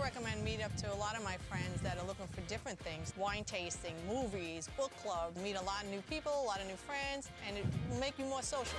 recommend meetup to a lot of my friends that are looking for different things. Wine tasting, movies, book club, meet a lot of new people, a lot of new friends, and it will make you more social.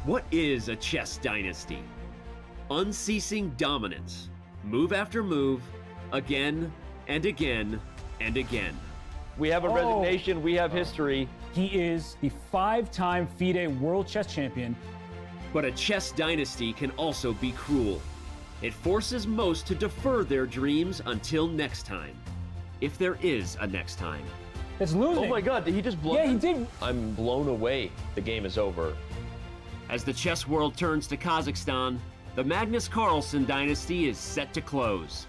What is a chess dynasty? Unceasing dominance, move after move, again and again and again. We have a resignation, we have history. He is the 5-time FIDE World Chess Champion. But a chess dynasty can also be cruel. It forces most to defer their dreams until next time. If there is a next time. It's losing. Oh my God, did he just blow? Yeah, he did. I'm blown away. The game is over. As the chess world turns to Kazakhstan, the Magnus Carlsen dynasty is set to close.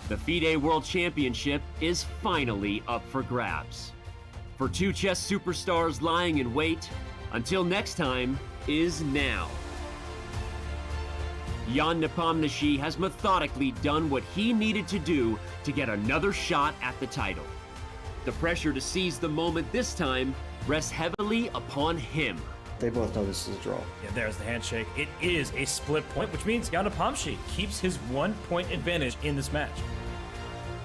The FIDE World Championship is finally up for grabs. For two chess superstars lying in wait, until next time is now. Jan Nepomniachtchi has methodically done what he needed to do to get another shot at the title. The pressure to seize the moment this time rests heavily upon him. They both know this is a draw. Yeah, there's the handshake. It is a split point, which means Jan Nepomniachtchi keeps his 1-point advantage in this match.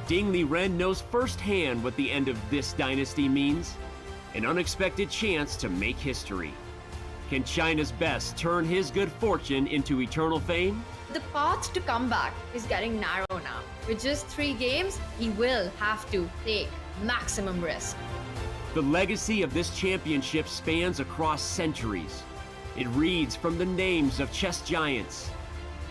Dingley Ren knows firsthand what the end of this dynasty means. An unexpected chance to make history. Can China's best turn his good fortune into eternal fame? The path to comeback is getting narrow now. With just 3 games, he will have to take maximum risk. The legacy of this championship spans across centuries. It reads from the names of chess giants.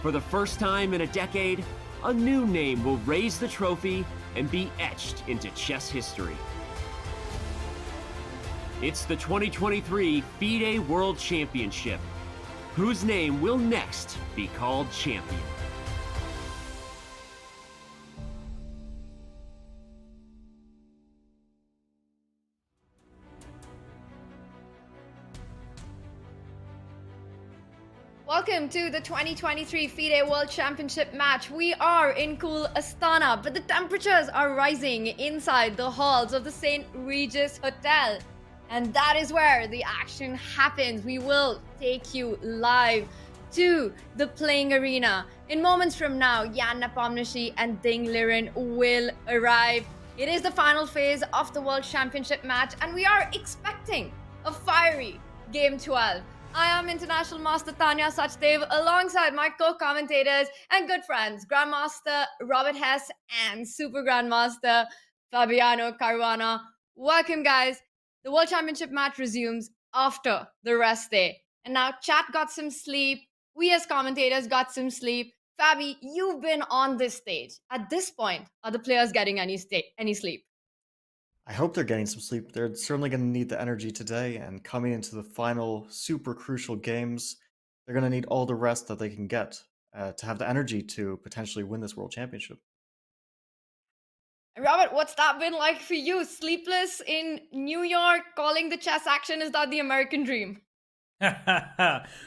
For the first time in a decade, a new name will raise the trophy and be etched into chess history. It's the 2023 FIDE World Championship. Whose name will next be called champion? Welcome to the 2023 FIDE World Championship match. We are in cool Astana, but the temperatures are rising inside the halls of the St. Regis Hotel. And that is where the action happens. We will take you live to the playing arena. In moments from now, Jan Nepomniachtchi and Dingley Ren will arrive. It is the final phase of the World Championship match, and we are expecting a fiery Game 12. I am International Master Tanya Sachdev alongside my co-commentators and good friends, Grandmaster Robert Hess and Super Grandmaster Fabiano Caruana. Welcome, guys. The World Championship match resumes after the rest day. And now chat got some sleep. We as commentators got some sleep. Fabi, you've been on this stage. At this point, are the players getting any sleep? I hope they're getting some sleep. They're certainly going to need the energy today, and coming into the final super crucial games, they're going to need all the rest that they can get to have the energy to potentially win this World Championship. Robert, what's that been like for you? Sleepless in New York, calling the chess action? Is that the American dream?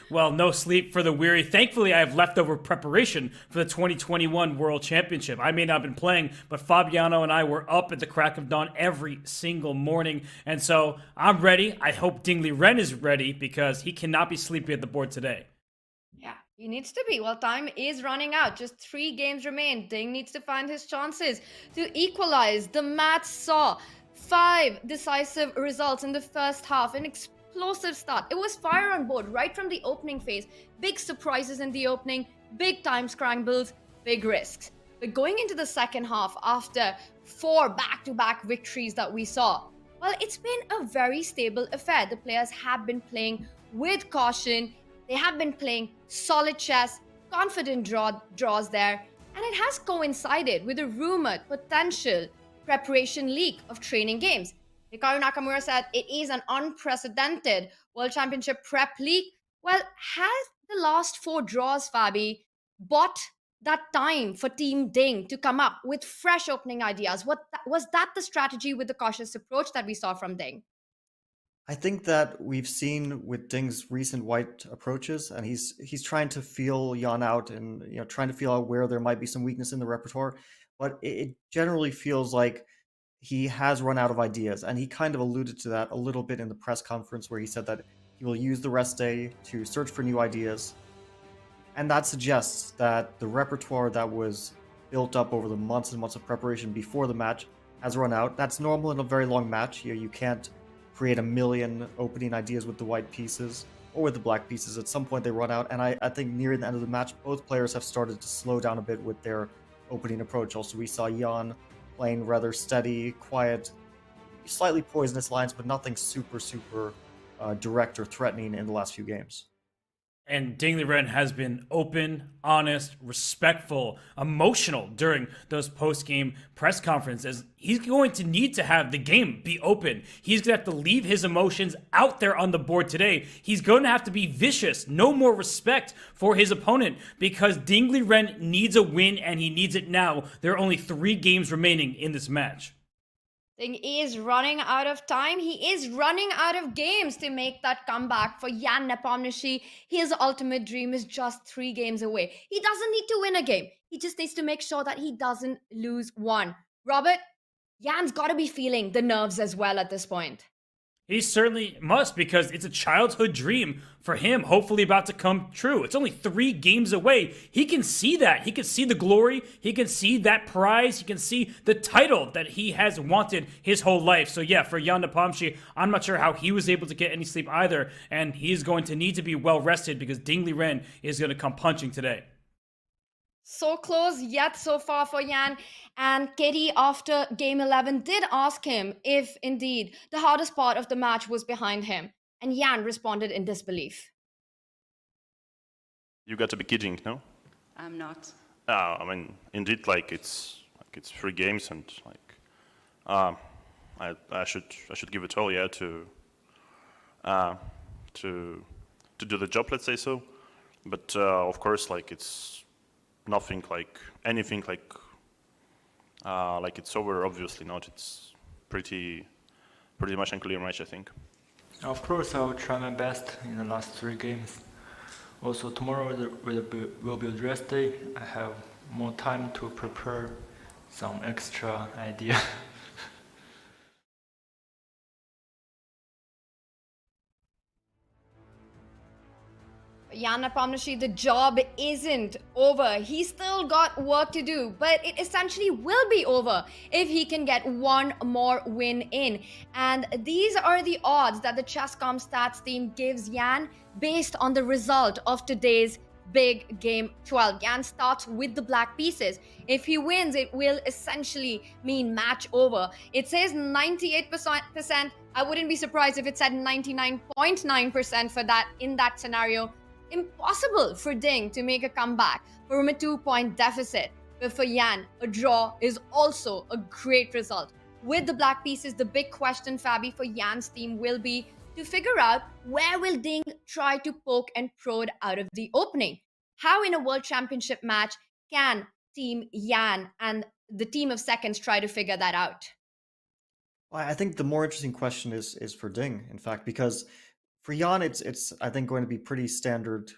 Well, no sleep for the weary. Thankfully, I have leftover preparation for the 2021 World Championship. I may not have been playing, but Fabiano and I were up at the crack of dawn every single morning. And so I'm ready. I hope Dingley Ren is ready because he cannot be sleepy at the board today. Yeah, he needs to be. Well, time is running out. Just 3 games remain. Ding needs to find his chances to equalize. The match saw 5 decisive results in the first half. An explosive start. It was fire on board right from the opening phase. Big surprises in the opening, big time scrambles, big risks. But going into the second half, after 4 back-to-back victories that we saw, well, it's been a very stable affair. The players have been playing with caution. They have been playing solid chess, confident draws there, and it has coincided with a rumored potential preparation leak of training games. Hikaru Nakamura said it is an unprecedented World Championship prep leak. Well, has the last 4 draws, Fabi, bought that time for Team Ding to come up with fresh opening ideas? Was that the strategy with the cautious approach that we saw from Ding? I think that we've seen with Ding's recent white approaches, and he's trying to feel Jan out and trying to feel out where there might be some weakness in the repertoire, but it generally feels like he has run out of ideas, and he kind of alluded to that a little bit in the press conference where he said that he will use the rest day to search for new ideas. And that suggests that the repertoire that was built up over the months and months of preparation before the match has run out. That's normal in a very long match. You can't create a million opening ideas with the white pieces or with the black pieces. At some point they run out, and I think near the end of the match, both players have started to slow down a bit with their opening approach. Also, we saw Jan playing rather steady, quiet, slightly poisonous lines, but nothing super direct or threatening in the last few games. And Dingley Ren has been open, honest, respectful, emotional during those post-game press conferences. He's going to need to have the game be open. He's going to have to leave his emotions out there on the board today. He's going to have to be vicious, no more respect for his opponent, because Dingley Ren needs a win, and he needs it now. There are only 3 games remaining in this match. Ding is running out of time. He is running out of games to make that comeback for Jan Nepomniachtchi. His ultimate dream is just 3 games away. He doesn't need to win a game. He just needs to make sure that he doesn't lose one. Robert, Jan's got to be feeling the nerves as well at this point. He certainly must, because it's a childhood dream for him, hopefully about to come true. It's only 3 games away. He can see that. He can see the glory. He can see that prize. He can see the title that he has wanted his whole life. So yeah, for Jan Nepomniachtchi, I'm not sure how he was able to get any sleep either, and he's going to need to be well rested because Ding Liren is going to come punching today. So close, yet so far for Jan. And Katie, after game 11, did ask him if indeed the hardest part of the match was behind him. And Jan responded in disbelief. You got to be kidding, no? I'm not. I mean, indeed, like it's 3 games, and like I should give it all, yeah, to do the job, let's say so. But of course, like it's nothing like anything like it's over. Obviously not. It's pretty much unclear match, I think. Of course, I will try my best in the last 3 games. Also, tomorrow will be a rest day. I have more time to prepare some extra idea. Jan Nepomniachtchi, the job isn't over. He's still got work to do, but it essentially will be over if he can get one more win in. And these are the odds that the Chess.com stats team gives Jan based on the result of today's big game 12. Jan starts with the black pieces. If he wins, it will essentially mean match over. It says 98%. I wouldn't be surprised if it said 99.9% for that in that scenario. Impossible for Ding to make a comeback from a 2-point deficit. But for Jan, a draw is also a great result. With the black pieces, the big question, Fabi, for Jan's team will be to figure out where will Ding try to poke and prod out of the opening. How in a World Championship match can Team Jan and the team of seconds try to figure that out? Well, I think the more interesting question is for Ding, in fact, because for Jan, it's I think going to be pretty standard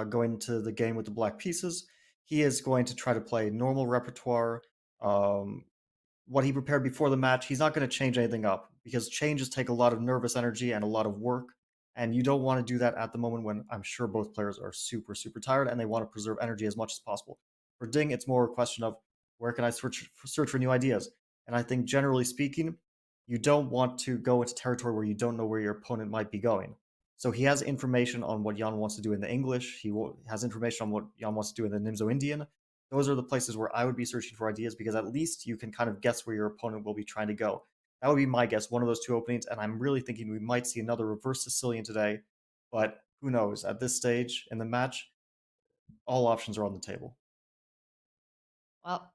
going to the game with the black pieces. He is going to try to play normal repertoire, what he prepared before the match. He's not going to change anything up because changes take a lot of nervous energy and a lot of work, and you don't want to do that at the moment when I'm sure both players are super, super tired and they want to preserve energy as much as possible. For Ding, it's more a question of where can I search for new ideas? And I think generally speaking, you don't want to go into territory where you don't know where your opponent might be going. So he has information on what Jan wants to do in the English. He has information on what Jan wants to do in the Nimzo Indian. Those are the places where I would be searching for ideas because at least you can kind of guess where your opponent will be trying to go. That would be my guess, one of those 2 openings, and I'm really thinking we might see another reverse Sicilian today, but who knows? At this stage in the match, all options are on the table. Well,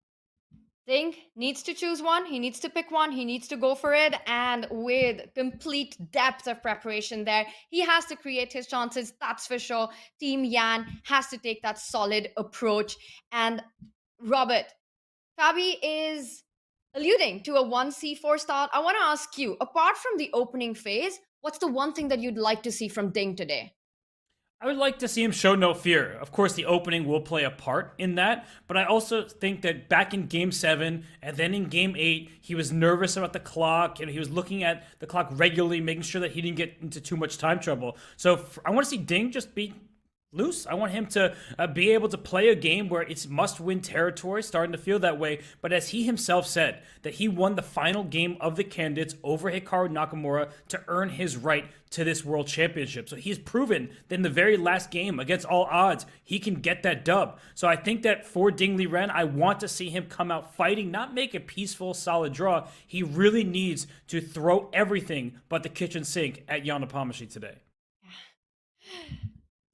Ding needs to choose one. He needs to pick one. He needs to go for it. And with complete depth of preparation there, he has to create his chances. That's for sure. Team Jan has to take that solid approach. And Robert, Fabi is alluding to a 1c4 start. I want to ask you, apart from the opening phase, what's the one thing that you'd like to see from Ding today? I would like to see him show no fear. Of course, the opening will play a part in that, but I also think that back in Game 7 and then in Game 8, he was nervous about the clock, and he was looking at the clock regularly, making sure that he didn't get into too much time trouble. So I want to see Ding just be loose. I want him to be able to play a game where it's must-win territory, starting to feel that way. But as he himself said, that he won the final game of the candidates over Hikaru Nakamura to earn his right to this World Championship. So he's proven that in the very last game, against all odds, he can get that dub. So I think that for Ding Liren, I want to see him come out fighting, not make a peaceful, solid draw. He really needs to throw everything but the kitchen sink at Jan Nepomniachtchi today.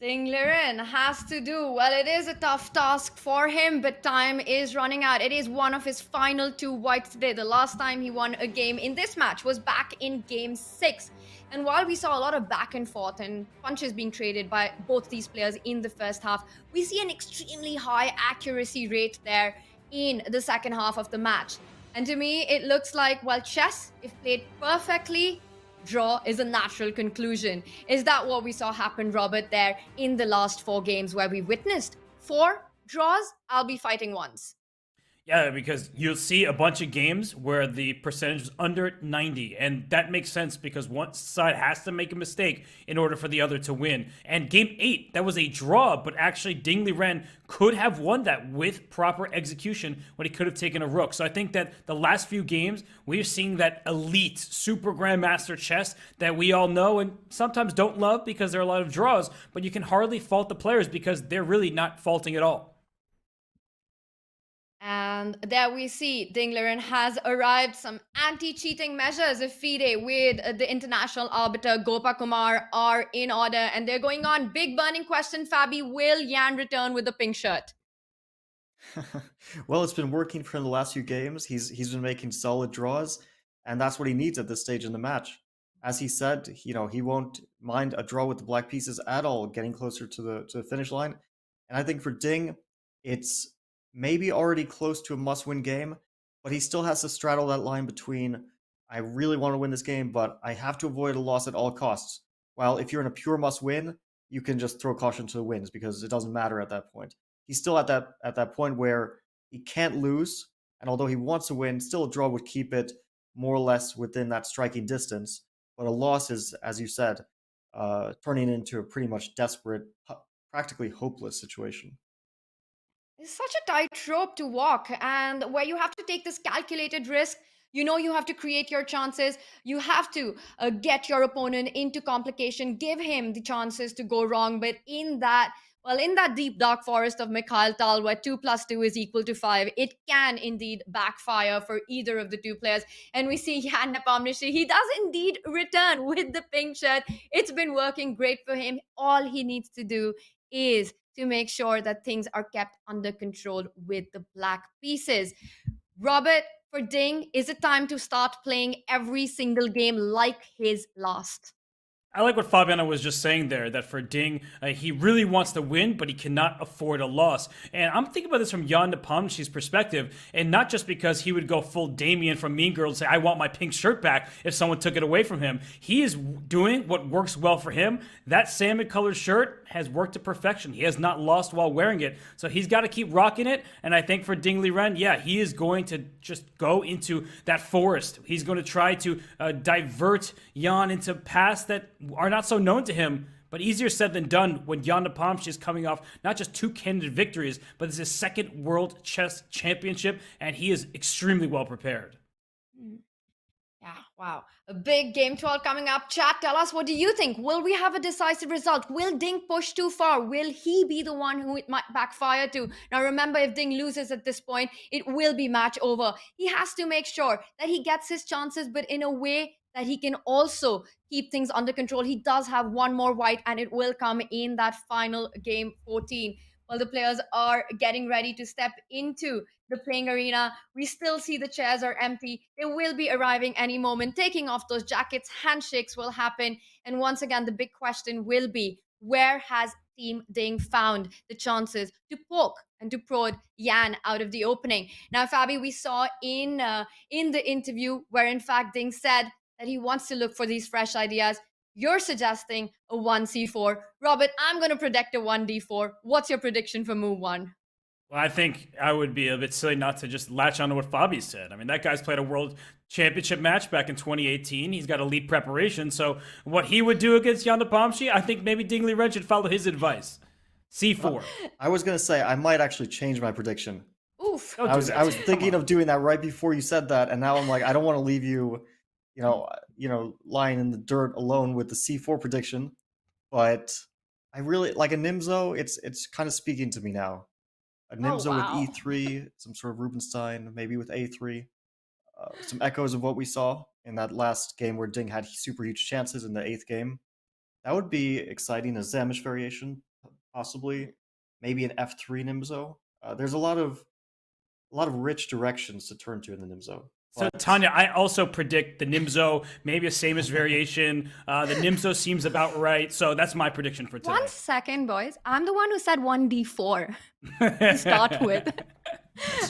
Ding Liren has to do, well, it is a tough task for him, but time is running out. It is one of his final 2 whites today. The last time he won a game in this match was back in Game 6. And while we saw a lot of back and forth and punches being traded by both these players in the first half, we see an extremely high accuracy rate there in the second half of the match. And to me, it looks like, well, chess, if played perfectly, draw is a natural conclusion. Is that what we saw happen, Robert, there in the last 4 games where we witnessed 4 draws? I'll be fighting once. Yeah, because you'll see a bunch of games where the percentage is under 90, and that makes sense because one side has to make a mistake in order for the other to win. And game 8, that was a draw, but actually Ding Liren could have won that with proper execution when he could have taken a rook. So I think that the last few games, we're seeing that elite super grandmaster chess that we all know and sometimes don't love because there are a lot of draws, but you can hardly fault the players because they're really not faulting at all. And there we see Ding Liren has arrived. Some anti-cheating measures of FIDE with the international arbiter Gopa Kumar are in order, and they're going on. Big burning question, Fabi, will Yan return with the pink shirt? Well, it's been working for him the last few games. He's been making solid draws, and that's what he needs at this stage in the match. As he said, he won't mind a draw with the black pieces at all, getting closer to the finish line. And I think for Ding, it's maybe already close to a must-win game, but he still has to straddle that line between I really want to win this game, but I have to avoid a loss at all costs. While if you're in a pure must-win, you can just throw caution to the winds because it doesn't matter at that point. He's still at that point where he can't lose, and although he wants to win, still a draw would keep it more or less within that striking distance. But a loss is, as you said, turning into a pretty much desperate, practically hopeless situation. It's such a tightrope to walk, and where you have to take this calculated risk. You have to create your chances. You have to get your opponent into complication, give him the chances to go wrong. But in that deep dark forest of Mikhail Tal, where 2 + 2 is equal to 5, it can indeed backfire for either of the two players. And we see Yan Nepomniachtchi, he does indeed return with the pink shirt. It's been working great for him. All he needs to do is to make sure that things are kept under control with the black pieces. Robert, for Ding, is it time to start playing every single game like his last? I like what Fabiana was just saying there, that for Ding, he really wants to win, but he cannot afford a loss. And I'm thinking about this from Yan Nepomniachtchi's perspective, and not just because he would go full Damien from Mean Girl and say, I want my pink shirt back if someone took it away from him. He is doing what works well for him. That salmon-colored shirt has worked to perfection. He has not lost while wearing it, so he's got to keep rocking it. And I think for Ding Liren, yeah, he is going to just go into that forest. He's going to try to divert Yan into paths that are not so known to him, but easier said than done when Yan Nepomniachtchi is coming off not just 2 candidate victories, but it's his 2nd World Chess Championship, and he is extremely well prepared. Yeah, wow. A big game 12 coming up. Chat, tell us, what do you think? Will we have a decisive result? Will Ding push too far? Will he be the one who it might backfire to? Now remember, if Ding loses at this point, it will be match over. He has to make sure that he gets his chances, but in a way that he can also keep things under control. He does have one more white, and it will come in that final game 14. While the players are getting ready to step into the playing arena, we still see the chairs are empty. They will be arriving any moment, taking off those jackets. Handshakes will happen. And once again, the big question will be, where has Team Ding found the chances to poke and to prod Yan out of the opening? Now, Fabi, we saw in the interview where, in fact, Ding said that he wants to look for these fresh ideas. You're suggesting a 1c4. Robert, I'm going to predict a 1d4. What's your prediction for move 1? Well, I think I would be a bit silly not to just latch on to what Fabi said. I mean, that guy's played a world championship match back in 2018. He's got elite preparation. So what he would do against Yan Nepomniachtchi, I think maybe Ding Liren should follow his advice. C4. I was going to say, I might actually change my prediction. Oof. I was thinking of doing that right before you said that, and now I'm like, I don't want to leave you, lying in the dirt alone with the C4 prediction. But I really like a Nimzo. It's kind of speaking to me now. A Nimzo with E3, some sort of Rubinstein, maybe with A3. Some echoes of what we saw in that last game where Ding had super huge chances in the 8th game. That would be exciting. A Zamish variation, possibly. Maybe an F3 Nimzo. There's a lot of rich directions to turn to in the Nimzo. So, Tanya, I also predict the Nimzo, maybe a Samish variation. The Nimzo seems about right. So that's my prediction for today. 1 second, boys. I'm the one who said 1d4 to start with.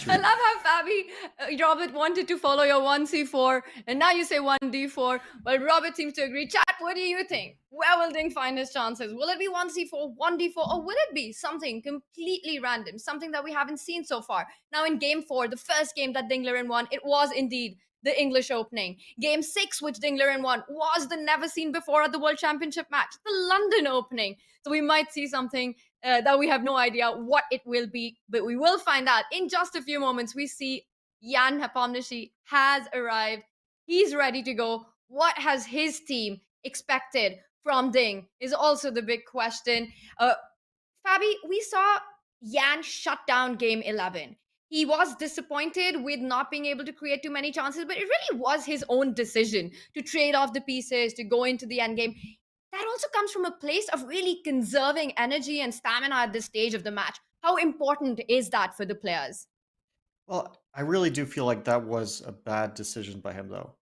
I love how Fabi, Robert wanted to follow your 1c4, and now you say 1d4. Well, Robert seems to agree. Chat, what do you think? Where will Ding find his chances? Will it be 1c4, 1d4, or will it be something completely random, something that we haven't seen so far? Now, in game 4, the first game that Ding Liren won, it was indeed the English Opening. Game 6, which Ding Liren won, was the never seen before at the World Championship match, the London Opening. So we might see something that we have no idea what it will be, but we will find out in just a few moments. We see Jan Nepomniachtchi has arrived. He's ready to go. What has his team expected from Ding is also the big question. Fabi, we saw Jan shut down game 11. He was disappointed with not being able to create too many chances, but it really was his own decision to trade off the pieces, to go into the end game. That also comes from a place of really conserving energy and stamina at this stage of the match. How important is that for the players? Well, I really do feel like that was a bad decision by him, though.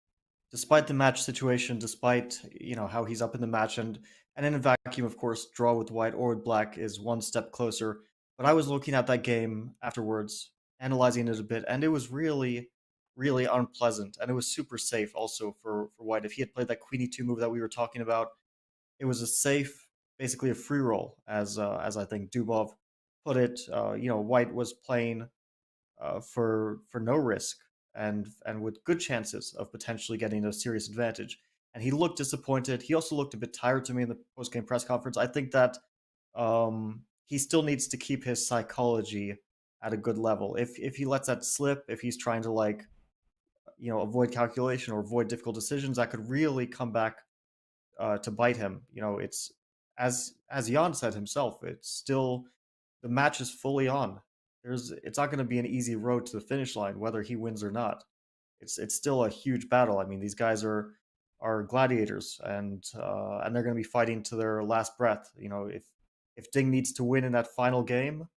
Despite the match situation, despite how he's up in the match, and in a vacuum, of course, draw with white or with black is one step closer. But I was looking at that game afterwards, analyzing it a bit, and it was really, really unpleasant, and it was super safe also for white. If he had played that queen e2 move that we were talking about, it was a safe, basically a free roll, as I think Dubov put it. White was playing for no risk and with good chances of potentially getting a serious advantage. And he looked disappointed. He also looked a bit tired to me in the post-game press conference. I think that he still needs to keep his psychology at a good level. If he lets that slip, if he's trying to avoid calculation or avoid difficult decisions, that could really come back to bite him. It's as Jan said himself, it's still, the match is fully on. It's not going to be an easy road to the finish line, whether he wins or not. It's still a huge battle. I mean, these guys are gladiators, and they're going to be fighting to their last breath. If Ding needs to win in that final game,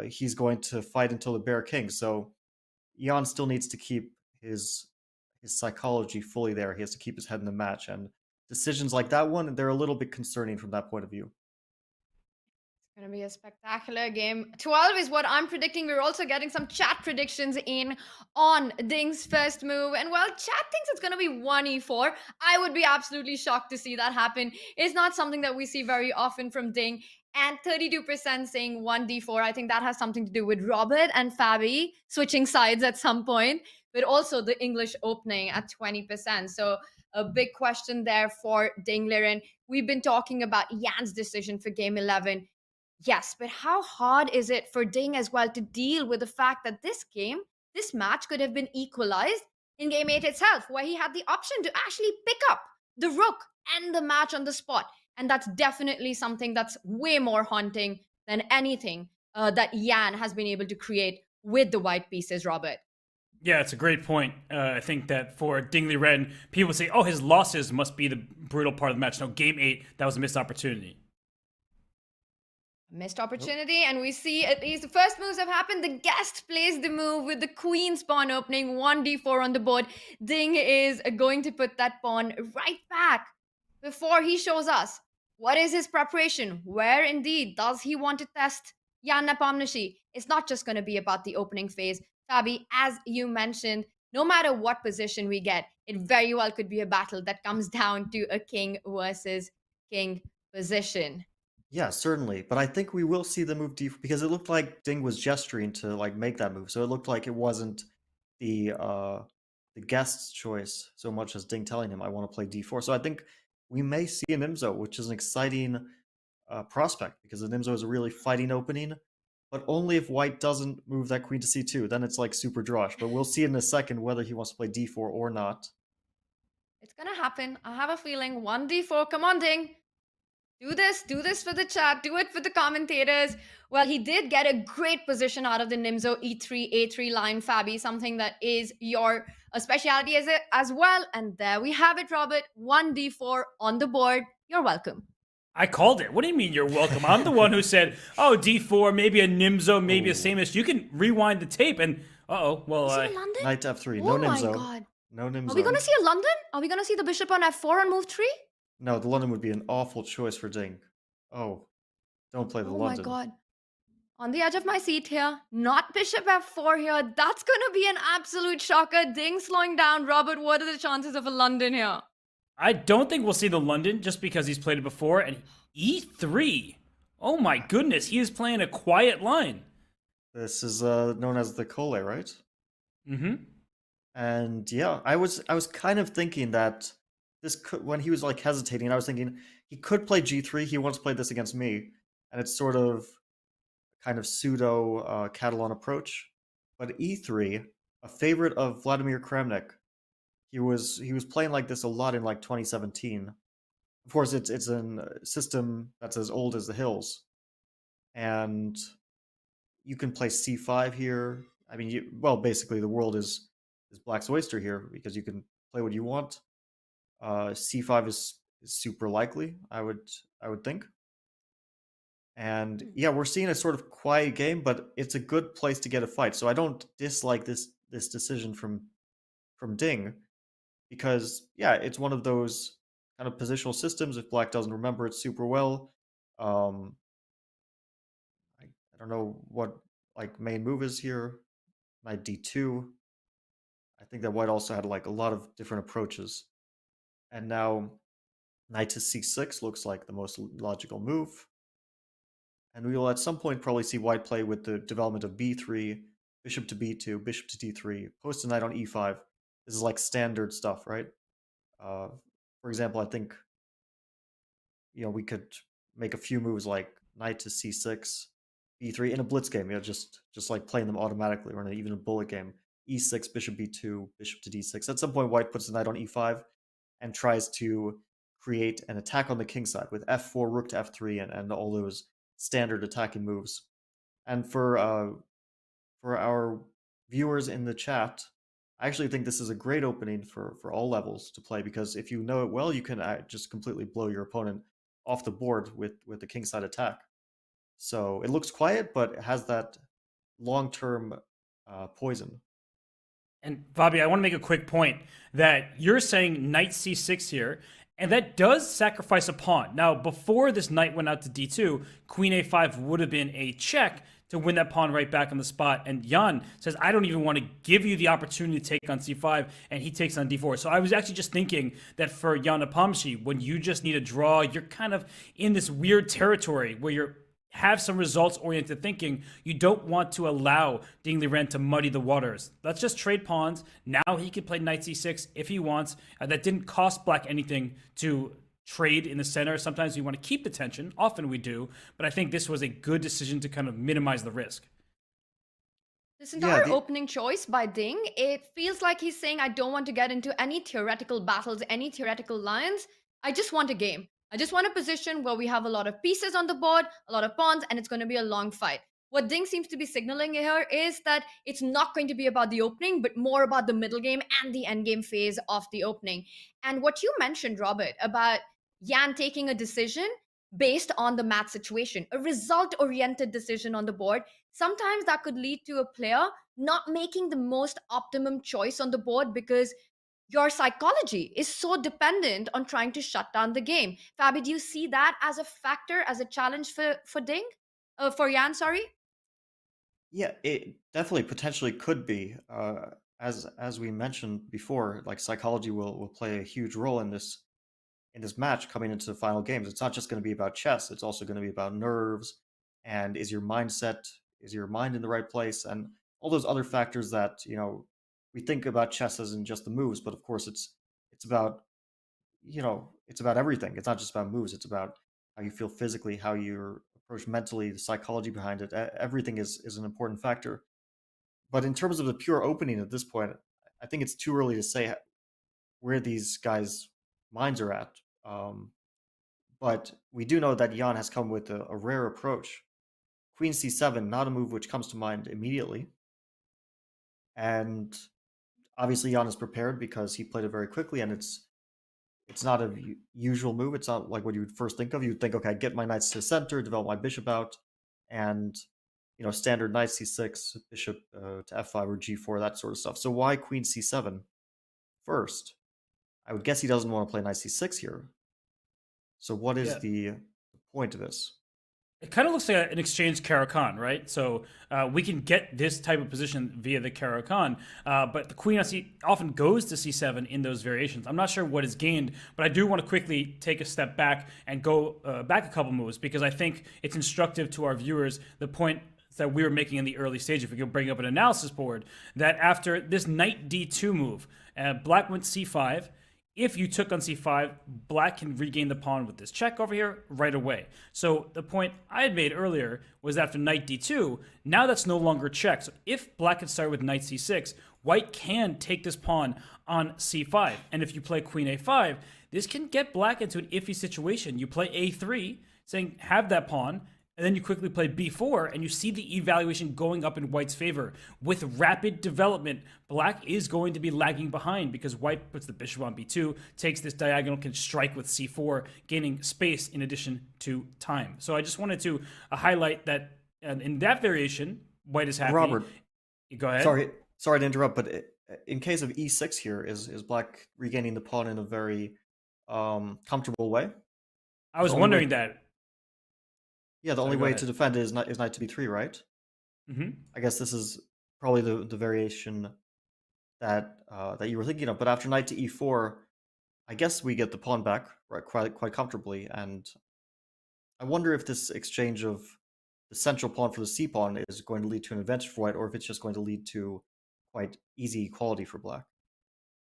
he's going to fight until the Bear King. So Jan still needs to keep his psychology fully there. He has to keep his head in the match, and decisions like that one, they're a little bit concerning from that point of view. It's going to be a spectacular game. 12 is what I'm predicting. We're also getting some chat predictions in on Ding's first move. And while chat thinks it's going to be 1e4, I would be absolutely shocked to see that happen. It's not something that we see very often from Ding. And 32% saying 1d4. I think that has something to do with Robert and Fabi switching sides at some point, but also the English Opening at 20%. So a big question there for Ding Liren. We've been talking about Jan's decision for game 11. Yes, but how hard is it for Ding as well to deal with the fact that this match could have been equalized in game 8 itself, where he had the option to actually pick up the rook and the match on the spot. And that's definitely something that's way more haunting than anything that Jan has been able to create with the white pieces, Robert. Yeah, it's a great point. I think that for Ding Liren, people say, oh, his losses must be the brutal part of the match. No, game 8, that was a missed opportunity. Missed opportunity, and we see at least the first moves have happened. The guest plays the move with the queen pawn opening, 1d4 on the board. Ding is going to put that pawn right back before he shows us what is his preparation. Where indeed does he want to test Jan Nepomniachtchi? It's not just going to be about the opening phase. Fabi, as you mentioned, no matter what position we get, it very well could be a battle that comes down to a king versus king position. Yeah, certainly. But I think we will see the move d4, because it looked like Ding was gesturing to make that move. So it looked like it wasn't the guest's choice so much as Ding telling him, I want to play d4. So I think we may see an Nimzo, which is an exciting prospect, because the Nimzo is a really fighting opening, but only if white doesn't move that queen to c2. Then it's like super drawish. But we'll see in a second whether he wants to play d4 or not. It's going to happen. I have a feeling. 1d4. Come on, Ding. Do this for the chat, do it for the commentators. Well, he did get a great position out of the Nimzo e3, a3 line, Fabi, something that is your specialty as well. And there we have it, Robert. 1d4 on the board. You're welcome. I called it. What do you mean you're welcome? I'm the one who said, oh, d4, maybe a Nimzo, maybe a Samish. You can rewind the tape and, well... Is it London? Knight f3, no Nimzo. Oh my god. No Nimzo. Are we going to see a London? Are we going to see the bishop on f4 on move 3? No, the London would be an awful choice for Ding. Oh, don't play the London. Oh my god. On the edge of my seat here. Not bishop f4 here. That's going to be an absolute shocker. Ding slowing down. Robert, what are the chances of a London here? I don't think we'll see the London just because he's played it before. And e3. Oh my goodness, he is playing a quiet line. This is known as the Cole, right? Mm-hmm. And yeah, I was kind of thinking that this could, when he was like hesitating, I was thinking he could play g3. He once played this against me, and it's sort of kind of pseudo Catalan approach. But e3, a favorite of Vladimir Kramnik, he was playing like this a lot in like 2017. Of course, it's a system that's as old as the hills, and you can play c5 here. I mean, well, basically the world is Black's oyster here because you can play what you want. C5 is super likely, I would think. And yeah, we're seeing a sort of quiet game, but it's a good place to get a fight. So I don't dislike this decision from Ding, because yeah, it's one of those kind of positional systems. If Black doesn't remember it super well, I don't know what like main move is here. Knight d2. I think that White also had like a lot of different approaches, and now knight to c6 looks like the most logical move. And we will at some point probably see White play with the development of b3, bishop to b2, bishop to d3, post a knight on e5. This is like standard stuff, right? For example, I think we could make a few moves like knight to c6, b3 in a blitz game. Just like playing them automatically, or even a bullet game. e6, bishop b2, bishop to d6. At some point, White puts the knight on e5 and tries to create an attack on the king side with f4, rook to f3, and all those standard attacking moves. And for our viewers in the chat, I actually think this is a great opening for all levels to play, because if you know it well, you can just completely blow your opponent off the board with the kingside attack. So it looks quiet, but it has that long-term poison. And Bobby, I want to make a quick point that you're saying knight c6 here, and that does sacrifice a pawn. Now, before this knight went out to d2, queen a5 would have been a check to win that pawn right back on the spot. And Jan says, I don't even want to give you the opportunity to take on c5, and he takes on d4. So I was actually just thinking that for Jan Nepomniachtchi, when you just need a draw, you're kind of in this weird territory where you have some results-oriented thinking. You don't want to allow Ding Liren to muddy the waters. Let's just trade pawns. Now he can play knight c6 if he wants. That didn't cost Black anything to trade in the center. Sometimes we want to keep the tension. Often we do. But I think this was a good decision to kind of minimize the risk. This entire opening choice by Ding, it feels like he's saying, I don't want to get into any theoretical battles, any theoretical lines. I just want a game. I just want a position where we have a lot of pieces on the board, a lot of pawns, and it's going to be a long fight. What Ding seems to be signaling here is that it's not going to be about the opening, but more about the middle game and the end game phase of the opening. And what you mentioned, Robert, about Jan taking a decision based on the match situation, a result-oriented decision on the board, sometimes that could lead to a player not making the most optimum choice on the board because your psychology is so dependent on trying to shut down the game. Fabi, do you see that as a factor, as a challenge for Ding? For Jan, sorry? Yeah, it definitely potentially could be. As we mentioned before, like psychology will play a huge role in this match coming into the final games. It's not just going to be about chess, it's also going to be about nerves, and is your mind in the right place, and all those other factors that we think about chess as in just the moves, but of course it's about it's about everything. It's not just about moves, it's about how you feel physically, how you approach mentally, the psychology behind it. Everything is an important factor. But in terms of the pure opening at this point, I think it's too early to say where these guys' minds are at. But we do know that Jan has come with a rare approach. Queen c7, not a move which comes to mind immediately. And obviously Jan is prepared because he played it very quickly, and it's not a usual move. It's not like what you would first think of. You'd think, okay, get my knights to the center, develop my bishop out, and standard knight c6, bishop to f5 or g4, that sort of stuff. So why queen c7 first? I would guess he doesn't want to play knight c6 here. So what is the point of this? It kind of looks like an exchange Caro-Kann, right? So we can get this type of position via the Caro-Kann, but the queen on C often goes to c7 in those variations. I'm not sure what is gained, but I do want to quickly take a step back and go back a couple moves, because I think it's instructive to our viewers, the point that we were making in the early stage, if we could bring up an analysis board, that after this knight d2 move, black went c5. If you took on c5, black can regain the pawn with this check over here right away. So the point I had made earlier was that after knight d2, now that's no longer check. So if black had started with knight c6, white can take this pawn on c5. And if you play queen a5, this can get black into an iffy situation. You play a3, saying have that pawn, and then you quickly play b4, and you see the evaluation going up in white's favor. With rapid development, black is going to be lagging behind because white puts the bishop on b2, takes this diagonal, can strike with c4, gaining space in addition to time. So I just wanted to highlight that in that variation, white is happy. Robert, go ahead. Sorry to interrupt, but in case of e6 here, is black regaining the pawn in a very comfortable way? I was wondering that. Yeah, the only way to defend it is knight to b3, right? Mm-hmm. I guess this is probably the variation that that you were thinking of. But after knight to e4, I guess we get the pawn back quite comfortably. And I wonder if this exchange of the central pawn for the c pawn is going to lead to an advantage for white, or if it's just going to lead to quite easy equality for black.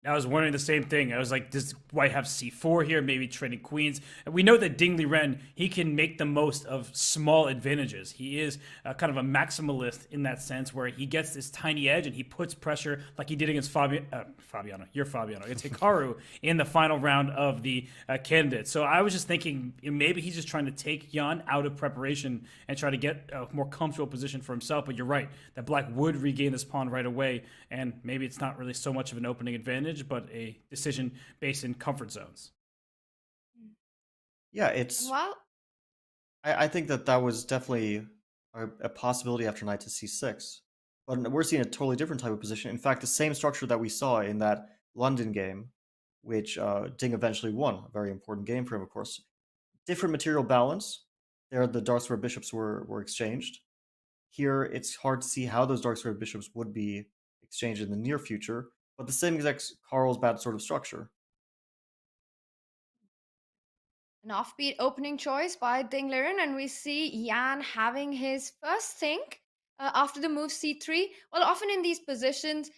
I was wondering the same thing. I was like, does white have c4 here, maybe trading queens? And we know that Ding Liren, he can make the most of small advantages. He is kind of a maximalist in that sense, where he gets this tiny edge and he puts pressure like he did against Fabiano, against Hikaru in the final round of the candidate. So I was just thinking, maybe he's just trying to take Jan out of preparation and try to get a more comfortable position for himself. But you're right, that black would regain this pawn right away, and maybe it's not really so much of an opening advantage, but a decision based in comfort zones. Yeah, it's. Well, I think that was definitely a possibility after knight to c6, but we're seeing a totally different type of position. In fact, the same structure that we saw in that London game, which Ding eventually won, a very important game for him, of course. Different material balance. There, the dark square bishops were exchanged. Here, it's hard to see how those dark square bishops would be exchanged in the near future, but the same exact Carlsbad sort of structure. an offbeat opening choice by Ding Liren, and we see Jan having his first think after the move c3. Well, often in these positions,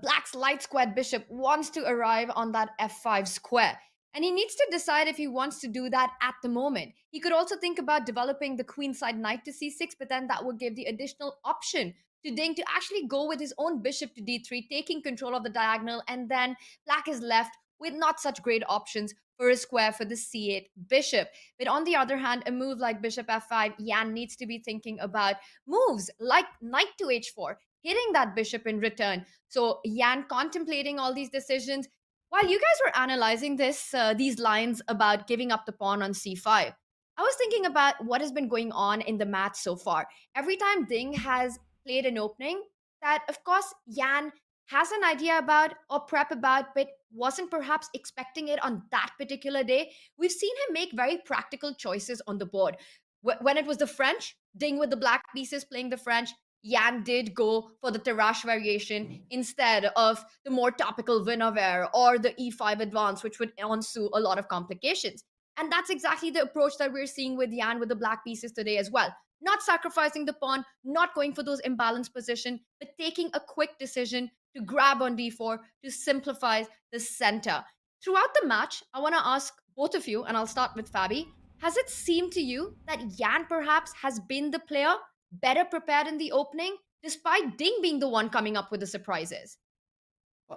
black's light squared bishop wants to arrive on that f5 square. And he needs to decide if he wants to do that at the moment. He could also think about developing the queenside knight to c6, but then that would give the additional option to Ding to actually go with his own bishop to d3, taking control of the diagonal, and then black is left with not such great options for a square for the c8 bishop. But on the other hand, a move like bishop f5, Jan needs to be thinking about moves like knight to h4, hitting that bishop in return. So Jan contemplating all these decisions. While you guys were analyzing these lines about giving up the pawn on c5, I was thinking about what has been going on in the match so far. Every time Ding has played an opening that, of course, Jan has an idea about or prep about, but wasn't perhaps expecting it on that particular day, we've seen him make very practical choices on the board. When it was the French, Ding with the black pieces playing the French, Jan did go for the Tarrasch variation instead of the more topical Vinaver or the e5 advance, which would ensue a lot of complications. And that's exactly the approach that we're seeing with Jan with the black pieces today as well. Not sacrificing the pawn, not going for those imbalanced position, but taking a quick decision to grab on d4 to simplify the center. Throughout the match, I want to ask both of you, and I'll start with Fabi, has it seemed to you that Jan perhaps has been the player better prepared in the opening, despite Ding being the one coming up with the surprises?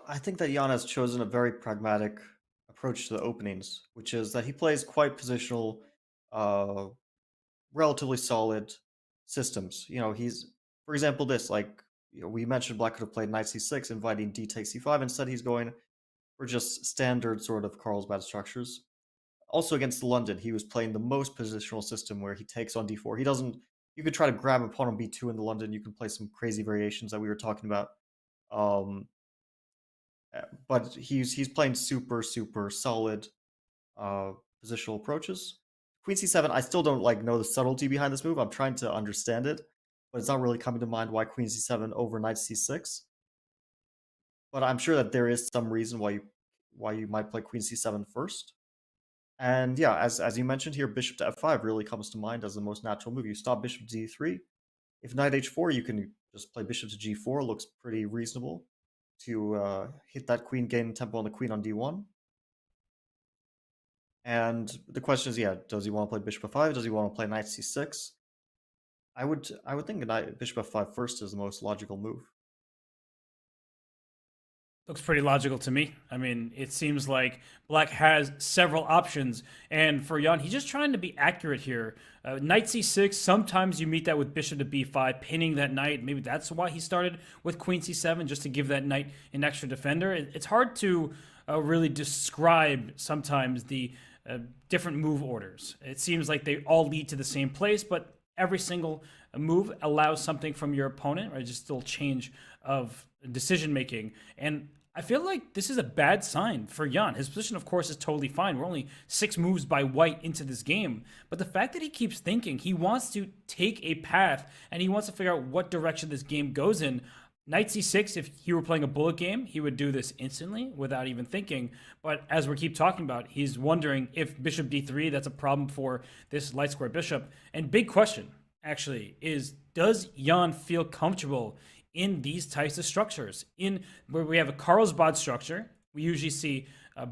I think that Jan has chosen a very pragmatic approach to the openings, which is that he plays quite positional, relatively solid systems. He's, for example, we mentioned black could have played knight c6, inviting d takes c5. Instead, he's going for just standard sort of Carlsbad structures. Also against the London, he was playing the most positional system where he takes on d4. He doesn't. You could try to grab a pawn on b2 in the London. You can play some crazy variations that we were talking about. But he's playing super solid positional approaches. Queen c7, I still don't like know the subtlety behind this move. I'm trying to understand it, but it's not really coming to mind why Queen c7 over knight c6. But I'm sure that there is some reason why you might play Queen c7 first. And yeah, as you mentioned here, bishop to f5 really comes to mind as the most natural move. You stop bishop to d3. If knight h4, you can just play bishop to g4. Looks pretty reasonable to hit that queen, gain tempo on the queen on d1. And the question is, yeah, does he want to play bishop f5? Does he want to play knight c6? I would think bishop f5 first is the most logical move. Looks pretty logical to me. I mean, it seems like Black has several options, and for Jan, he's just trying to be accurate here. Knight c6, sometimes you meet that with bishop to b5, pinning that knight. Maybe that's why he started with queen c7, just to give that knight an extra defender. It's hard to really describe sometimes the different move orders. It seems like they all lead to the same place, but every single move allows something from your opponent, right? Just a little change of decision making. And I feel like this is a bad sign for Jan. His position, of course, is totally fine. We're only 6 moves by white into this game. But the fact that he keeps thinking, he wants to take a path and he wants to figure out what direction this game goes in. Knight c6, if he were playing a bullet game, he would do this instantly without even thinking. But as we keep talking about, he's wondering if bishop d3, that's a problem for this light square bishop. And big question, actually, is does Jan feel comfortable in these types of structures? In where we have a Carlsbad structure, we usually see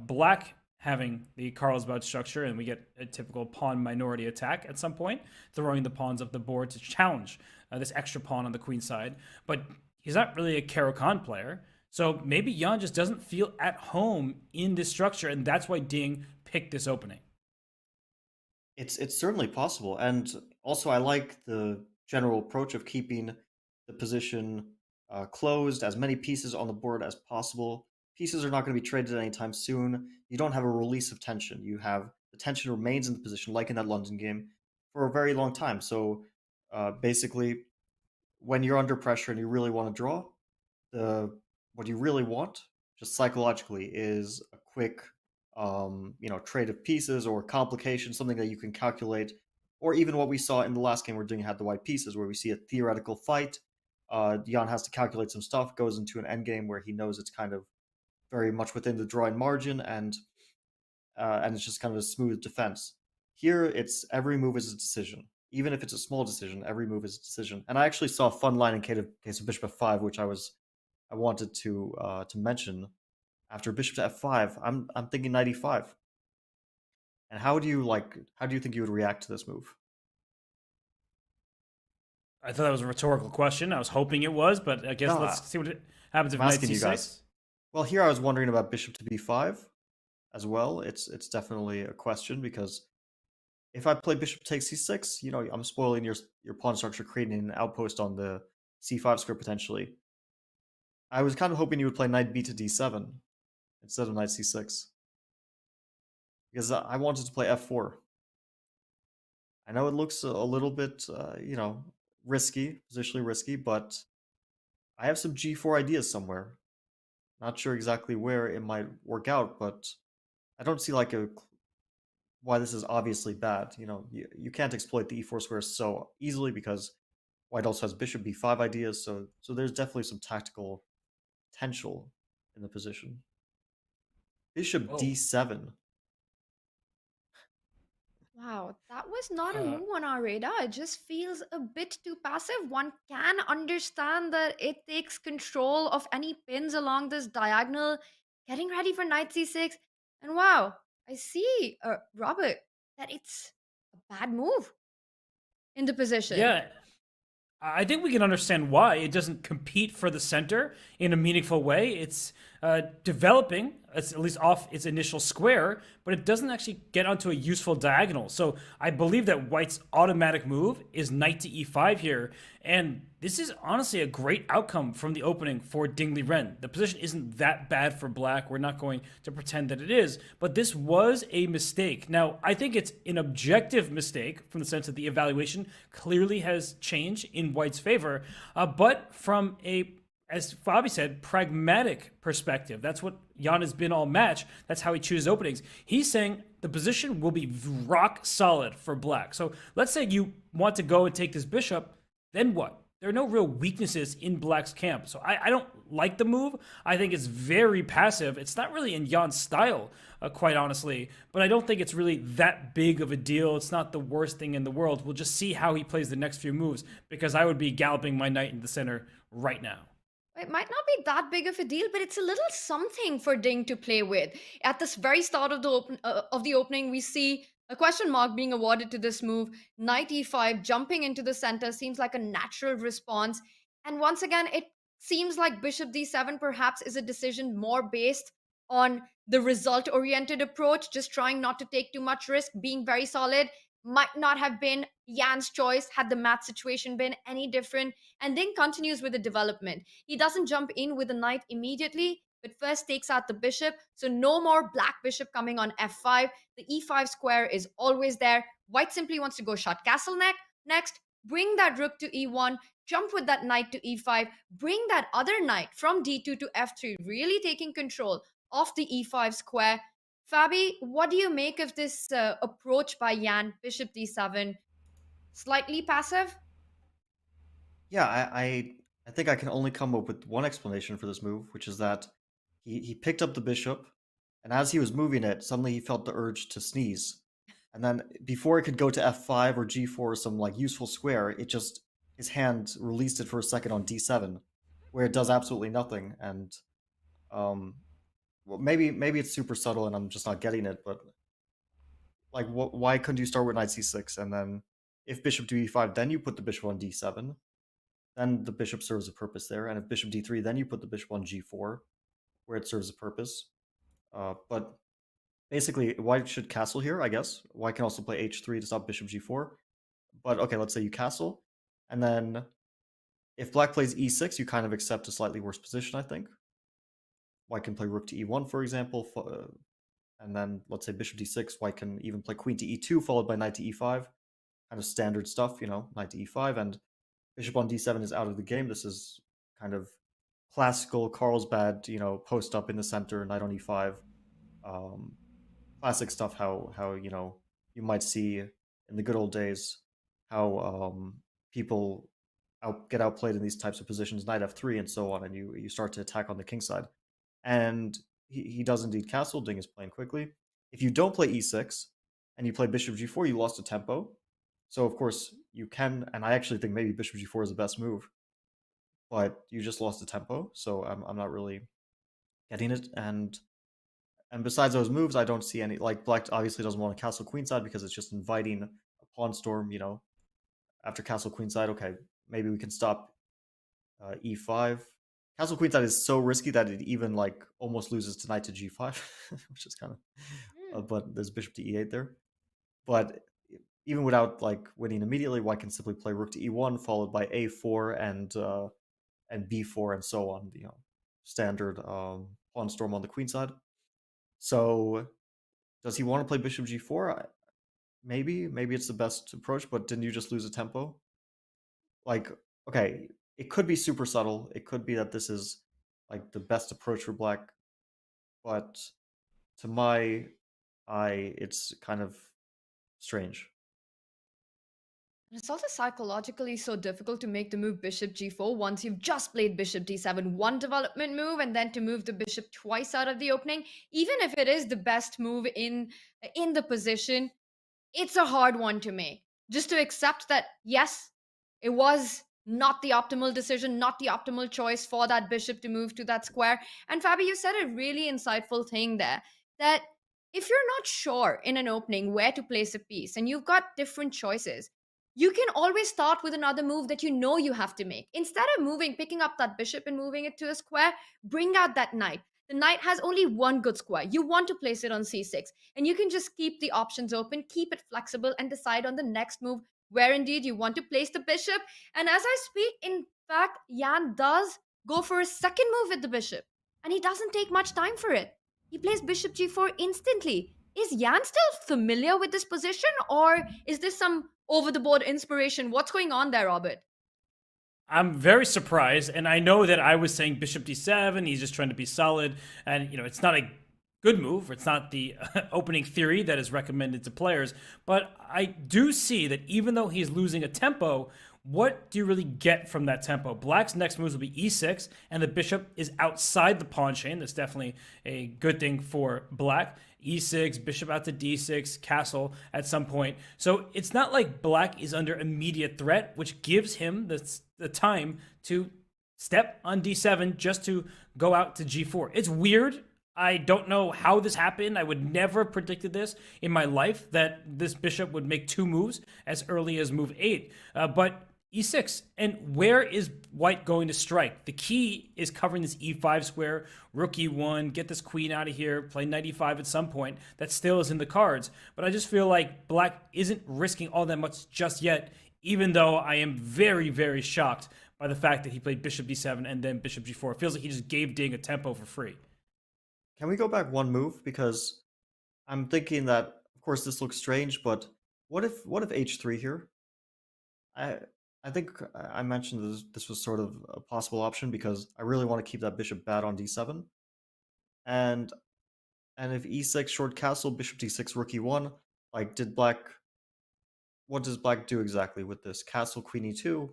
Black having the Carlsbad structure, and we get a typical pawn minority attack at some point, throwing the pawns up the board to challenge this extra pawn on the queen side. But he's not really a Caro-Kann player, so maybe Jan just doesn't feel at home in this structure, and that's why Ding picked this opening. It's certainly possible, and also I like the general approach of keeping the position closed, as many pieces on the board as possible. Pieces are not going to be traded anytime soon. You don't have a release of tension. You have the tension remains in the position, like in that London game, for a very long time. So basically, when you're under pressure and you really want to draw, what you really want, just psychologically, is a quick trade of pieces or complication, something that you can calculate, or even what we saw in the last game where Ding had the white pieces, where we see a theoretical fight. Jan has to calculate some stuff, goes into an endgame where he knows it's kind of very much within the drawing margin, and it's just kind of a smooth defense. Here, it's every move is a decision. Even if it's a small decision, every move is a decision. And I actually saw a fun line in case of bishop f5, which I wanted to mention. After bishop to f5, I'm thinking knight e5. And how do you think you would react to this move? I thought that was a rhetorical question. I was hoping it was, but I guess let's see what happens if knight c6. Well, here I was wondering about bishop to b5 as well. It's definitely a question, because if I play bishop takes c6, I'm spoiling your pawn structure, creating an outpost on the c5 square potentially. I was kind of hoping you would play knight b to d7 instead of knight c6, because I wanted to play f4. I know it looks a little bit, risky, positionally risky, but I have some g4 ideas somewhere. Not sure exactly where it might work out, but I don't see why this is obviously bad. You can't exploit the e4 square so easily, because white also has bishop b5 ideas, so there's definitely some tactical potential in the position. Bishop d7. Wow, that was not a move on our radar. It just feels a bit too passive. One can understand that it takes control of any pins along this diagonal, getting ready for knight c6. And wow, I see, Robert, that it's a bad move in the position. Yeah, I think we can understand why it doesn't compete for the center in a meaningful way. It's developing, at least off its initial square, but it doesn't actually get onto a useful diagonal. So I believe that white's automatic move is knight to e5 here, and this is honestly a great outcome from the opening for Ding Liren. The position isn't that bad for black. We're not going to pretend that it is, but this was a mistake. Now, I think it's an objective mistake from the sense that the evaluation clearly has changed in white's favor, but from a as Fabi said, pragmatic perspective. That's what Jan has been all match. That's how he chooses openings. He's saying the position will be rock solid for black. So let's say you want to go and take this bishop, then what? There are no real weaknesses in black's camp. So I don't like the move. I think it's very passive. It's not really in Jan's style, quite honestly. But I don't think it's really that big of a deal. It's not the worst thing in the world. We'll just see how he plays the next few moves, because I would be galloping my knight in the center right now. It might not be that big of a deal, but it's a little something for Ding to play with. At the very start of the opening, we see a question mark being awarded to this move. Knight e5 jumping into the center seems like a natural response. And once again, it seems like bishop d7 perhaps is a decision more based on the result-oriented approach, just trying not to take too much risk, being very solid. Might not have been Jan's choice had the mat situation been any different. And then continues with the development. He doesn't jump in with the knight immediately, but first takes out the bishop. So no more black bishop coming on f5. The e5 square is always there. White simply wants to go shut castle next, bring that rook to e1, jump with that knight to e5, bring that other knight from d2 to f3, really taking control of the e5 square. Fabi, what do you make of this approach by Jan, bishop d7? Slightly passive? Yeah, I think I can only come up with one explanation for this move, which is that he picked up the bishop, and as he was moving it, suddenly he felt the urge to sneeze. And then before it could go to f5 or g4 or some like useful square, his hand released it for a second on d7, where it does absolutely nothing. And well, maybe it's super subtle and I'm just not getting it, but like, why couldn't you start with knight c6, and then if bishop to e5, then you put the bishop on d7, then the bishop serves a purpose there, and if bishop d3, then you put the bishop on g4, where it serves a purpose. But basically, white should castle here, I guess. White can also play h3 to stop bishop g4. But okay, let's say you castle, and then if black plays e6, you kind of accept a slightly worse position, I think. White can play rook to e1, for example, and then let's say bishop d6, white can even play queen to e2, followed by knight to e5. Kind of standard stuff, knight to e5, and bishop on d7 is out of the game. This is kind of classical Carlsbad, post up in the center, knight on e5. Classic stuff, how you might see in the good old days, how people get outplayed in these types of positions, knight f3 and so on, and you start to attack on the king side. And he does indeed castle. Ding is playing quickly. If you don't play e6 and you play bishop g4, you lost a tempo. So of course you can, and I actually think maybe bishop g4 is the best move, but you just lost the tempo. So I'm not really getting it. And besides those moves, I don't see any, like black obviously doesn't want to castle queenside because it's just inviting a pawn storm, after castle queenside. Okay, maybe we can stop e5. Castle queenside is so risky that it even like almost loses to knight to g5, which is kind of, but there's bishop to e8 there. But even without like winning immediately, white can simply play rook to e1, followed by a4 and b4 and so on. Standard pawn storm on the queen side. So does he want to play bishop g4? Maybe it's the best approach, but didn't you just lose a tempo? Like, okay, it could be super subtle. It could be that this is like the best approach for black, but to my eye, it's kind of strange. It's also psychologically so difficult to make the move bishop g4 once you've just played bishop d7, one development move, and then to move the bishop twice out of the opening. Even if it is the best move in the position, it's a hard one to make. Just to accept that, yes, it was not the optimal decision, not the optimal choice for that bishop to move to that square. And Fabi, you said a really insightful thing there, that if you're not sure in an opening where to place a piece and you've got different choices, you can always start with another move that you know you have to make. Instead of picking up that bishop and moving it to a square, bring out that knight. The knight has only one good square. You want to place it on c6, and you can just keep the options open, keep it flexible, and decide on the next move where indeed you want to place the bishop. And as I speak, in fact, Jan does go for a second move with the bishop, and he doesn't take much time for it. He plays bishop g4 instantly. Is Jan still familiar with this position, or is this some over-the-board inspiration? What's going on there, Robert? I'm very surprised, and I know that I was saying bishop d7, he's just trying to be solid, and it's not a good move. It's not the opening theory that is recommended to players, but I do see that even though he's losing a tempo, what do you really get from that tempo? Black's next moves will be e6, and the bishop is outside the pawn chain. That's definitely a good thing for Black. e6, bishop out to d6, castle at some point. So it's not like Black is under immediate threat, which gives him the time to step on d7 just to go out to g4. It's weird. I don't know how this happened. I would never have predicted this in my life, that this bishop would make 2 moves as early as move 8. But e6, and where is white going to strike? The key is covering this e5 square, rook e1, get this queen out of here, play knight e5 at some point. That still is in the cards, but I just feel like Black isn't risking all that much just yet, even though I am very, very shocked by the fact that he played bishop d7 and then bishop g4. It feels like he just gave Ding a tempo for free. Can we go back one move? Because I'm thinking that, of course, this looks strange, but what if h3 here? I think I mentioned this was sort of a possible option because I really want to keep that bishop bad on d7. And if e6 short castle, bishop d6, rook e1, like what does Black do exactly with this? Castle, queen e2,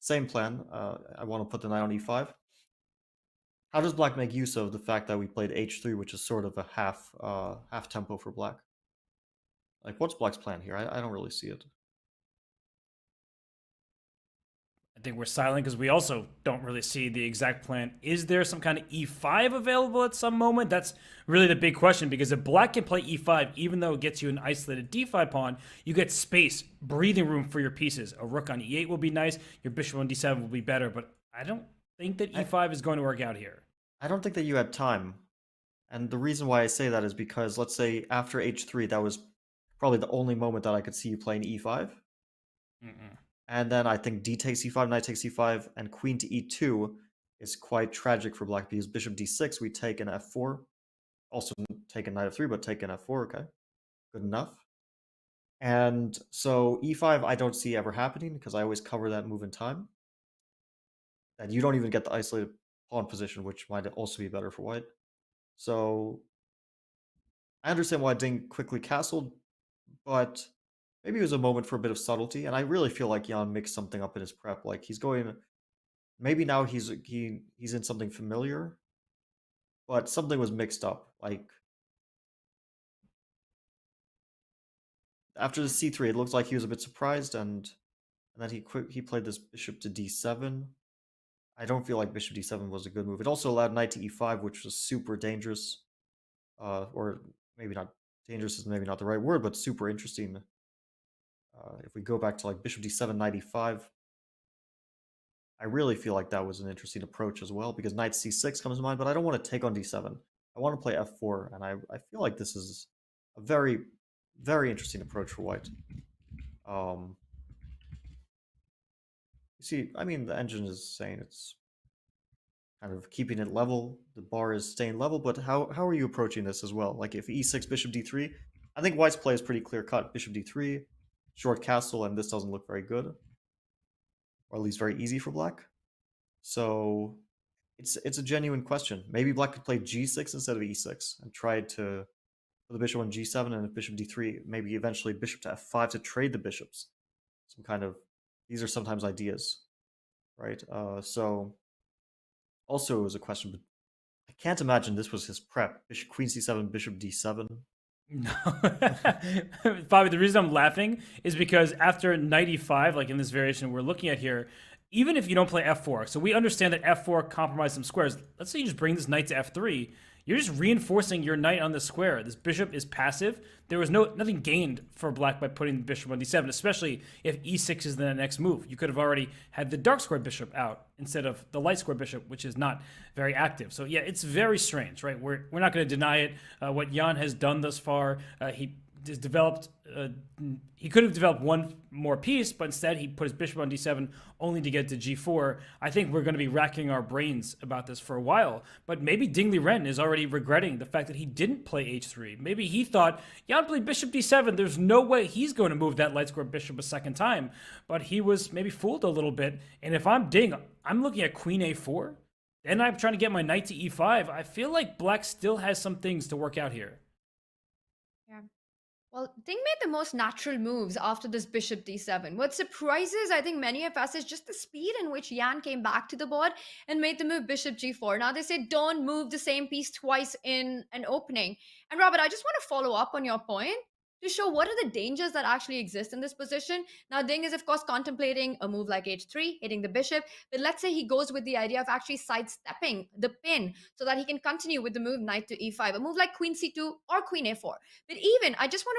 same plan. I want to put the knight on e5. How does Black make use of the fact that we played h3, which is sort of a half tempo for Black? Like, what's Black's plan here? I don't really see it. I think we're silent because we also don't really see the exact plan. Is there some kind of e5 available at some moment? That's really the big question, because if Black can play e5, even though it gets you an isolated d5 pawn, you get space, breathing room for your pieces. A rook on e8 will be nice. Your bishop on d7 will be better, but I don't think that e5 is going to work out here. I don't think that you had time. And the reason why I say that is because, let's say, after h3, that was probably the only moment that I could see you playing e5. And then I think d takes e5, knight takes e5, and queen to e2 is quite tragic for Black, because bishop d6, we take an f4. Also take a knight f3, but take an f4, okay. Good enough. And so e5 I don't see ever happening, because I always cover that move in time. And you don't even get the isolated pawn position, which might also be better for white. So I understand why Ding quickly castled, but maybe it was a moment for a bit of subtlety, and I really feel like Jan mixed something up in his prep. Like, he's going, maybe now he's in something familiar, but something was mixed up. Like, after the c3, it looked like he was a bit surprised, and then he played this bishop to d7. I don't feel like bishop d7 was a good move. It also allowed knight to e5, which was super dangerous, or maybe not dangerous is maybe not the right word, but super interesting. If we go back to like bishop d7, knight e5, I really feel like that was an interesting approach as well, because knight c6 comes to mind, but I don't want to take on d7. I want to play f4, and I feel like this is a very, very interesting approach for white. You see, I mean, the engine is saying it's kind of keeping it level, the bar is staying level, but how are you approaching this as well? Like, if e6, bishop d3, I think white's play is pretty clear-cut. Bishop d3, short castle, and this doesn't look very good, or at least very easy for Black. So it's a genuine question. Maybe Black could play g6 instead of e6 and try to put the bishop on g7, and if bishop d3, maybe eventually bishop to f5 to trade the bishops. Some kind of, these are sometimes ideas, right? So also it was a question, but I can't imagine this was his prep. Bishop queen c7, bishop d7. No. Bobby, the reason I'm laughing is because after knight e5, like in this variation we're looking at here, even if you don't play f4, so we understand that f4 compromises some squares. Let's say you just bring this knight to f3. You're just reinforcing your knight on the square. This bishop is passive. There was nothing gained for Black by putting the bishop on d7, especially if e6 is the next move. You could have already had the dark square bishop out instead of the light square bishop, which is not very active. So yeah, it's very strange, right? We're not going to deny it. What Jan has done thus far, he just developed. He could have developed one more piece, but instead he put his bishop on d7 only to get to g4. I think we're going to be racking our brains about this for a while. But maybe Dingley Ren is already regretting the fact that he didn't play h3. Maybe he thought, Jan played bishop d7. There's no way he's going to move that light square bishop a second time. But he was maybe fooled a little bit. And if I'm Ding, I'm looking at queen a4. Then I'm trying to get my knight to e5. I feel like black still has some things to work out here. Yeah. Well, Ding made the most natural moves after this bishop d7. What surprises, I think, many of us is just the speed in which Jan came back to the board and made the move bishop g4. Now, they say don't move the same piece twice in an opening. And Robert, I just want to follow up on your point to show what are the dangers that actually exist in this position. Now, Ding is, of course, contemplating a move like h3, hitting the bishop. But let's say he goes with the idea of actually sidestepping the pin so that he can continue with the move knight to e5, a move like queen c2 or queen a4. But even, I just want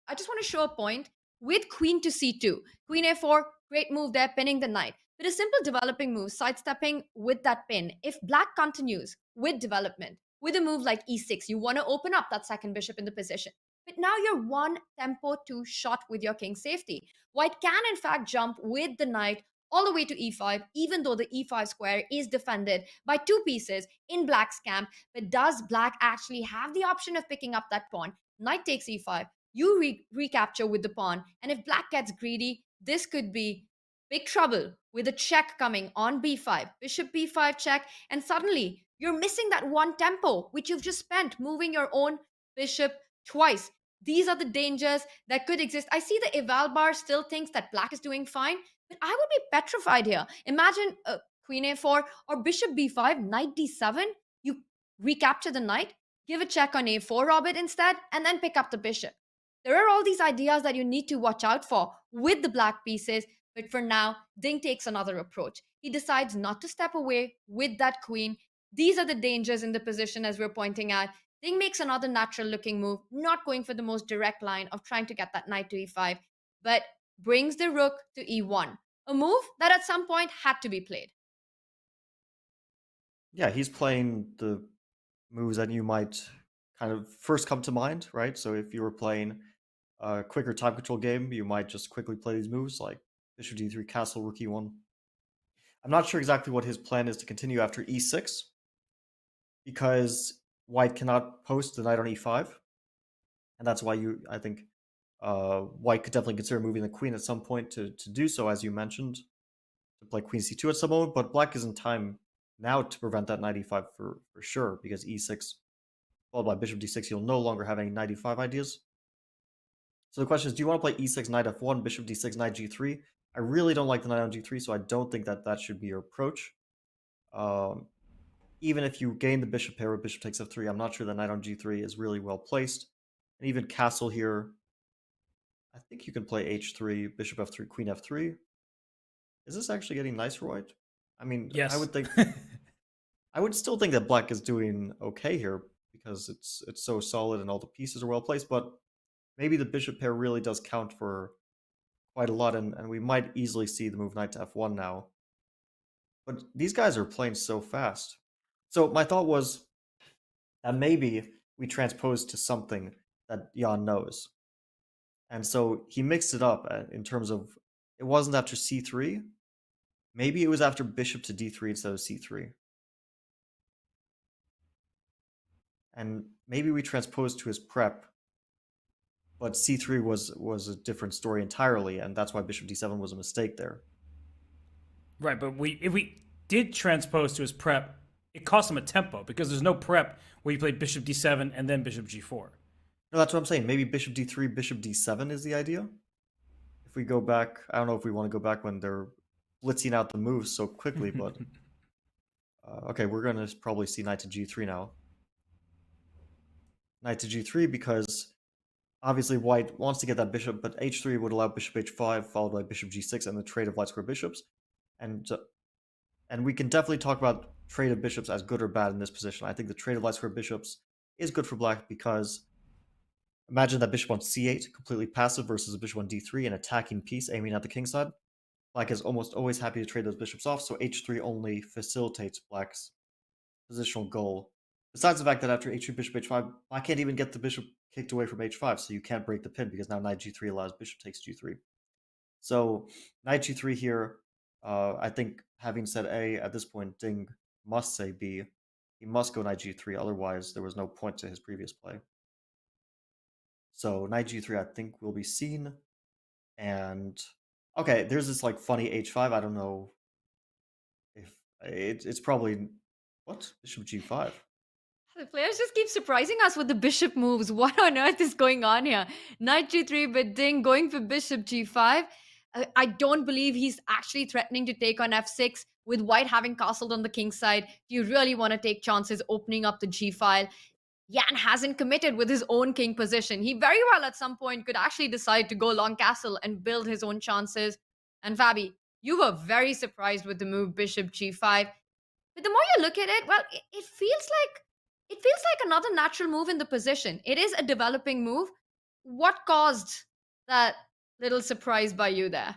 to show a point with queen to c2. Queen a4, great move there, pinning the knight. But a simple developing move, sidestepping with that pin. If black continues with development, with a move like e6, you want to open up that second bishop in the position. But now you're one tempo too short with your king safety. White can in fact jump with the knight all the way to e5, even though the e5 square is defended by two pieces in black's camp. But does black actually have the option of picking up that pawn? Knight takes e5, you recapture with the pawn. And if black gets greedy, this could be big trouble with a check coming on b5, bishop b5 check, and suddenly you're missing that one tempo which you've just spent moving your own bishop twice. These are the dangers that could exist. I see the eval bar still thinks that black is doing fine, but I would be petrified here. Imagine queen a4 or bishop b5, knight d7. You recapture the knight, give a check on a4, Robert, instead, and then pick up the bishop. There are all these ideas that you need to watch out for with the black pieces, but for now, Ding takes another approach. He decides not to step away with that queen. These are the dangers in the position, as we're pointing out. Ding makes another natural looking move, not going for the most direct line of trying to get that knight to e5, but brings the rook to e1, a move that at some point had to be played. Yeah, he's playing the moves that you might kind of first come to mind, right? So if you were playing a quicker time control game, you might just quickly play these moves like bishop d3, castle, rook e1. I'm not sure exactly what his plan is to continue after e6, because white cannot post the knight on e5, and that's why I think white could definitely consider moving the queen at some point to do so, as you mentioned, to play queen c2 at some moment, but black is in time now to prevent that knight e5 for sure, because e6 followed by bishop d6, you'll no longer have any knight e5 ideas. So the question is, do you want to play e6, knight f1, bishop d6, knight g3? I really don't like the knight on g3, so I don't think that should be your approach. Even if you gain the bishop pair with bishop takes f3, I'm not sure the knight on g3 is really well placed. And even castle here, I think you can play h3, bishop f3, queen f3. Is this actually getting nice for white? I mean, yes. I would think I would still think that black is doing okay here because it's so solid and all the pieces are well placed, but maybe the bishop pair really does count for quite a lot, and we might easily see the move knight to f1 now. But these guys are playing so fast. So my thought was that maybe we transpose to something that Jan knows. And so he mixed it up in terms of, it wasn't after c3. Maybe it was after bishop to d3 instead of c3. And maybe we transposed to his prep, but c3 was a different story entirely, and that's why bishop d7 was a mistake there. Right, but if we did transpose to his prep, it cost him a tempo, because there's no prep where you play bishop d7 and then bishop g4. No, that's what I'm saying. Maybe bishop d3, bishop d7 is the idea. If we go back, I don't know if we want to go back when they're blitzing out the moves so quickly, but okay, we're going to probably see knight to g3 now. Knight to g3, because obviously white wants to get that bishop, but h3 would allow bishop h5 followed by bishop g6 and the trade of light square bishops. And we can definitely talk about trade of bishops as good or bad in this position. I think the trade of light square bishops is good for black, because imagine that bishop on c8, completely passive, versus a bishop on d3, an attacking piece aiming at the king side. Black is almost always happy to trade those bishops off, so h3 only facilitates black's positional goal. Besides the fact that after h3, bishop h5, black can't even get the bishop kicked away from h5, so you can't break the pin because now knight g3 allows bishop takes g3. So knight g3 here, I think having said A at this point, Ding must say B. He must go knight g3, otherwise there was no point to his previous play. So knight g3 I think will be seen. And okay, there's this like funny h5. I don't know if it's probably what? Bishop g5. The players just keep surprising us with the bishop moves. What on earth is going on here? Knight g3, but Ding going for bishop g5. I don't believe he's actually threatening to take on f6 with white having castled on the king side. Do you really want to take chances opening up the g file? Jan hasn't committed with his own king position. He very well at some point could actually decide to go long castle and build his own chances. And Fabi, you were very surprised with the move bishop g5. But the more you look at it, well, it feels like another natural move in the position. It is a developing move. What caused that little surprise by you there?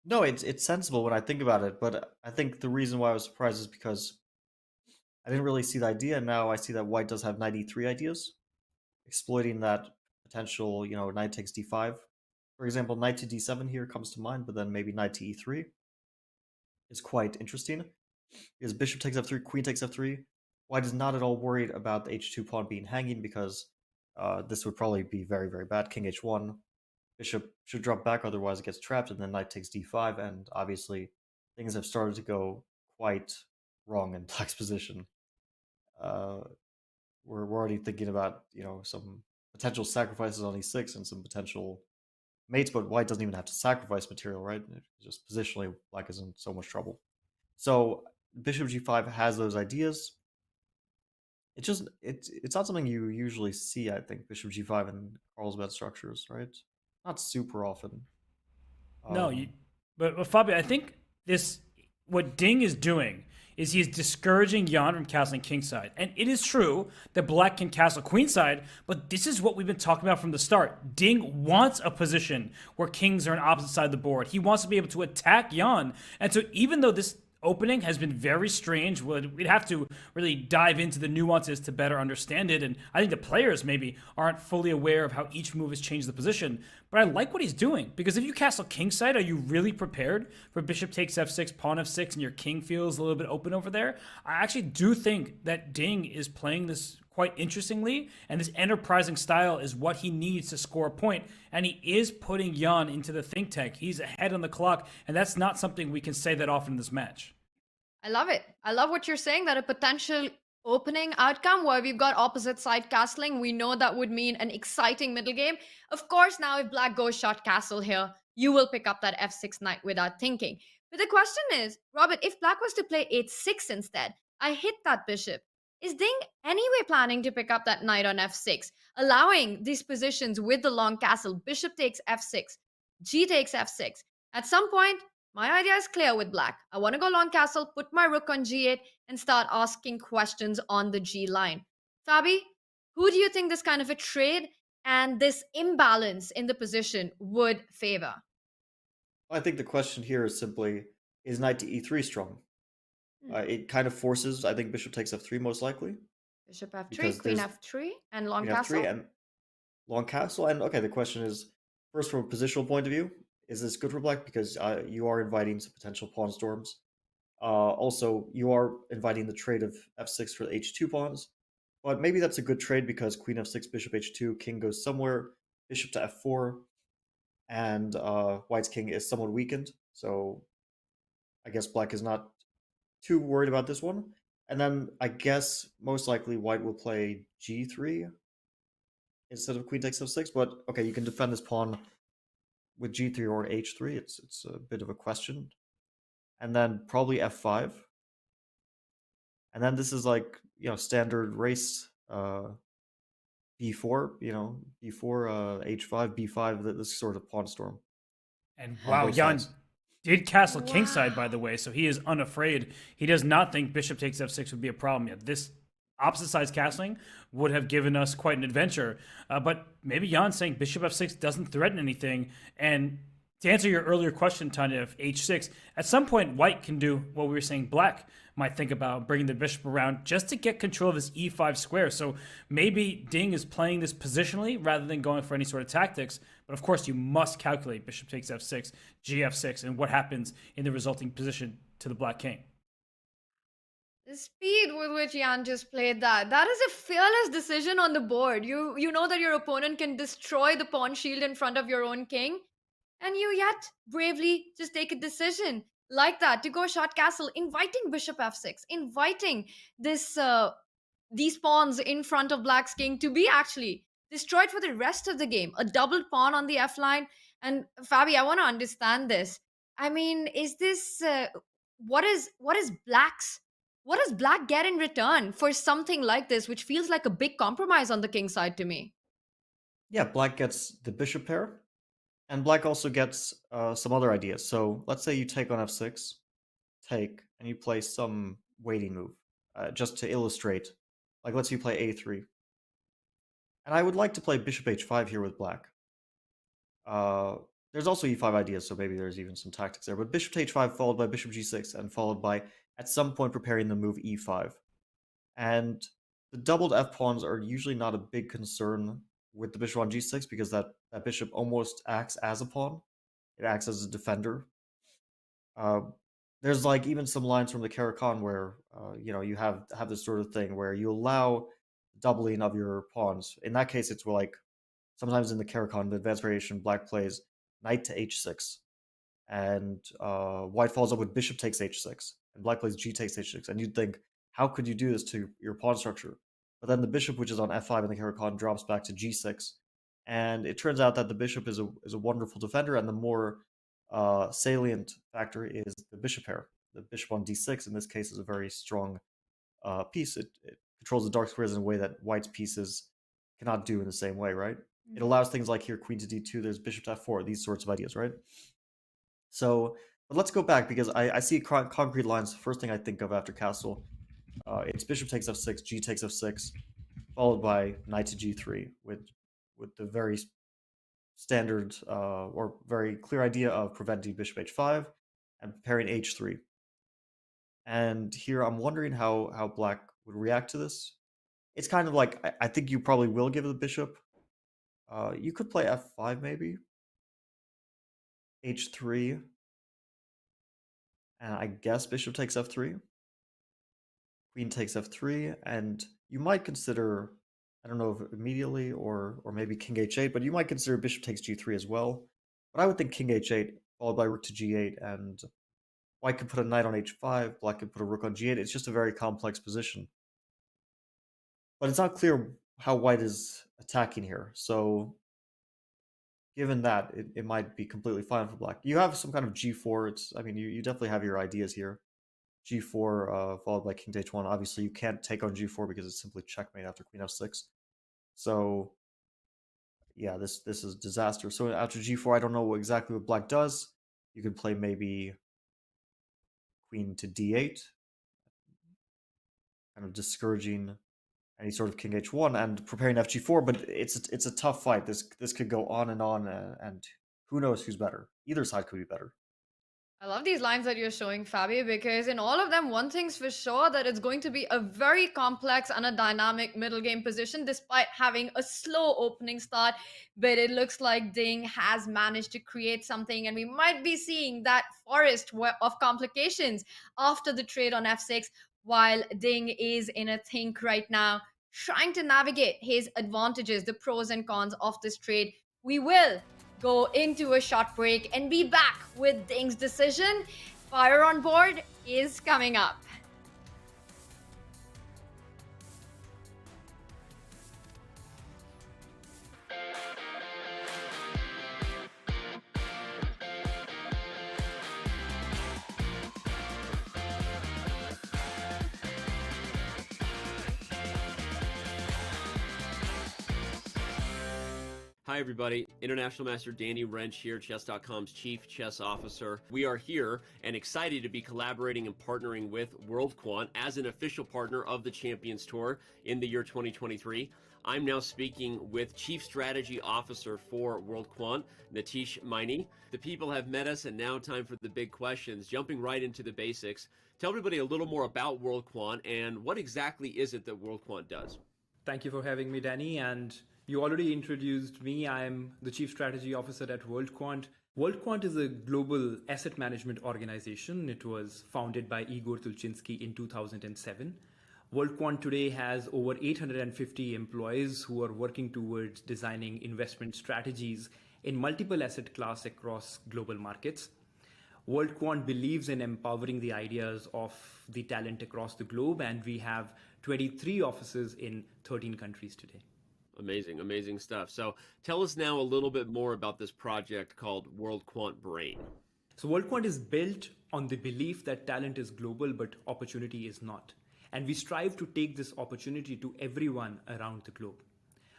No, it's sensible when I think about it, but I think the reason why I was surprised is because I didn't really see the idea, and now I see that white does have knight e3 ideas, exploiting that potential, knight takes d5. For example, knight to d7 here comes to mind, but then maybe knight to e3 is quite interesting. Because bishop takes f3, queen takes f3. White is not at all worried about the h2 pawn being hanging, because this would probably be very, very bad. King h1, bishop should drop back, otherwise it gets trapped, and then knight takes d5, and obviously things have started to go quite wrong in black's position. We're already thinking about, some potential sacrifices on e6 and some potential mates, but white doesn't even have to sacrifice material, right? Just positionally, black is in so much trouble. So bishop g5 has those ideas. It's not something you usually see, I think, bishop g5 in Carlsbad structures, right? Not super often. No, but Fabio, I think what Ding is doing is he's discouraging Jan from castling kingside. And it is true that black can castle queenside, but this is what we've been talking about from the start. Ding wants a position where kings are on opposite side of the board. He wants to be able to attack Jan. And so even though this opening has been very strange, we'd have to really dive into the nuances to better understand it, and I think the players maybe aren't fully aware of how each move has changed the position. But I like what he's doing, because if you castle kingside, are you really prepared for bishop takes f6, pawn f6, and your king feels a little bit open over there? I actually do think that Ding is playing this quite interestingly, and this enterprising style is what he needs to score a point, and he is putting Jan into the think tank. He's ahead on the clock, and that's not something we can say that often in this match. I love it. I love what you're saying, that a potential opening outcome where we've got opposite side castling, we know that would mean an exciting middle game. Of course, now if black goes short castle here, you will pick up that f6 knight without thinking. But the question is, Robert, if black was to play h6 instead, I hit that bishop. Is Ding anyway planning to pick up that knight on f6, allowing these positions with the long castle? Bishop takes f6, g takes f6. At some point, my idea is clear with black. I want to go long castle, put my rook on g8, and start asking questions on the g line. Fabi, who do you think this kind of a trade and this imbalance in the position would favor? I think the question here is simply, is knight to e3 strong? It kind of forces, I think, bishop takes f3 most likely. Bishop f3, queen f3, and long castle. F3 and long castle. And okay, the question is, first from a positional point of view, is this good for black? Because you are inviting some potential pawn storms. Also, you are inviting the trade of f6 for the h2 pawns. But maybe that's a good trade because queen f6, bishop h2, king goes somewhere, bishop to f4, and white's king is somewhat weakened. So I guess black is not too worried about this one. And then I guess most likely white will play g3 instead of queen takes f6. But okay, you can defend this pawn with g3 or h3. It's a bit of a question. And then probably f5. And then this is like, standard race b4, b4, h5, b5, this sort of pawn storm. And wow, Jan did castle kingside, by the way, so he is unafraid. He does not think bishop takes f6 would be a problem yet. This opposite sides castling would have given us quite an adventure. But maybe Jan's saying bishop f6 doesn't threaten anything, and To answer your earlier question, Tanya, of h6, at some point, white can do what we were saying black might think about, bringing the bishop around just to get control of this e5 square. So maybe Ding is playing this positionally rather than going for any sort of tactics. But of course, you must calculate bishop takes f6, gf6, and what happens in the resulting position to the black king. The speed with which Jan just played that is a fearless decision on the board. You know that your opponent can destroy the pawn shield in front of your own king, and you yet bravely just take a decision like that to go short castle, inviting bishop f6, inviting this these pawns in front of black's king to be actually destroyed for the rest of the game. A doubled pawn on the f line. And Fabi, I want to understand this. I mean, is this what is black's what does black get in return for something like this, which feels like a big compromise on the king side to me? Yeah, black gets the bishop pair, and black also gets some other ideas. So let's say you take on f6, take, and you play some waiting move, just to illustrate. Like let's say you play a3. And I would like to play bishop h5 here with black. There's also e5 ideas, so maybe there's even some tactics there. But bishop to h5 followed by bishop g6, and followed by, at some point, preparing the move e5. And the doubled f-pawns are usually not a big concern with the bishop on g6, because that bishop almost acts as a pawn. It acts as a defender. There's like even some lines from the Caro-Kann where you have this sort of thing where you allow doubling of your pawns. In that case, it's like sometimes in the Caro-Kann, the advanced variation, black plays knight to h6, and white follows up with bishop takes h6, and black plays g takes h6. And you'd think, how could you do this to your pawn structure? But then the bishop, which is on f5 in the Caro-Kann, drops back to g6, and it turns out that the bishop is a wonderful defender, and the more salient factor is the bishop pair. The bishop on d6 in this case is a very strong piece. It controls the dark squares in a way that white's pieces cannot do in the same way, right? It allows things like here queen to d2, there's bishop to f4, these sorts of ideas, right? So, but let's go back, because I see concrete lines. First thing I think of after castle, it's bishop takes f6, g takes f6, followed by knight to g3 with the very standard or very clear idea of preventing bishop h5 and preparing h3. And here I'm wondering how black would react to this. It's kind of like, I think you probably will give the bishop. You could play f5 maybe, h3, and I guess bishop takes f3, queen takes f3, and you might consider, I don't know if immediately or maybe king h8, but you might consider bishop takes g3 as well. But I would think king h8 followed by rook to g8, and white could put a knight on h5, black could put a rook on g8. It's just a very complex position. But it's not clear how white is attacking here. So given that, it might be completely fine for black. You have some kind of g4. You definitely have your ideas here. g4 followed by king to h1. Obviously, you can't take on g4 because it's simply checkmate after queen f6. So yeah, this is disaster. So after g4, I don't know exactly what black does. You could play maybe queen to d8, kind of discouraging any sort of king h1 and preparing fg4. But it's a tough fight. This could go on, and who knows who's better. Either side could be better. I love these lines that you're showing, Fabi, because in all of them, one thing's for sure, that it's going to be a very complex and a dynamic middle game position, despite having a slow opening start. But it looks like Ding has managed to create something, and we might be seeing that forest of complications after the trade on f6, while Ding is in a think right now, trying to navigate his advantages, the pros and cons of this trade. We will go into a short break and be back with Ding's decision. Fire on board is coming up. Hi everybody, International Master Danny Wrench here, Chess.com's Chief Chess Officer. We are here and excited to be collaborating and partnering with WorldQuant as an official partner of the Champions Tour in the year 2023. I'm now speaking with Chief Strategy Officer for World Quant, Nitish Maini. The people have met us, and now time for the big questions. Jumping right into the basics, tell everybody a little more about World Quant and what exactly is it that World Quant does? Thank you for having me, Danny. And you already introduced me. I'm the Chief Strategy Officer at World Quant. World Quant is a global asset management organization. It was founded by Igor Tulchinsky in 2007. World Quant today has over 850 employees who are working towards designing investment strategies in multiple asset classes across global markets. World Quant believes in empowering the ideas of the talent across the globe, and we have 23 offices in 13 countries today. Amazing, amazing stuff. So tell us now a little bit more about this project called World Quant Brain. So World Quant is built on the belief that talent is global, but opportunity is not. And we strive to take this opportunity to everyone around the globe.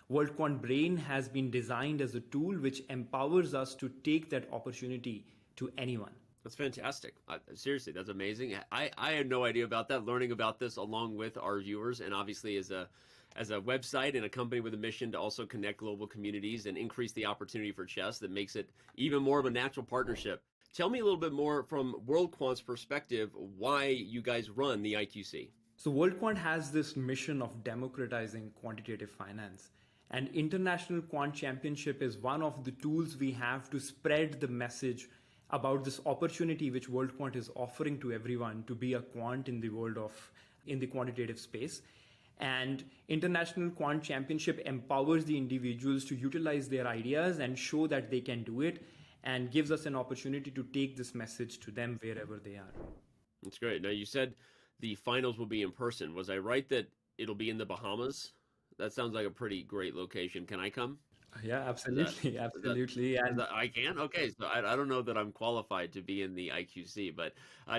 World Quant Brain has been designed as a tool which empowers us to take that opportunity to anyone. That's fantastic. Seriously, that's amazing. I had no idea about that. Learning about this along with our viewers, and obviously as a website and a company with a mission to also connect global communities and increase the opportunity for chess, that makes it even more of a natural partnership. Tell me a little bit more from World Quant's perspective why you guys run the IQC. So World Quant has this mission of democratizing quantitative finance. And International Quant Championship is one of the tools we have to spread the message about this opportunity which World Quant is offering to everyone to be a quant in the world in the quantitative space. And International Quant Championship empowers the individuals to utilize their ideas and show that they can do it, and gives us an opportunity to take this message to them wherever they are. That's great. Now, you said the finals will be in person. Was I right that it'll be in the Bahamas? That sounds like a pretty great location. Can I come? Yeah, absolutely. Absolutely. I can? Okay, so I don't know that I'm qualified to be in the IQC, but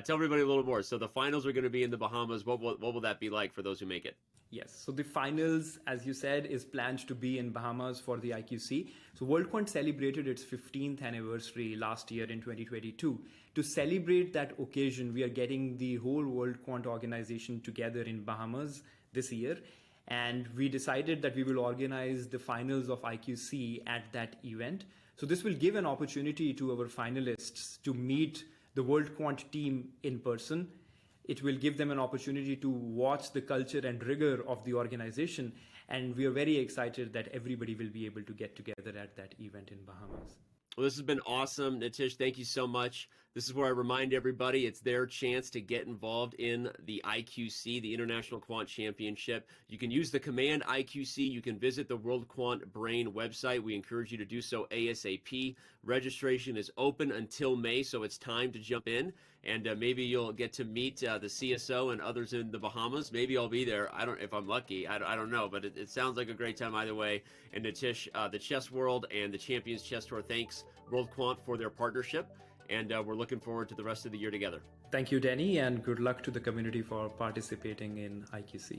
tell everybody a little more. So the finals are going to be in the Bahamas. What will that be like for those who make it? Yes, so the finals, as you said, is planned to be in Bahamas for the IQC. So World Quant celebrated its 15th anniversary last year in 2022. To celebrate that occasion, we are getting the whole World Quant organization together in Bahamas this year. And we decided that we will organize the finals of IQC at that event. So this will give an opportunity to our finalists to meet the World Quant team in person. It will give them an opportunity to watch the culture and rigor of the organization. And we are very excited that everybody will be able to get together at that event in Bahamas. Well, this has been awesome. Nitish, thank you so much. This is where I remind everybody it's their chance to get involved in the IQC, the International Quant Championship. You can use the command IQC. You can visit the World Quant Brain website. We encourage you to do so ASAP. Registration is open until May, so it's time to jump in. And maybe you'll get to meet the CSO and others in the Bahamas. Maybe I'll be there. If I'm lucky. I don't know, but it sounds like a great time either way. And Nitish, the Chess World and the Champions Chess Tour, thanks World Quant for their partnership. And we're looking forward to the rest of the year together. Thank you, Danny, and good luck to the community for participating in IQC.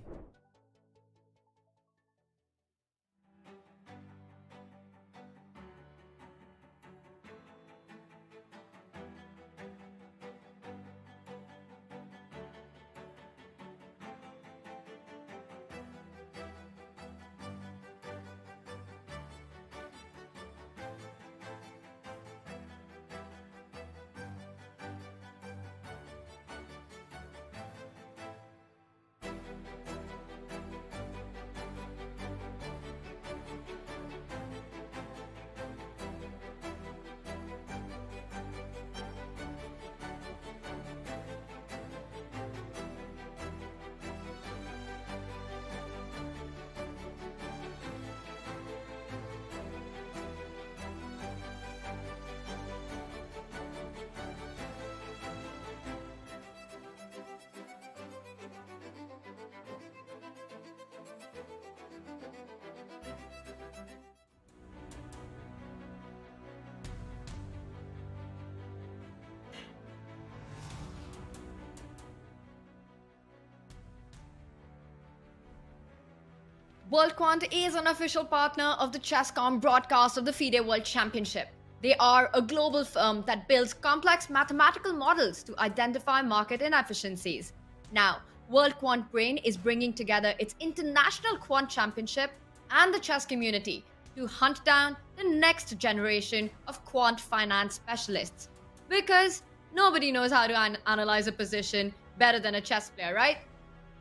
World Quant is an official partner of the Chess.com broadcast of the FIDE World Championship. They are a global firm that builds complex mathematical models to identify market inefficiencies. Now, World Quant Brain is bringing together its International Quant Championship and the chess community to hunt down the next generation of quant finance specialists. Because nobody knows how to analyze a position better than a chess player, right?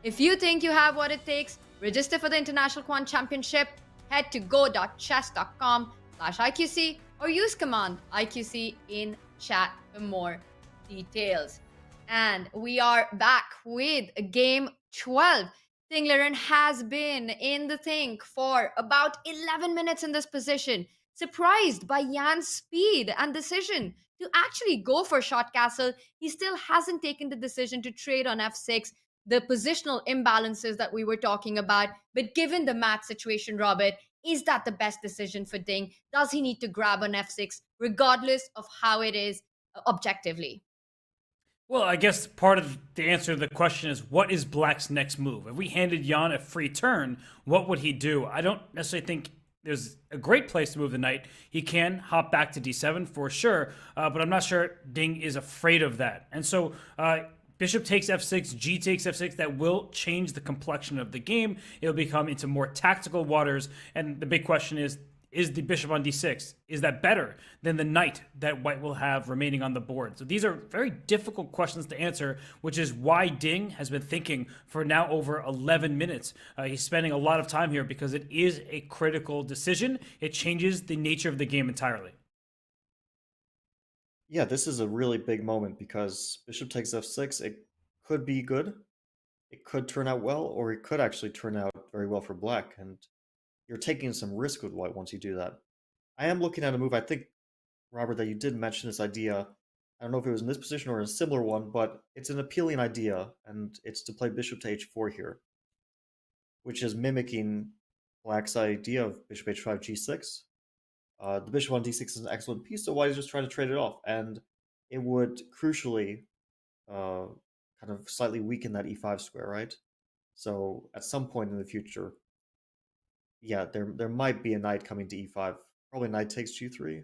If you think you have what it takes, register for the International Quant Championship. Head to go.chess.com/IQC or use command IQC in chat for more details. And we are back with game 12. Ding Liren has been in the think for about 11 minutes in this position, surprised by Jan's speed and decision to actually go for short castle. He still hasn't taken the decision to trade on f6, the positional imbalances that we were talking about. But given the mat situation, Robert, is that the best decision for Ding? Does he need to grab on f6, regardless of how it is objectively? Well, I guess part of the answer to the question is, what is Black's next move? If we handed Jan a free turn, what would he do? I don't necessarily think there's a great place to move the knight. He can hop back to d7 for sure, but I'm not sure Ding is afraid of that. And so bishop takes f6, g takes f6, that will change the complexion of the game. It'll become into more tactical waters, and the big question is the bishop on d6, is that better than the knight that white will have remaining on the board? So these are very difficult questions to answer, which is why Ding has been thinking for now over 11 minutes. He's spending a lot of time here because it is a critical decision. It changes the nature of the game entirely. Yeah, this is a really big moment because bishop takes f6. It could be good. It could turn out well, or it could actually turn out very well for black. And you're taking some risk with white once you do that. I am looking at a move, I think, Robert, that you did mention this idea. I don't know if it was in this position or a similar one, but it's an appealing idea, and it's to play bishop to h4 here, which is mimicking black's idea of bishop h5, g6. The bishop on d6 is an excellent piece, so white is just trying to trade it off, and it would crucially kind of slightly weaken that e5 square, right? So at some point in the future, yeah, there might be a knight coming to e5. Probably knight takes g3.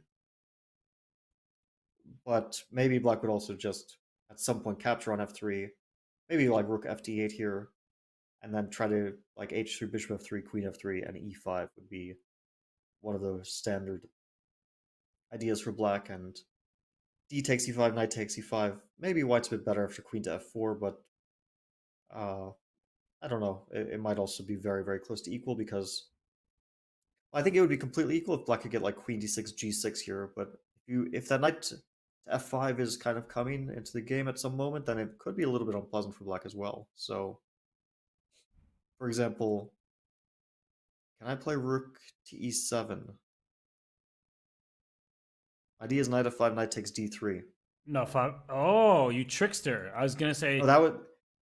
But maybe black would also just at some point capture on f3. Maybe like rook fd8 here, and then try to like h3, bishop f3, queen f3, and e5 would be one of those standard ideas for black. And d takes e5, knight takes e5. Maybe white's a bit better after queen to f4, but I don't know. It might also be very, very close to equal because I think it would be completely equal if black could get like queen d6, g6 here. But if that knight to f5 is kind of coming into the game at some moment, then it could be a little bit unpleasant for black as well. So, for example, can I play rook to e7? Idea is knight f5, knight takes d3. No, oh, you trickster. I was gonna say. Oh, that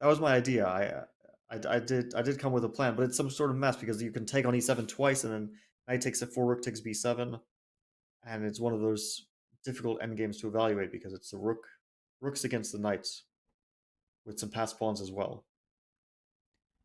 was my idea. I did come with a plan, but it's some sort of mess because you can take on e7 twice, and then knight takes f4, rook takes b7, and it's one of those difficult endgames to evaluate because it's the rooks against the knights with some passed pawns as well.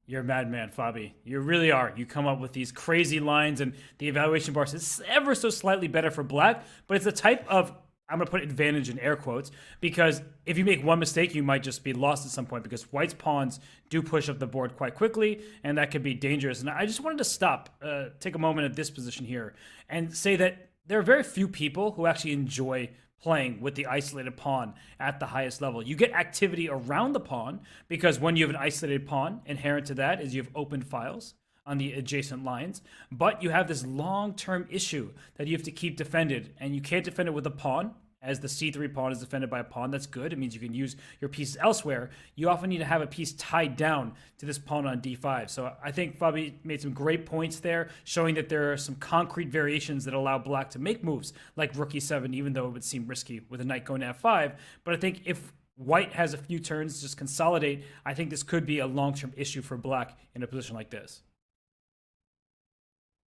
You're a madman, Fabi. You really are. You come up with these crazy lines, and the evaluation bar is ever so slightly better for black, but it's a type of, I'm going to put advantage in air quotes, because if you make one mistake, you might just be lost at some point because white's pawns do push up the board quite quickly, and that could be dangerous. And I just wanted to stop, take a moment at this position here, and say that there are very few people who actually enjoy playing with the isolated pawn at the highest level. You get activity around the pawn because when you have an isolated pawn, inherent to that is you have open files on the adjacent lines, but you have this long-term issue that you have to keep defended, and you can't defend it with a pawn. As the c3 pawn is defended by a pawn, that's good. It means you can use your pieces elsewhere. You often need to have a piece tied down to this pawn on d5. So I think Fabi made some great points there, showing that there are some concrete variations that allow black to make moves like rook e7, even though it would seem risky with a knight going to f5. But I think if white has a few turns, just consolidate, I think this could be a long-term issue for black in a position like this.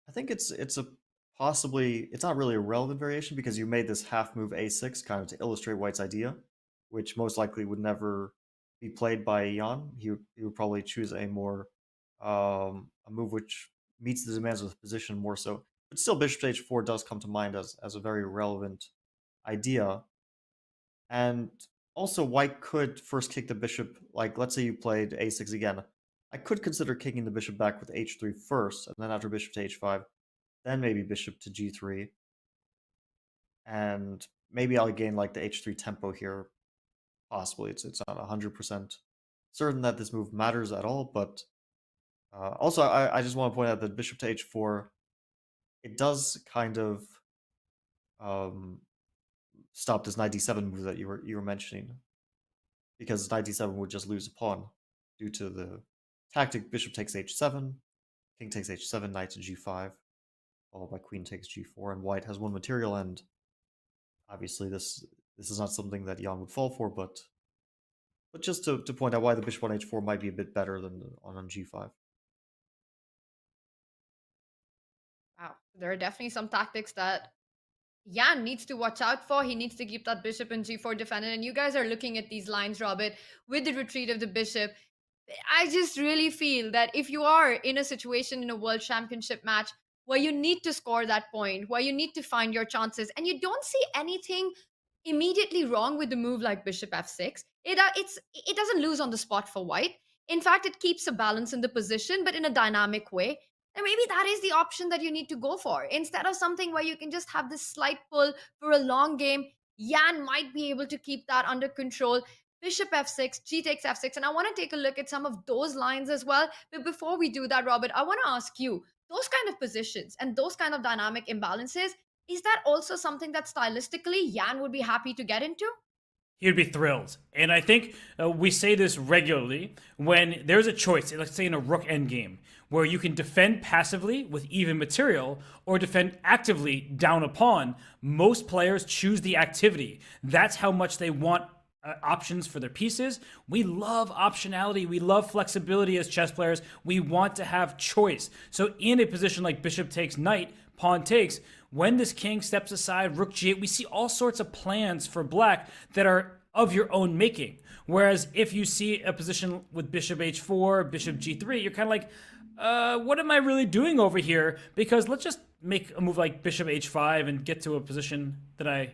I think it's a possibly, it's not really a relevant variation because you made this half move a6 kind of to illustrate white's idea, which most likely would never be played by Jan. He would probably choose a more a move which meets the demands of the position more so. But still, bishop to h4 does come to mind as a very relevant idea. And also, white could first kick the bishop. Like, let's say you played a6 again. I could consider kicking the bishop back with h3 first, and then after bishop to h5, then maybe bishop to g3. And maybe I'll gain like the h3 tempo here. Possibly. It's not 100% certain that this move matters at all, but also I just want to point out that bishop to h4, it does kind of stop this knight d7 move that you were mentioning, because knight d7 would just lose a pawn due to the tactic bishop takes h7, king takes h7, knight to g5, followed by queen takes g4, and white has one material end. Obviously, this is not something that Jan would fall for, but just to point out why the bishop on h4 might be a bit better than on g5. Wow, there are definitely some tactics that Jan needs to watch out for. He needs to keep that bishop in g4 defended. And you guys are looking at these lines, Robert, with the retreat of the bishop. I just really feel that if you are in a situation in a world championship match where you need to score that point, where you need to find your chances, and you don't see anything immediately wrong with the move like bishop f6, it doesn't lose on the spot for white. In fact, it keeps a balance in the position, but in a dynamic way. And maybe that is the option that you need to go for instead of something where you can just have this slight pull for a long game. Jan might be able to keep that under control. Bishop f6, g takes f6, and I want to take a look at some of those lines as well. But before we do that, Robert, I want to ask you, those kind of positions and those kind of dynamic imbalances, is that also something that stylistically Jan would be happy to get into? He'd be thrilled. And I think we say this regularly when there's a choice, let's say in a rook endgame, where you can defend passively with even material or defend actively down a pawn. Most players choose the activity. That's how much they want options for their pieces. We love optionality. We love flexibility as chess players. We want to have choice. So in a position like bishop takes knight, pawn takes, when this king steps aside, rook g8, we see all sorts of plans for black that are of your own making. Whereas if you see a position with bishop h4, bishop g3, you're kind of like, what am I really doing over here? Because let's just make a move like bishop h5 and get to a position that I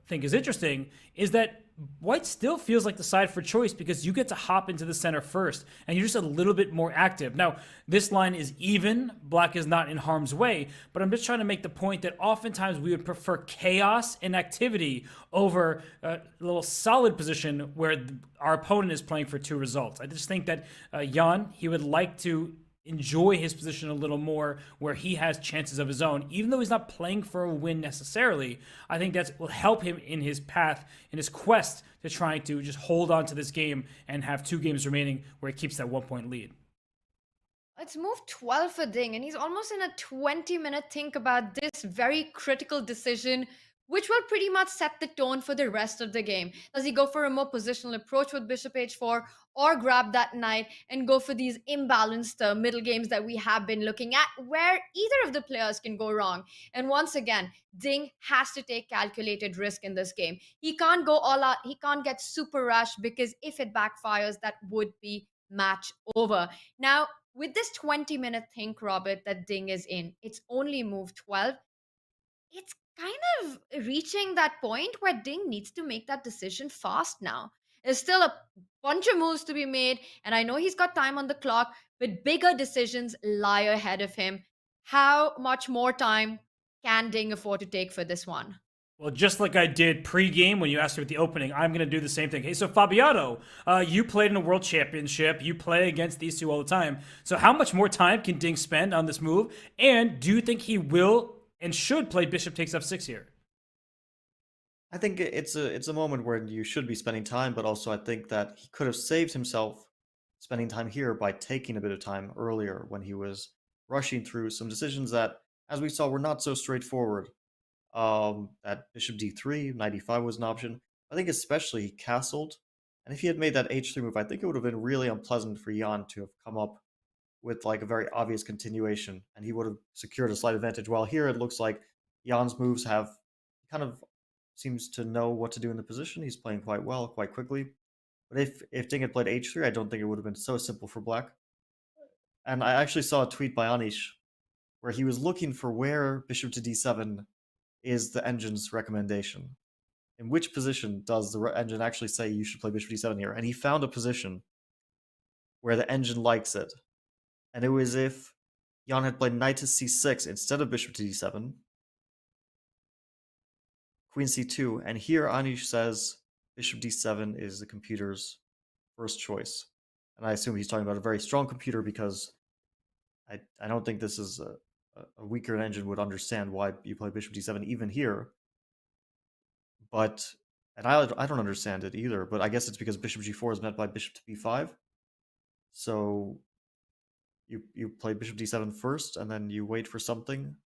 think is interesting, is that white still feels like the side for choice because you get to hop into the center first and you're just a little bit more active. Now, this line is even. Black is not in harm's way, but I'm just trying to make the point that oftentimes we would prefer chaos and activity over a little solid position where our opponent is playing for two results. I just think that Jan, he would like to enjoy his position a little more where he has chances of his own, even though he's not playing for a win necessarily. I think that will help him in his path, in his quest to trying to just hold on to this game and have 2 games remaining where he keeps that 1-point lead. Let's move 12 for Ding, and he's almost in a 20-minute think about this very critical decision, which will pretty much set the tone for the rest of the game. Does he go for a more positional approach with bishop h4, or grab that knight and go for these imbalanced middle games that we have been looking at, where either of the players can go wrong? And once again, Ding has to take calculated risk in this game. He can't go all out. He can't get super rash, because if it backfires, that would be match over. Now, with this 20-minute think, Robert, that Ding is in, it's only move 12. It's kind of reaching that point where Ding needs to make that decision fast now. There's still a bunch of moves to be made, and I know he's got time on the clock, but bigger decisions lie ahead of him. How much more time can Ding afford to take for this one? Well, just like I did pre-game when you asked me at the opening, I'm going to do the same thing. Hey, so Fabiano, you played in a world championship. You play against these two all the time. So how much more time can Ding spend on this move? And do you think he will and should play bishop takes f6 here? I think it's a moment where you should be spending time, but also I think that he could have saved himself spending time here by taking a bit of time earlier when he was rushing through some decisions that, as we saw, were not so straightforward. That bishop d3, knight e5 was an option. I think especially he castled, and if he had made that h3 move, I think it would have been really unpleasant for Jan to have come up with like a very obvious continuation, and he would have secured a slight advantage. While here it looks like Jan's moves have kind of seems to know what to do in the position. He's playing quite well, quite quickly. But if Ding had played h3, I don't think it would have been so simple for black. And I actually saw a tweet by Anish where he was looking for where bishop to d7 is the engine's recommendation. In which position does the engine actually say you should play bishop d7 here? And he found a position where the engine likes it. And it was if Jan had played knight to c6 instead of bishop to d7, queen c2, and here Anish says bishop d7 is the computer's first choice. And I assume he's talking about a very strong computer, because I don't think this is a weaker engine would understand why you play bishop d7 even here. But, and I don't understand it either, but I guess it's because bishop g4 is met by bishop to b5. So you play bishop d7 first, and then you wait for something.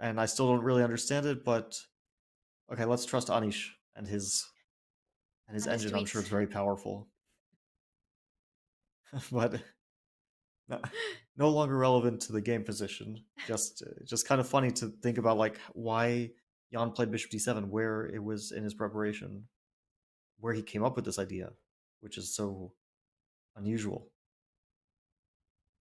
And I still don't really understand it, but okay, let's trust Anish and his engine. I'm sure it's very powerful. But no longer relevant to the game position. Just kind of funny to think about, like, why Jan played bishop d7, where it was in his preparation, where he came up with this idea, which is so unusual.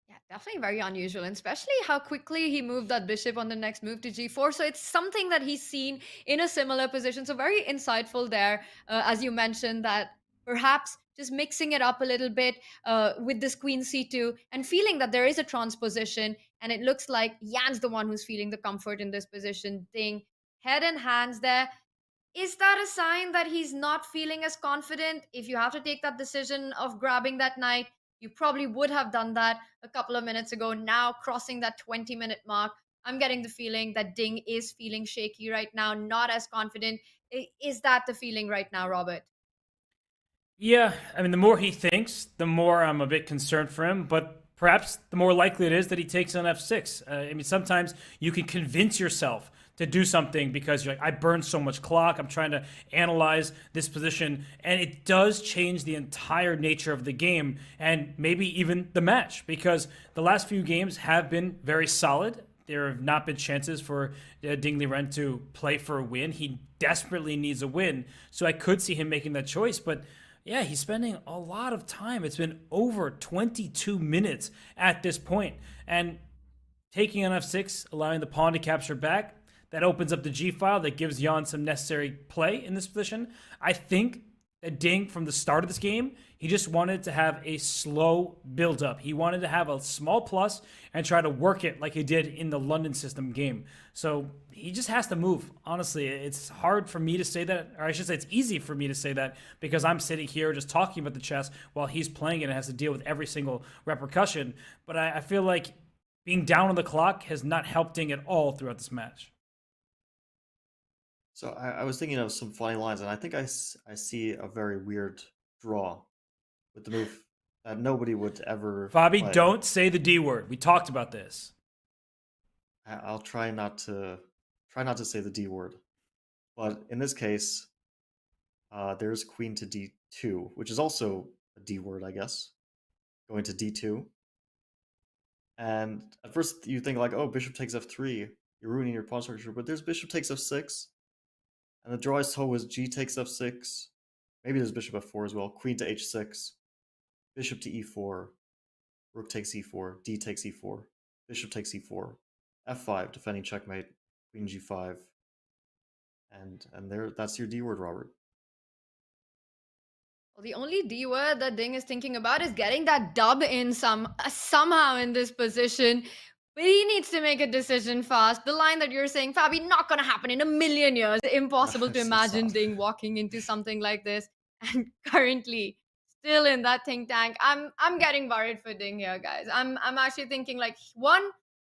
Yeah, definitely very unusual, and especially how quickly he moved that bishop on the next move to g4. So it's something that he's seen in a similar position. So very insightful there, as you mentioned, that perhaps just mixing it up a little bit with this queen c2 and feeling that there is a transposition. And it looks like Jan's the one who's feeling the comfort in this position. Ding, head and hands there. Is that a sign that he's not feeling as confident? If you have to take that decision of grabbing that knight, you probably would have done that a couple of minutes ago. Now, crossing that 20-minute mark, I'm getting the feeling that Ding is feeling shaky right now, not as confident. Is that the feeling right now, Robert? Yeah, I mean, the more he thinks, the more I'm a bit concerned for him. But perhaps the more likely it is that he takes on f6. I mean, sometimes you can convince yourself to do something because you're like, I burned so much clock. I'm trying to analyze this position. And it does change the entire nature of the game and maybe even the match, because the last few games have been very solid. There have not been chances for Ding Liren to play for a win. He desperately needs a win. So I could see him making that choice. But yeah, he's spending a lot of time. It's been over 22 minutes at this point. And taking on f6, allowing the pawn to capture back, that opens up the g-file, that gives Jan some necessary play in this position. I think that Ding, from the start of this game, he just wanted to have a slow build-up. He wanted to have a small plus and try to work it like he did in the London system game. So he just has to move. Honestly, it's hard for me to say that, or I should say it's easy for me to say that, because I'm sitting here just talking about the chess while he's playing it and has to deal with every single repercussion. But I feel like being down on the clock has not helped Ding at all throughout this match. So I was thinking of some funny lines, and I think I see a very weird draw with the move that nobody would ever Fabi, play. don't say the D word. We talked about this. I'll try not to say the D word. But in this case, there's queen to d2, which is also a D word, I guess. Going to d2. And at first you think like, oh, bishop takes f3, you're ruining your pawn structure, but there's bishop takes f6. And the draw I saw was g takes f6. Maybe there's bishop f4 as well. Queen to h6. Bishop to e4. Rook takes e4. D takes e4. Bishop takes e4. f5, defending checkmate. Queen g5. And there, that's your D word, Robert. Well, the only D word that Ding is thinking about is getting that dub in somehow in this position. But he needs to make a decision fast. The line that you're saying, Fabi, not going to happen in a million years. Impossible to imagine Ding walking into something like this. And currently, still in that think tank. I'm getting worried for Ding here, guys. I'm actually thinking, like, one,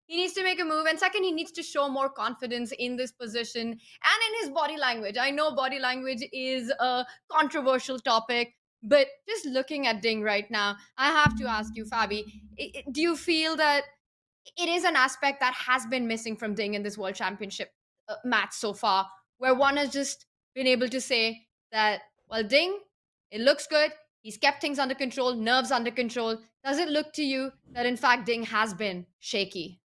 he needs to make a move, and second, he needs to show more confidence in this position and in his body language. I know body language is a controversial topic, but just looking at Ding right now, I have to ask you, Fabi, do you feel that it is an aspect that has been missing from Ding in this World Championship match so far, where one has just been able to say that, well, Ding, it looks good. He's kept things under control, nerves under control. Does it look to you that, in fact, Ding has been shaky?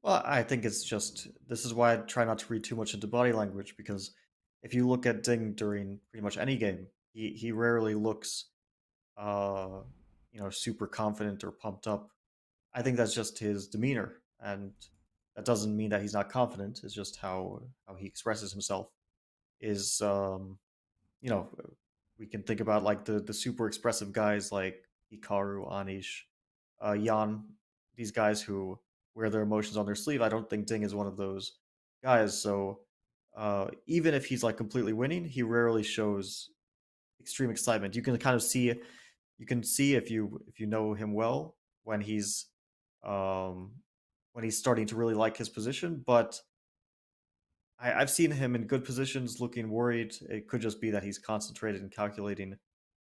Well, I think it's just, this is why I try not to read too much into body language, because if you look at Ding during pretty much any game, he rarely looks, super confident or pumped up. I think that's just his demeanor, and that doesn't mean that he's not confident. It's just how he expresses himself is, we we can think about like the super expressive guys like Hikaru, Anish, Jan, these guys who wear their emotions on their sleeve. I don't think Ding is one of those guys. So even if he's like completely winning, he rarely shows extreme excitement. You can kind of see, you can see if you know him well um, when he's starting to really like his position. But I've seen him in good positions looking worried. It could just be that he's concentrated and calculating.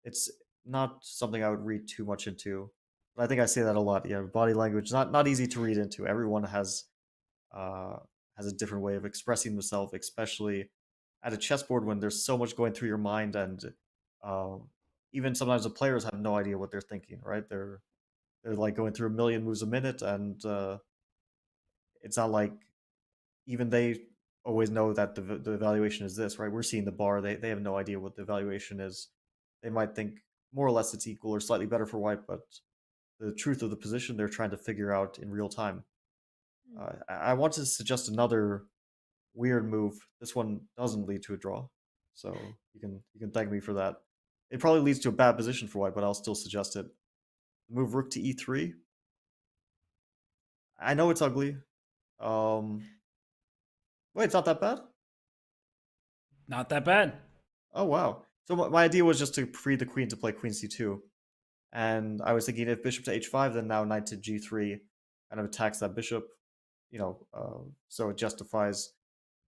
It's not something I would read too much into. But I think I say that a lot. Yeah, body language not easy to read into. Everyone uh, has a different way of expressing themselves, especially at a chessboard when there's so much going through your mind, and uh, even sometimes the players have no idea what they're thinking. Right? They're like going through a million moves a minute, and it's not like even they always know that the evaluation is this, right? We're seeing the bar. They have no idea what the evaluation is. They might think more or less it's equal or slightly better for white, but the truth of the position they're trying to figure out in real time. I want to suggest another weird move. This one doesn't lead to a draw, so you can thank me for that. It probably leads to a bad position for white, but I'll still suggest it. Move rook to e3. I know it's ugly. Wait, it's not that bad? Not that bad. Oh, wow. So my idea was just to free the queen to play queen c2. And I was thinking if bishop to h5, then now knight to g3 kind of attacks that bishop, so it justifies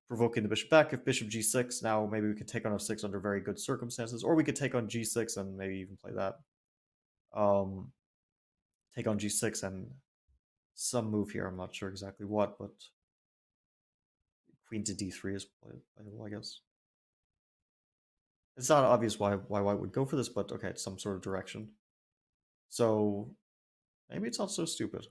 provoking the bishop back. If bishop g6, now maybe we could take on f6 under very good circumstances, or we could take on g6 and maybe even play that. Take on g6 and some move here, I'm not sure exactly what, but queen to d3 is playable, I guess. It's not obvious why white would go for this, but okay, it's some sort of direction. So maybe it's not so stupid.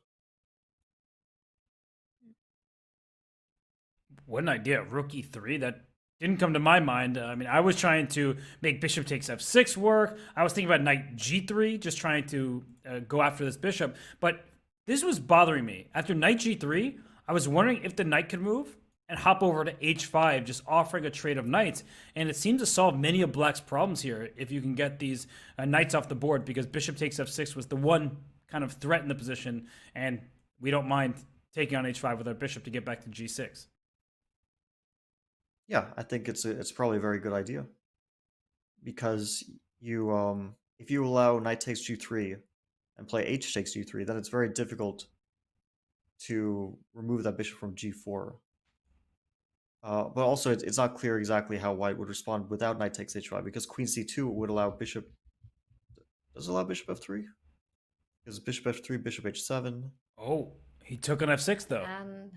What an idea. Rook e3. That didn't come to my mind. I mean, I was trying to make bishop takes f6 work. I was thinking about knight g3, just trying to go after this bishop. But this was bothering me. After knight g3, I was wondering if the knight could move and hop over to h5, just offering a trade of knights. And it seemed to solve many of black's problems here if you can get these knights off the board, because bishop takes f6 was the one kind of threat in the position, and we don't mind taking on h5 with our bishop to get back to g6. Yeah, I think it's probably a very good idea, because you if you allow knight takes g3 and play h takes g3, then it's very difficult to remove that bishop from g4. But also, it's not clear exactly how white would respond without knight takes h5, because queen c2 would allow bishop. Does it allow bishop f3? Because bishop f3, bishop h7. Oh, he took on f6 though. And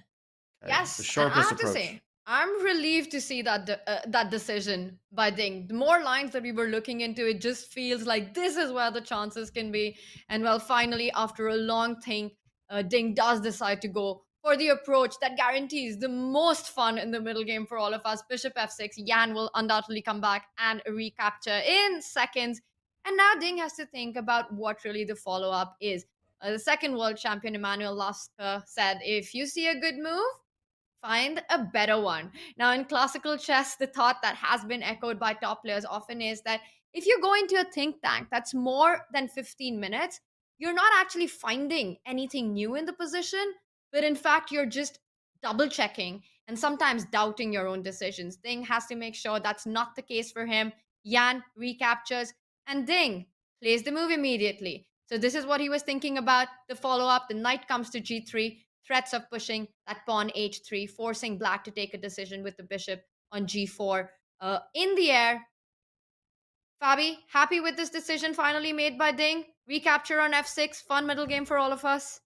Okay, yes, the and I sharpest have to approach. say, I'm relieved to see that decision by Ding. The more lines that we were looking into, it just feels like this is where the chances can be. And well, finally, after a long think, Ding does decide to go for the approach that guarantees the most fun in the middle game for all of us. Bishop f6. Yan will undoubtedly come back and recapture in seconds. And now Ding has to think about what really the follow-up is. The second world champion, Emmanuel Lasker, said, if you see a good move, find a better one. Now, in classical chess, the thought that has been echoed by top players often is that if you go into a think tank that's more than 15 minutes, you're not actually finding anything new in the position, but in fact, you're just double checking and sometimes doubting your own decisions. Ding has to make sure that's not the case for him. Yan recaptures, and Ding plays the move immediately. So, this is what he was thinking about. The follow up, the knight comes to g3, threats of pushing that pawn h3, forcing black to take a decision with the bishop on g4 in the air. Fabi, happy with this decision finally made by Ding? Recapture on f6, fun middle game for all of us.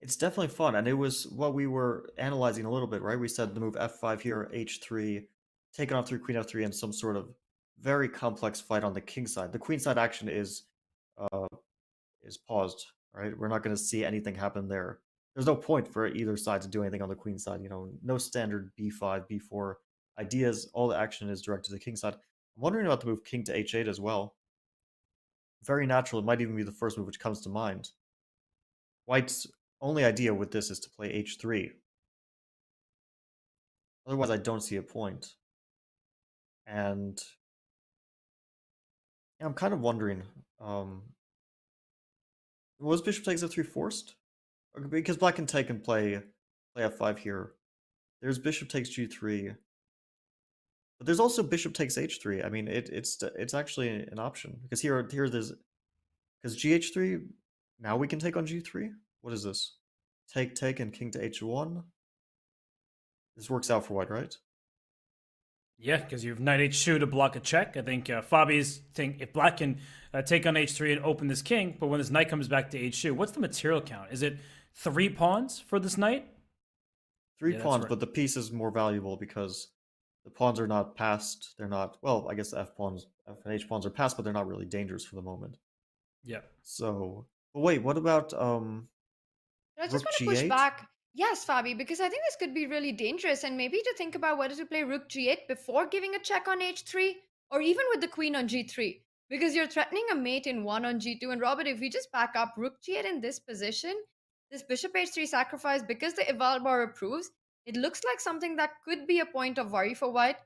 It's definitely fun, and it was what we were analyzing a little bit, right? We said the move f5 here, h3, taken off through queen f3, and some sort of very complex fight on the king side. The queen side action is paused, right? We're not going to see anything happen there. There's no point for either side to do anything on the queen side. No standard b5, b4 ideas. All the action is directed to the king side. I'm wondering about the move king to h8 as well. Very natural. It might even be the first move which comes to mind. White's only idea with this is to play h3. Otherwise, I don't see a point. And I'm kind of wondering, um, was bishop takes f3 forced? Because black can take and play f5 here. There's bishop takes g3, but there's also bishop takes h3. I mean, it's actually an option because here there's because gh3. Now we can take on g3. What is this? Take and king to h1. This works out for white, right? Yeah, because you have knight h2 to block a check. I think Fabi's think if black can take on h3 and open this king, but when this knight comes back to h2, what's the material count? Is it 3 pawns for this knight? Three Yeah, pawns, right. but the piece is more valuable because the pawns are not passed. They're not, well, I guess the f pawns, f and h pawns are passed, but they're not really dangerous for the moment. Yeah. So, but wait, what about I just rook want to push g8? back. Yes, Fabi, because I think this could be really dangerous, and maybe to think about whether to play rook g8 before giving a check on h3, or even with the queen on g3, because you're threatening a mate in 1 on g2. And Robert, if we just back up rook g8 in this position, this bishop h3 sacrifice, because the eval bar approves, it looks like something that could be a point of worry for white.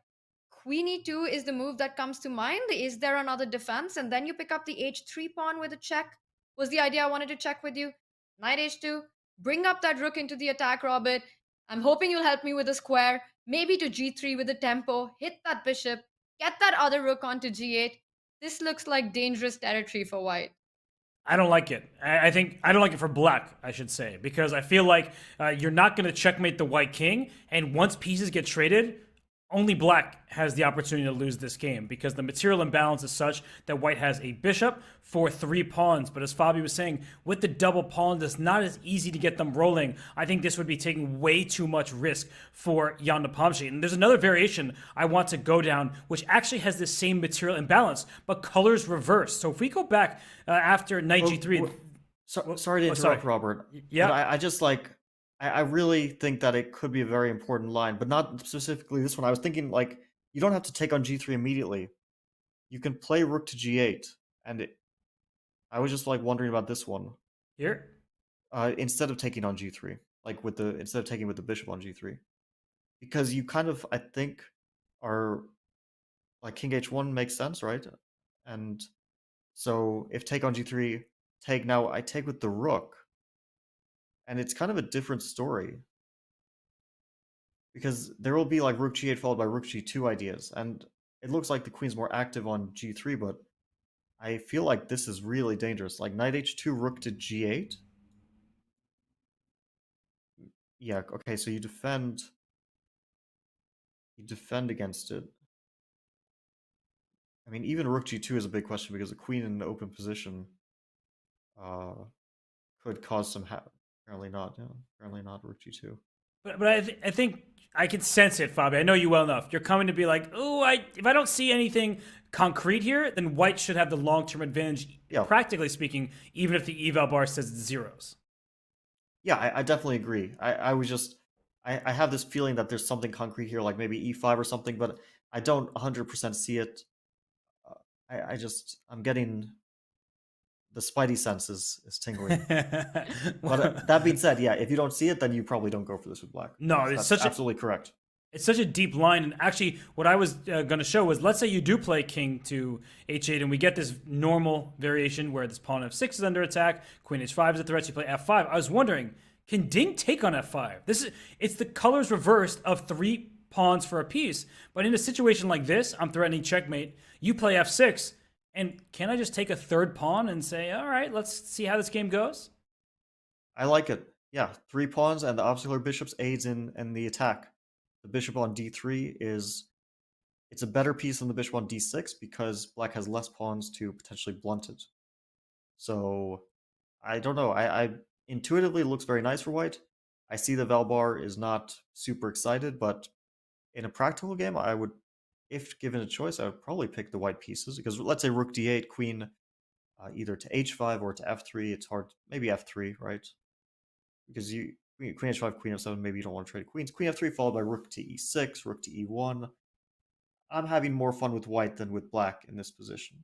Queen e2 is the move that comes to mind. Is there another defense? And then you pick up the h3 pawn with a check. Was the idea I wanted to check with you. Knight h2. Bring up that rook into the attack, Robert. I'm hoping you'll help me with a square. Maybe to g3 with a tempo. Hit that bishop. Get that other rook onto g8. This looks like dangerous territory for white. I don't like it. I think I don't like it for black, I should say, because I feel like you're not going to checkmate the white king, and once pieces get traded, only black has the opportunity to lose this game because the material imbalance is such that white has a bishop for 3 pawns. But as Fabi was saying, with the double pawn, it's not as easy to get them rolling. I think this would be taking way too much risk for Jan Nepomniachtchi. And there's another variation I want to go down, which actually has the same material imbalance, but colors reversed. So if we go back after knight g3... Sorry to interrupt, Robert. Yeah. But I just like, I really think that it could be a very important line, but not specifically this one. I was thinking like, you don't have to take on g3 immediately. You can play rook to g8, and I was just like wondering about this one. Here? Instead of taking on g3, like instead of taking with the bishop on g3, because you kind of, I think, are like king h1 makes sense, right? And so if take on g3, take, now I take with the rook, and it's kind of a different story because there will be like rook g8 followed by rook g2 ideas, and it looks like the queen's more active on g3, but I feel like this is really dangerous. Like knight h2, rook to g8. Yeah, okay, so you defend against it. I mean, even rook g2 is a big question because the queen in an open position could cause some apparently not. Yeah, apparently not rook g2. But I think I can sense it, Fabi. I know you well enough. You're coming to be like, oh, if I don't see anything concrete here, then white should have the long-term advantage, practically speaking, even if the eval bar says it's zeros. Yeah, I definitely agree. I was just, I have this feeling that there's something concrete here, like maybe e5 or something, but I don't 100% see it. I'm getting, the spidey sense is tingling. But that being said, yeah, if you don't see it, then you probably don't go for this with black. No, that's absolutely correct. It's such a deep line. And actually, what I was going to show was, let's say you do play king to h8, and we get this normal variation where this pawn f6 is under attack, queen h5 is at the threat, you play f5. I was wondering, can Ding take on f5? It's the colors reversed of 3 pawns for a piece. But in a situation like this, I'm threatening checkmate. You play f6, and can I just take a 3rd pawn and say, all right, let's see how this game goes? I like it. Yeah, 3 pawns and the obstacle bishops aids in the attack. The bishop on d3 it's a better piece than the bishop on d6 because black has less pawns to potentially blunt it. So I don't know. I intuitively it looks very nice for white. I see the Valbar is not super excited, but in a practical game, I would, if given a choice, I would probably pick the white pieces because let's say rook d8, queen either to h5 or to f3. It's hard, maybe f3, right? Because queen h5, queen f7, maybe you don't want to trade queens. Queen f3 followed by rook to e6, rook to e1. I'm having more fun with white than with black in this position.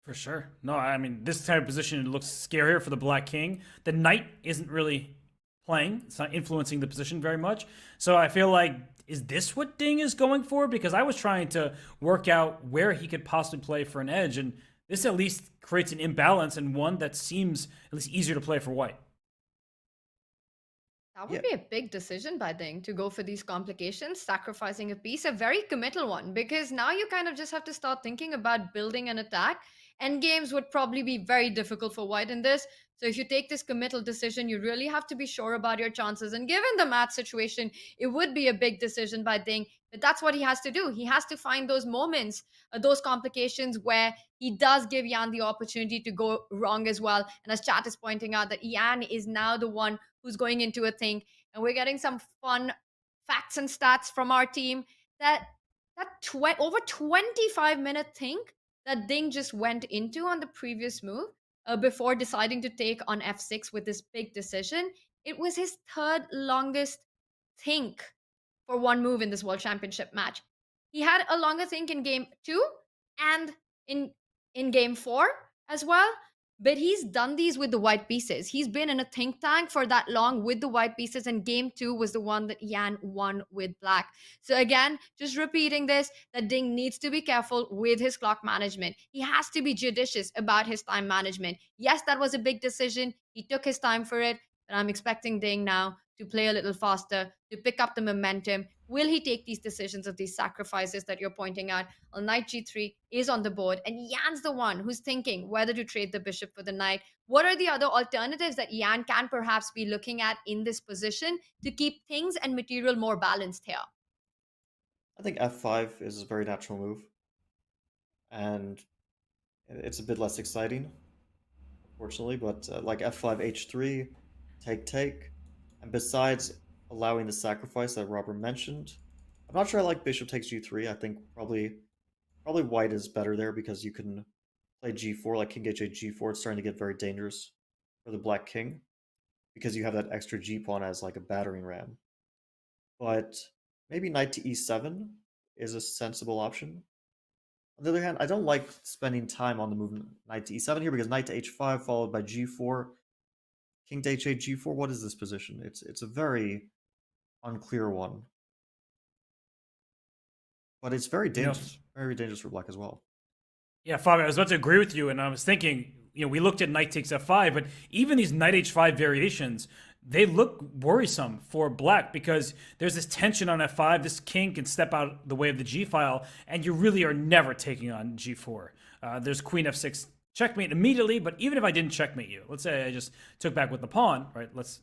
For sure. No, I mean, this type of position looks scarier for the black king. The knight isn't really playing. It's not influencing the position very much. So I feel like Is this what Ding is going for? Because I was trying to work out where he could possibly play for an edge, and this at least creates an imbalance and one that seems at least easier to play for white. That would be a big decision by Ding to go for these complications, sacrificing a piece, a very committal one, because now you kind of just have to start thinking about building an attack. And games would probably be very difficult for white in this. So if you take this committal decision, you really have to be sure about your chances. And given the math situation, it would be a big decision by Ding. But that's what he has to do. He has to find those moments, those complications where he does give Yan the opportunity to go wrong as well. And as chat is pointing out, that Yan is now the one who's going into a thing. And we're getting some fun facts and stats from our team that over 25-minute thing that Ding just went into on the previous move before deciding to take on f6 with this big decision. It was his third longest think for one move in this World Championship match. He had a longer think in game 2 and in game 4 as well. But he's done these with the white pieces. He's been in a think tank for that long with the white pieces, and game 2 was the one that Yan won with black. So again, just repeating this, that Ding needs to be careful with his clock management. He has to be judicious about his time management. Yes, that was a big decision. He took his time for it, but I'm expecting Ding now to play a little faster, to pick up the momentum. Will he take these decisions of these sacrifices that you're pointing out? Well, knight g3 is on the board, and Yan's the one who's thinking whether to trade the bishop for the knight. What are the other alternatives that Yan can perhaps be looking at in this position to keep things and material more balanced here? I think f5 is a very natural move, and it's a bit less exciting, unfortunately, but like f5, h3, take, and besides allowing the sacrifice that Robert mentioned, I'm not sure I like bishop takes g3. I think probably white is better there because you can play g4, like king h8 g4. It's starting to get very dangerous for the black king because you have that extra g pawn as like a battering ram. But maybe knight to e7 is a sensible option. On the other hand, I don't like spending time on the move knight to e7 here because knight to h5 followed by g4, king to h8 g4. What is this position? It's a very unclear one, but it's very dangerous. Very dangerous for black as well. Yeah, Fabio, I was about to agree with you, and I was thinking, we looked at knight takes f5, but even these knight h5 variations, they look worrisome for black because there's this tension on f5. This king can step out the way of the g file, and you really are never taking on g4. There's queen f6 checkmate immediately, but even if I didn't checkmate you, let's say I just took back with the pawn, right? Let's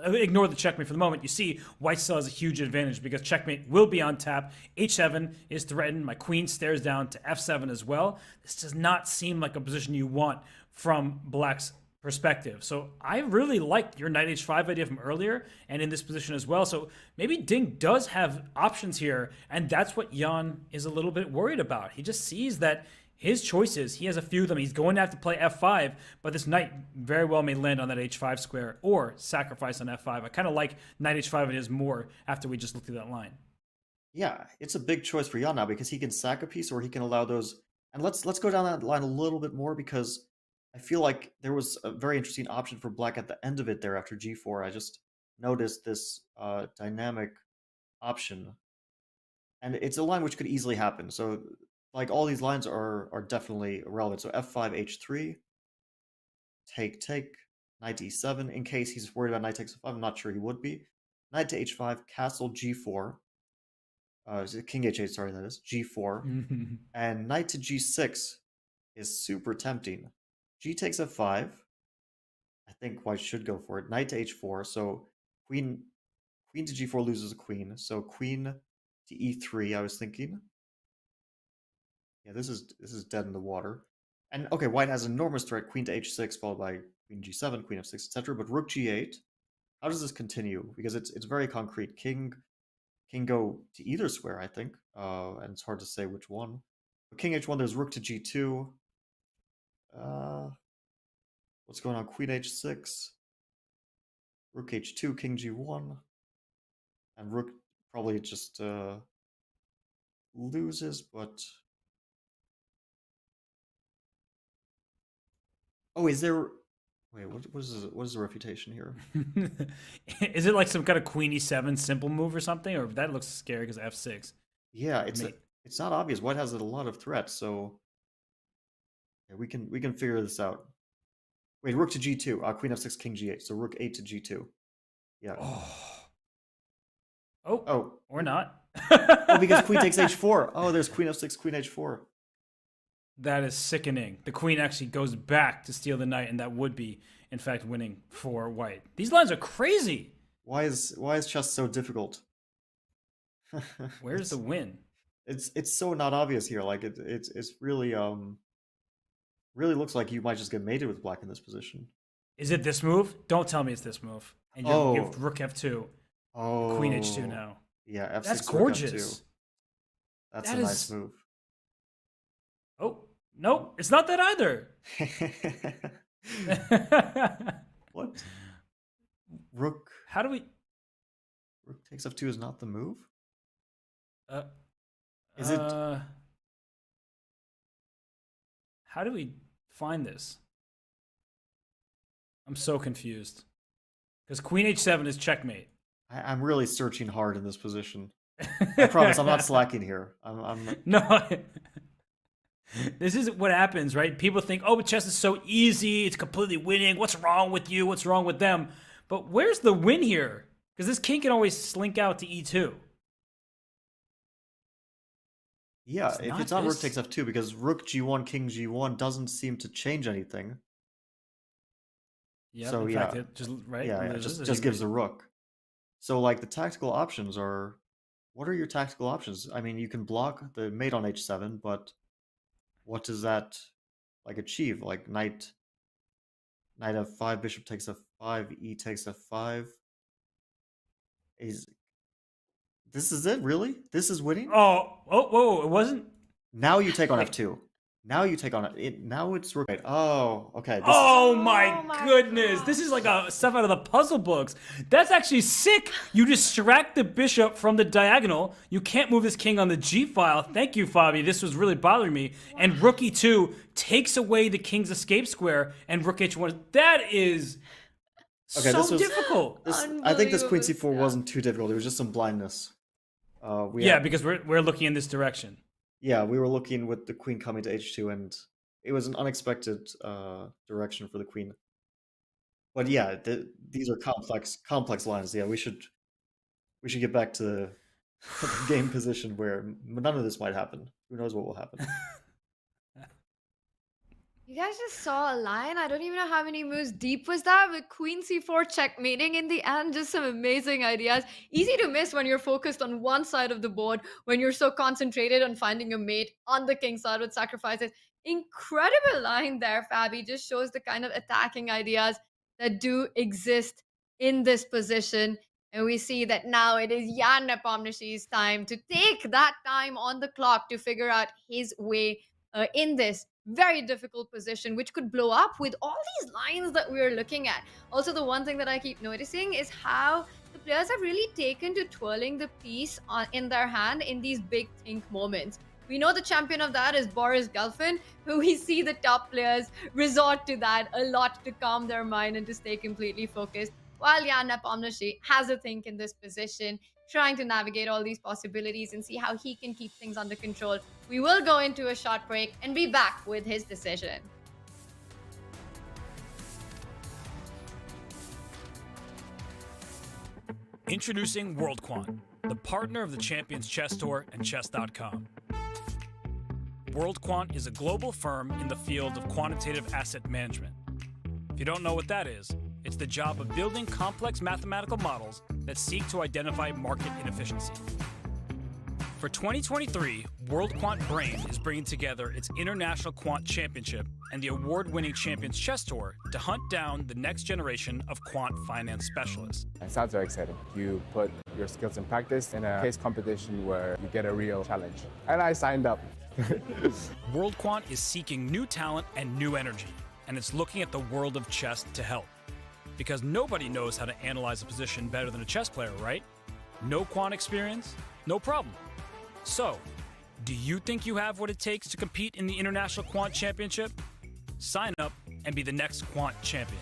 ignore the checkmate for the moment. You see white still has a huge advantage because checkmate will be on tap. h7 is threatened. My queen stares down to f7 as well. This does not seem like a position you want from black's perspective. So I really like your knight h5 idea from earlier and in this position as well. So maybe Ding does have options here, and that's what Yan is a little bit worried about. He just sees that his choices, he has a few of them. He's going to have to play f5, but this knight very well may land on that h5 square or sacrifice on f5. I kind of like knight h5 it is more after we just looked through that line. Yeah, it's a big choice for Yan now because he can sack a piece or he can allow those. And let's go down that line a little bit more because I feel like there was a very interesting option for black at the end of it there after g4. I just noticed this dynamic option. And it's a line which could easily happen. So like all these lines are definitely relevant. So f5, h3, take, knight to e7. In case he's worried about knight takes f5, I'm not sure he would be. Knight to h5, castle g4. King h8, sorry, that is g4. And knight to g6 is super tempting. G takes f5. I think white should go for it. Knight to h4. So queen to g4 loses a queen. So queen to e3, I was thinking. Yeah, this is dead in the water. And okay, white has enormous threat, queen to h6, followed by queen g7, queen f6, etc. But rook g8, how does this continue? Because it's very concrete. King go to either square, I think. And it's hard to say which one. But king h1, there's rook to g2. What's going on? Queen h6, rook h2, king g1, and rook probably just loses, but oh, is there? Wait, what is the refutation here? Is it like some kind of queen e7 simple move or something? Or that looks scary because f6. Yeah, it's not obvious. White has a lot of threats, so yeah, we can figure this out. Wait, rook to g2. Queen f6, king g8. So rook 8 to g2. Yeah. Oh, or not. Oh, because queen takes h4. Oh, there's queen f6, queen h4. That is sickening. The queen actually goes back to steal the knight, and that would be, in fact, winning for white. These lines are crazy. Why is chess so difficult? Where's the win? It's so not obvious here. Like it's really really looks like you might just get mated with black in this position. Is it this move? Don't tell me it's this move. And you have rook f2. Oh, Queen h2 now. Yeah, f6. That's rook gorgeous. f2. That's a nice move. Oh, no, it's not that either. What? Rook. How do we? Rook takes f2 is not the move? Is it? How do we find this? I'm so confused. Because queen h7 is checkmate. I'm really searching hard in this position. I promise, I'm not slacking here. I'm No. This is what happens, right? People think, oh, but chess is so easy. It's completely winning. What's wrong with you? What's wrong with them? But where's the win here? Because this king can always slink out to e2. Yeah, if it's not rook takes f2, because rook g1, king g1 doesn't seem to change anything. Yeah, so in yeah, fact, it just right. Yeah, it just gives the rook. So like the tactical options are, what are your tactical options? I mean, you can block the mate on h7, but what does that like achieve? Like knight f5, bishop takes f5, e takes f5. This is it, really? This is winning? Whoa, it wasn't? Now you take on f2. Now you take on it. Now it's rook. Oh, okay. Oh my goodness. This is like stuff out of the puzzle books. That's actually sick. You distract the bishop from the diagonal. You can't move this king on the g file. Thank you, Fabi. This was really bothering me. And rook e2 takes away the king's escape square, and rook h1. That is so difficult. I think this queen c4 wasn't too difficult. It was just some blindness. Because we're looking in this direction. Yeah, we were looking with the queen coming to h2, and it was an unexpected direction for the queen. But yeah, these are complex lines. Yeah, we should get back to the game position where none of this might happen. Who knows what will happen? You guys just saw a line. I don't even know how many moves deep was that, with queen c4 checkmating in the end. Just some amazing ideas. Easy to miss when you're focused on one side of the board, when you're so concentrated on finding a mate on the king side with sacrifices. Incredible line there, Fabi. Just shows the kind of attacking ideas that do exist in this position. And we see that now it is Jan Nepomniachtchi's time to take that time on the clock to figure out his way in this very difficult position, which could blow up with all these lines that we're looking at. Also, the one thing that I keep noticing is how the players have really taken to twirling the piece in their hand in these big think moments. We know the champion of that is Boris Gelfand, who we see the top players resort to that a lot to calm their mind and to stay completely focused, while Jan Nepomniachtchi has a think in this position, trying to navigate all these possibilities and see how he can keep things under control. We will go into a short break and be back with his decision. Introducing WorldQuant, the partner of the Champions Chess Tour and Chess.com. WorldQuant is a global firm in the field of quantitative asset management. If you don't know what that is, it's the job of building complex mathematical models that seek to identify market inefficiency. For 2023, WorldQuant Brain is bringing together its International Quant Championship and the award-winning Champions Chess Tour to hunt down the next generation of quant finance specialists. It sounds very exciting. You put your skills in practice in a case competition where you get a real challenge. And I signed up. WorldQuant is seeking new talent and new energy, and it's looking at the world of chess to help. Because nobody knows how to analyze a position better than a chess player, right? No quant experience? No problem. So, do you think you have what it takes to compete in the International Quant Championship? Sign up and be the next quant champion.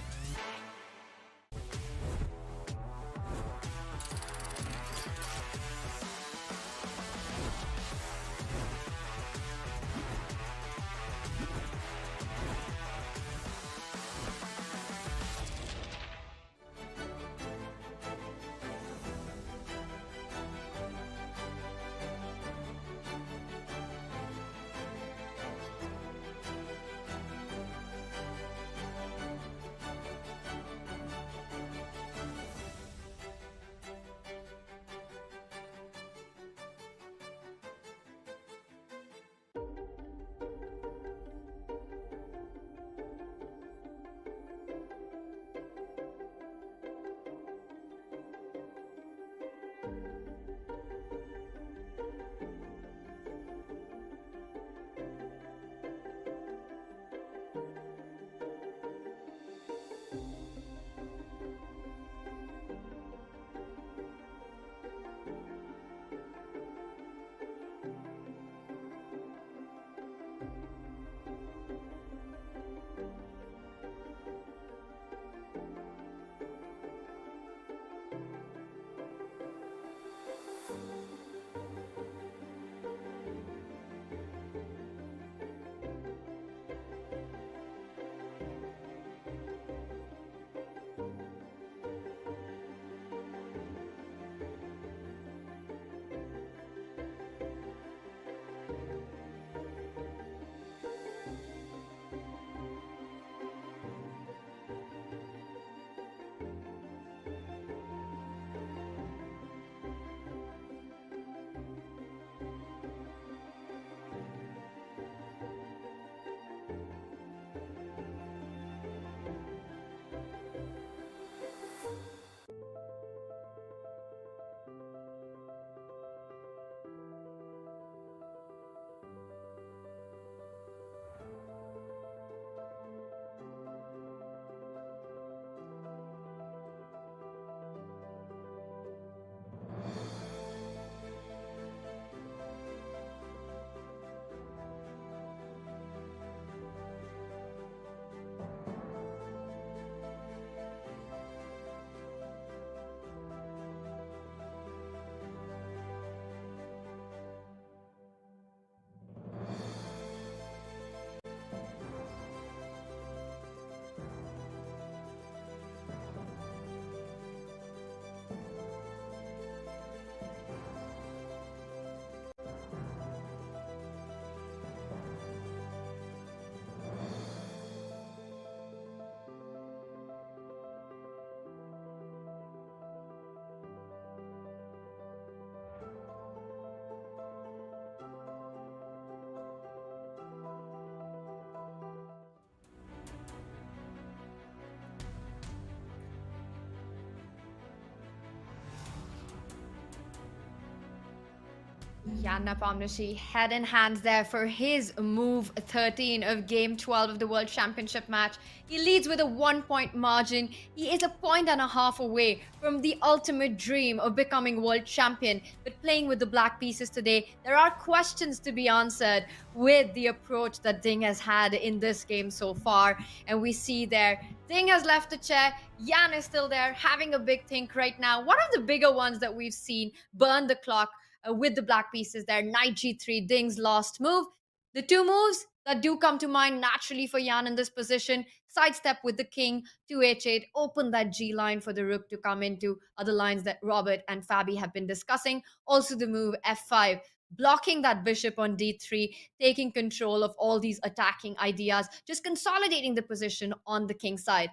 Yeah, Nepomniachtchi head and hands there for his move 13 of game 12 of the World Championship match. He leads with a 1 point margin. He is a point and a half away from the ultimate dream of becoming world champion. But playing with the black pieces today, there are questions to be answered with the approach that Ding has had in this game so far. And we see there, Ding has left the chair. Yan is still there, having a big think right now. One of the bigger ones that we've seen burn the clock with the black pieces there. Knight g3, Ding's last move. The two moves that do come to mind naturally for Yan in this position: sidestep with the king to h8, open that g line for the rook to come into other lines that Robert and Fabi have been discussing. Also the move f5, blocking that bishop on d3, taking control of all these attacking ideas, just consolidating the position on the king side.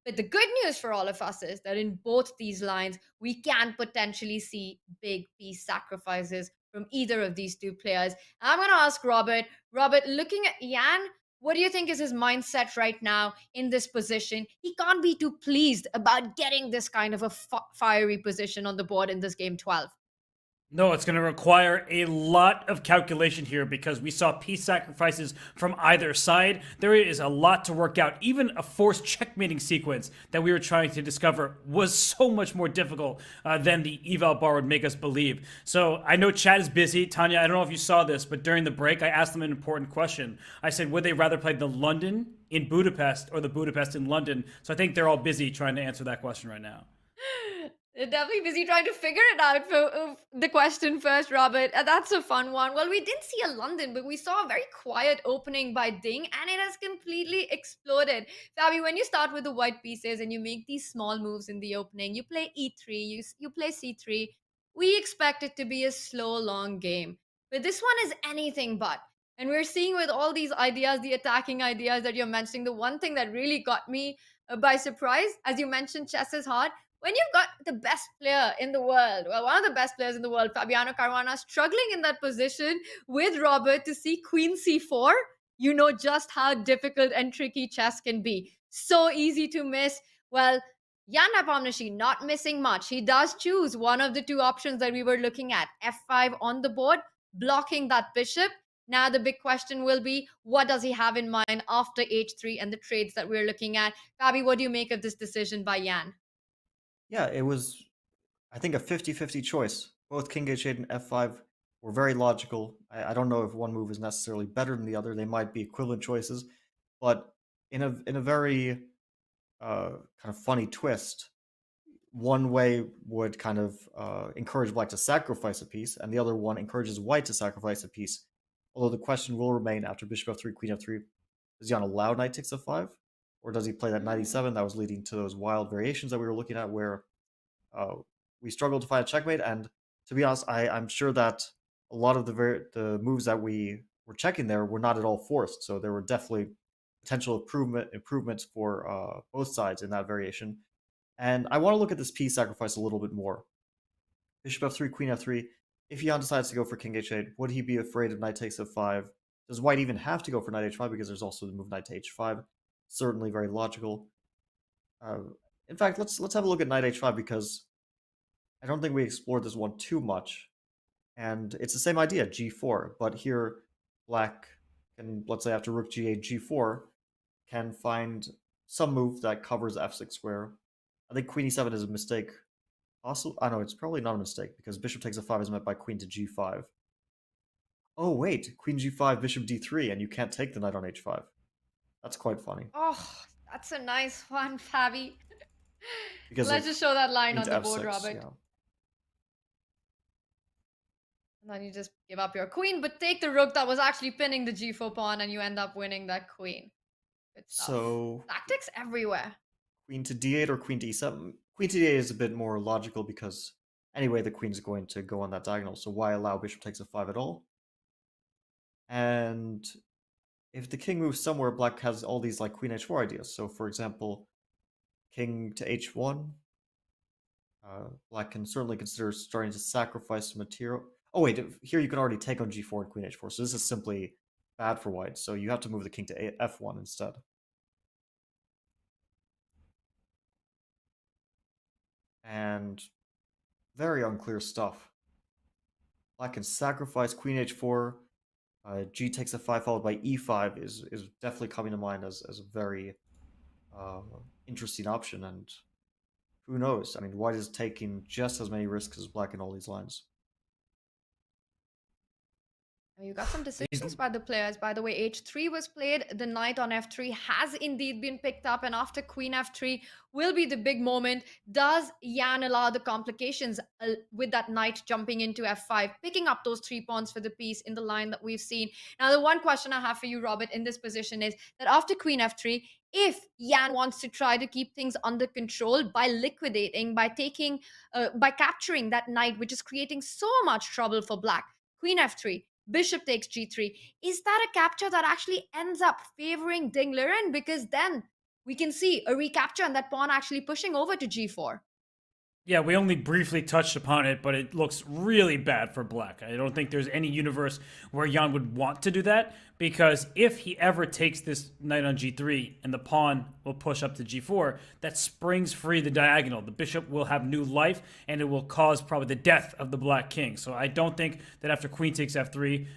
But the good news for all of us is that in both these lines, we can potentially see big piece sacrifices from either of these two players. I'm going to ask Robert. Robert, looking at Yan, what do you think is his mindset right now in this position? He can't be too pleased about getting this kind of a fiery position on the board in this game 12. No, it's going to require a lot of calculation here because we saw piece sacrifices from either side. There is a lot to work out. Even a forced checkmating sequence that we were trying to discover was so much more difficult than the eval bar would make us believe. So I know Chad is busy. Tanya, I don't know if you saw this, but during the break, I asked them an important question. I said, would they rather play the London in Budapest or the Budapest in London? So I think they're all busy trying to answer that question right now. They're definitely busy trying to figure it out for the question first, Robert. That's a fun one. Well, we didn't see a London, but we saw a very quiet opening by Ding, and it has completely exploded. Fabi, when you start with the white pieces and you make these small moves in the opening, you play e3, you play c3, we expect it to be a slow, long game. But this one is anything but. And we're seeing with all these ideas, the attacking ideas that you're mentioning, the one thing that really got me by surprise, as you mentioned, chess is hard. When you've got the best player in the world, well, one of the best players in the world, Fabiano Caruana, struggling in that position with Robert to see Queen c4, you know just how difficult and tricky chess can be. So easy to miss. Well, Jan Nepomniachtchi not missing much. He does choose one of the two options that we were looking at, f5 on the board, blocking that bishop. Now the big question will be, what does he have in mind after h3 and the trades that we're looking at? Fabi, what do you make of this decision by Jan? Yeah, it was, I think, a 50-50 choice. Both king h8 and f5 were very logical. I don't know if one move is necessarily better than the other. They might be equivalent choices, but in a very kind of funny twist, one way would kind of encourage black to sacrifice a piece, and the other one encourages white to sacrifice a piece. Although the question will remain after bishop f3, queen f3, does Jan allow knight takes f5? Or does he play that knight e7 that was leading to those wild variations that we were looking at where we struggled to find a checkmate? And to be honest, I'm sure that a lot of the moves that we were checking there were not at all forced, so there were definitely potential improvements for both sides in that variation. And I want to look at this piece sacrifice a little bit more. Bishop f3, queen f3. If Jan decides to go for king h8, would he be afraid of knight takes f5? Does white even have to go for knight h5 because there's also the move knight to h5? Certainly very logical. In fact, let's have a look at knight h5 because I don't think we explored this one too much. And it's the same idea, g4, but here black can, let's say after rook g8, g4, can find some move that covers f6 square. I think queen e7 is a mistake. Also, I know it's probably not a mistake because bishop takes f5 is met by queen to g5. Oh wait, queen g5, bishop d3, and you can't take the knight on h5. That's quite funny. Oh, that's a nice one, Fabi. Because let's just show that line on the board, f6, Robert. yeah. And then you just give up your queen, but take the rook that was actually pinning the g4 pawn, and you end up winning that queen. Good stuff. So tactics everywhere. Queen to d8 or queen to e7? Queen to d8 is a bit more logical because anyway the queen's going to go on that diagonal, so why allow bishop takes f5 at all? And if the king moves somewhere, black has all these like queen h4 ideas. So for example, king to h1, black can certainly consider starting to sacrifice some material. Oh wait, here you can already take on g4 and queen h4, so this is simply bad for white, so you have to move the king to f1 instead. And very unclear stuff. Black can sacrifice queen h4. G takes f5 followed by e5 is definitely coming to mind as a very interesting option. And who knows? I mean, white is taking just as many risks as black in all these lines. You got some decisions by the players. By the way, h3 was played. The knight on f3 has indeed been picked up. And after queen f3 will be the big moment. Does Jan allow the complications with that knight jumping into f5, picking up those 3 pawns for the piece in the line that we've seen? Now, the one question I have for you, Robert, in this position is that after queen f3, if Jan wants to try to keep things under control by liquidating, by capturing that knight, which is creating so much trouble for black, queen f3, bishop takes g3. Is that a capture that actually ends up favoring Ding Liren? Because then we can see a recapture and that pawn actually pushing over to g4. Yeah, we only briefly touched upon it, but it looks really bad for black. I don't think there's any universe where Jan would want to do that, because if he ever takes this knight on g3 and the pawn will push up to g4, that springs free the diagonal. The bishop will have new life, and it will cause probably the death of the black king. So I don't think that after queen takes f3,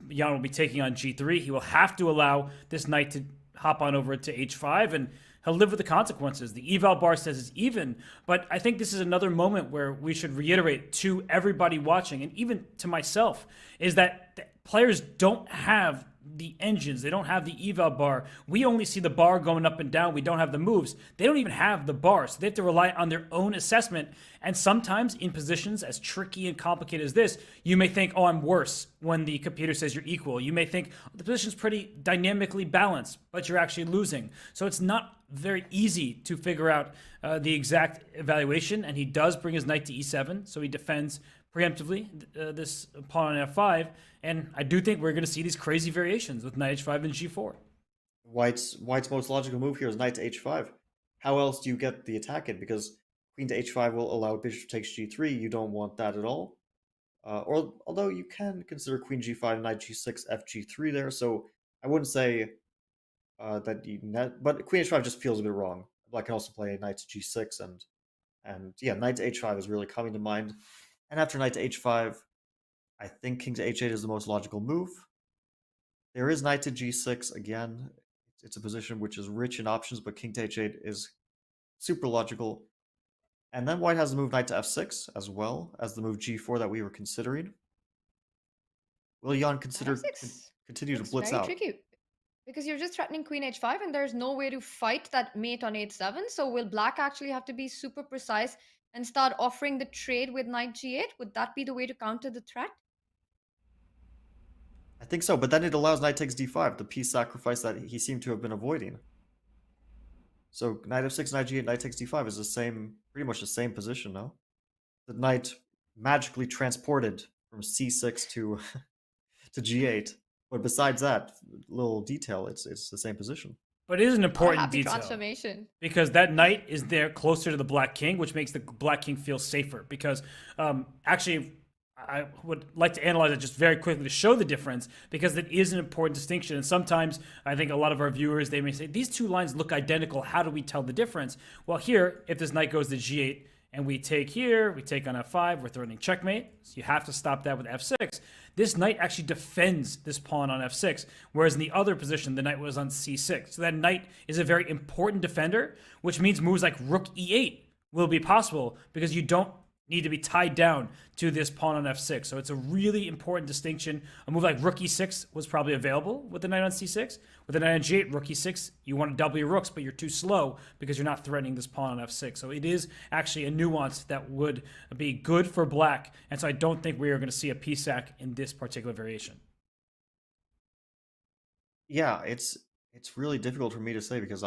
Jan will be taking on g3. He will have to allow this knight to hop on over to h5, and he'll live with the consequences. The eval bar says it's even, but I think this is another moment where we should reiterate to everybody watching, and even to myself, is that players don't have the engines. They don't have the eval bar. We only see the bar going up and down. We don't have the moves. They don't even have the bar, so they have to rely on their own assessment. And sometimes in positions as tricky and complicated as this, you may think, oh, I'm worse, when the computer says you're equal. You may think the position's pretty dynamically balanced, but you're actually losing. So it's not very easy to figure out the exact evaluation, and he does bring his knight to e7, so he defends preemptively this pawn on f5, and I do think we're going to see these crazy variations with knight h5 and g4. White's most logical move here is knight to h5. How else do you get the attack in? Because queen to h5 will allow bishop takes g3. You don't want that at all. Or although you can consider queen g5, knight g6, f g3 there, so I wouldn't say that you net, but queen h5 just feels a bit wrong. Black can also play knight to g6, and yeah, knight to h5 is really coming to mind. And after knight to h5, I think king to h8 is the most logical move. There is knight to g6 again. It's a position which is rich in options, but king to h8 is super logical. And then white has the move knight to f6 as well as the move g4 that we were considering. Will Jan continue to blitz out? Tricky, because you're just threatening queen h5 and there's no way to fight that mate on h7. So will black actually have to be super precise and start offering the trade with knight g8? Would that be the way to counter the threat? I think so, but then it allows knight takes d5, the piece sacrifice that he seemed to have been avoiding. So knight f6, knight g8, knight takes d5 is the same, pretty much the same position, no? The knight magically transported from c6 to to g8, but besides that little detail, it's the same position. But it is an important happy detail, transformation, because that knight is there closer to the black king, which makes the black king feel safer. Because actually, I would like to analyze it just very quickly to show the difference, because it is an important distinction. And sometimes I think a lot of our viewers, they may say, these two lines look identical. How do we tell the difference? Well, here, if this knight goes to g8 and we take here, we take on f5, we're threatening checkmate. So you have to stop that with f6. This knight actually defends this pawn on f6, whereas in the other position, the knight was on c6. So that knight is a very important defender, which means moves like rook e8 will be possible, because you don't need to be tied down to this pawn on f6. So it's a really important distinction. A move like rook e6 was probably available with the knight on c6. With the knight on g8, rook e6, you want to double your rooks, but you're too slow because you're not threatening this pawn on f6. So it is actually a nuance that would be good for black. And so I don't think we are going to see a piece sack in this particular variation. Yeah, it's really difficult for me to say, because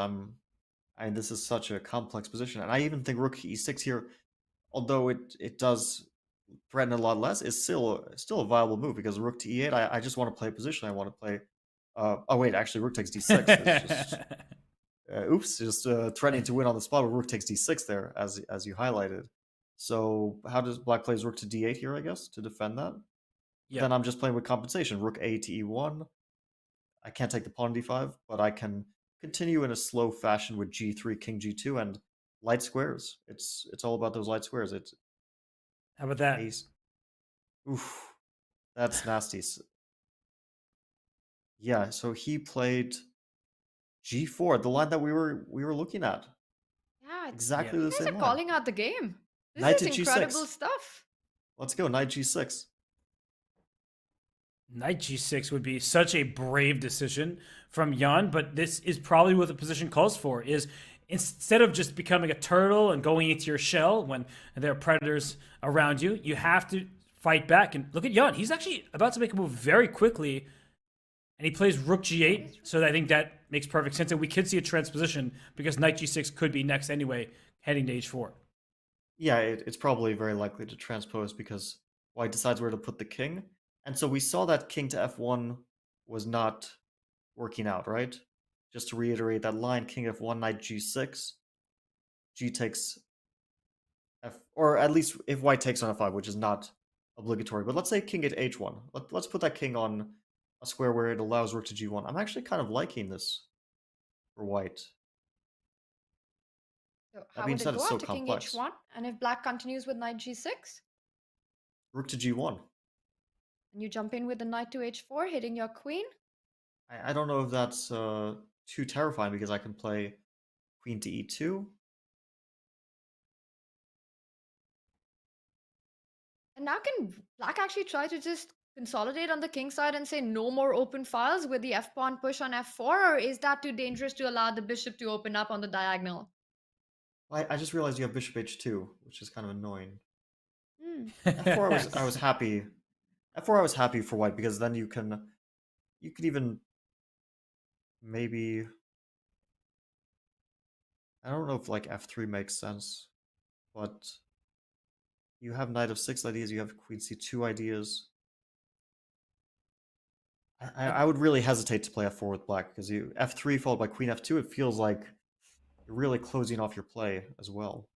this is such a complex position. And I even think rook e6 here, although it does threaten a lot less, is still a viable move, because rook to e8, I just want to play a position. I want to play oh wait, actually rook takes d6. It's just threatening to win on the spot with rook takes d6 there, as you highlighted. So how does black plays rook to d8 here, I guess, to defend that? Yeah. Then I'm just playing with compensation. Rook a to e1. I can't take the pawn d5, but I can continue in a slow fashion with g3, king g2, and light squares. It's all about those light squares. How about that? Oof. That's nasty. Yeah, so he played G4, the line that we were looking at. Yeah, Exactly you the guys same are line. calling out the game. This Knight is to incredible G6. stuff. Let's go, Knight G6. Knight G6 would be such a brave decision from Jan, but this is probably what the position calls for, is instead of just becoming a turtle and going into your shell when there are predators around you, you have to fight back. And look at Jan. He's actually about to make a move very quickly, and he plays Rook G8, so I think that makes perfect sense. And we could see a transposition because Knight G6 could be next anyway, heading to H4. Yeah, it's probably very likely to transpose because white decides where to put the king. And so we saw that king to f1 was not working out, right? Just to reiterate that line, king f1, knight g6, g takes f, or at least if white takes on f5, which is not obligatory. But let's say king at h1. Let's put that king on a square where it allows rook to g1. I'm actually kind of liking this for white. So That how being would it said, go it's so after king complex. h1? And if black continues with knight g6? Rook to g1. And you jump in with the knight to h4, hitting your queen? I don't know if that's too terrifying because I can play queen to e2. And now can black actually try to just consolidate on the king side and say no more open files with the f-pawn push on f4? Or is that too dangerous to allow the bishop to open up on the diagonal? I just realized you have bishop h2, which is kind of annoying. Hmm. f4 I was happy. f4 I was happy for white because then you could even maybe, I don't know if like f3 makes sense, but you have knight of 6 ideas, you have queen c2 ideas. I would really hesitate to play f4 with black because you f3 followed by queen f2, it feels like you're really closing off your play as well.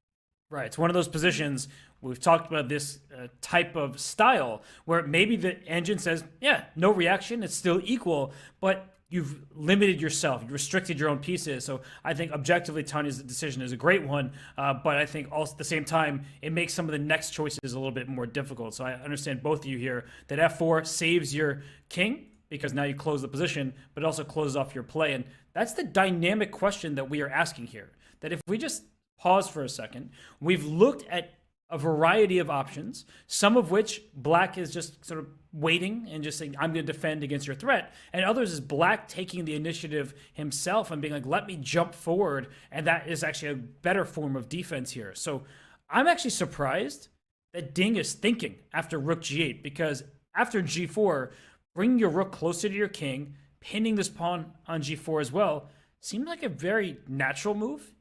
Right. It's one of those positions, we've talked about this type of style where maybe the engine says, yeah, no reaction, it's still equal, but you've limited yourself, you restricted your own pieces. So I think objectively, Tanya's decision is a great one, but I think also at the same time, it makes some of the next choices a little bit more difficult. So I understand both of you here that f4 saves your king because now you close the position, but it also closes off your play. And that's the dynamic question that we are asking here. That if we just pause for a second, we've looked at a variety of options, some of which black is just sort of waiting and just saying, I'm going to defend against your threat. And others is black taking the initiative himself and being like, let me jump forward. And that is actually a better form of defense here. So I'm actually surprised that Ding is thinking after rook g8, because after g4, bringing your rook closer to your king, pinning this pawn on g4 as well, seemed like a very natural move.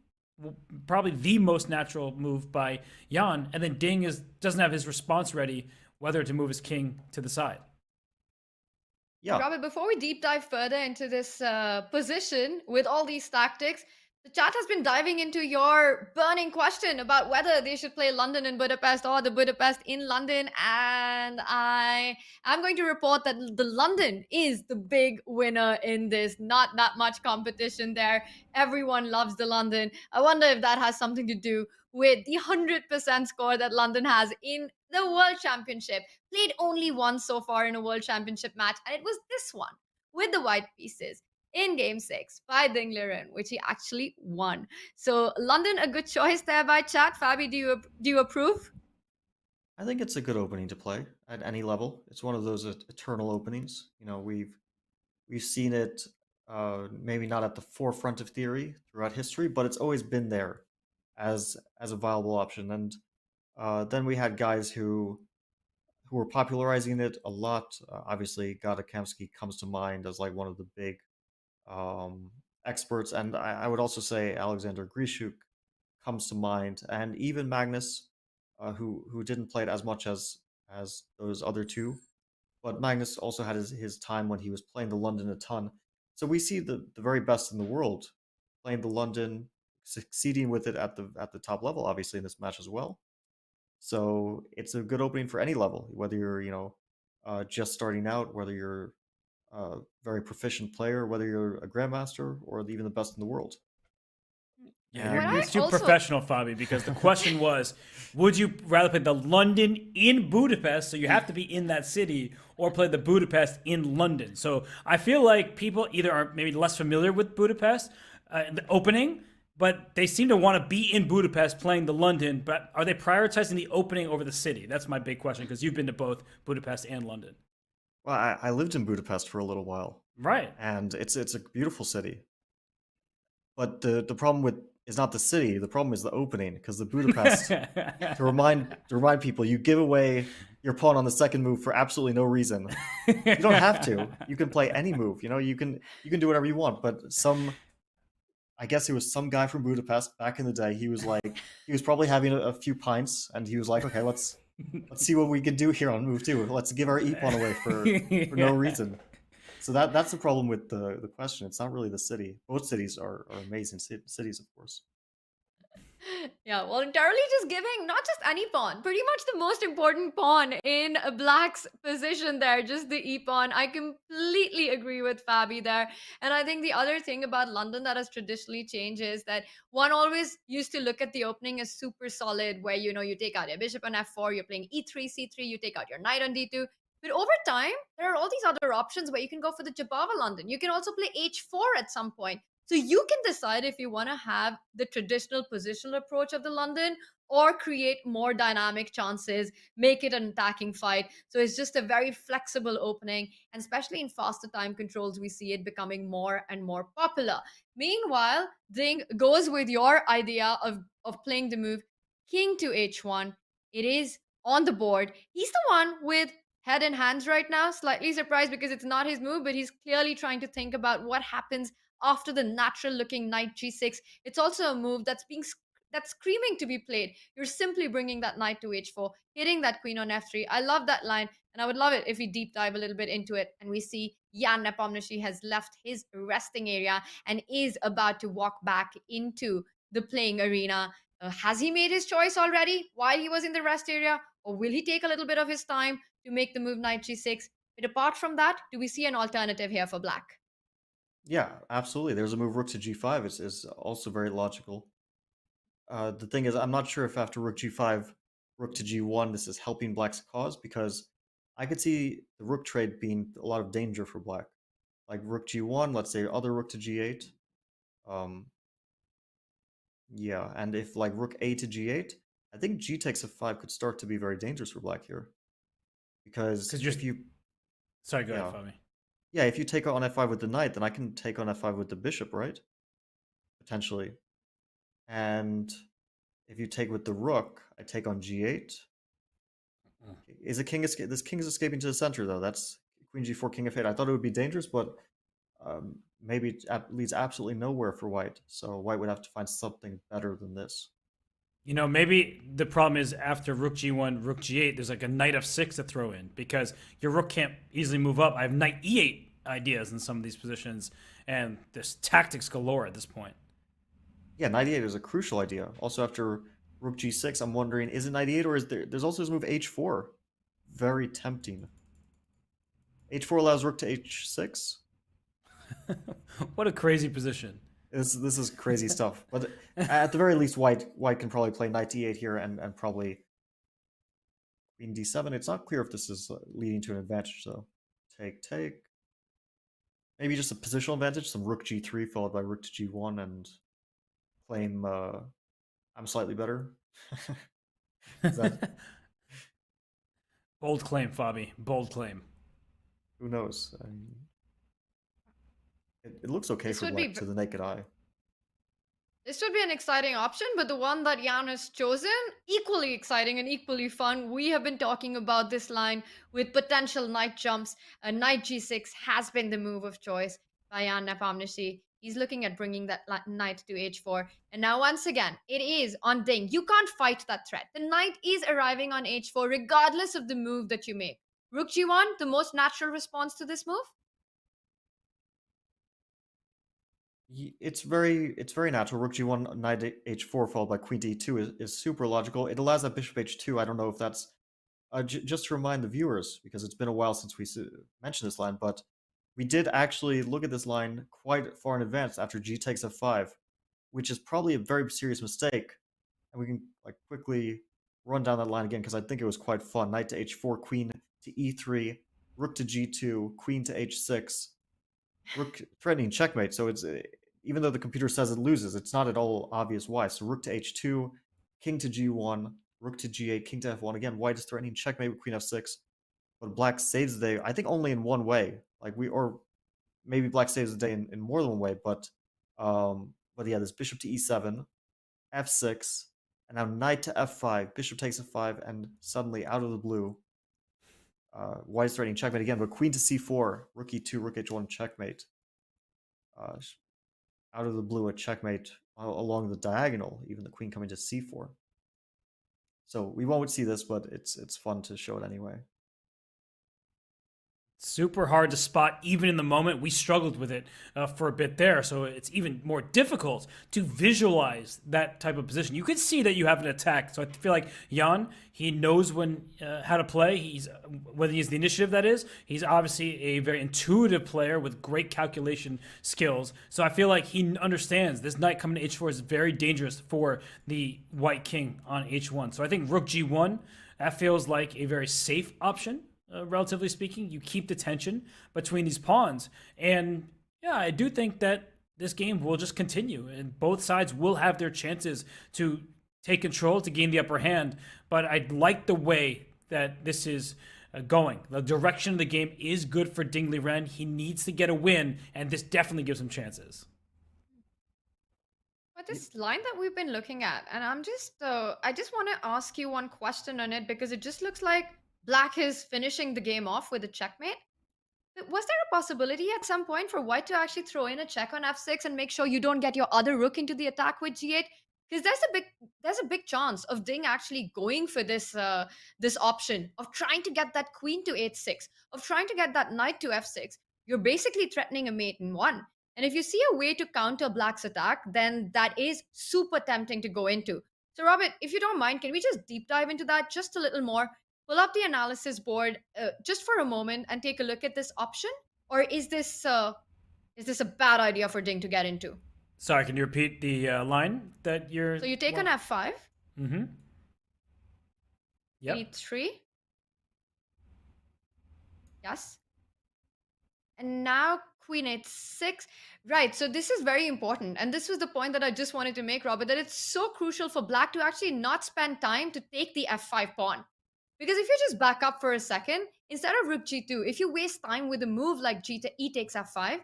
Probably the most natural move by Jan, and then Ding doesn't have his response ready whether to move his king to the side. Yeah. Robert, before we deep dive further into this position with all these tactics, the chat has been diving into your burning question about whether they should play London in Budapest or the Budapest in London. And I am going to report that the London is the big winner in this. Not that much competition there. Everyone loves the London. I wonder if that has something to do with the 100% score that London has in the World Championship. Played only once so far in a World Championship match, and it was this one with the white pieces in game 6 by Ding Liren, which he actually won. So London, a good choice there by chat. Fabi, do you approve? I think it's a good opening to play at any level. It's one of those eternal openings. You know, we've seen it, maybe not at the forefront of theory throughout history, but it's always been there as a viable option. And then we had guys who were popularizing it a lot. Obviously, Gadakamsky comes to mind as like one of the big experts, and I would also say Alexander Grishuk comes to mind, and even Magnus, who didn't play it as much as those other two, but Magnus also had his time when he was playing the London a ton. So we see the very best in the world playing the London, succeeding with it at the top level, obviously in this match as well. So it's a good opening for any level, whether you're just starting out, whether you're a very proficient player, whether you're a grandmaster or even the best in the world. Yeah, When you're I too also- professional, Fabi, because the question was, would you rather play the London in Budapest, so you have to be in that city, or play the Budapest in London? So I feel like people either are maybe less familiar with Budapest, the opening, but they seem to want to be in Budapest playing the London, but are they prioritizing the opening over the city? That's my big question, because you've been to both Budapest and London. Well, I lived in Budapest for a little while, Right. and it's a beautiful city. But the problem with is not the city. The problem is the opening, because the Budapest to remind people, you give away your pawn on the second move for absolutely no reason. You don't have to. You can play any move. You can do whatever you want. But I guess it was some guy from Budapest back in the day. He was probably having a few pints, and he was like, okay, let's see what we can do here on move 2. Let's give our e pawn away for no reason. So that's the problem with the question. It's not really the city. Both cities are amazing cities, of course. Yeah, voluntarily just giving not just any pawn, pretty much the most important pawn in Black's position there, just the e pawn. I completely agree with Fabi there. And I think the other thing about London that has traditionally changed is that one always used to look at the opening as super solid, where you take out your bishop on f4, you're playing e3, c3, you take out your knight on d2. But over time, there are all these other options where you can go for the Jabava London. You can also play h4 at some point. So you can decide if you want to have the traditional positional approach of the London or create more dynamic chances, make it an attacking fight. So it's just a very flexible opening. And especially in faster time controls, we see it becoming more and more popular. Meanwhile, Ding goes with your idea of playing the move king to h1. It is on the board. He's the one with head in hands right now. Slightly surprised because it's not his move, but he's clearly trying to think about what happens after the natural looking knight g6. It's also a move that's screaming to be played. You're simply bringing that knight to h4, hitting that queen on f3. I love that line, and I would love it if we deep dive a little bit into it and we see Jan Nepomniachtchi has left his resting area and is about to walk back into the playing arena. Has he made his choice already while he was in the rest area, or will he take a little bit of his time to make the move knight g6? But apart from that, do we see an alternative here for Black? Yeah, absolutely. There's a move rook to g5 is also very logical. The thing is, I'm not sure if after rook g5, rook to g1, this is helping Black's cause, because I could see the rook trade being a lot of danger for Black. Like rook g1, let's say other rook to g8. Yeah, and if like rook a to g8, I think g takes f5 could start to be very dangerous for Black here. Because if you... Sorry, go ahead, Fabi. Yeah, if you take on f5 with the knight, then I can take on f5 with the bishop, right? Potentially. And if you take with the rook, I take on g8. Is a king this king is escaping to the center, though. That's queen g4, king f8. I thought it would be dangerous, but maybe it leads absolutely nowhere for white. So white would have to find something better than this. Maybe the problem is after rook g1, rook g8, there's like a knight f6 to throw in, because your rook can't easily move up. I have knight e8 ideas in some of these positions, and there's tactics galore at this point. Yeah, knight e8 is a crucial idea. Also, after rook g6, I'm wondering, is it knight e8, or is there's also this move h4? Very tempting. h4 allows rook to h6. What a crazy position. This is crazy stuff. But at the very least, white can probably play knight e8 here and probably queen d7. It's not clear if this is leading to an advantage, though. Take. Maybe just a positional advantage, some rook g3 followed by rook to g1, and claim I'm slightly better. Is that... Bold claim, Fabi. Bold claim. Who knows? I mean, it looks okay for Black to the naked eye. This would be an exciting option, but the one that Jan has chosen, equally exciting and equally fun. We have been talking about this line with potential knight jumps. Knight g6 has been the move of choice by Jan Nepomniachtchi. He's looking at bringing that knight to h4. And now once again, it is on Ding. You can't fight that threat. The knight is arriving on h4 regardless of the move that you make. Rook g1, the most natural response to this move? It's very natural. Rook g1, knight h4 followed by queen d2 is super logical. It allows that bishop h2. I don't know if that's just to remind the viewers, because it's been a while since we mentioned this line, but we did actually look at this line quite far in advance after g takes f5 which is probably a very serious mistake. And we can like quickly run down that line again because I think it was quite fun. Knight to h4, queen to e3, rook to g2, queen to h6, rook threatening checkmate. So it's even though the computer says it loses, it's not at all obvious why. So rook to h2, king to g1, rook to g8, king to f1. Again, white is threatening checkmate with queen f6, but black saves the day. I think only in one way. Or maybe black saves the day in more than one way. But yeah, this bishop to e7, f6, and now knight to f5. Bishop takes f5, and suddenly out of the blue, white is threatening checkmate again. But queen to c4, rook e2, rook h1, checkmate. Out of the blue, a checkmate along the diagonal, even the queen coming to c4. So we won't see this, but it's fun to show it anyway. Super hard to spot even in the moment. We struggled with it for a bit there, so it's even more difficult to visualize that type of position. You could see that you have an attack, so I feel like Jan, he knows how to play. Whether he's the initiative, that is. He's obviously a very intuitive player with great calculation skills, so I feel like he understands this knight coming to h4 is very dangerous for the white king on h1. So I think rook g1, that feels like a very safe option. Relatively speaking, you keep the tension between these pawns. And yeah, I do think that this game will just continue and both sides will have their chances to take control, to gain the upper hand. But I like the way that this is going. The direction of the game is good for Dingley Ren. He needs to get a win, and this definitely gives him chances. But this line that we've been looking at, and I just want to ask you one question on it because it just looks like Black is finishing the game off with a checkmate. Was there a possibility at some point for white to actually throw in a check on f6 and make sure you don't get your other rook into the attack with g8? Because there's a big chance of Ding actually going for this option of trying to get that queen to h6, of trying to get that knight to f6. You're basically threatening a mate in one. And if you see a way to counter Black's attack, then that is super tempting to go into. So Robert, if you don't mind, can we just deep dive into that just a little more? Pull up the analysis board just for a moment and take a look at this option? Or is this a bad idea for Ding to get into? Sorry, can you repeat the line that you're... So you take on f5. Mm-hmm. Yep. e3. Yes. And now queen h6. Right, so this is very important. And this was the point that I just wanted to make, Robert, that it's so crucial for Black to actually not spend time to take the f5 pawn. Because if you just back up for a second, instead of rook g2, if you waste time with a move like e takes f5,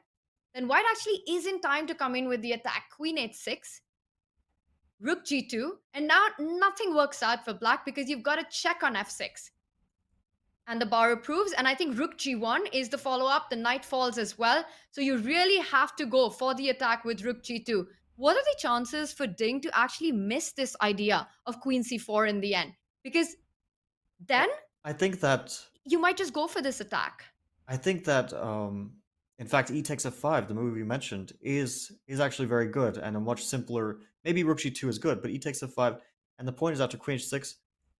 then white actually is in time to come in with the attack. Queen h6, rook g2, and now nothing works out for Black because you've got a check on f6. And the bar approves, and I think rook g1 is the follow-up. The knight falls as well. So you really have to go for the attack with rook g2. What are the chances for Ding to actually miss this idea of queen c4 in the end? Because then I think that you might just go for this attack. I think that in fact e takes f5, the move you mentioned, is actually very good and a much simpler. Maybe rook g2 is good, but e takes f5, and the point is after queen h6,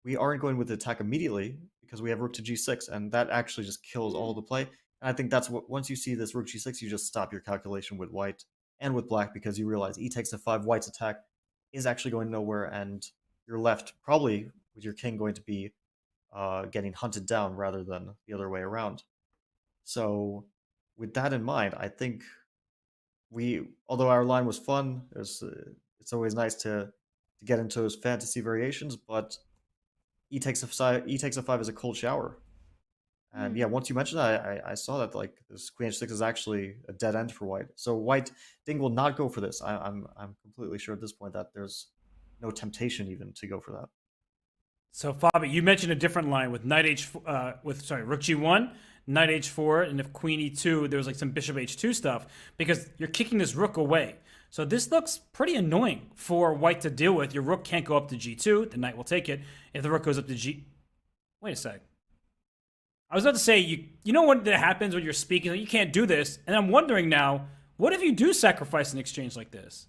we aren't going with the attack immediately because we have rook to g6, and that actually just kills all the play. And I think that's what, once you see this rook g6, you just stop your calculation with white and with black because you realize e takes f5, white's attack is actually going nowhere, and you're left probably with your king going to be getting hunted down rather than the other way around. So with that in mind, I think although our line was fun, it's always nice to get into those fantasy variations, but e takes f5 is a cold shower. And yeah, once you mentioned that, I saw that like this queen h6 is actually a dead end for white. So Ding will not go for this. I'm completely sure at this point that there's no temptation even to go for that. So Fabi, you mentioned a different line with rook g1, knight h4, and if queen e2, there's like some bishop h2 stuff because you're kicking this rook away. So this looks pretty annoying for white to deal with. Your rook can't go up to g2, the knight will take it. If the rook goes up to wait a sec. I was about to say, you know what happens when you're speaking, you can't do this, and I'm wondering now, what if you do sacrifice an exchange like this?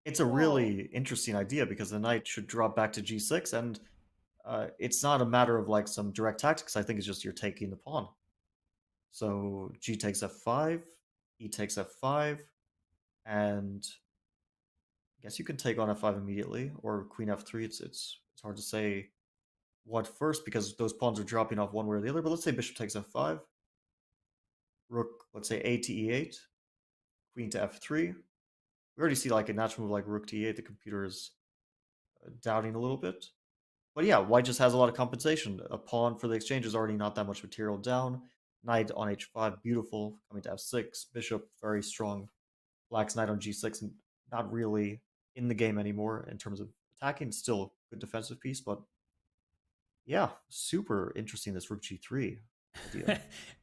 It's a really interesting idea because the knight should drop back to g6, and it's not a matter of like some direct tactics. I think it's just you're taking the pawn. So g takes f5, e takes f5, and guess you can take on f5 immediately, or queen f3. It's hard to say what first because those pawns are dropping off one way or the other. But let's say bishop takes f5, rook, let's say a to e8, queen to f3. We already see like a natural move like rook to e8. The computer is doubting a little bit. But yeah, white just has a lot of compensation. A pawn for the exchange is already not that much material down. Knight on h5, beautiful. Coming to f6. Bishop, very strong. Black's knight on g6, and not really in the game anymore in terms of attacking. Still a good defensive piece, but yeah, super interesting, this rook g3 idea.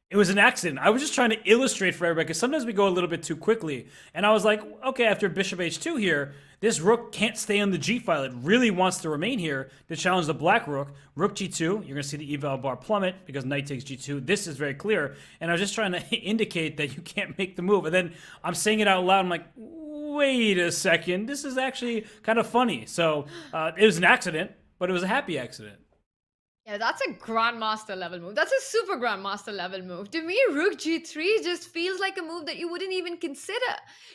It was an accident. I was just trying to illustrate for everybody because sometimes we go a little bit too quickly. And I was like, okay, after bishop h2 here, this rook can't stay on the g file. It really wants to remain here to challenge the black rook. Rook g2, you're going to see the eval bar plummet because knight takes g2. This is very clear. And I was just trying to indicate that you can't make the move. And then I'm saying it out loud. I'm like, wait a second. This is actually kind of funny. So it was an accident, but it was a happy accident. Yeah, that's a grandmaster level move. That's a super grandmaster level move. To me, rook g3 just feels like a move that you wouldn't even consider.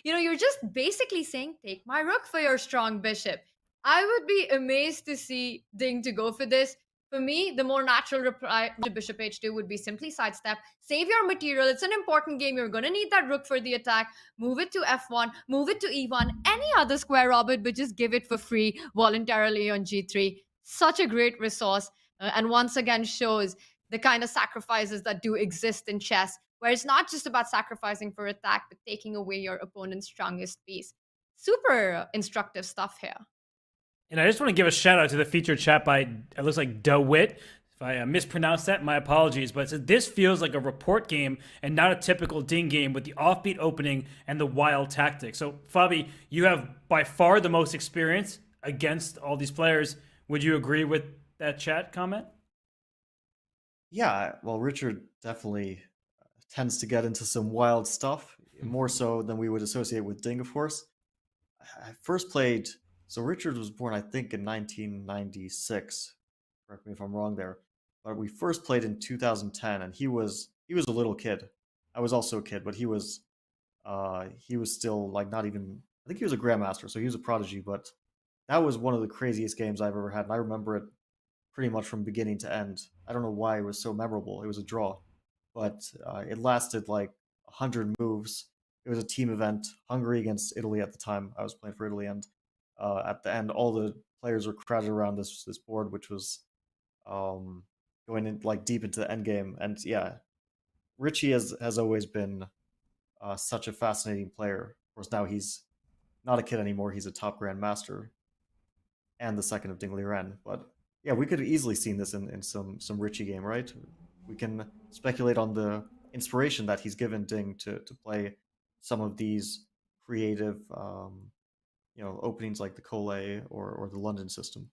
You know, you're just basically saying, take my rook for your strong bishop. I would be amazed to see Ding to go for this. For me, the more natural reply to bishop h2 would be simply sidestep, save your material. It's an important game. You're going to need that rook for the attack. Move it to f1, move it to e1, any other square orbit, but just give it for free voluntarily on g3. Such a great resource. And once again shows the kind of sacrifices that do exist in chess, where it's not just about sacrificing for attack, but taking away your opponent's strongest piece. Super instructive stuff here. And I just want to give a shout out to the featured chat by, it looks like DeWitt. If I mispronounced that, my apologies. But it says, this feels like a report game and not a typical Ding game with the offbeat opening and the wild tactics. So, Fabi, you have by far the most experience against all these players. Would you agree with that chat comment? Yeah, well, Richard definitely tends to get into some wild stuff, more so than we would associate with Ding, of course. I first played, so Richard was born, I think, in 1996. Correct me if I'm wrong there. But we first played in 2010, and he was a little kid. I was also a kid, but he was still like not even, I think he was a grandmaster, so he was a prodigy, but that was one of the craziest games I've ever had, and I remember it pretty much from beginning to end. I don't know why it was so memorable. It was a draw, but it lasted like 100 moves. It was a team event, Hungary against Italy at the time. I was playing for Italy, and at the end, all the players were crowded around this board, which was going in like deep into the end game. And yeah, Richie has always been such a fascinating player. Of course, now he's not a kid anymore. He's a top grandmaster and the second of Ding Liren. But yeah, we could have easily seen this in some Richie game, right? We can speculate on the inspiration that he's given Ding to play some of these creative, openings like the Cole or the London system.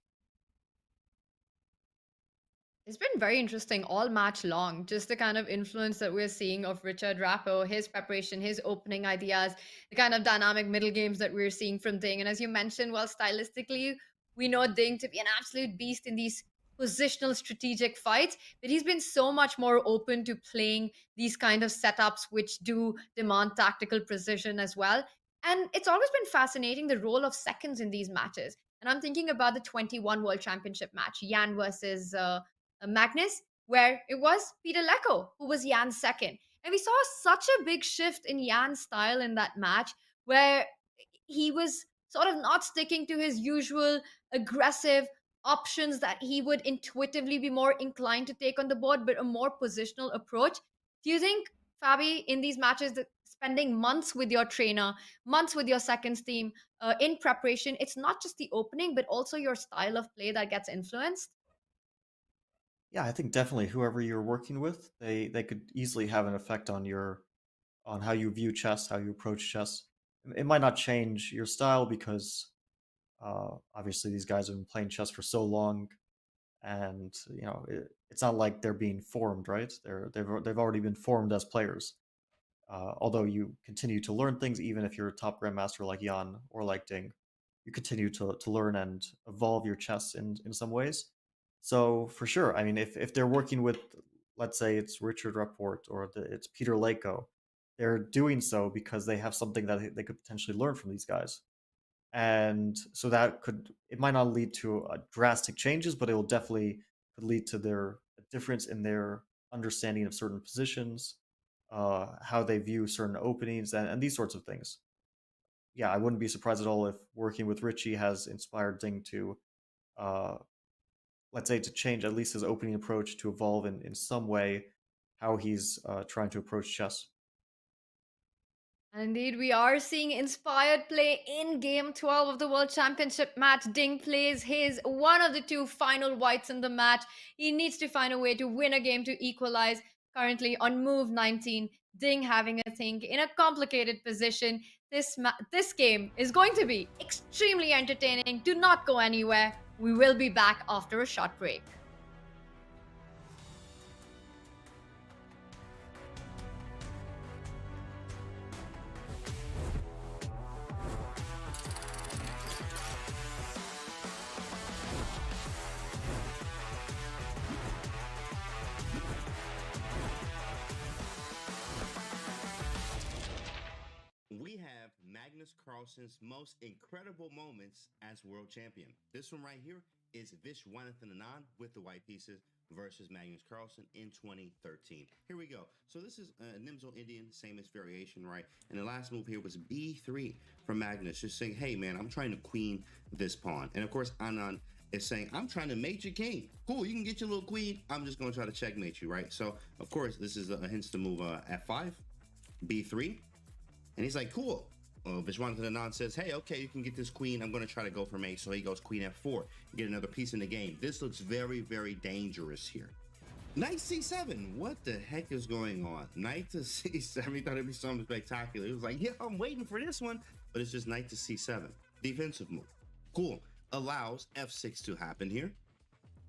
It's been very interesting all match long, just the kind of influence that we're seeing of Richard Rappo, his preparation, his opening ideas, the kind of dynamic middle games that we're seeing from Ding. And as you mentioned, well, stylistically, we know Ding to be an absolute beast in these positional strategic fights, but he's been so much more open to playing these kind of setups which do demand tactical precision as well. And it's always been fascinating the role of seconds in these matches. And I'm thinking about the 21 World Championship match, Jan versus Magnus, where it was Peter Lecco who was Jan's second. And we saw such a big shift in Jan's style in that match, where he was sort of not sticking to his usual aggressive options that he would intuitively be more inclined to take on the board, but a more positional approach. Do you think, Fabi, in these matches, that spending months with your trainer, months with your seconds team in preparation, it's not just the opening, but also your style of play that gets influenced? Yeah, I think definitely whoever you're working with, they could easily have an effect on how you view chess, how you approach chess. It might not change your style because obviously these guys have been playing chess for so long, and it's not like they're being formed, right? They've already been formed as players. Although you continue to learn things, even if you're a top grandmaster like Jan or like Ding, you continue to learn and evolve your chess in some ways. So for sure, I mean, if they're working with, let's say it's Richard Rapport or it's Peter Leko, they're doing so because they have something that they could potentially learn from these guys. and so it might not lead to drastic changes, but it will definitely could lead to a difference in their understanding of certain positions, how they view certain openings, and these sorts of things. Yeah, I wouldn't be surprised at all if working with Richie has inspired Ding to, uh, let's say, to change at least his opening approach, to evolve in some way how he's trying to approach chess. Indeed, we are seeing inspired play in Game 12 of the World Championship match. Ding plays his one of the two final whites in the match. He needs to find a way to win a game to equalize. Currently on move 19, Ding having a think in a complicated position. This game is going to be extremely entertaining. Do not go anywhere. We will be back after a short break. We have Magnus Carlsen's most incredible moments as world champion. This one right here is Viswanathan Anand with the white pieces versus Magnus Carlsen in 2013. Here we go. So this is a Nimzo Indian, famous variation, right? And the last move here was B3 from Magnus, just saying, hey man, I'm trying to queen this pawn. And of course, Anand is saying, I'm trying to mate your king. Cool, you can get your little queen. I'm just going to try to checkmate you, right? So of course, this is a hint to move F5, B3. And he's like, cool. Viswanathan Anand says, hey, okay, you can get this queen. I'm going to try to go for mate. So he goes queen F4, get another piece in the game. This looks very, very dangerous here. Knight C7. What the heck is going on? Knight to C7. He thought it'd be something spectacular. He was like, yeah, I'm waiting for this one. But it's just knight to C7. Defensive move. Cool. Allows F6 to happen here.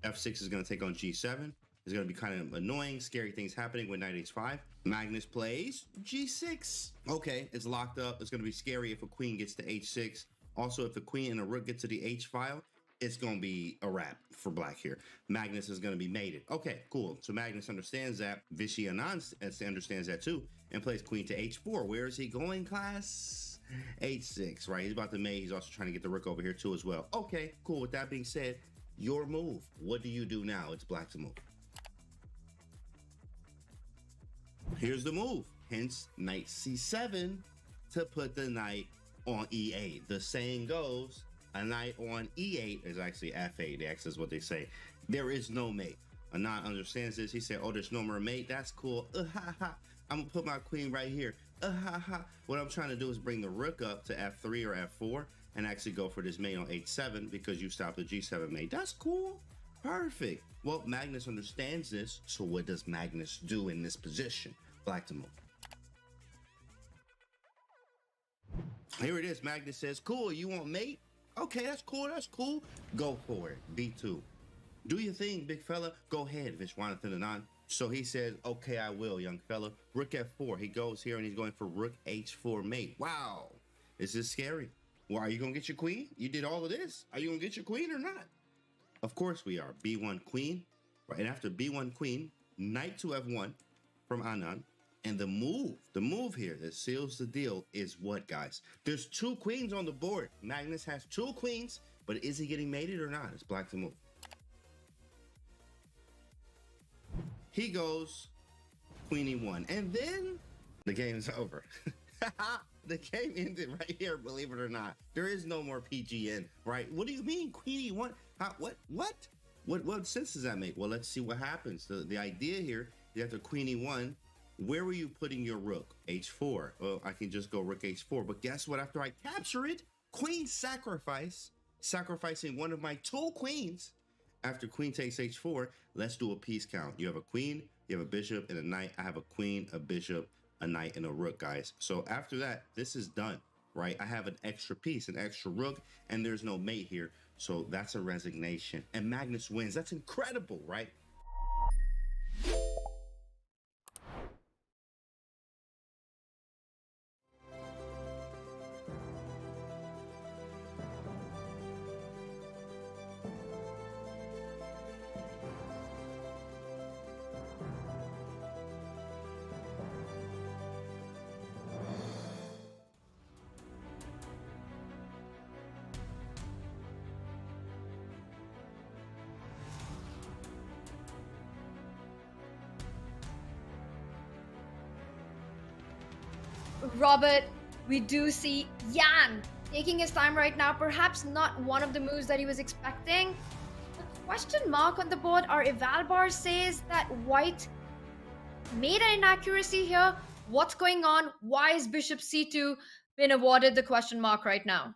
F6 is going to take on G7. It's going to be kind of annoying, scary things happening with knight H5. Magnus plays G6. Okay, it's locked up. It's going to be scary if a queen gets to H6. Also, if the queen and a rook get to the H file, it's going to be a wrap for black here. Magnus is going to be mated. Okay, cool. So Magnus understands that. Vishy Anand understands that too and plays queen to H4. Where is he going, class? H6, right? He's about to mate. He's also trying to get the rook over here too as well. Okay, cool. With that being said, your move. What do you do now? It's black to move. Here's the move, hence knight c7 to put the knight on e8. The saying goes, a knight on e8 is actually f8. That's is what they say. There is no mate. Anand understands this. He said, oh, there's no more mate. That's cool. I'm gonna put my queen right here. What I'm trying to do is bring the rook up to f3 or f4 and actually go for this mate on h7 because you stopped the g7 mate. That's cool. Perfect. Well, Magnus understands this. So what does Magnus do in this position? Black to move. Here it is. Magnus says, cool, you want mate? Okay, that's cool, that's cool. Go for it. B2. Do your thing, big fella. Go ahead, Viswanathan Anand. So he says, okay, I will, young fella. Rook F4. He goes here and he's going for Rook H4 mate. Wow. This is scary. Well, are you going to get your queen? You did all of this. Are you going to get your queen or not? Of course we are. B1 queen. Right, and after B1 queen, knight to F1 from Anand. And the move here that seals the deal is what, guys? There's two queens on the board. Magnus has two queens, but is he getting mated or not? It's black to move. He goes queen E1, and then the game is over. The game ended right here, believe it or not. There is no more PGN, right? What do you mean, queen E1? What sense does that make? Well, let's see what happens. The idea here is after queen E1, where were you putting your rook? H4. Well, I can just go rook H4, but guess what? After I capture it, queen sacrifice, sacrificing one of my two queens. After queen takes H4, let's do a piece count. You have a queen, you have a bishop, and a knight. I have a queen, a bishop, a knight, and a rook, guys. So after that, this is done, right? I have an extra piece, an extra rook, and there's no mate here. So that's a resignation. And Magnus wins. That's incredible, right? Robert, we do see Jan taking his time right now. Perhaps not one of the moves that he was expecting. The question mark on the board, our eval bar says that white made an inaccuracy here. What's going on? Why is bishop c2 been awarded the question mark right now?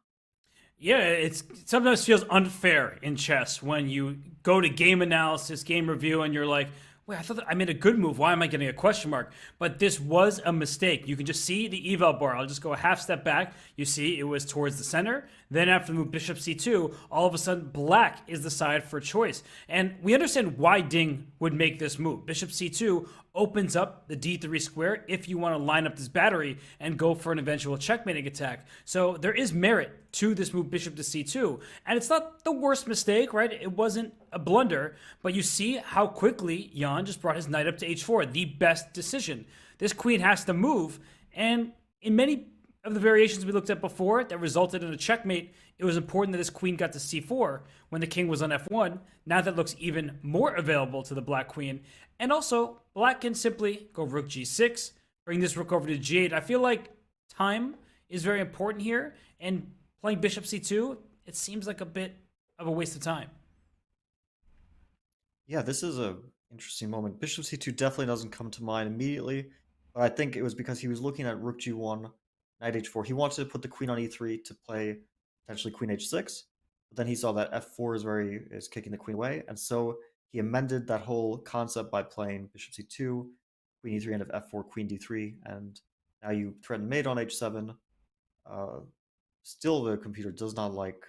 Yeah, it sometimes feels unfair in chess when you go to game analysis, game review, and you're like, wait, I thought that I made a good move. Why am I getting a question mark? But this was a mistake. You can just see the eval bar. I'll just go a half step back. You see it was towards the center. Then after the move bishop c2, all of a sudden black is the side for choice. And we understand why Ding would make this move. Bishop c2 opens up the d3 square if you want to line up this battery and go for an eventual checkmating attack. So there is merit to this move bishop to c2. And it's not the worst mistake, right? It wasn't a blunder, but you see how quickly Jan just brought his knight up to h4, the best decision. This queen has to move, and in many of the variations we looked at before that resulted in a checkmate, it was important that this queen got to c4 when the king was on f1. Now that looks even more available to the black queen. And also, black can simply go rook g6, bring this rook over to g8. I feel like time is very important here, and playing bishop c2, it seems like a bit of a waste of time. Yeah, this is a interesting moment. Bishop c2 definitely doesn't come to mind immediately, but I think it was because he was looking at rook g1, knight h4. He wanted to put the queen on e3 to play potentially queen h6, but then he saw that f4 is kicking the queen away, and so he amended that whole concept by playing bishop c2, queen e3 into f4, queen d3, and now you threaten mate on h7. Still, the computer does not like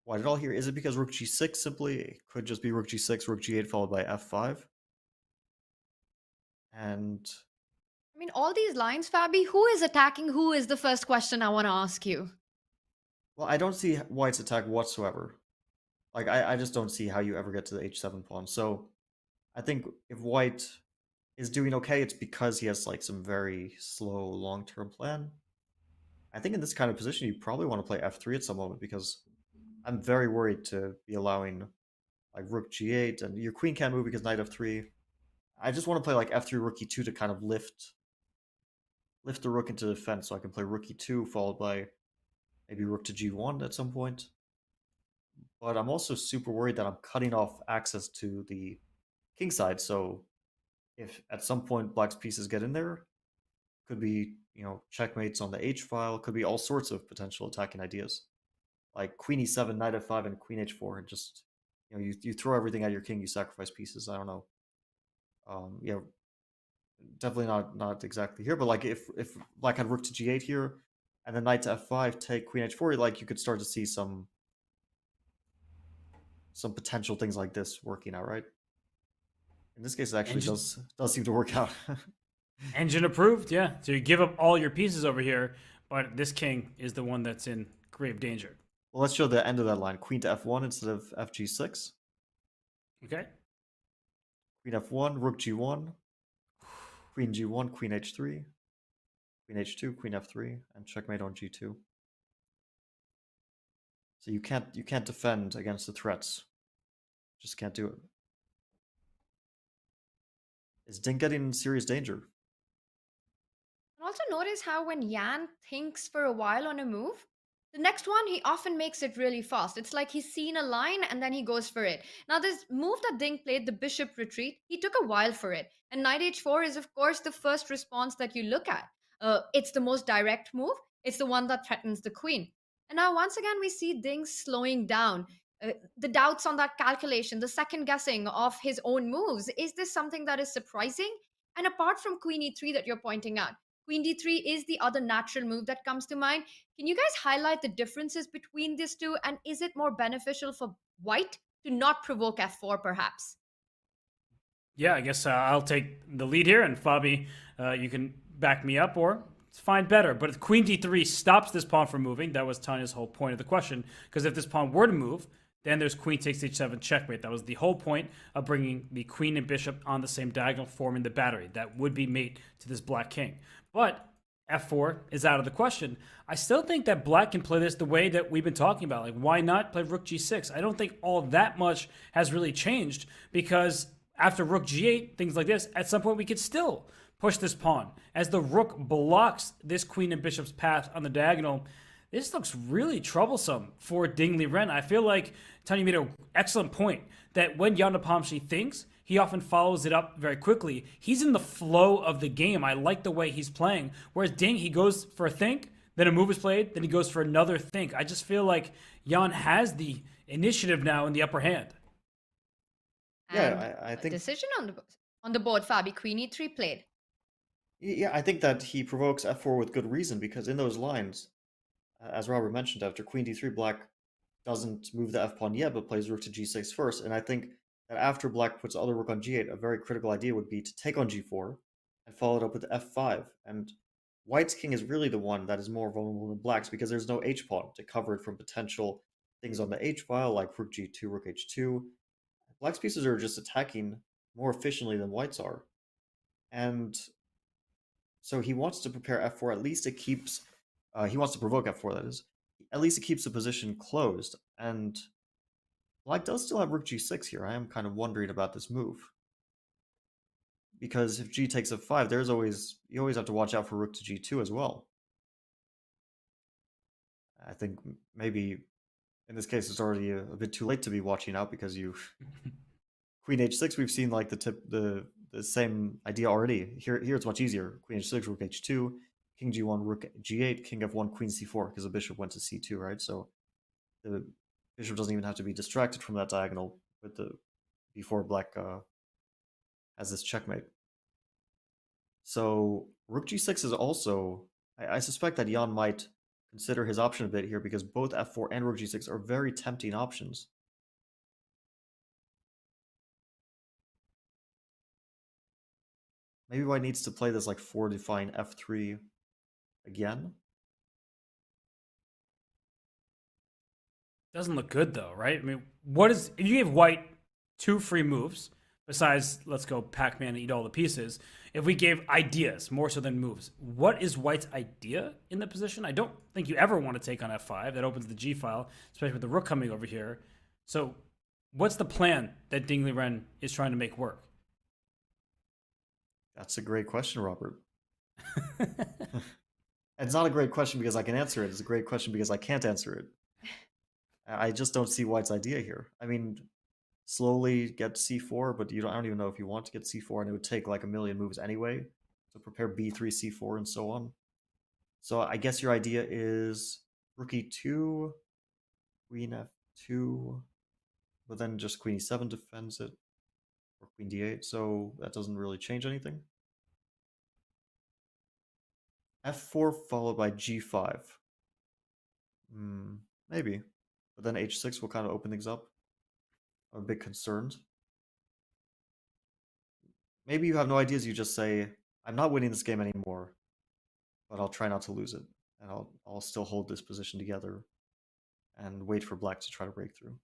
white at all here. Is it because rook g6 simply? It could just be rook g6, rook g8 followed by f5. And I mean, all these lines, Fabi, who is attacking who is the first question I want to ask you. well, I don't see white's attack whatsoever. Like, I just don't see how you ever get to the h7 pawn. So I think if white is doing okay, it's because he has like some very slow long-term plan. I think in this kind of position, you probably want to play f3 at some moment, because I'm very worried to be allowing like rook g8, and your queen can't move because knight f3. I just want to play like f3, rook e2 to kind of lift the rook into defense, so I can play rook e2 followed by maybe rook to g1 at some point. But I'm also super worried that I'm cutting off access to the king side, so if at some point black's pieces get in there, could be, checkmates on the h file, could be all sorts of potential attacking ideas. Like queen e7, knight f5, and queen h4, and just, you throw everything at your king, you sacrifice pieces. I don't know. Yeah, definitely not exactly here, but like if black had rook to g8 here, and then knight to f5, take queen h4, like you could start to see some potential things like this working out, right? In this case, it actually does seem to work out. Engine approved, yeah. So you give up all your pieces over here, but this king is the one that's in grave danger. Well, let's show the end of that line. Queen to f1 instead of fg6. Okay. Queen f1, rook g1, queen g1, queen h3, queen h2, queen f3, and checkmate on g2. So you can't defend against the threats. Just can't do it. Is Ding getting in serious danger? Also notice how when Jan thinks for a while on a move, the next one, he often makes it really fast. It's like he's seen a line and then he goes for it. Now, this move that Ding played, the bishop retreat, he took a while for it. And knight h4 is, of course, the first response that you look at. It's the most direct move. It's the one that threatens the queen. And now, once again, we see Ding slowing down. The doubts on that calculation, the second guessing of his own moves. Is this something that is surprising? And apart from queen e3 that you're pointing out, queen d3 is the other natural move that comes to mind. Can you guys highlight the differences between these two? And is it more beneficial for white to not provoke f4, perhaps? Yeah, I guess I'll take the lead here, and Fabi, you can back me up or find better. But if queen d3 stops this pawn from moving, that was Tanya's whole point of the question, because if this pawn were to move, then there's queen takes h7 checkmate. That was the whole point of bringing the queen and bishop on the same diagonal, forming the battery. That would be mate to this black king. But f4 is out of the question. I still think that black can play this the way that we've been talking about. Like, why not play rook g6? I don't think all that much has really changed, because after rook g8, things like this, at some point we could still push this pawn. As the rook blocks this queen and bishop's path on the diagonal, this looks really troublesome for Ding Liren. I feel like Tanya made an excellent point that when Jan Nepomniachtchi thinks, he often follows it up very quickly. He's in the flow of the game. I like the way he's playing. Whereas Ding, he goes for a think, then a move is played, then he goes for another think. I just feel like Jan has the initiative now in the upper hand. Yeah, I think Decision on the board, Fabi. Queen e3 played. Yeah, I think that he provokes f4 with good reason because in those lines, as Robert mentioned, after queen d3, black doesn't move the f pawn yet, but plays rook to g6 first. And I think that after black puts other rook on g8, a very critical idea would be to take on g4 and follow it up with f5. And white's king is really the one that is more vulnerable than black's because there's no h pawn to cover it from potential things on the h file like rook g2, rook h2. Black's pieces are just attacking more efficiently than white's are. And so he wants to prepare f4. At least it keeps, he wants to provoke f4, that is. At least it keeps the position closed. And black does still have rook g6 here. I am kind of wondering about this move. Because if g takes f5, you always have to watch out for rook to g2 as well. I think maybe in this case it's already a bit too late to be watching out because you queen h6, we've seen like the same idea already. Here it's much easier. Queen h6, rook h2, king g1, rook g8, king f1, queen c4, because the bishop went to c2, right? So the bishop doesn't even have to be distracted from that diagonal with before black has this checkmate. So rook g6 is also, I suspect that Jan might consider his option a bit here because both f4 and rook g6 are very tempting options. Maybe white needs to play this like fortifying f3 again. Doesn't look good though, right? I mean, if you gave white 2 free moves, besides let's go Pac-Man and eat all the pieces, if we gave ideas more so than moves, what is white's idea in the position? I don't think you ever want to take on f5. That opens the g file, especially with the rook coming over here. So what's the plan that Ding Liren is trying to make work? That's a great question, Robert. It's not a great question because I can answer it. It's a great question because I can't answer it. I just don't see white's idea here. I mean, slowly get c4, but I don't even know if you want to get c4, and it would take like a million moves anyway to prepare b3, c4, and so on. So I guess your idea is rook e2, queen f2, but then just queen e7 defends it, or queen d8, so that doesn't really change anything. f4 followed by g5. Maybe. But then h6 will kind of open things up. I'm a bit concerned. Maybe you have no ideas, you just say, I'm not winning this game anymore, but I'll try not to lose it. And I'll still hold this position together and wait for black to try to break through.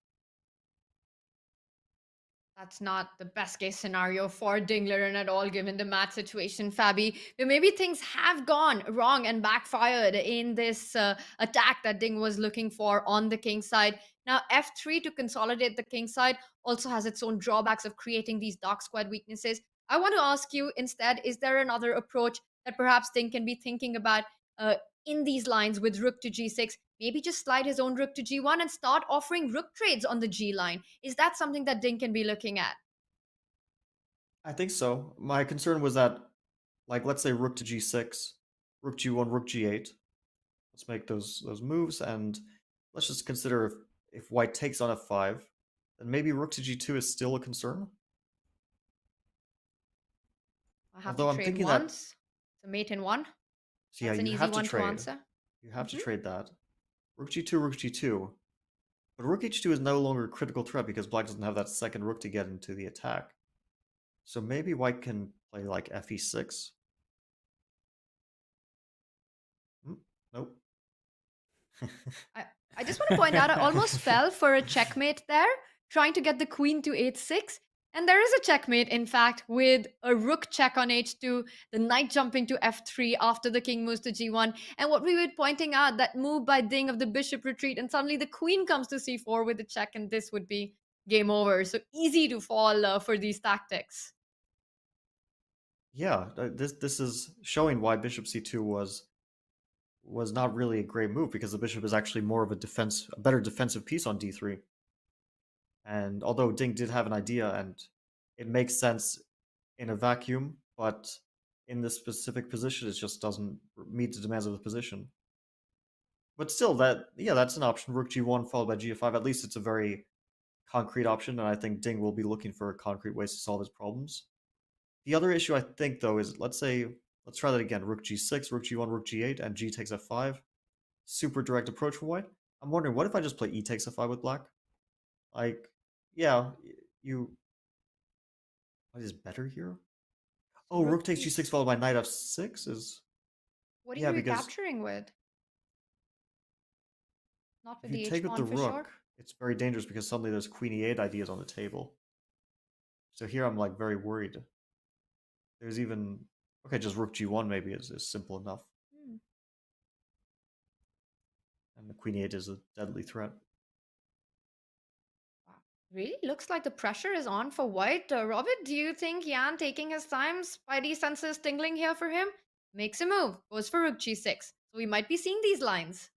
That's not the best case scenario for Ding Liren at all, given the mat situation, Fabi. But maybe things have gone wrong and backfired in this attack that Ding was looking for on the king side. Now, f3 to consolidate the king side also has its own drawbacks of creating these dark squared weaknesses. I want to ask you instead, is there another approach that perhaps Ding can be thinking about in these lines with rook to g6? Maybe just slide his own rook to g1 and start offering rook trades on the g line. Is that something that Ding can be looking at? I think so. My concern was that, like, let's say rook to g6, rook g1, rook g8. Let's make those moves, and let's just consider if white takes on f5, then maybe rook to g2 is still a concern. I have to trade once. It's a mate in one. So yeah, That's an easy one to answer. You have to trade that. Rook g2, rook g2. But rook h2 is no longer a critical threat because black doesn't have that second rook to get into the attack. So maybe white can play like fe6. Nope. I just want to point out, I almost fell for a checkmate there, trying to get the queen to h6. And there is a checkmate, in fact, with a rook check on h2, the knight jumping to f3 after the king moves to g1. And what we were pointing out, that move by Ding of the bishop retreat, and suddenly the queen comes to c4 with the check, and this would be game over. So easy to fall for these tactics. Yeah, this is showing why bishop c2 was not really a great move, because the bishop is actually more of a better defensive piece on d3. And although Ding did have an idea, and it makes sense in a vacuum, but in this specific position, it just doesn't meet the demands of the position. But still, that's an option. Rook g1 followed by g5. At least it's a very concrete option, and I think Ding will be looking for concrete ways to solve his problems. The other issue, I think, though, is let's try that again. Rook g6, rook g1, rook g8, and g takes f5. Super direct approach for white. I'm wondering, what if I just play e takes f5 with black? Like, yeah, what is better here? Oh, rook takes g6 followed by knight f6 is... What are yeah, you because recapturing with? Not with if you the take with the h pawn for rook, sure. it's very dangerous because suddenly there's queen e8 ideas on the table. So here I'm like very worried. There's even... okay, just rook g1 maybe is simple enough. And the queen e8 is a deadly threat. Really looks like the pressure is on for white. Robert, do you think Yan taking his time, spidey senses tingling here for him? Makes a move, goes for rook g6. So we might be seeing these lines.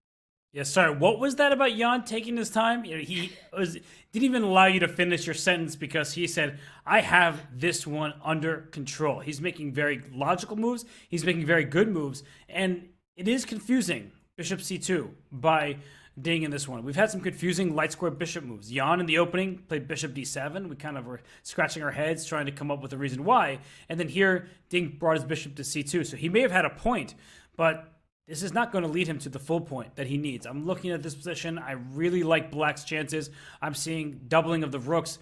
Yeah, sorry, what was that about Jan taking his time? You know, didn't even allow you to finish your sentence because he said, I have this one under control. He's making very logical moves. He's making very good moves. And it is confusing, bishop c2, by Ding in this one. We've had some confusing light square bishop moves. Jan in the opening played bishop d7. We kind of were scratching our heads trying to come up with a reason why. And then here, Ding brought his bishop to c2. So he may have had a point, but this is not going to lead him to the full point that he needs. I'm looking at this position. I really like black's chances. I'm seeing doubling of the rooks.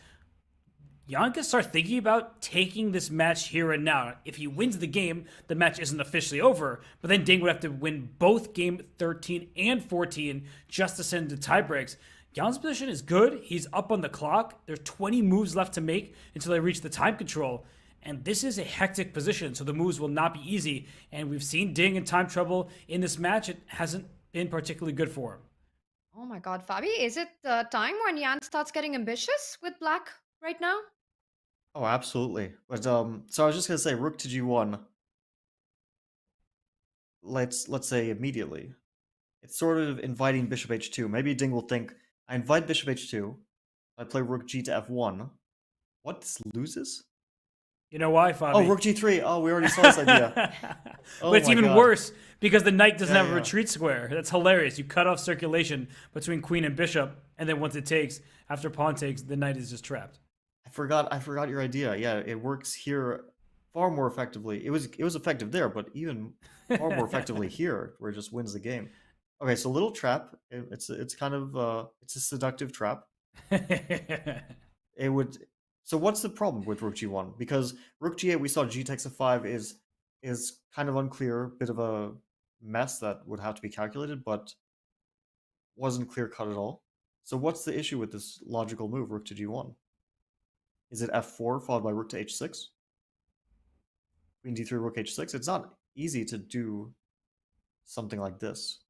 Jan can start thinking about taking this match here and now. If he wins the game, the match isn't officially over, but then Ding would have to win both game 13 and 14 just to send to tiebreaks. Jan's position is good. He's up on the clock. There's 20 moves left to make until they reach the time control. And this is a hectic position, so the moves will not be easy. And we've seen Ding in time trouble in this match. It hasn't been particularly good for him. Oh my god, Fabi, is it the time when Yan starts getting ambitious with black right now? Oh, absolutely. But so I was just gonna say rook to g1. Let's say immediately. It's sort of inviting bishop h2. Maybe Ding will think, I invite bishop h2. I play rook g to f1. What, this loses? You know why, Fabi? Oh, rook g3. Oh, we already saw this idea. Oh, but it's my even God. worse because the knight doesn't have a yeah. retreat square. That's hilarious. You cut off circulation between queen and bishop, and then once it takes, after pawn takes, the knight is just trapped. I forgot your idea. Yeah, it works here far more effectively. It was effective there, but even far more effectively here, where it just wins the game. Okay, so little trap. It's kind of it's a seductive trap. It would. So what's the problem with rook g1? Because rook g8, we saw g takes f5 is kind of unclear, bit of a mess that would have to be calculated, but wasn't clear cut at all. So what's the issue with this logical move, rook to g1? Is it f4 followed by rook to h6? Queen d3, rook h6? It's not easy to do something like this.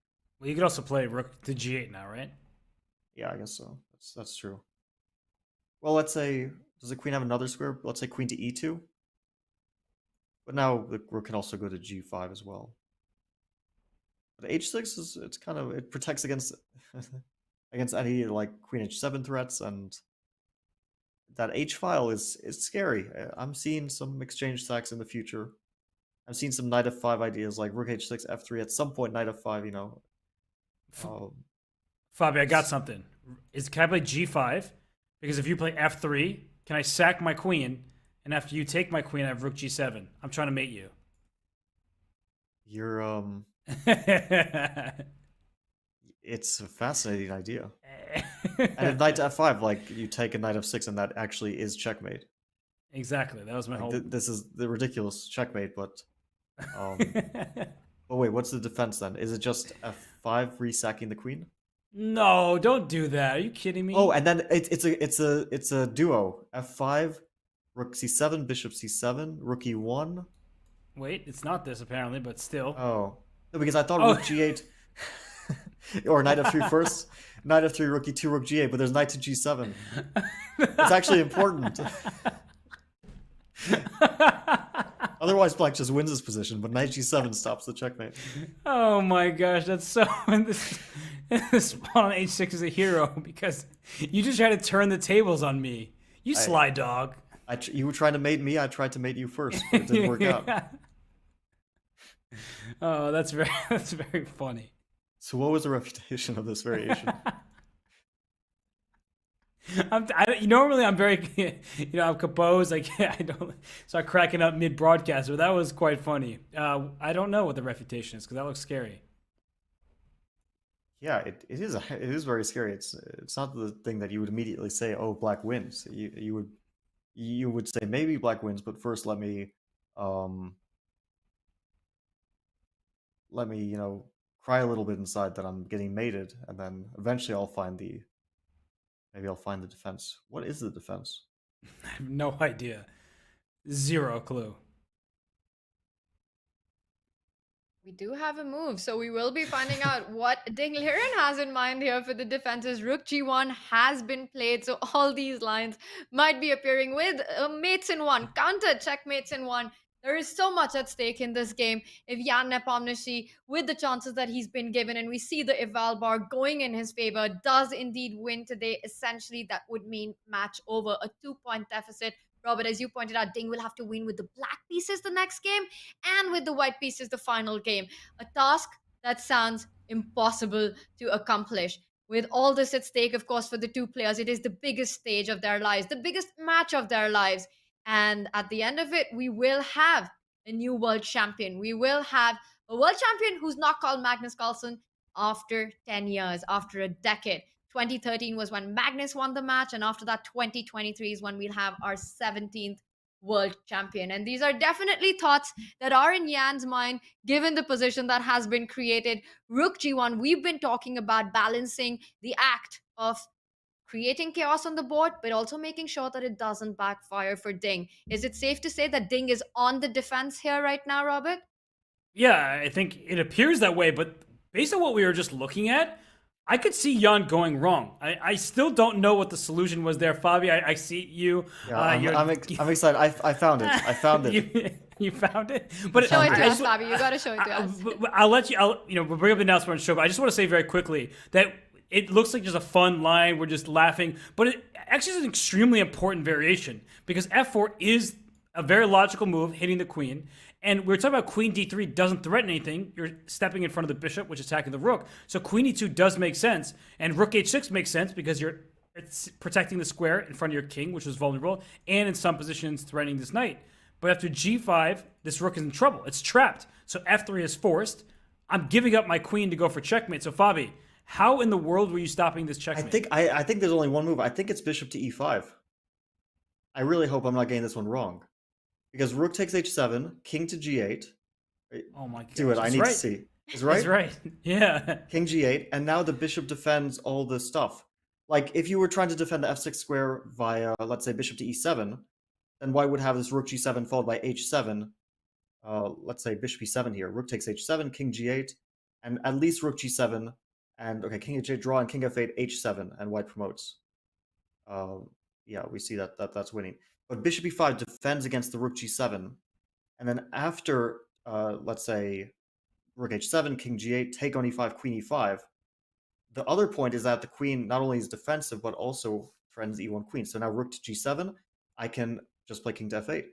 Well, you could also play rook to g8 now, right? Yeah, I guess so. That's true. Well, let's say, does the queen have another square? Let's say queen to e2. But now the rook can also go to g5 as well. But h6 is, it's kind of, it protects against against any like queen h7 threats, and that h file is scary. I'm seeing some exchange stacks in the future. I'm seeing some knight f5 ideas like rook h6, f3. At some point, knight f5, you know. Fabi, I got something. Can I play g5? Because if you play f3, can I sack my queen? And after you take my queen, I have rook g7. I'm trying to mate you. You're it's a fascinating idea. And if knight to f5, like you take a knight f6, and that actually is checkmate. Exactly. That was my whole. This is the ridiculous checkmate, but. Oh wait, what's the defense then? Is it just f5 resacking the queen? No, don't do that. Are you kidding me? Oh, and then it's a duo. f5, rook c7, bishop c7, rook e1. Wait, it's not this apparently, but still. Oh, no, because I thought rook g8 or knight f3 first, knight f3, rook e2, rook g8, but there's knight to g7. It's actually important. Otherwise, black just wins his position, but knight g7 stops the checkmate. Oh my gosh, that's so. This pawn on h6 is a hero because you just tried to turn the tables on me. You sly dog. You were trying to mate me. I tried to mate you first, but it didn't work out. Oh, that's very funny. So, what was the reputation of this variation? Normally I'm very, I'm composed. I don't start cracking up mid broadcast, but that was quite funny. I don't know what the refutation is because that looks scary. Yeah, it is very scary. It's not the thing that you would immediately say, "Oh, black wins." You would say maybe black wins, but first let me cry a little bit inside that I'm getting mated, and then eventually maybe I'll find the defense. What is the defense? I have no idea. Zero clue. We do have a move, so we will be finding out what Ding Liren has in mind here for the defenses. Rook g1 has been played, so all these lines might be appearing with mates in one, counter checkmates in one. There is so much at stake in this game. If Jan Nepomniachtchi, with the chances that he's been given, and we see the eval bar going in his favor, does indeed win today, essentially that would mean match over, a 2-point deficit. Robert, as you pointed out, Ding will have to win with the black pieces the next game and with the white pieces the final game. A task that sounds impossible to accomplish. With all this at stake, of course, for the two players, it is the biggest stage of their lives, the biggest match of their lives. And at the end of it, we will have a new world champion. We will have a world champion who's not called Magnus Carlsen after 10 years, after a decade. 2013 was when Magnus won the match, and after that, 2023 is when we'll have our 17th world champion. And these are definitely thoughts that are in Jan's mind, given the position that has been created. Rook g1, we've been talking about balancing the act of creating chaos on the board, but also making sure that it doesn't backfire for Ding. Is it safe to say that Ding is on the defense here right now, Robert? Yeah, I think it appears that way, but based on what we were just looking at, I could see Jan going wrong. I still don't know what the solution was there, Fabi. I see you. Yeah, I'm excited. I found it. I found it. You found it? But show it to us, Fabi. You got to show it to us. I'll let you. We'll bring up the announcement on the show. But I just want to say very quickly that it looks like just a fun line. We're just laughing, but it actually is an extremely important variation because f4 is a very logical move, hitting the queen. And we were talking about queen d3 doesn't threaten anything. You're stepping in front of the bishop, which is attacking the rook. So queen e2 does make sense. And rook h6 makes sense because it's protecting the square in front of your king, which is vulnerable, and in some positions threatening this knight. But after g5, this rook is in trouble. It's trapped. So f3 is forced. I'm giving up my queen to go for checkmate. So Fabi, how in the world were you stopping this checkmate? I think there's only one move. I think it's bishop to e5. I really hope I'm not getting this one wrong. Because rook takes h7, king to g8. Oh my god. Do it, I need to see. Is right? That's right. Yeah. King g8, and now the bishop defends all this stuff. Like, if you were trying to defend the f6 square via, let's say, bishop to e7, then white would have this rook g7 followed by h7. Let's say bishop e7 here. Rook takes h7, king g8, and at least rook g7, and, okay, king h8 draw, and king f8, h7, and white promotes. Yeah, we see that's winning. But bishop e5 defends against the rook g7, and then after, let's say, rook h7, king g8, take on e5, queen e5, the other point is that the queen not only is defensive, but also threatens e1 queen. So now rook to g7, I can just play king to f8.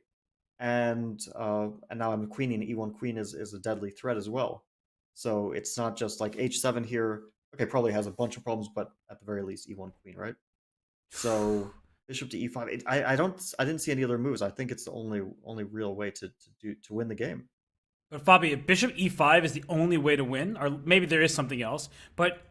And now I'm queening, e1 queen is a deadly threat as well. So it's not just like h7 here. Okay, probably has a bunch of problems, but at the very least, e1 queen, right? So bishop to e5. I didn't see any other moves. I think it's the only real way to win the game. But Fabi, if bishop e5 is the only way to win, or maybe there is something else, but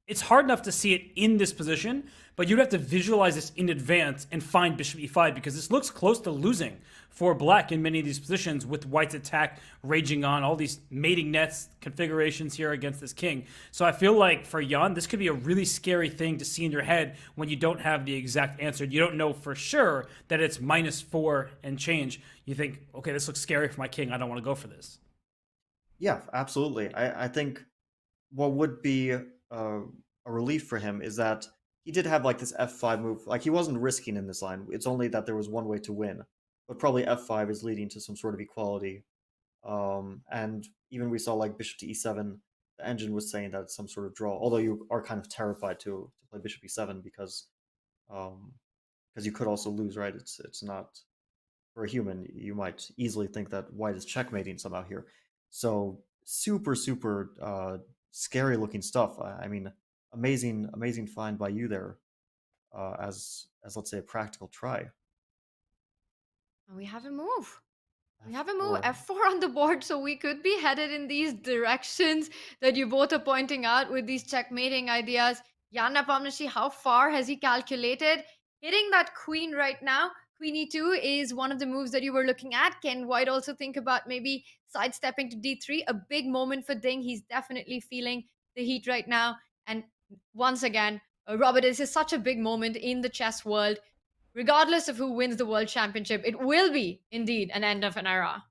it's hard enough to see it in this position, but you'd have to visualize this in advance and find bishop e5 because this looks close to losing for black in many of these positions with white's attack raging on, all these mating nets configurations here against this king. So I feel like for Jan, this could be a really scary thing to see in your head when you don't have the exact answer. You don't know for sure that it's -4 and change. You think, okay, this looks scary for my king. I don't want to go for this. Yeah, absolutely. I think what would be a relief for him is that he did have like this f5 move. Like, he wasn't risking in this line. It's only that there was one way to win. but probably f5 is leading to some sort of equality. And even we saw like bishop to e7. The engine was saying that it's some sort of draw. Although you are kind of terrified to play bishop e7 because you could also lose, right? It's not, for a human, you might easily think that white is checkmating somehow here. So super scary looking stuff. I mean, amazing find by you there, as let's say a practical try. And we have a move. We have a F4. move, f4 on the board, so we could be headed in these directions that you both are pointing out with these checkmating ideas. Jan Nepomniachtchi, how far has he calculated? Hitting that queen right now, queen e2 is one of the moves that you were looking at. Can white also think about maybe sidestepping to d3? A big moment for Ding. He's definitely feeling the heat right now. And once again, Robert, this is such a big moment in the chess world. Regardless of who wins the world championship, it will be indeed an end of an era.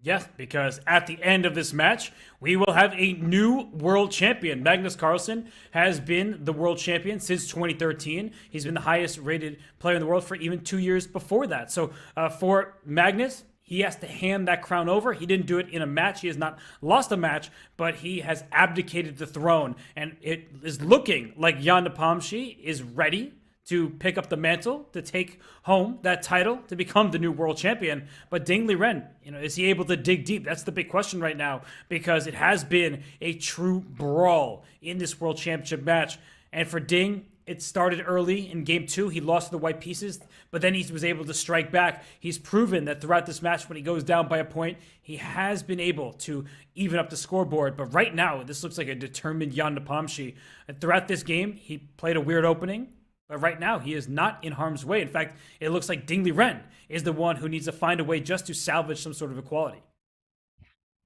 Yes, because at the end of this match, we will have a new world champion. Magnus Carlsen has been the world champion since 2013. He's been the highest rated player in the world for even 2 years before that. So for Magnus, he has to hand that crown over. He didn't do it in a match. He has not lost a match, but he has abdicated the throne. And it is looking like Jan Nepomniachtchi is ready to pick up the mantle, to take home that title, to become the new world champion. But Ding Liren, is he able to dig deep? That's the big question right now, because it has been a true brawl in this world championship match. And for Ding, it started early in game 2. He lost to the white pieces, but then he was able to strike back. He's proven that throughout this match, when he goes down by a point, he has been able to even up the scoreboard. But right now, this looks like a determined Jan Nepomniachtchi. And throughout this game, he played a weird opening, but right now, he is not in harm's way. In fact, it looks like Ding Liren is the one who needs to find a way just to salvage some sort of equality.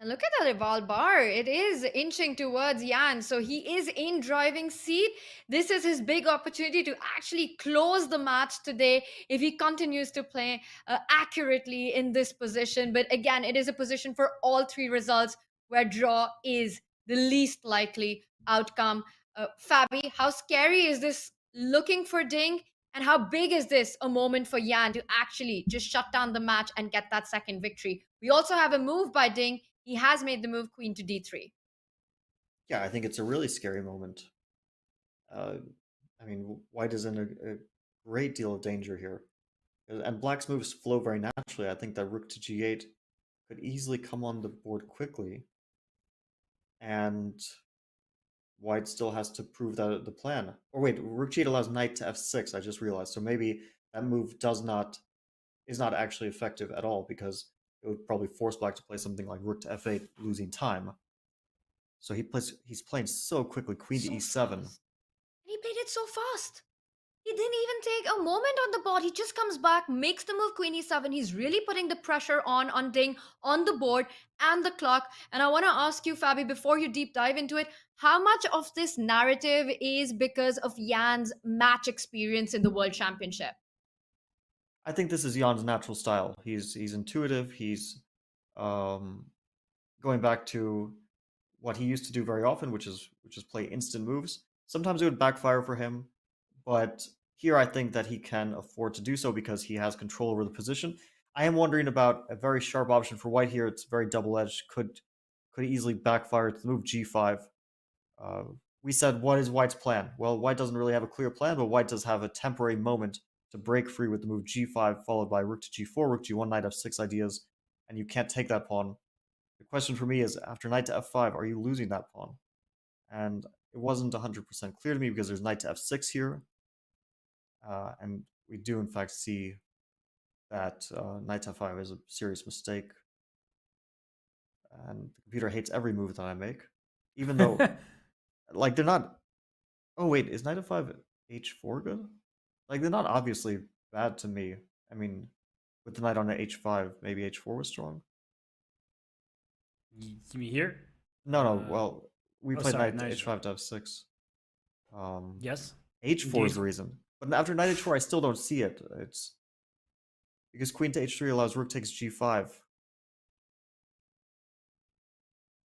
And look at that rival bar. It is inching towards Jan. So he is in driving seat. This is his big opportunity to actually close the match today if he continues to play accurately in this position. But again, it is a position for all 3 results where draw is the least likely outcome. Fabi, how scary is this looking for Ding? And how big is this a moment for Jan to actually just shut down the match and get that second victory? We also have a move by Ding. He has made the move queen to d3. Yeah, I think it's a really scary moment. I mean, white is in a great deal of danger here. And black's moves flow very naturally. I think that rook to g8 could easily come on the board quickly. And white still has to prove that the plan. Or wait, rook g8 allows knight to f6, I just realized. So maybe that move is not actually effective at all, because it would probably force black to play something like rook to f8, losing time. So he's playing so quickly, queen to e7. And he played it so fast. He didn't even take a moment on the board. He just comes back, makes the move queen e7. He's really putting the pressure on Ding, on the board and the clock. And I want to ask you, Fabi, before you deep dive into it, how much of this narrative is because of Jan's match experience in the World Championship? I think this is Jan's natural style. He's intuitive. He's going back to what he used to do very often, which is play instant moves. Sometimes it would backfire for him, but here I think that he can afford to do so because he has control over the position. I am wondering about a very sharp option for white here. It's very double-edged. Could easily backfire to the move g5. We said, what is white's plan? Well, white doesn't really have a clear plan, but white does have a temporary moment to break free with the move g5, followed by rook to g4, rook g1, knight f6 ideas, and you can't take that pawn. The question for me is, after knight to f5, are you losing that pawn? And it wasn't 100% clear to me because there's knight to f6 here, and we do in fact see that knight to f5 is a serious mistake, and the computer hates every move that I make, even though, like, they're not... Oh wait, is knight f5 h4 good? Like, they're not obviously bad to me. I mean, with the knight on h5, maybe h4 was strong. You mean here? No, well, we played sorry, knight h5 to f6. Yes. h4 is the reason. But after knight h4, I still don't see it. It's because queen to h3 allows rook takes g5.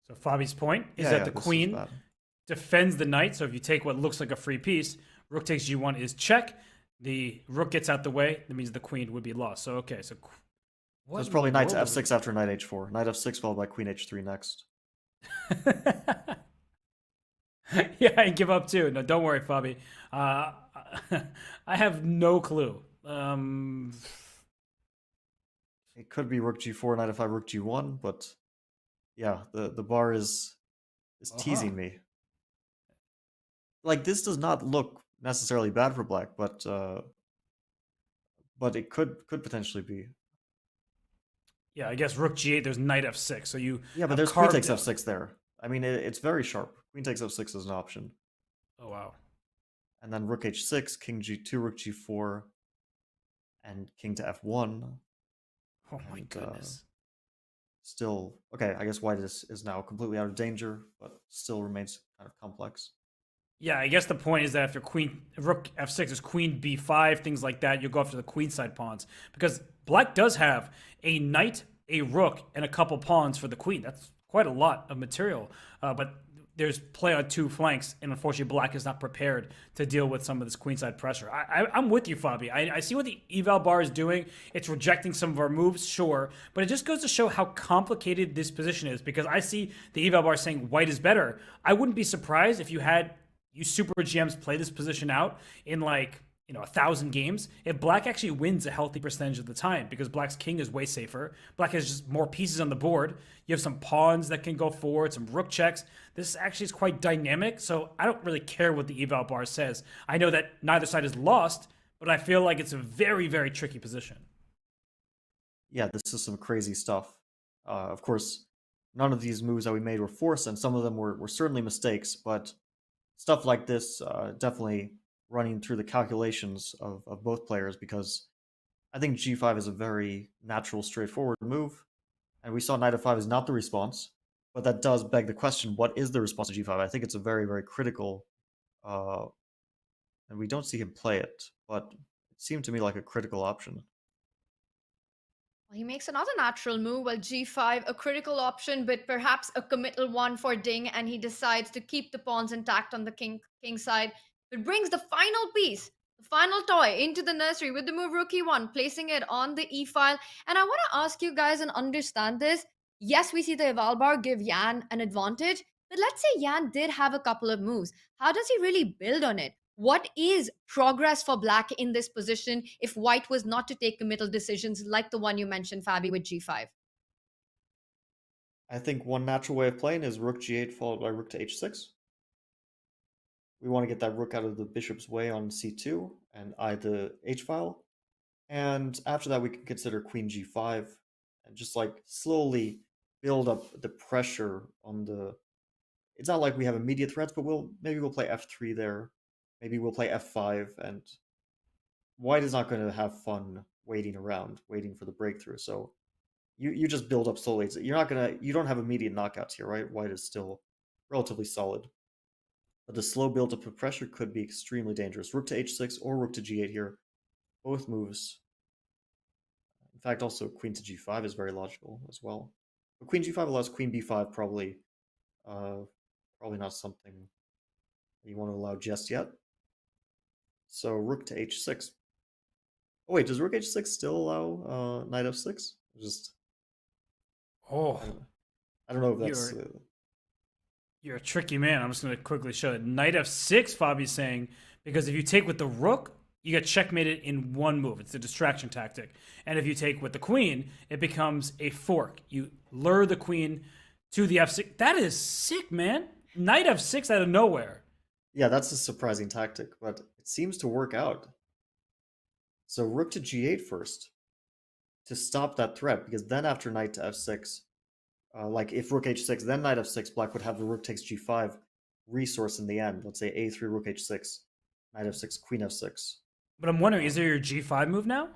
So Fabi's point is that the queen defends the knight. So if you take what looks like a free piece, rook takes g1 is check. The rook gets out the way. That means the queen would be lost. So okay, so So it's in probably the knight to world f6 after knight h4. Knight f6 followed by queen h3 next. Yeah, I give up too. No, don't worry, Fabi. I have no clue. It could be rook g4, knight f5, rook g1, but yeah, the bar is teasing me. Like, this does not look necessarily bad for black, but it could potentially be. Yeah, I guess rook g8. There's knight f6. So you Yeah, but have there's queen takes carved- f6 there. I mean, it's very sharp. Queen takes f6 is an option. Oh wow. And then rook h6, king g2, rook g4, and king to f1. Oh my goodness. Still, okay, I guess white is now completely out of danger, but still remains kind of complex. Yeah, I guess the point is that after rook f6 is queen b5, things like that, you'll go after the queenside pawns. Because black does have a knight, a rook, and a couple pawns for the queen. That's quite a lot of material. But there's play on two flanks, and unfortunately black is not prepared to deal with some of this queenside pressure. I'm with you, Fabi. I see what the eval bar is doing. It's rejecting some of our moves, sure, but it just goes to show how complicated this position is, because I see the eval bar saying white is better. I wouldn't be surprised if you super GMs play this position out in 1,000 games, if black actually wins a healthy percentage of the time, because black's king is way safer. Black has just more pieces on the board. You have some pawns that can go forward, some rook checks. This actually is quite dynamic, so I don't really care what the eval bar says. I know that neither side is lost, but I feel like it's a very, very tricky position. Yeah, this is some crazy stuff. Of course, none of these moves that we made were forced, and some of them were certainly mistakes, but stuff like this definitely running through the calculations of both players, because I think g5 is a very natural, straightforward move, and we saw knight f5 is not the response, but that does beg the question, what is the response to g5? I think it's a very, very critical, and we don't see him play it, but it seemed to me like a critical option. He makes another natural move, well, g5, a critical option, but perhaps a committal one for Ding, and he decides to keep the pawns intact on the king side, but brings the final piece, the final toy, into the nursery with the move rook e1, placing it on the e-file. And I want to ask you guys and understand this. Yes, we see the eval bar give Yan an advantage, but let's say Yan did have a couple of moves. How does he really build on it? What is progress for black in this position if white was not to take committal decisions like the one you mentioned, Fabi, with g5? I think one natural way of playing is rook g8 followed by rook to h6. We want to get that rook out of the bishop's way on c2 and eye the h-file. And after that, we can consider queen g5 and just slowly build up the pressure on the... It's not like we have immediate threats, but maybe we'll play f3 there. Maybe we'll play f5, and white is not going to have fun waiting around, waiting for the breakthrough. So you just build up slowly. You don't have immediate knockouts here, right? White is still relatively solid. But the slow build up of pressure could be extremely dangerous. Rook to h6 or rook to g8 here. Both moves. In fact, also queen to g5 is very logical as well. But queen g5 allows queen b5, probably not something you want to allow just yet. So rook to h6. Oh wait, does rook h6 still allow knight f6? I don't know if that's... You're a tricky man. I'm just going to quickly show it. Knight f6, Fabi's saying, because if you take with the rook, you get checkmated in one move. It's a distraction tactic. And if you take with the queen, it becomes a fork. You lure the queen to the f6. That is sick, man. Knight f6 out of nowhere. Yeah, that's a surprising tactic, but it seems to work out. So rook to g8 first to stop that threat, because then after knight to f6, if rook h6, then knight f6, black would have the rook takes g5 resource in the end. Let's say a3, rook h6, knight f6, queen f6. But I'm wondering, is there your g5 move now?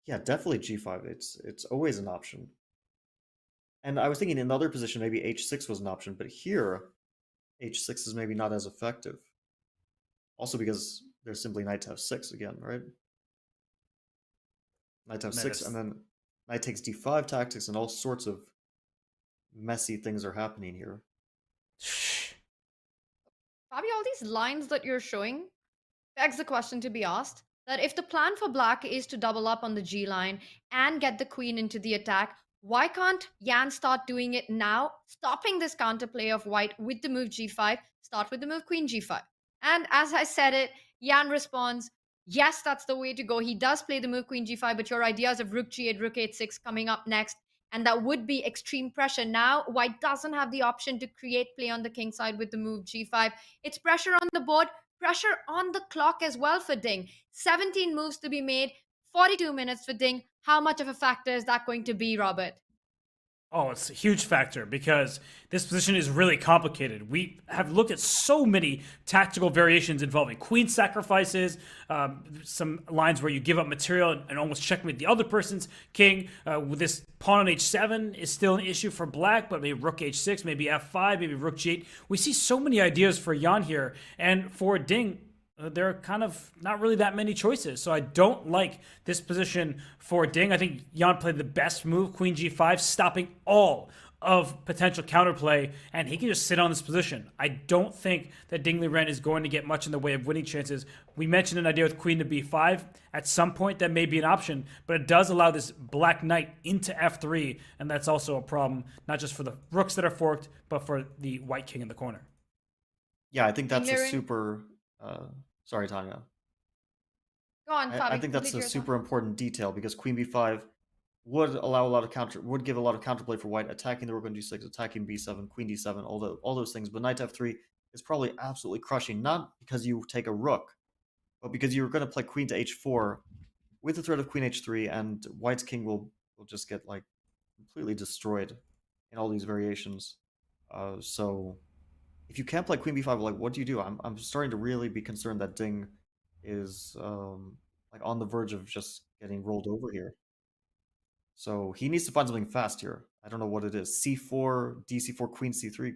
Yeah, definitely g5. It's always an option. And I was thinking in another position, maybe h6 was an option, but here, h6 is maybe not as effective. Also because there's simply knight to f6 again, right? Knight to f6, and then knight takes d5 tactics, and all sorts of messy things are happening here. Fabi, all these lines that you're showing begs the question to be asked. that if the plan for black is to double up on the G line and get the queen into the attack, why can't Yan start doing it now, stopping this counterplay of white with the move G5, start with the move queen G5? And as I said it, Yan responds, yes, that's the way to go. He does play the move queen G5, but your ideas of rook G8, rook H6 coming up next, and that would be extreme pressure. Now, white doesn't have the option to create play on the king side with the move G5. It's pressure on the board, pressure on the clock as well for Ding. 17 moves to be made, 42 minutes for Ding. How much of a factor is that going to be, Robert? Oh, it's a huge factor because this position is really complicated. We have looked at so many tactical variations involving queen sacrifices, some lines where you give up material and almost checkmate the other person's king. With this pawn on h7 is still an issue for black, but maybe rook h6, maybe f5, maybe rook g8. We see so many ideas for Yan here, and for Ding, there are kind of not really that many choices. So I don't like this position for Ding. I think Yan played the best move, queen g5, stopping all of potential counterplay, and he can just sit on this position. I don't think that Ding Liren is going to get much in the way of winning chances. We mentioned an idea with queen to b5. At some point, that may be an option, but it does allow this black knight into f3, and that's also a problem, not just for the rooks that are forked, but for the white king in the corner. Yeah, I think that's a super... sorry, Tanya. Go on, Fabi. I think that's a super important detail because queen b5 would allow a lot of would give a lot of counterplay for white, attacking the rook on d6, attacking b7, queen d7, all those things. But knight f3 is probably absolutely crushing, not because you take a rook, but because you're going to play queen to h4 with the threat of queen h3, and white's king will just get like completely destroyed in all these variations. So if you can't play queen b5, like what do you do? I'm starting to really be concerned that Ding is like on the verge of just getting rolled over here. So he needs to find something fast here. I don't know what it is. c4, dc4, queen c3.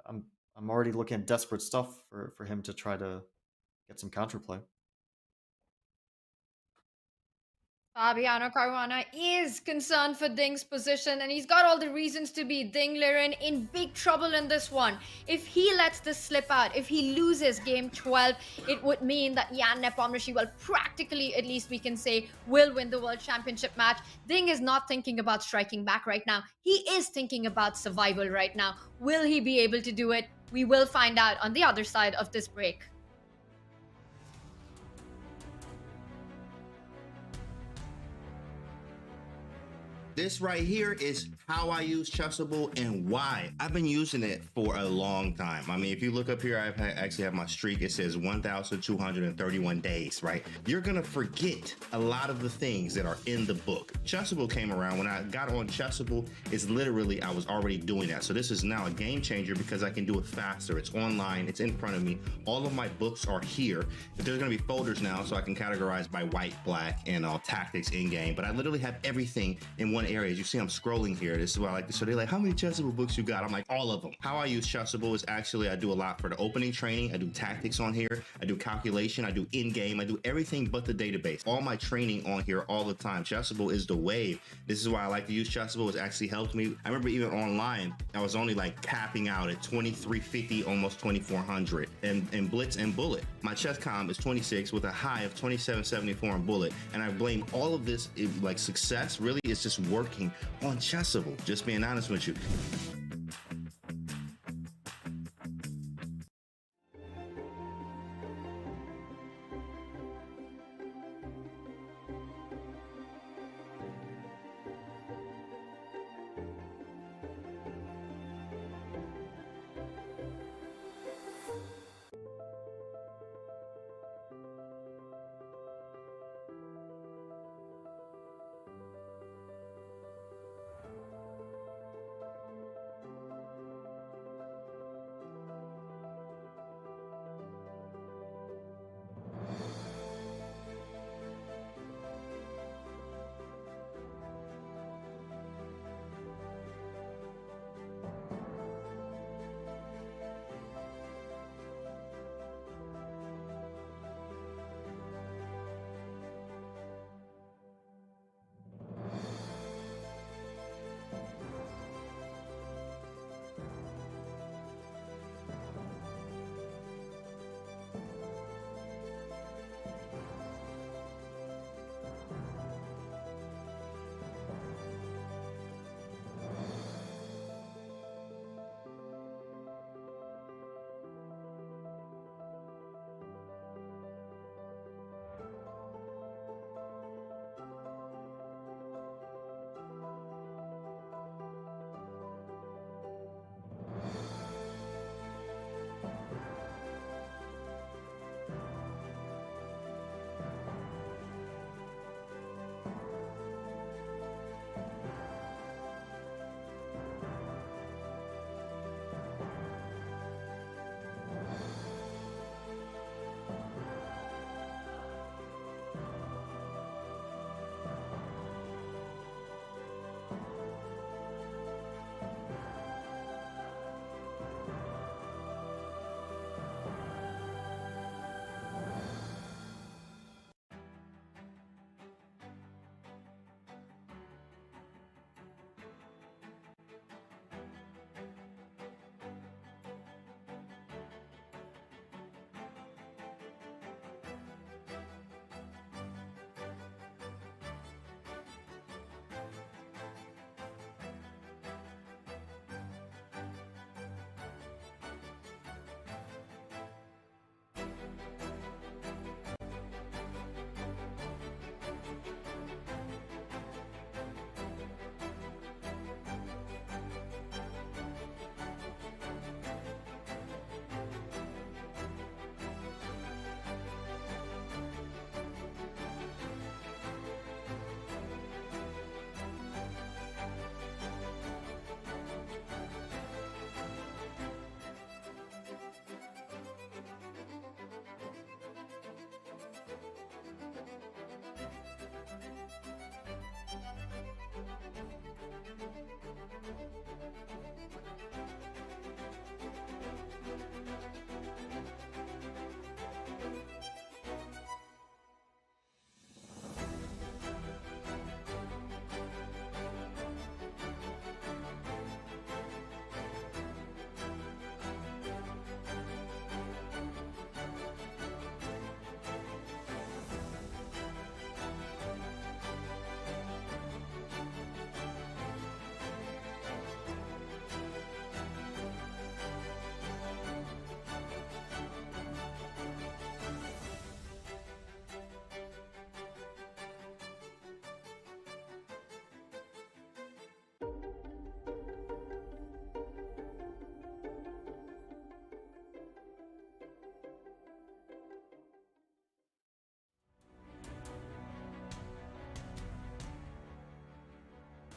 I'm already looking at desperate stuff for him to try to get some counterplay. Fabiano Caruana is concerned for Ding's position, and he's got all the reasons to be. Ding Liren in big trouble in this one. If he lets this slip out, if he loses game 12, it would mean that Jan Nepomniachtchi, well, practically, at least we can say, will win the World Championship match. Ding is not thinking about striking back right now. He is thinking about survival right now. Will he be able to do it? We will find out on the other side of this break. This right here is how I use Chessable and why. I've been using it for a long time. I mean, if you look up here, I actually have my streak. It says 1,231 days, right? You're gonna forget a lot of the things that are in the book. Chessable came around. When I got on Chessable, it's literally, I was already doing that. So this is now a game changer because I can do it faster. It's online, it's in front of me. All of my books are here. There's gonna be folders now so I can categorize by white, black, and tactics in game. But I literally have everything in one area. As you see, I'm scrolling here. This is why I like this. So they're like, how many Chessable books you got? I'm like, all of them. How I use Chessable is actually, I do a lot for the opening training. I do tactics on here. I do calculation. I do in-game. I do everything but the database. All my training on here all the time. Chessable is the wave. This is why I like to use Chessable. It's actually helped me. I remember even online, I was only like capping out at 2350, almost 2400. And Blitz and Bullet. My chess comm is 26 with a high of 2774 in Bullet. And I blame all of this, like success, really, is just working on Chessable. Just being honest with you.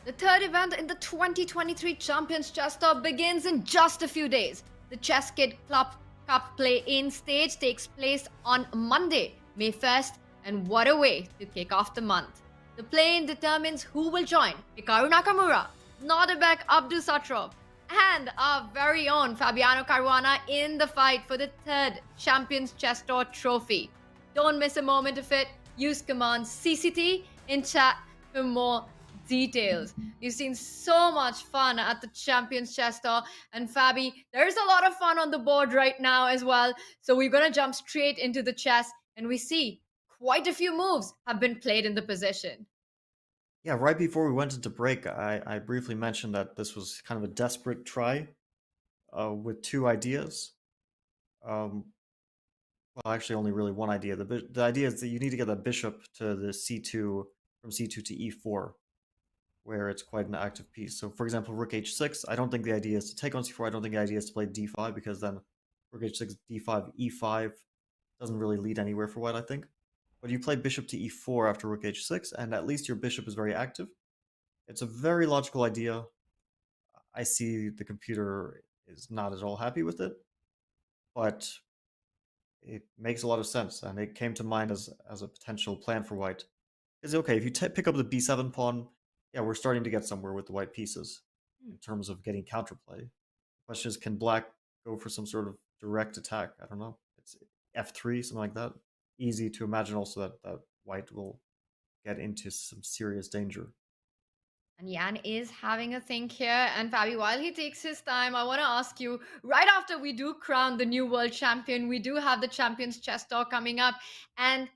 The third event in the 2023 Champions Chess Tour begins in just a few days. The Chess Kid Club Cup play-in stage takes place on Monday, May 1st, and what a way to kick off the month. The play-in determines who will join Hikaru Nakamura, Nordebek Abdusattorov, and our very own Fabiano Caruana in the fight for the third Champions Chess Tour trophy. Don't miss a moment of it. Use command CCT in chat for more details. You've seen so much fun at the Champions Chess Tour, and Fabi, there's a lot of fun on the board right now as well. So we're gonna jump straight into the chess, and we see quite a few moves have been played in the position. Yeah, right before we went into break, I briefly mentioned that this was kind of a desperate try with two ideas. Well, actually, only really one idea. The idea is that you need to get a bishop to the c2 from c2 to e4, where it's quite an active piece. So, for example, rook h6. I don't think the idea is to take on c4. I don't think the idea is to play d5 because then rook h6, d5, e5 doesn't really lead anywhere for white, I think. But you play bishop to e4 after rook h6, and at least your bishop is very active. It's a very logical idea. I see the computer is not at all happy with it, but it makes a lot of sense, and it came to mind as a potential plan for white. Is okay if you pick up the b7 pawn. Yeah, we're starting to get somewhere with the white pieces in terms of getting counterplay. The question is, can black go for some sort of direct attack? I don't know. It's f3, something like that. Easy to imagine also that white will get into some serious danger. And Jan is having a think here. And Fabi, while he takes his time, I want to ask you, right after we do crown the new world champion, we do have the Champions Chess Tour coming up. And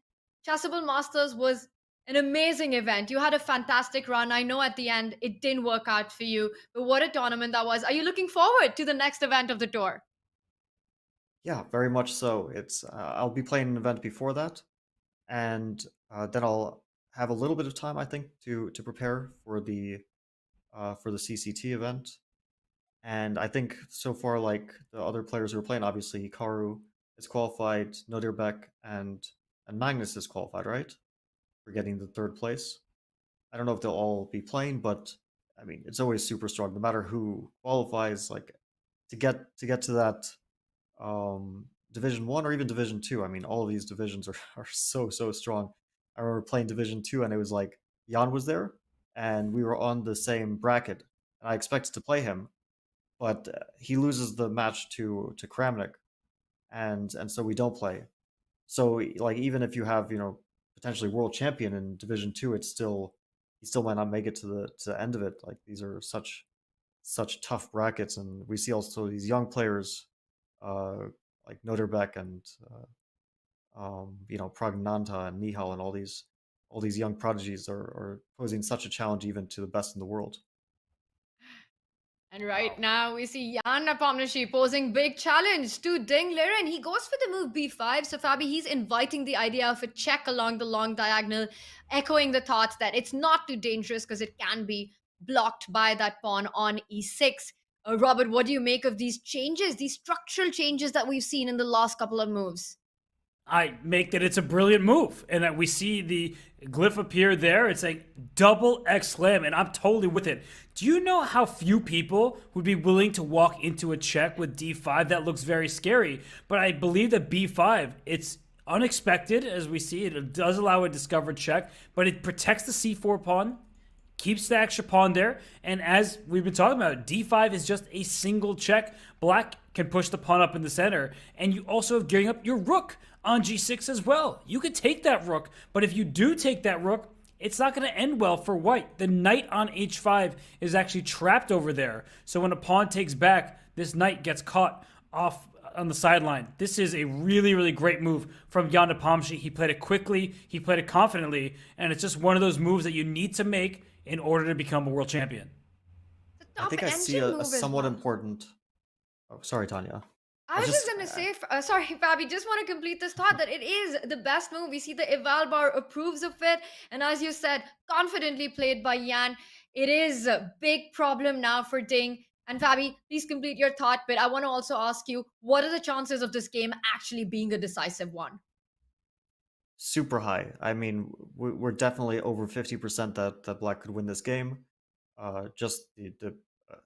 Chessable Masters was an amazing event. You had a fantastic run. I know at the end it didn't work out for you, but what a tournament that was. Are you looking forward to the next event of the tour? Yeah, very much so. It's I'll be playing an event before that, and then I'll have a little bit of time, I think, to prepare for the CCT event. And I think so far, like the other players who are playing, obviously Hikaru is qualified, Nodirbek and Magnus is qualified, right? For getting the third place. I don't know if they'll all be playing, but I mean, it's always super strong. No matter who qualifies, like to get to that Division 1 or even Division 2. I mean, all of these divisions are so strong. I remember playing Division 2 and it was like Jan was there and we were on the same bracket. And I expected to play him, but he loses the match to Kramnik, and so we don't play. So like even if you have, you know, potentially world champion in Division 2, he still might not make it to the end of it. Like these are such tough brackets, and we see also these young players like Noderbeck and you know, Pragnanta and Nihal and all these young prodigies are posing such a challenge even to the best in the world. And right now we see Jan Nepomniachtchi posing big challenge to Ding Liren. He goes for the move b5. So Fabi, he's inviting the idea of a check along the long diagonal, echoing the thoughts that it's not too dangerous because it can be blocked by that pawn on e6. Robert, what do you make of these changes, these structural changes that we've seen in the last couple of moves? I make that it's a brilliant move. And we see the glyph appear there. It's like double X slam, and I'm totally with it. Do you know how few people would be willing to walk into a check with d5? That looks very scary. But I believe that b5, it's unexpected, as we see. It does allow a discovered check, but it protects the c4 pawn, keeps the extra pawn there, and as we've been talking about, d5 is just a single check. Black can push the pawn up in the center, and you also have gearing up your rook on g6 as well. You could take that rook, but if you do take that rook, it's not going to end well for white. The knight on h5 is actually trapped over there, so when a pawn takes back, this knight gets caught off on the sideline. This is a really great move from Jan Nepomniachtchi. He played it quickly, he played it confidently, and it's just one of those moves that you need to make in order to become a world champion. I think I see a somewhat important... Oh, sorry, Tanya. I was just going to say, sorry, Fabi, just want to complete this thought that it is the best move. We see the eval bar approves of it. And as you said, confidently played by Jan. It is a big problem now for Ding. And Fabi, please complete your thought. But I want to also ask you, what are the chances of this game actually being a decisive one? Super high. I mean, we're definitely over 50% that Black could win this game. just the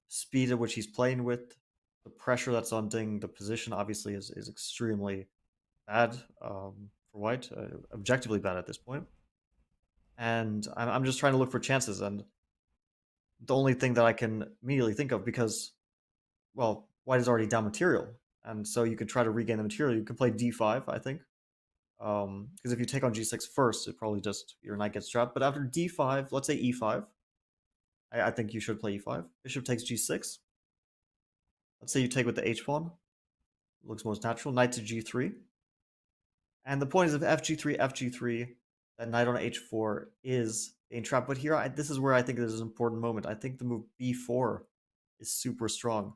speed at which he's playing with, the pressure that's on Ding, the position obviously is extremely bad for White, objectively bad at this point. And I'm just trying to look for chances, and the only thing that I can immediately think of, because, well, White is already down material, and so you can try to regain the material. You can play d5, I think, because if you take on g6 first, it probably just, your knight gets trapped. But after d5, let's say e5, I think you should play e5. Bishop takes g6. Let's say you take with the h-pawn. Looks most natural. Knight to g3. And the point is, if fg3, that knight on h4 is being trapped. But here, this is where I think there's an important moment. I think the move b4 is super strong.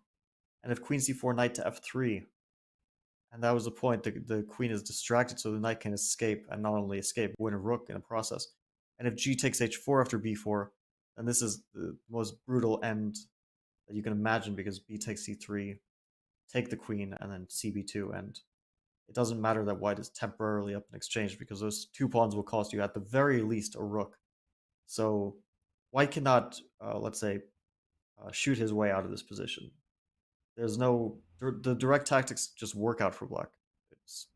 And if queen c4, knight to f3, and that was the point, the queen is distracted, so the knight can escape, and not only escape, win a rook in a process. And if g takes h4 after b4, then this is the most brutal end that you can imagine, because b takes c3, take the queen, and then cb2, and it doesn't matter that White is temporarily up in exchange, because those 2 pawns will cost you at the very least a rook. So White cannot, let's say, shoot his way out of this position. There's no, the direct tactics just work out for Black. It's,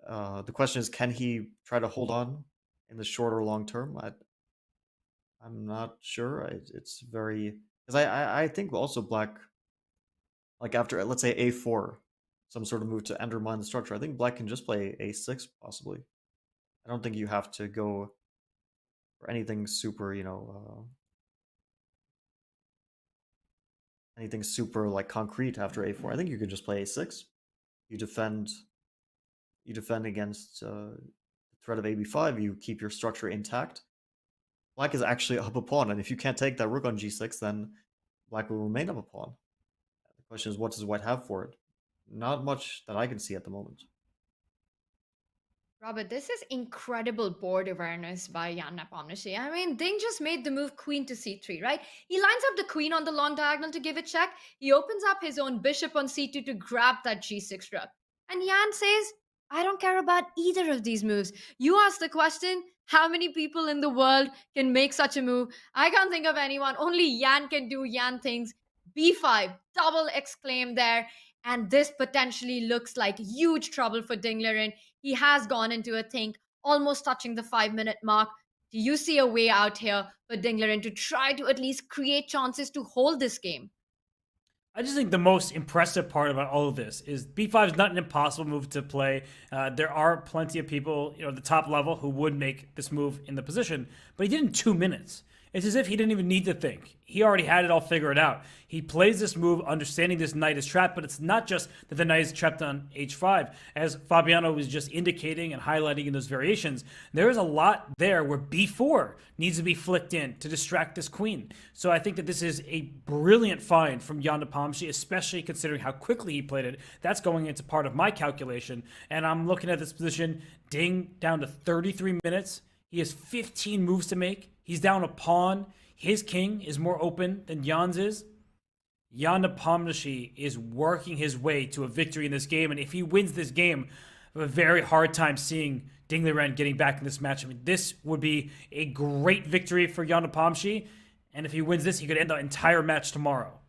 the question is, can he try to hold on in the short or long term? I'm not sure. It's very, because I think also Black, like after, let's say, a4, some sort of move to undermine the structure, I think Black can just play a6 possibly. I don't think you have to go for anything super, anything super like concrete after a4. I think you could just play a6. You defend against the threat of ab5. You keep your structure intact. Black is actually up a pawn, and if you can't take that rook on g6, then Black will remain up a pawn. The question is, what does White have for it? Not much that I can see at the moment. Robert, this is incredible board awareness by Jan Nepomniachtchi. I mean, Ding just made the move queen to c3, right? He lines up the queen on the long diagonal to give it check. He opens up his own bishop on c2 to grab that g6 rook. And Jan says, I don't care about either of these moves. You ask the question, how many people in the world can make such a move? I can't think of anyone. Only Jan can do Jan things. b5, double exclaim there. And this potentially looks like huge trouble for Ding Liren. He has gone into a think, almost touching the 5-minute mark. Do you see a way out here for Ding Liren to try to at least create chances to hold this game? I just think the most impressive part about all of this is b5 is not an impossible move to play. There are plenty of people, at the top level who would make this move in the position, but he did it in 2 minutes. It's as if he didn't even need to think. He already had it all figured out. He plays this move understanding this knight is trapped, but it's not just that the knight is trapped on h5. As Fabiano was just indicating and highlighting in those variations, there is a lot there where b4 needs to be flicked in to distract this queen. So I think that this is a brilliant find from Jan Nepomniachtchi, especially considering how quickly he played it. That's going into part of my calculation. And I'm looking at this position, Ding down to 33 minutes. He has 15 moves to make. He's down a pawn. His king is more open than Jan's is. Jan Nepomniachtchi is working his way to a victory in this game, and if he wins this game, I have a very hard time seeing Ding Liren getting back in this match. I mean, this would be a great victory for Jan Nepomniachtchi, and if he wins this, he could end the entire match tomorrow.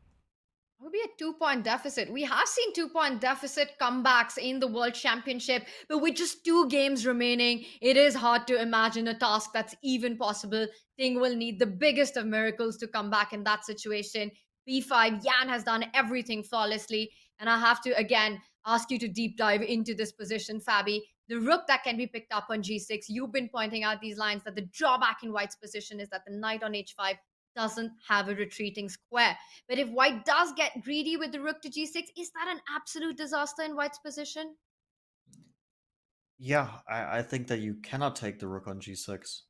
It would be a 2-point deficit. We have seen 2-point deficit comebacks in the World Championship, but with just 2 games remaining, it is hard to imagine a task that's even possible. Ding will need the biggest of miracles to come back in that situation. b5, Jan has done everything flawlessly, and I have to again ask you to deep dive into this position, Fabi. The rook that can be picked up on g6, you've been pointing out these lines that the drawback in White's position is that the knight on h5 doesn't have a retreating square. But if White does get greedy with the rook to g6, is that an absolute disaster in White's position? Yeah, I think that you cannot take the rook on g6.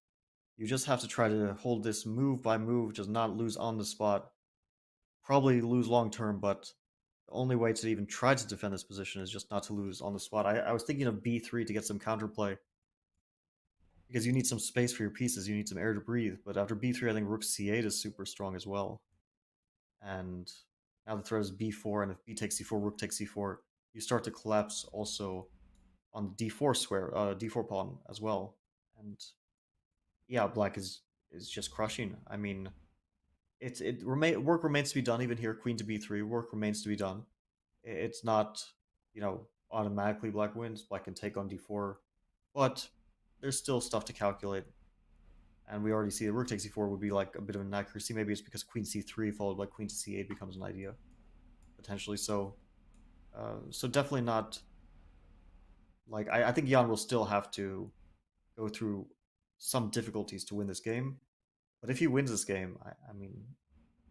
You just have to try to hold this move by move, just not lose on the spot. Probably lose long term, but the only way to even try to defend this position is just not to lose on the spot. I was thinking of b3 to get some counterplay, because you need some space for your pieces, you need some air to breathe. But after b3, I think rook c8 is super strong as well. And now the threat is b4, and if b takes c4, rook takes c4, you start to collapse also on the d4 square, d4 pawn as well. And yeah, Black is just crushing. I mean, work remains to be done even here. Queen to b3, work remains to be done. It's not, automatically black wins. Black can take on d4, but there's still stuff to calculate. And we already see that rook takes e4 would be like a bit of an inaccuracy. Maybe it's because queen c3 followed by queen to c8 becomes an idea, potentially. So definitely not. Like I think Jan will still have to go through some difficulties to win this game. But if he wins this game, I mean,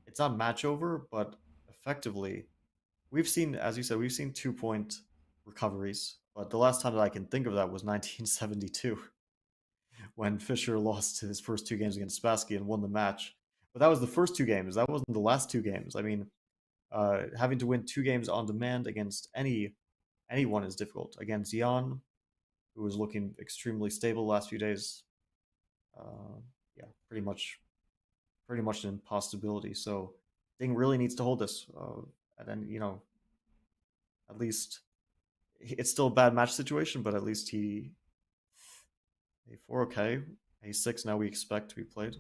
it's not match over, but effectively, we've seen, as you said, we've seen 2-point recoveries. But the last time that I can think of that was 1972, when Fischer lost his first 2 games against Spassky and won the match. But that was the first 2 games. That wasn't the last 2 games. I mean, having to win 2 games on demand against anyone is difficult. Against Jan, who was looking extremely stable the last few days, yeah, pretty much an impossibility. So Ding really needs to hold this, and then at least it's still a bad match situation, but at least he a4, okay, a6 now we expect to be played.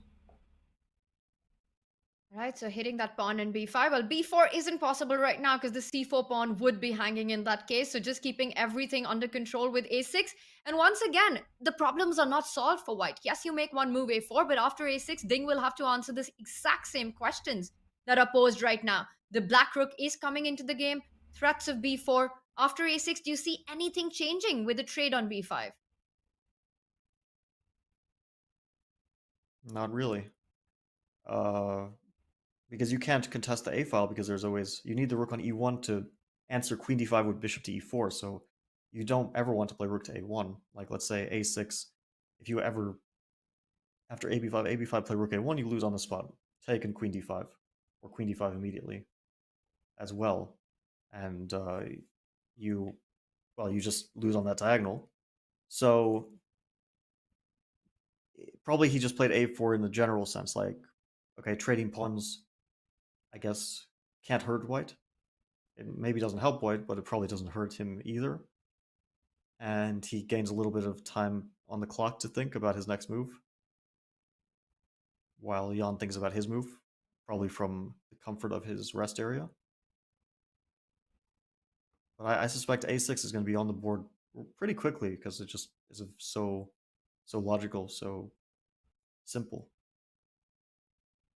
Right, so hitting that pawn in b5. Well, b4 isn't possible right now because the c4 pawn would be hanging in that case. So just keeping everything under control with a6. And once again, the problems are not solved for white. Yes, you make one move a4, but after a6, Ding will have to answer this exact same questions that are posed right now. The black rook is coming into the game. Threats of b4. After a6, do you see anything changing with the trade on b5? Not really. Because you can't contest the a file because there's always, you need the rook on e1 to answer queen d5 with bishop to e4, so you don't ever want to play rook to a1. Like, let's say a6, if you ever, after ab5 play rook a1, you lose on the spot. Take and queen d5, or queen d5 immediately as well. And you just lose on that diagonal. So probably he just played a4 in the general sense, like, okay, trading pawns, I guess, can't hurt white. It maybe doesn't help white, but it probably doesn't hurt him either. And he gains a little bit of time on the clock to think about his next move, while Jan thinks about his move, probably from the comfort of his rest area. But I suspect a6 is going to be on the board pretty quickly because it just is so logical, so simple.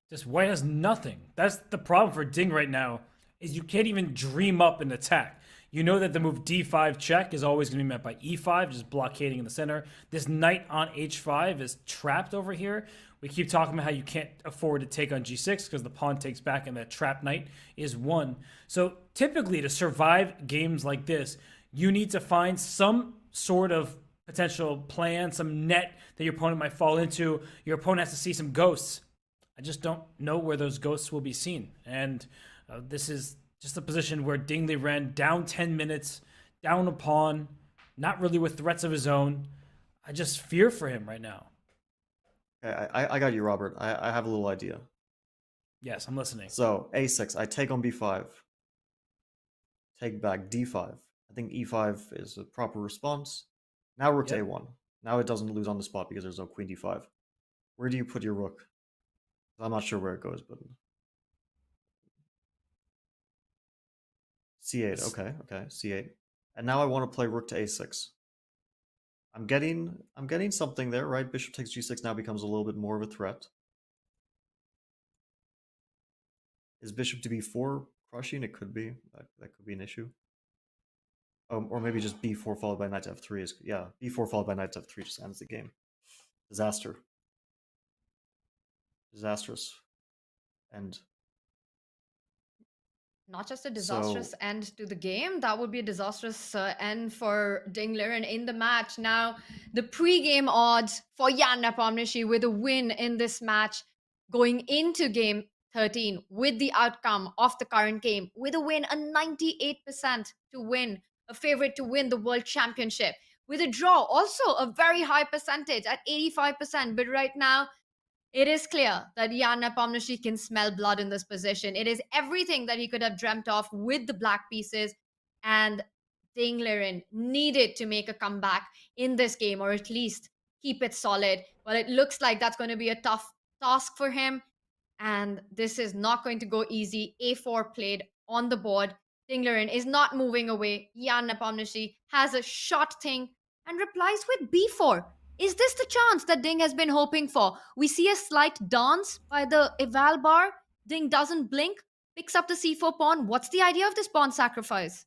Just white has nothing. That's the problem for Ding right now, is you can't even dream up an attack. You know that the move d5 check is always going to be met by e5, just blockading in the center. This knight on h5 is trapped over here. We keep talking about how you can't afford to take on g6 because the pawn takes back and that trapped knight is won. So typically to survive games like this, you need to find some sort of potential plan, some net that your opponent might fall into. Your opponent has to see some ghosts. I just don't know where those ghosts will be seen. And this is just a position where Ding Liren, down 10 minutes, down a pawn, not really with threats of his own. I just fear for him right now. I got you, Robert. I have a little idea. Yes, I'm listening. So, a6, I take on b5. Take back d5. I think e5 is a proper response. Now rook to a1. Now it doesn't lose on the spot because there's no queen d5. Where do you put your rook? I'm not sure where it goes, but c8. Okay, c8. And now I want to play rook to a6. I'm getting something there, right? Bishop takes g6 now becomes a little bit more of a threat. Is bishop to b4 crushing? It could be. That could be an issue. Or maybe just b4 followed by knight to f3 is, yeah, b4 followed by knight to f3 just ends the game. Disaster. Disastrous end. Not just a disastrous end to the game, that would be a disastrous end for Ding Liren in the match. Now, the pre-game odds for Jan Nepomniachtchi with a win in this match going into game 13 with the outcome of the current game, with a win, a 98% to win, a favorite to win the World Championship. With a draw, also a very high percentage at 85%, but right now, it is clear that Jan Nepomniachtchi can smell blood in this position. It is everything that he could have dreamt of with the black pieces, and Ding Liren needed to make a comeback in this game, or at least keep it solid. Well, it looks like that's going to be a tough task for him. And this is not going to go easy. A4 played on the board. Ding Liren is not moving away. Jan Nepomniachtchi has a short thing and replies with B4. Is this the chance that Ding has been hoping for? We see a slight dance by the eval bar. Ding doesn't blink, picks up the C4 pawn. What's the idea of this pawn sacrifice?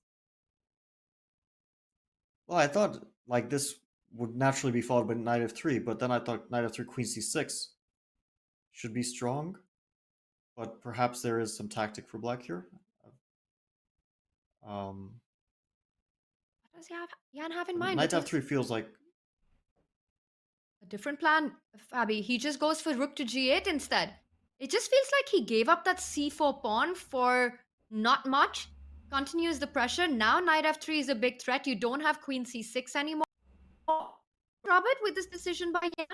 Well, I thought like this would naturally be followed by knight f3, but then I thought knight f3, queen c6 should be strong, but perhaps there is some tactic for black here. What does Jan have in mind? Knight f3 feels like a different plan, Fabi. He just goes for rook to g8 instead. It just feels like he gave up that c4 pawn for not much. Continues the pressure. Now knight f3 is a big threat. You don't have queen c6 anymore. Robert, with this decision by Jan?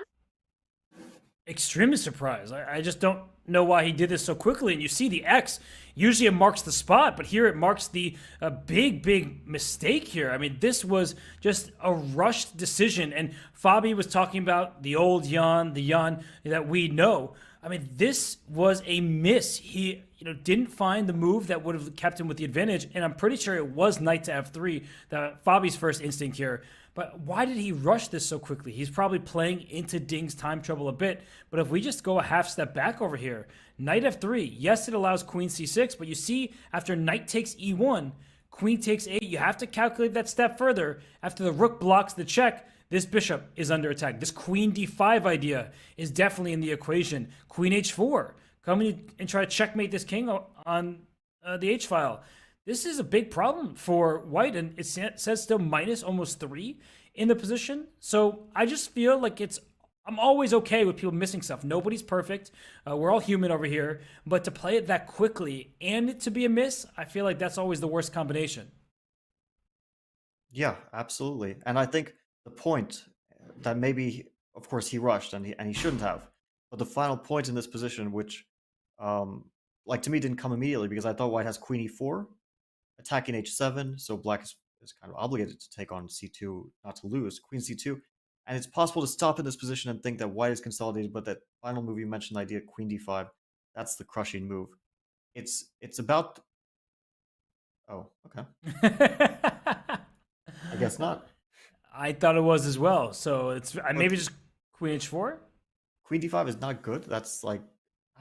Extremely surprised. I just don't know why he did this so quickly. And you see the X, usually it marks the spot, but here it marks the big mistake here. I mean, this was just a rushed decision. And Fabi was talking about the old Jan, the Jan that we know. I mean, this was a miss. He didn't find the move that would have kept him with the advantage. And I'm pretty sure it was knight to f3, Fabi's first instinct here. But why did he rush this so quickly? He's probably playing into Ding's time trouble a bit. But if we just go a half step back over here, knight f3, yes, it allows queen c6, but you see after knight takes e1, queen takes a8, you have to calculate that step further. After the rook blocks the check, this bishop is under attack. This queen d5 idea is definitely in the equation. Queen h4, come in and try to checkmate this king on the h-file. This is a big problem for white, and it says still minus almost 3 in the position. So I just feel like I'm always okay with people missing stuff. Nobody's perfect. We're all human over here. But to play it that quickly and it to be a miss, I feel like that's always the worst combination. Yeah, absolutely. And I think the point that maybe, of course, he rushed and he shouldn't have, but the final point in this position, which, like to me, didn't come immediately because I thought white has queen e4, attacking h7, so black is kind of obligated to take on c2, not to lose, queen c2, and it's possible to stop in this position and think that white is consolidated, but that final move you mentioned, the idea queen d5, that's the crushing move. It's about... Oh, okay. I guess not. I thought it was as well, so it's maybe just queen h4? Queen d5 is not good, that's like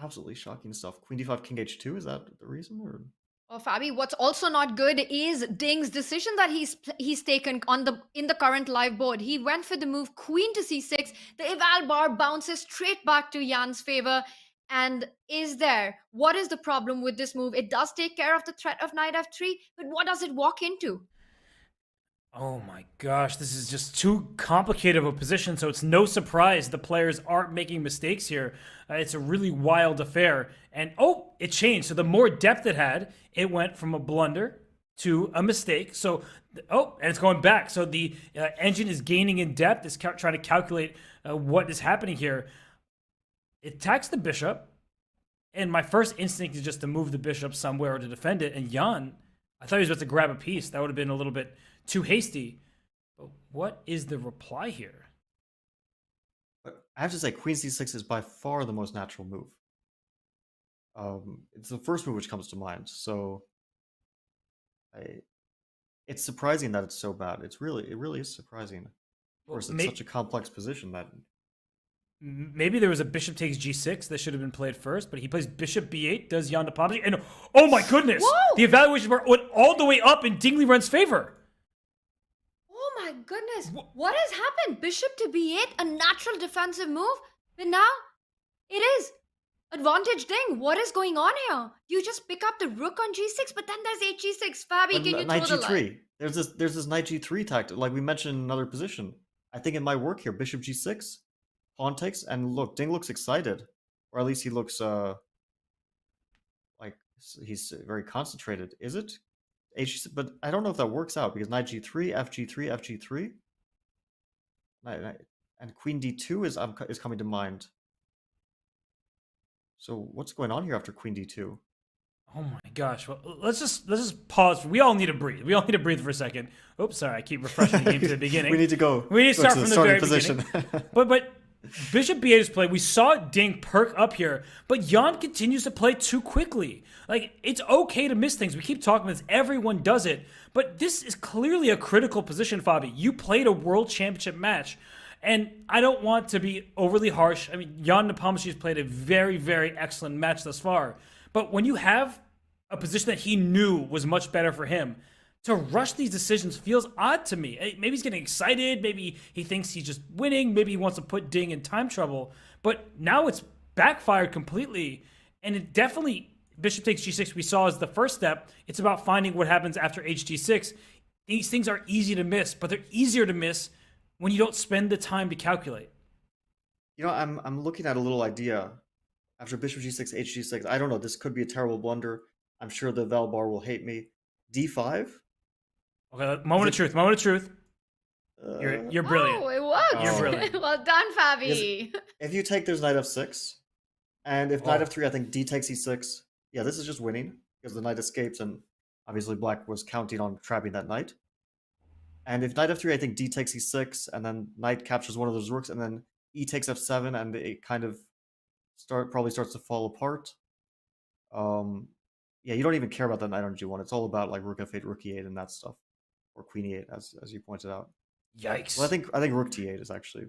absolutely shocking stuff. Queen d5, king h2, is that the reason? Or... Oh, Fabi, what's also not good is Ding's decision that he's taken in the current live board. He went for the move queen to c6. The eval bar bounces straight back to Jan's favor. And what is the problem with this move? It does take care of the threat of knight f3, but what does it walk into? Oh my gosh, this is just too complicated of a position, so it's no surprise the players aren't making mistakes here. It's a really wild affair. And it changed. So the more depth it had, it went from a blunder to a mistake. So, and it's going back. So the engine is gaining in depth. It's trying to calculate what is happening here. It attacks the bishop. And my first instinct is just to move the bishop somewhere or to defend it. And Jan, I thought he was about to grab a piece. That would have been a little bit too hasty. But what is the reply here? But I have to say, queen c6 is by far the most natural move. It's the first move which comes to mind. So it's surprising that it's so bad. It really is surprising. Of course, it's such a complex position that... Maybe there was a bishop takes g6 that should have been played first, but he plays bishop b8, does Jan Nepomniachtchi, and oh my goodness! Whoa! The evaluation bar went all the way up in Ding Liren's favor. Oh my goodness! What has happened? Bishop to b8, a natural defensive move, but now it is advantage Ding. What is going on here? You just pick up the rook on g6, but then there's hg6. Fabi, can you knight throw the g3. line? There's this knight g3 tactic, like we mentioned in another position. I think it might work here. Bishop g6. Pawn takes, and look, Ding looks excited, or at least he looks like he's very concentrated. Is it? But I don't know if that works out because knight g3, fg3, fg3, and queen d2 is coming to mind. So what's going on here after queen d2? Oh my gosh! Well, let's just pause. We all need to breathe. We all need to breathe for a second. Oops, sorry. I keep refreshing the game to the beginning. We need to go. We need to start to from the the very position. beginning. But Bishop b8's play, we saw Ding perk up here, but Jan continues to play too quickly. Like, it's okay to miss things. We keep talking about this. Everyone does it. But this is clearly a critical position, Fabi. You played a world championship match. And I don't want to be overly harsh. I mean, Jan Nepomniachtchi has played a very, very excellent match thus far. But when you have a position that he knew was much better for him, to rush these decisions feels odd to me. Maybe he's getting excited. Maybe he thinks he's just winning. Maybe he wants to put Ding in time trouble. But now it's backfired completely. And it definitely, Bishop takes G6, we saw as the first step. It's about finding what happens after HG6. These things are easy to miss, but they're easier to miss when you don't spend the time to calculate. You know, I'm looking at a little idea. After Bishop G6, HG6, I don't know, this could be a terrible blunder. I'm sure the Valbar will hate me. D5? Okay, moment of truth. You're brilliant. Oh, it worked. You're brilliant. Well done, Fabi. If you take, there's knight f6. And if knight f3, I think d takes e6. Yeah, this is just winning because the knight escapes, and obviously black was counting on trapping that knight. And if knight f3, I think d takes e6, and then knight captures one of those rooks, and then e takes f7, and it kind of probably starts to fall apart. Yeah, you don't even care about that knight on g1. It's all about like rook f8, rook e8, and that stuff, or queen e8, as you pointed out. Yikes! Well, I think rook d8 is actually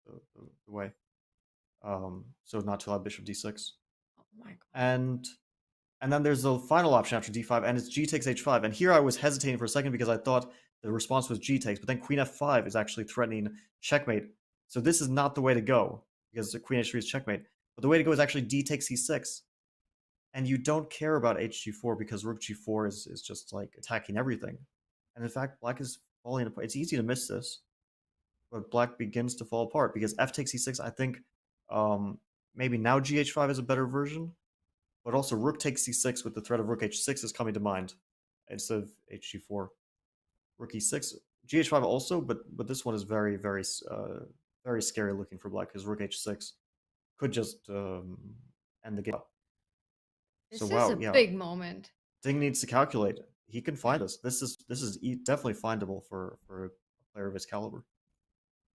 the way. So not to allow bishop d6. Oh my god! And then there's the final option after d5, and it's g takes h5. And here I was hesitating for a second because I thought the response was g takes, but then queen f5 is actually threatening checkmate. So this is not the way to go because the queen h3 is checkmate. But the way to go is actually d takes e6. And you don't care about hg4 because rook g4 is just like attacking everything. And in fact, black is falling apart. It's easy to miss this, but black begins to fall apart because f takes e6. I think maybe now gh5 is a better version, but also rook takes c6 with the threat of rook h6 is coming to mind instead of hg4. Rook e6, gh5 also, but this one is very, very, very scary looking for black because rook h6 could just end the game. This So is wow, a yeah. big moment. Ding needs to calculate. He can find us. This is definitely findable for a player of his caliber.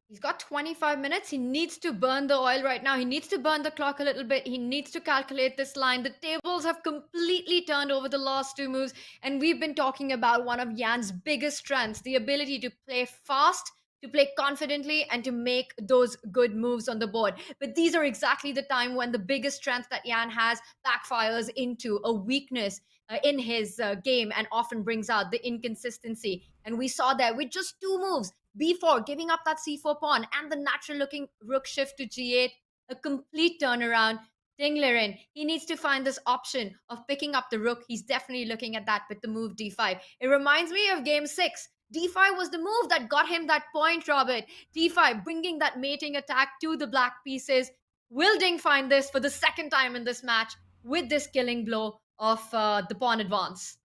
He's got 25 minutes. He needs to burn the oil right now. He needs to burn the clock a little bit. He needs to calculate this line. The tables have completely turned over the last two moves. And we've been talking about one of Jan's biggest strengths, the ability to play fast, to play confidently, and to make those good moves on the board. But these are exactly the time when the biggest strength that Jan has backfires into a weakness in his game and often brings out the inconsistency. And we saw that with just two moves, b4, giving up that c4 pawn, and the natural looking rook shift to g8, a complete turnaround. Ding Liren, he needs to find this option of picking up the rook. He's definitely looking at that with the move d5. It reminds me of game 6. d5 was the move that got him that point, Robert. d5, bringing that mating attack to the black pieces. Will Ding find this for the second time in this match with this killing blow of the pawn advance?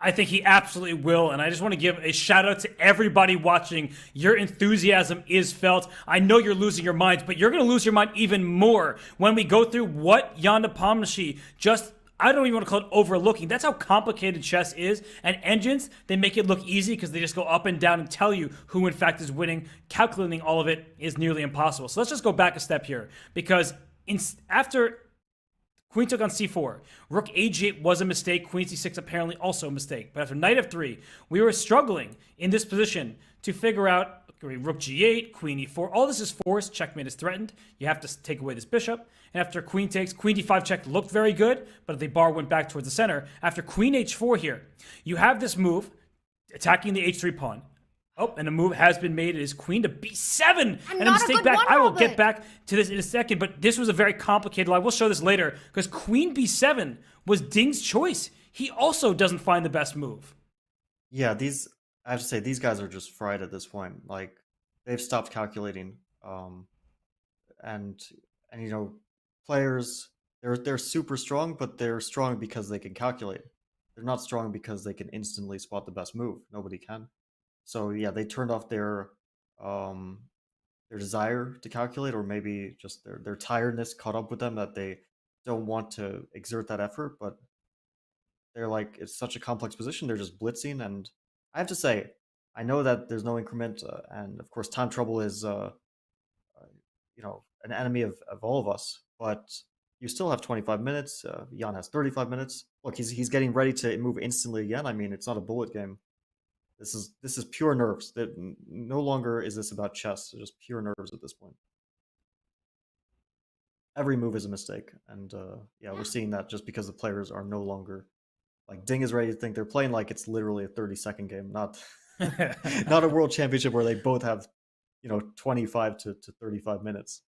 I think he absolutely will, and I just want to give a shout out to everybody watching. Your enthusiasm is felt. I know you're losing your minds, but you're going to lose your mind even more when we go through what Jan Nepomniachtchi just, I don't even want to call it overlooking. That's how complicated chess is, and engines, they make it look easy because they just go up and down and tell you who in fact is winning. Calculating all of it is nearly impossible. So let's just go back a step here, because after queen took on c4. Rook a8 was a mistake. Queen c6 apparently also a mistake. But after knight f3, we were struggling in this position to figure out, okay, rook g8, queen e4. All this is forced. Checkmate is threatened. You have to take away this bishop. And after queen takes, queen d5 check looked very good, but the bar went back towards the center. After queen h4 here, you have this move attacking the h3 pawn. Oh, and a move has been made. It is queen to b7 and a mistake back. I will get back to this in a second, but this was a very complicated line. We'll show this later because queen b7 was Ding's choice. He also doesn't find the best move. Yeah, I have to say these guys are just fried at this point. Like they've stopped calculating, and you know, players they're super strong, but they're strong because they can calculate. They're not strong because they can instantly spot the best move. Nobody can. So yeah, they turned off their desire to calculate, or maybe just their tiredness caught up with them that they don't want to exert that effort. But they're like, it's such a complex position. They're just blitzing, and I have to say, I know that there's no increment, and of course, time trouble is an enemy of all of us. But you still have 25 minutes. Jan has 35 minutes. Look, he's getting ready to move instantly again. I mean, it's not a bullet game. This is pure nerves. That no longer is this about chess. It's just pure nerves at this point. Every move is a mistake, and we're seeing that just because the players are no longer like Ding is ready to think they're playing like it's literally a 30-second game, not not a world championship where they both have 25 to 35 minutes.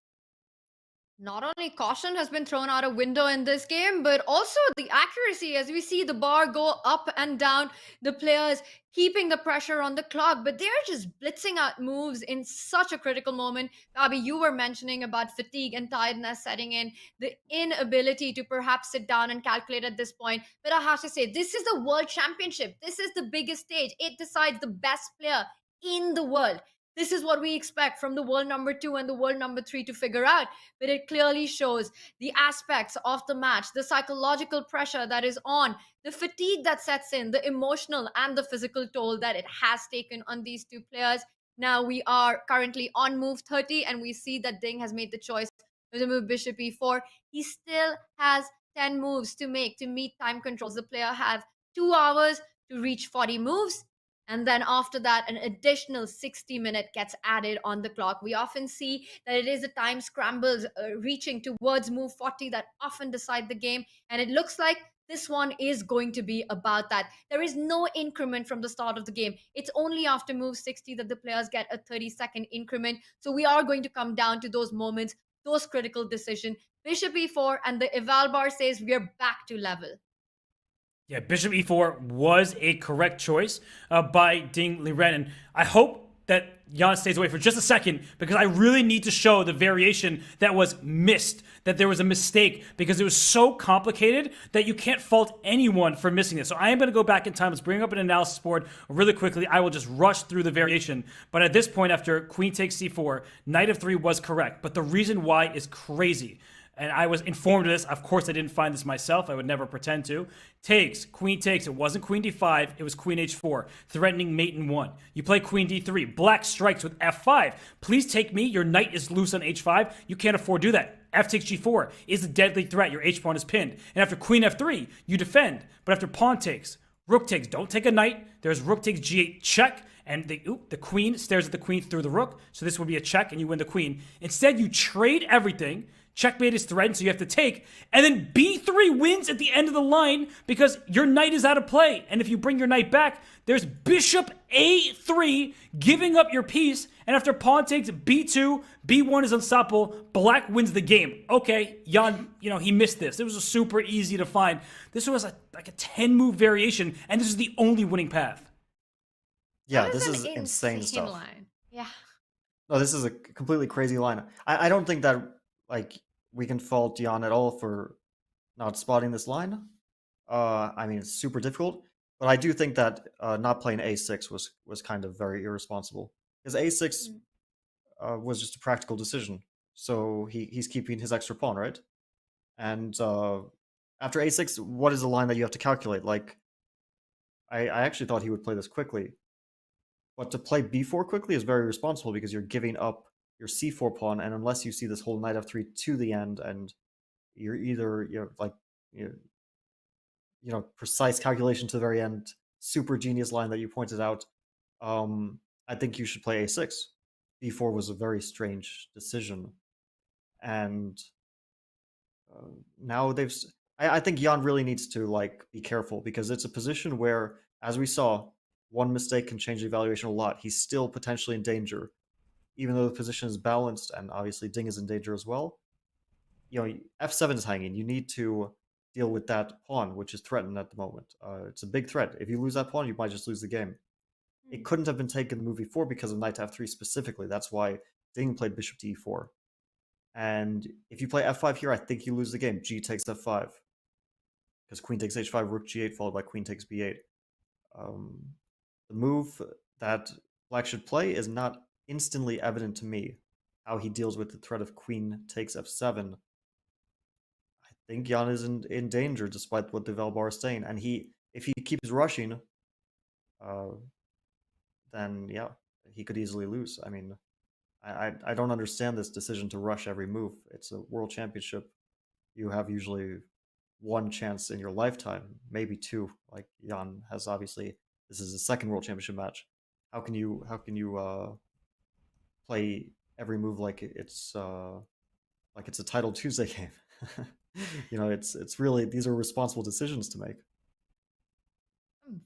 Not only caution has been thrown out a window in this game, but also the accuracy. As we see the bar go up and down, the players keeping the pressure on the clock, but they're just blitzing out moves in such a critical moment. Bobby, you were mentioning about fatigue and tiredness setting in, the inability to perhaps sit down and calculate at this point. But I have to say, this is the World Championship. This is the biggest stage. It decides the best player in the world. This is what we expect from the world number 2 and the world number 3 to figure out. But it clearly shows the aspects of the match, the psychological pressure that is on, the fatigue that sets in, the emotional and the physical toll that it has taken on these two players. Now we are currently on move 30, and we see that Ding has made the choice to move bishop e4. He still has 10 moves to make to meet time controls. The player has 2 hours to reach 40 moves. And then after that, an additional 60-minute gets added on the clock. We often see that it is the time scrambles reaching towards move 40 that often decide the game. And it looks like this one is going to be about that. There is no increment from the start of the game. It's only after move 60 that the players get a 30-second increment. So we are going to come down to those moments, those critical decisions. Bishop e4, and the eval bar says we're back to level. Yeah, bishop e4 was a correct choice by Ding Liren. And I hope that Jan stays away for just a second, because I really need to show the variation that was missed, that there was a mistake, because it was so complicated that you can't fault anyone for missing it. So I am going to go back in time. Let's bring up an analysis board really quickly. I will just rush through the variation. But at this point, after queen takes c4, knight of 3 was correct. But the reason why is crazy. And I was informed of this. Of course, I didn't find this myself. I would never pretend to. Takes, queen takes. It wasn't queen d5. It was queen h4, threatening mate in 1. You play queen d3. Black strikes with f5. Please take me. Your knight is loose on h5. You can't afford to do that. F takes g4 is a deadly threat. Your h pawn is pinned. And after queen f3, you defend. But after pawn takes, rook takes. Don't take a knight. There's rook takes g8 check. And the queen stares at the queen through the rook. So this would be a check, and you win the queen. Instead, you trade everything. Checkmate is threatened, so you have to take. And then b3 wins at the end of the line because your knight is out of play. And if you bring your knight back, there's bishop a3, giving up your piece. And after pawn takes b2, b1 is unstoppable. Black wins the game. Okay, Jan, he missed this. It was super easy to find. This was like a 10-move variation, and this is the only winning path. Yeah, this is insane stuff. Line. Yeah. No, this is a completely crazy line. I don't think that we can fault Jan at all for not spotting this line. I mean, it's super difficult, but I do think that not playing a6 was kind of very irresponsible, because a6 was just a practical decision. So he's keeping his extra pawn, right? And after a6, what is the line that you have to calculate? Like, I actually thought he would play this quickly, but to play b4 quickly is very responsible, because you're giving up your c4 pawn, and unless you see this whole knight f3 to the end, and you're either precise calculation to the very end, super genius line that you pointed out, I think you should play a6. b4 was a very strange decision, and now I think Jan really needs to be careful, because it's a position where, as we saw, one mistake can change the evaluation a lot. He's still potentially in danger, even though the position is balanced, and obviously Ding is in danger as well. f7 is hanging. You need to deal with that pawn, which is threatened at the moment. It's a big threat. If you lose that pawn, you might just lose the game. It couldn't have been taken in move e4 because of knight to f3 specifically. That's why Ding played bishop to e4. And if you play f5 here, I think you lose the game. G takes f5. Because queen takes h5, rook g8, followed by queen takes b8. The move that Black should play is not instantly evident to me. How he deals with the threat of queen takes f7. I think Jan is in danger, despite what the Velbar is saying. And if he keeps rushing, then yeah, he could easily lose. I mean, I don't understand this decision to rush every move. It's a world championship. You have usually one chance in your lifetime, maybe two. Like Jan has, obviously, this is his second world championship match. How can you play every move like it's a Title Tuesday game? It's really, these are responsible decisions to make.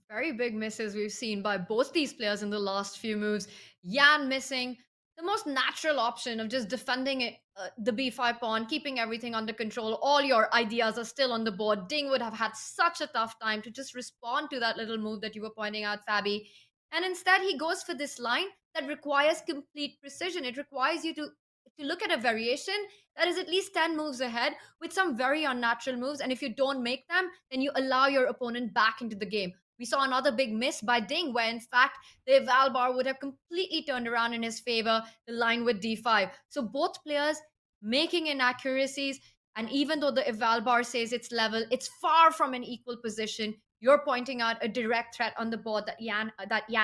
Very big misses we've seen by both these players in the last few moves. Yan missing the most natural option of just defending it, the b5 pawn, keeping everything under control. All your ideas are still on the board. Ding would have had such a tough time to just respond to that little move that you were pointing out, Fabi. And instead, he goes for this line that requires complete precision. It requires you to look at a variation that is at least 10 moves ahead with some very unnatural moves. And if you don't make them, then you allow your opponent back into the game. We saw another big miss by Ding, where in fact the eval bar would have completely turned around in his favor, the line with d5. So both players making inaccuracies, and even though the eval bar says it's level, it's far from an equal position. You're pointing out a direct threat on the board that Yan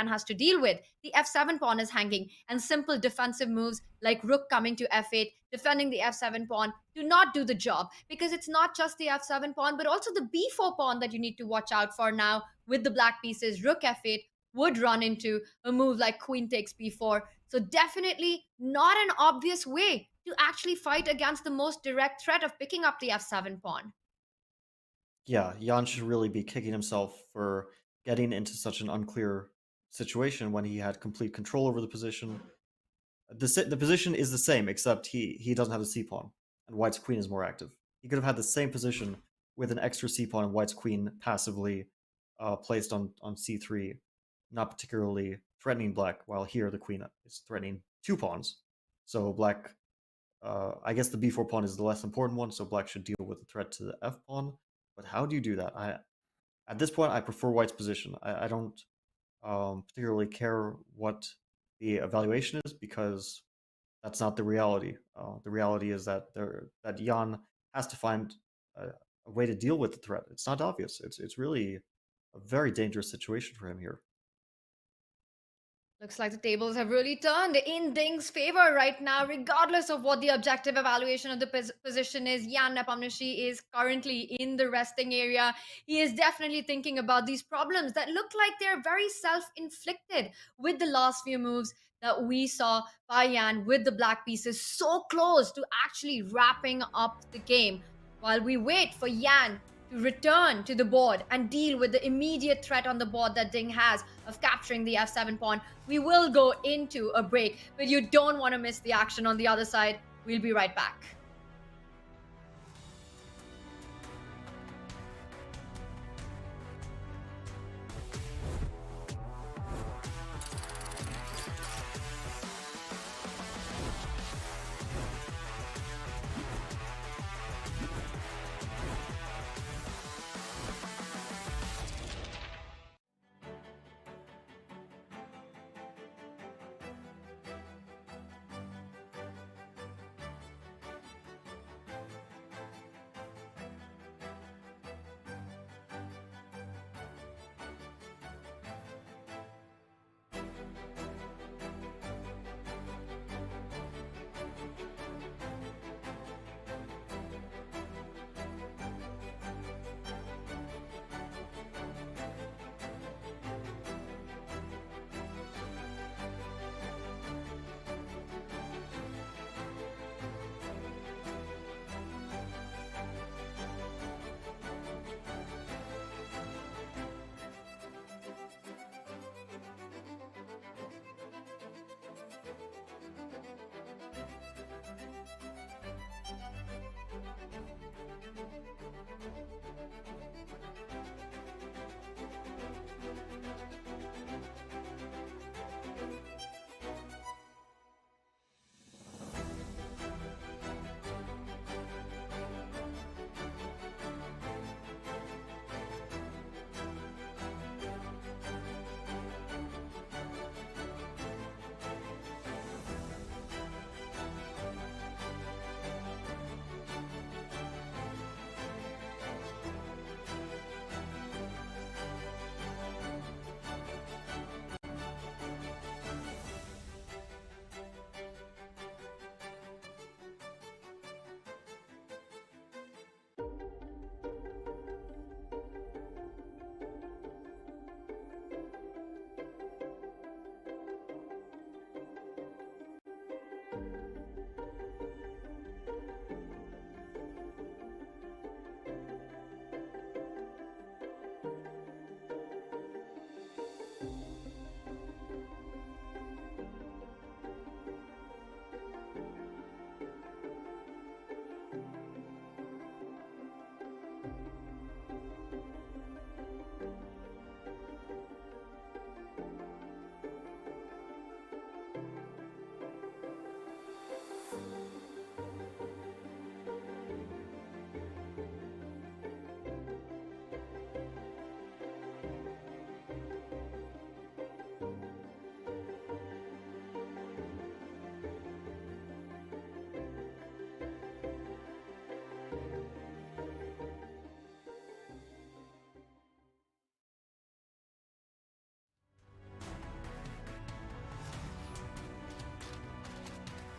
has to deal with. The f7 pawn is hanging, and simple defensive moves like rook coming to f8, defending the f7 pawn, do not do the job, because it's not just the f7 pawn, but also the b4 pawn that you need to watch out for now with the black pieces. Rook f8 would run into a move like queen takes b4. So definitely not an obvious way to actually fight against the most direct threat of picking up the f7 pawn. Yeah, Jan should really be kicking himself for getting into such an unclear situation when he had complete control over the position. The position is the same, except he doesn't have a c-pawn, and white's queen is more active. He could have had the same position with an extra c-pawn and white's queen passively placed on c3, not particularly threatening black, while here the queen is threatening two pawns. So black, I guess the b4 pawn is the less important one, so black should deal with the threat to the f pawn. But how do you do that? At this point, I prefer white's position. I don't particularly care what the evaluation is, because that's not the reality. The reality is that Jan has to find a way to deal with the threat. It's not obvious. It's really a very dangerous situation for him here. Looks like the tables have really turned in Ding's favor right now, regardless of what the objective evaluation of the position is. Jan Nepomniachtchi is currently in the resting area. He is definitely thinking about these problems that look like they're very self-inflicted with the last few moves that we saw by Jan with the black pieces so close to actually wrapping up the game. While we wait for Jan to return to the board and deal with the immediate threat on the board that Ding has of capturing the f7 pawn, we will go into a break, but you don't want to miss the action on the other side. We'll be right back.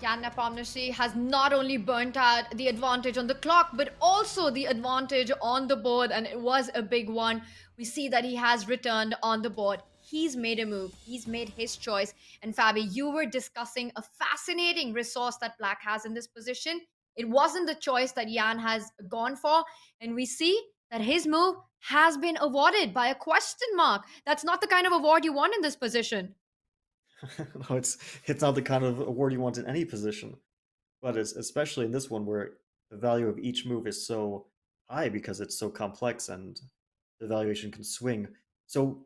Jan Nepomniachtchi has not only burnt out the advantage on the clock, but also the advantage on the board, and it was a big one. We see that he has returned on the board. He's made a move. He's made his choice. And Fabi, you were discussing a fascinating resource that Black has in this position. It wasn't the choice that Jan has gone for, and we see that his move has been awarded by a question mark. That's not the kind of award you want in this position. No, it's not the kind of award you want in any position, but it's especially in this one where the value of each move is so high because it's so complex and the valuation can swing. So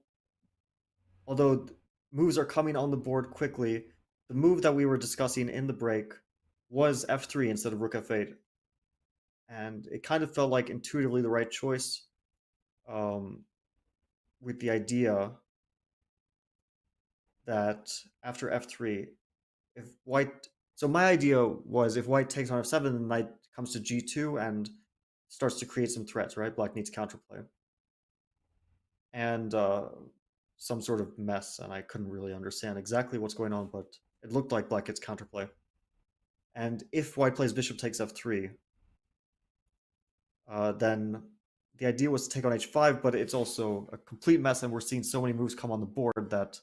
although moves are coming on the board quickly, the move that we were discussing in the break was f3 instead of rook f8, and it kind of felt like intuitively the right choice, with the idea that after f3, if white... So my idea was if white takes on f7, then knight comes to g2 and starts to create some threats, right? Black needs counterplay. And some sort of mess, and I couldn't really understand exactly what's going on, but it looked like black gets counterplay. And if white plays bishop takes f3, then the idea was to take on h5, but it's also a complete mess, and we're seeing so many moves come on the board that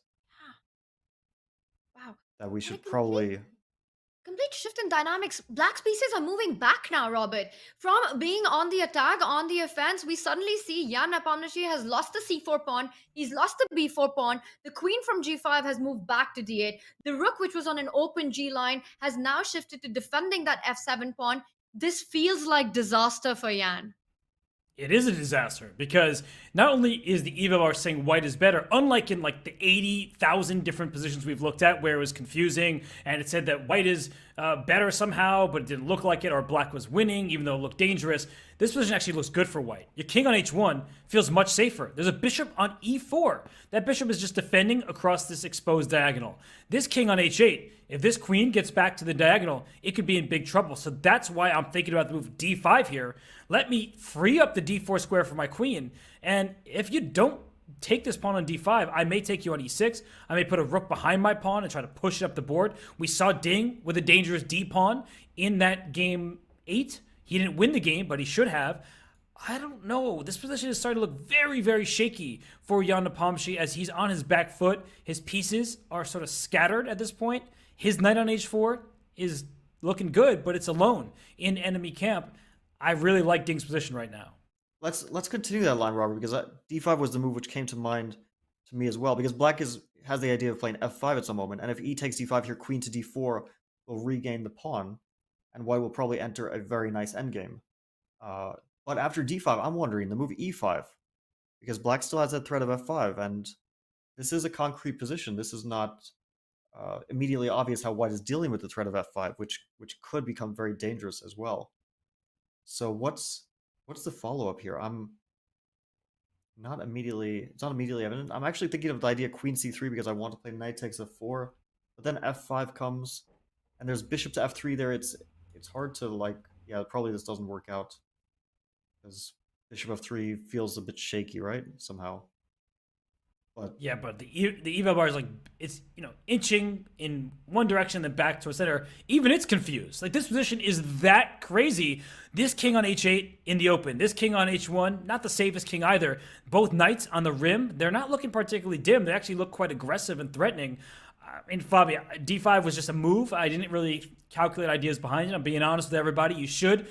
Wow. that we should probably... Complete shift in dynamics. Black's pieces are moving back now, Robert. From being on the attack, on the offense, we suddenly see Jan Nepomniachtchi has lost the c4 pawn. He's lost the b4 pawn. The queen from g5 has moved back to d8. The rook, which was on an open g line, has now shifted to defending that f7 pawn. This feels like disaster for Jan. It is a disaster because not only is the EVOR saying white is better, unlike in like the 80,000 different positions we've looked at where it was confusing and it said that white is better somehow, but it didn't look like it, or black was winning even though it looked dangerous. This position actually looks good for white. Your king on h1 feels much safer. There's a bishop on e4. That bishop is just defending across this exposed diagonal. This king on h8, if this queen gets back to the diagonal, it could be in big trouble. So that's why I'm thinking about the move d5 here. Let me free up the d4 square for my queen. And if you don't take this pawn on d5, I may take you on e6. I may put a rook behind my pawn and try to push it up the board. We saw Ding with a dangerous d pawn in that game 8. He didn't win the game, but he should have. I don't know. This position is starting to look very, very shaky for Jan Nepomniachtchi as he's on his back foot. His pieces are sort of scattered at this point. His knight on h4 is looking good, but it's alone in enemy camp. I really like Ding's position right now. Let's continue that line, Robert, because d5 was the move which came to mind to me as well, because black has the idea of playing f5 at some moment, and if e takes d5 here, queen to d4 will regain the pawn, and white will probably enter a very nice endgame. But after d5, I'm wondering, the move e5, because black still has that threat of f5, and this is a concrete position. This is not immediately obvious how white is dealing with the threat of f5, which could become very dangerous as well. So what's the follow-up here? It's not immediately evident. I'm actually thinking of the idea queen c3 because I want to play knight takes f4, but then f5 comes, and there's bishop to f3 there. It's hard to, like, yeah, probably this doesn't work out because bishop f3 feels a bit shaky, right? Somehow. But yeah, but the eval bar is like, it's, inching in one direction then back to a center. Even it's confused. Like, this position is that crazy. This king on h8 in the open. This king on h1, not the safest king either. Both knights on the rim, they're not looking particularly dim. They actually look quite aggressive and threatening. Fabi, d5 was just a move. I didn't really calculate ideas behind it. I'm being honest with everybody. You should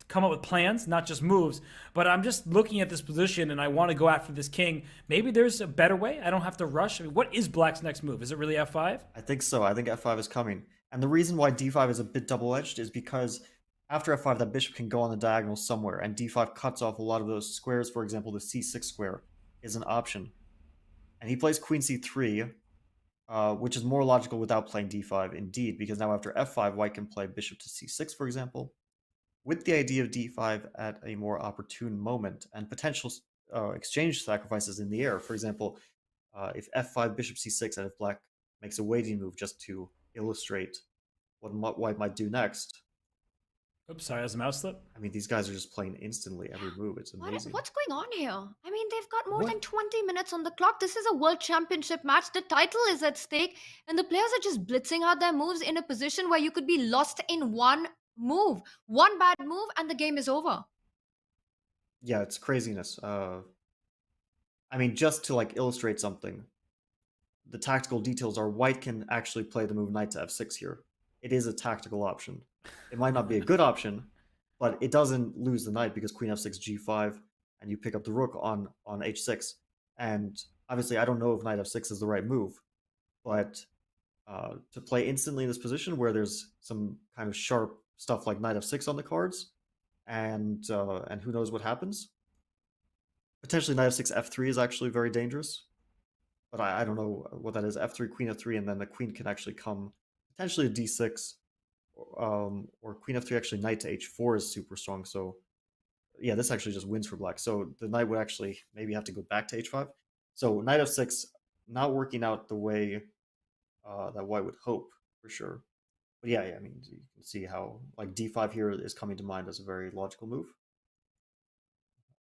come up with plans, not just moves. But I'm just looking at this position and I want to go after this king. Maybe there's a better way. I don't have to rush. I mean, what is black's next move? Is it really f5? I think so. I think f5 is coming. And the reason why d5 is a bit double-edged is because after f5, that bishop can go on the diagonal somewhere, and d5 cuts off a lot of those squares. For example, the c6 square is an option. And he plays queen c3, which is more logical without playing d5, indeed, because now after f5, white can play bishop to c6, for example, with the idea of d5 at a more opportune moment and potential exchange sacrifices in the air. For example, if f5, bishop c6, and if black makes a waiting move just to illustrate what white might do next, Oops, sorry, as a mouse slip. I mean, these guys are just playing instantly every move. It's amazing. What's going on here? I mean, they've got more What? than 20 minutes on the clock. This is a world championship match. The title is at stake, and the players are just blitzing out their moves in a position where you could be lost in one move. One bad move, and the game is over. Yeah, it's craziness. I mean, just to like illustrate something, the tactical details are white can actually play the move knight to f6 here. It is a tactical option. It might not be a good option, but it doesn't lose the knight because queen f6 g5 and you pick up the rook on h6. And obviously I don't know if knight f6 is the right move, but to play instantly in this position where there's some kind of sharp stuff like knight f6 on the cards, and who knows what happens. Potentially knight f6 f3 is actually very dangerous, but I don't know what that is. f3, queen f3, and then the queen can actually come potentially to d6, or queen f3. Actually, knight to h4 is super strong. So yeah, this actually just wins for black. So the knight would actually maybe have to go back to h5. So knight f6 not working out the way that white would hope for sure. But yeah, I mean, you can see how like d5 here is coming to mind as a very logical move.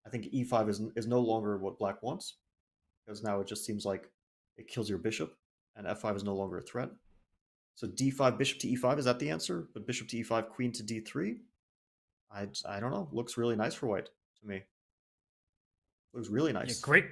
I think e5 is no longer what black wants, because now it just seems like it kills your bishop, and f5 is no longer a threat. So d5, bishop to e5, is that the answer? But bishop to e5, queen to d3? I don't know. Looks really nice for white to me. Looks really nice. Yeah,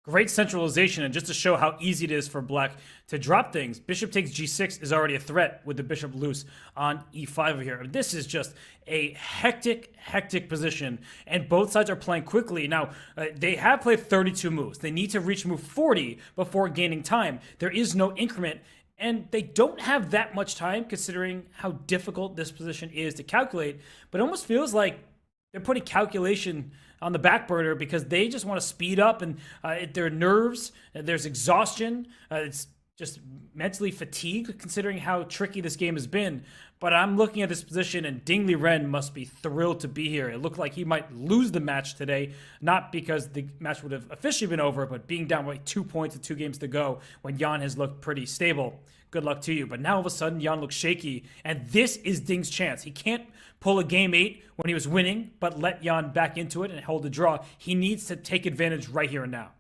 great centralization. And just to show how easy it is for black to drop things, bishop takes g6 is already a threat with the bishop loose on e5 over here. This is just a hectic position, and both sides are playing quickly. Now, they have played 32 moves. They need to reach move 40 before gaining time. There is no increment, and they don't have that much time considering how difficult this position is to calculate. But it almost feels like they're putting calculation on the back burner because they just want to speed up, and their nerves, there's exhaustion. It's just mentally fatigued considering how tricky this game has been. But I'm looking at this position, and Ding Liren must be thrilled to be here. It looked like he might lose the match today, not because the match would have officially been over, but being down by 2 points with 2 games to go when Jan has looked pretty stable. Good luck to you. But now all of a sudden, Jan looks shaky, and this is Ding's chance. He can't pull a game 8 when he was winning, but let Jan back into it and hold a draw. He needs to take advantage right here and now.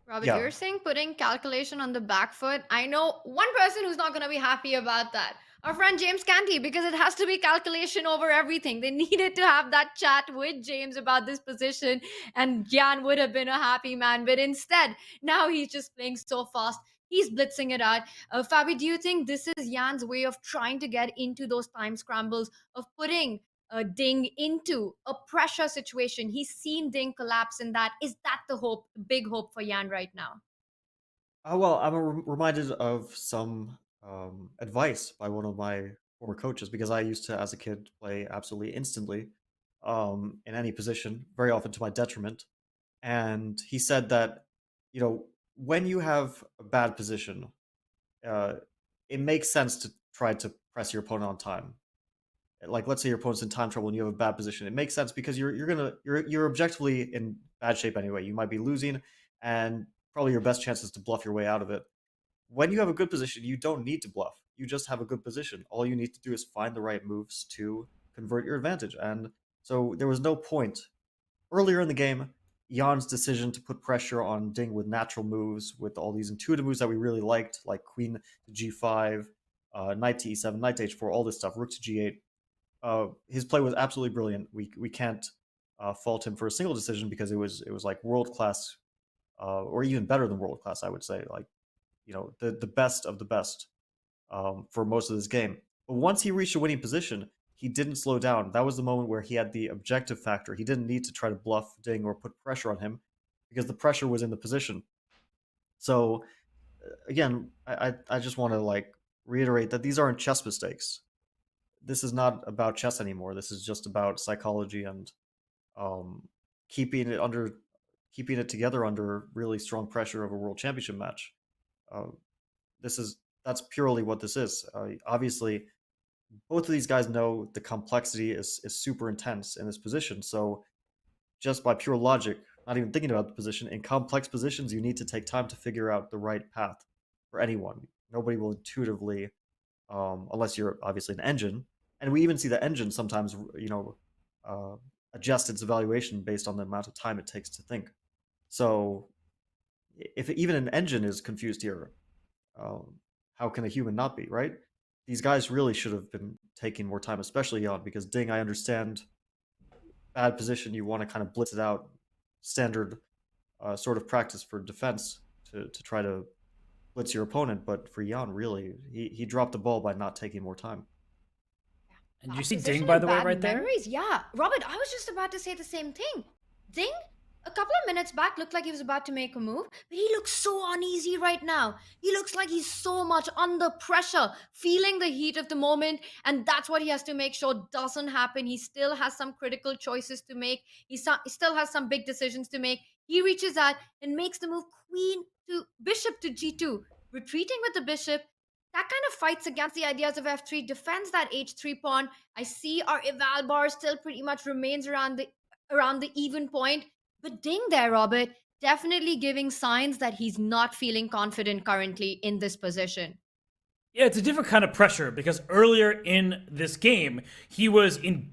Robert, Yeah. you're saying putting calculation on the back foot. I know one person who's not going to be happy about that. Our friend James Canty, because it has to be calculation over everything. They needed to have that chat with James about this position, and Jan would have been a happy man. But instead, now he's just playing so fast. He's blitzing it out. Fabi, do you think this is Jan's way of trying to get into those time scrambles, of putting Ding into a pressure situation? He's seen Ding collapse in that. Is that the hope, big hope for Jan right now? Well, I'm reminded of some advice by one of my former coaches, because I used to, as a kid, play absolutely instantly in any position, very often to my detriment. And he said that, when you have a bad position, it makes sense to try to press your opponent on time. Like, let's say your opponent's in time trouble and you have a bad position. It makes sense because you're objectively in bad shape anyway. You might be losing, and probably your best chance is to bluff your way out of it. When you have a good position, you don't need to bluff. You just have a good position. All you need to do is find the right moves to convert your advantage. And so there was no point earlier in the game. Jan's decision to put pressure on Ding with natural moves, with all these intuitive moves that we really liked, like queen to g5, knight to e7, knight to h4, all this stuff, rook to g8. His play was absolutely brilliant. We can't fault him for a single decision, because it was like world class, or even better than world class, I would say. Like, the best of the best for most of this game. But once he reached a winning position, he didn't slow down. That was the moment where he had the objective factor. He didn't need to try to bluff Ding or put pressure on him, because the pressure was in the position. So again, I just want to reiterate that these aren't chess mistakes. This is not about chess anymore. This is just about psychology and keeping it together under really strong pressure of a world championship match. That's purely what this is. Obviously, both of these guys know the complexity is super intense in this position. So just by pure logic, not even thinking about the position, in complex positions, you need to take time to figure out the right path for anyone. Nobody will intuitively, unless you're obviously an engine, And we even see the engine sometimes, adjust its evaluation based on the amount of time it takes to think. So if even an engine is confused here, how can a human not be, right? These guys really should have been taking more time, especially Jan, because Ding, I understand bad position, you want to kind of blitz it out, standard sort of practice for defense to try to blitz your opponent, but for Jan, really, he dropped the ball by not taking more time. And you see Ding, by the way, right there? Memories. Yeah, Robert, I was just about to say the same thing. Ding, a couple of minutes back, looked like he was about to make a move, but he looks so uneasy right now. He looks like he's so much under pressure, feeling the heat of the moment, and that's what he has to make sure doesn't happen. He still has some critical choices to make. He still has some big decisions to make. He reaches out and makes the move bishop to g2, retreating with the bishop. That kind of fights against the ideas of f3, defends that h3 pawn. I see our eval bar still pretty much remains around the even point. But Ding there, Robert, definitely giving signs that he's not feeling confident currently in this position. Yeah, it's a different kind of pressure because earlier in this game, he was in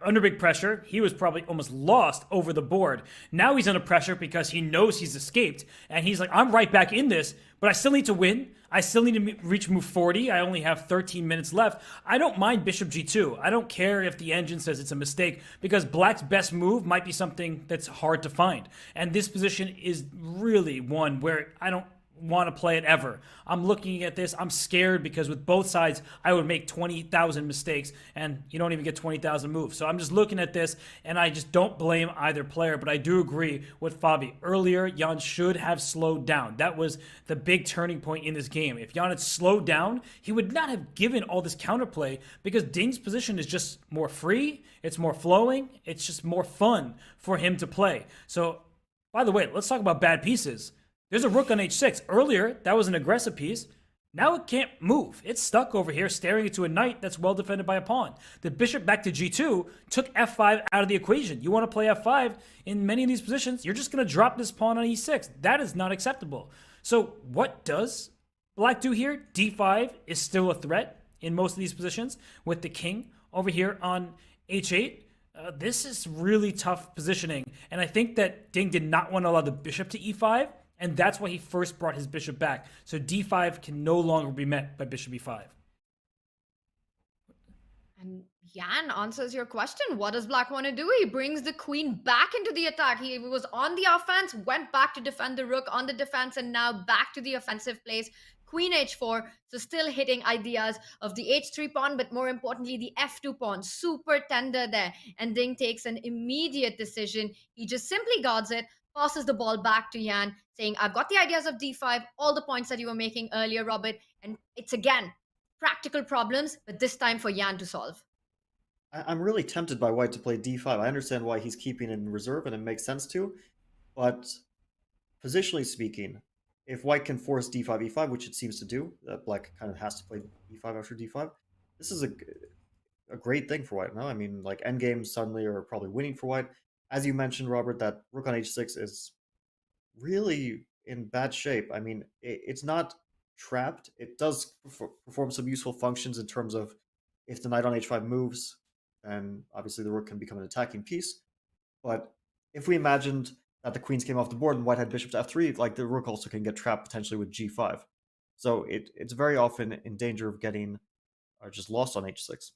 under big pressure. He was probably almost lost over the board. Now he's under pressure because he knows he's escaped. And he's like, I'm right back in this, but I still need to win. I still need to reach move 40. I only have 13 minutes left. I don't mind bishop g2. I don't care if the engine says it's a mistake because black's best move might be something that's hard to find. And this position is really one where I don't want to play it ever. I'm looking at this. I'm scared because with both sides, I would make 20,000 mistakes and you don't even get 20,000 moves. So I'm just looking at this and I just don't blame either player, but I do agree with Fabi. Earlier, Jan should have slowed down. That was the big turning point in this game. If Jan had slowed down, he would not have given all this counterplay because Ding's position is just more free. It's more flowing. It's just more fun for him to play. So, by the way, let's talk about bad pieces. There's a rook on h6. Earlier, that was an aggressive piece. Now it can't move. It's stuck over here staring into a knight that's well defended by a pawn. The bishop back to g2 took f5 out of the equation. You want to play f5 in many of these positions, you're just going to drop this pawn on e6. That is not acceptable. So what does black do here? d5 is still a threat in most of these positions with the king over here on h8. This is really tough positioning. And I think that Ding did not want to allow the bishop to e5. And that's why he first brought his bishop back. So d5 can no longer be met by bishop e5. And Jan answers your question. What does black want to do? He brings the queen back into the attack. He was on the offense, went back to defend the rook on the defense, and now back to the offensive place. Queen h4, so still hitting ideas of the h3 pawn, but more importantly, the f2 pawn. Super tender there. And Ding takes an immediate decision. He just simply guards it, passes the ball back to Jan, saying, I've got the ideas of d5, all the points that you were making earlier, Robert. And it's, again, practical problems, but this time for Jan to solve. I'm really tempted by white to play d5. I understand why he's keeping it in reserve, and it makes sense to. But positionally speaking, if white can force d5, e5, which it seems to do, that black kind of has to play e5 after d5, this is a great thing for white, no? I mean, like, endgames suddenly are probably winning for white. As you mentioned, Robert, that rook on h6 is really in bad shape. I mean, it's not trapped. It does perform some useful functions in terms of if the knight on h5 moves, then obviously the rook can become an attacking piece. But if we imagined that the queens came off the board and white had bishop to f3, like, the rook also can get trapped potentially with g5. So it's very often in danger of getting just lost on h6.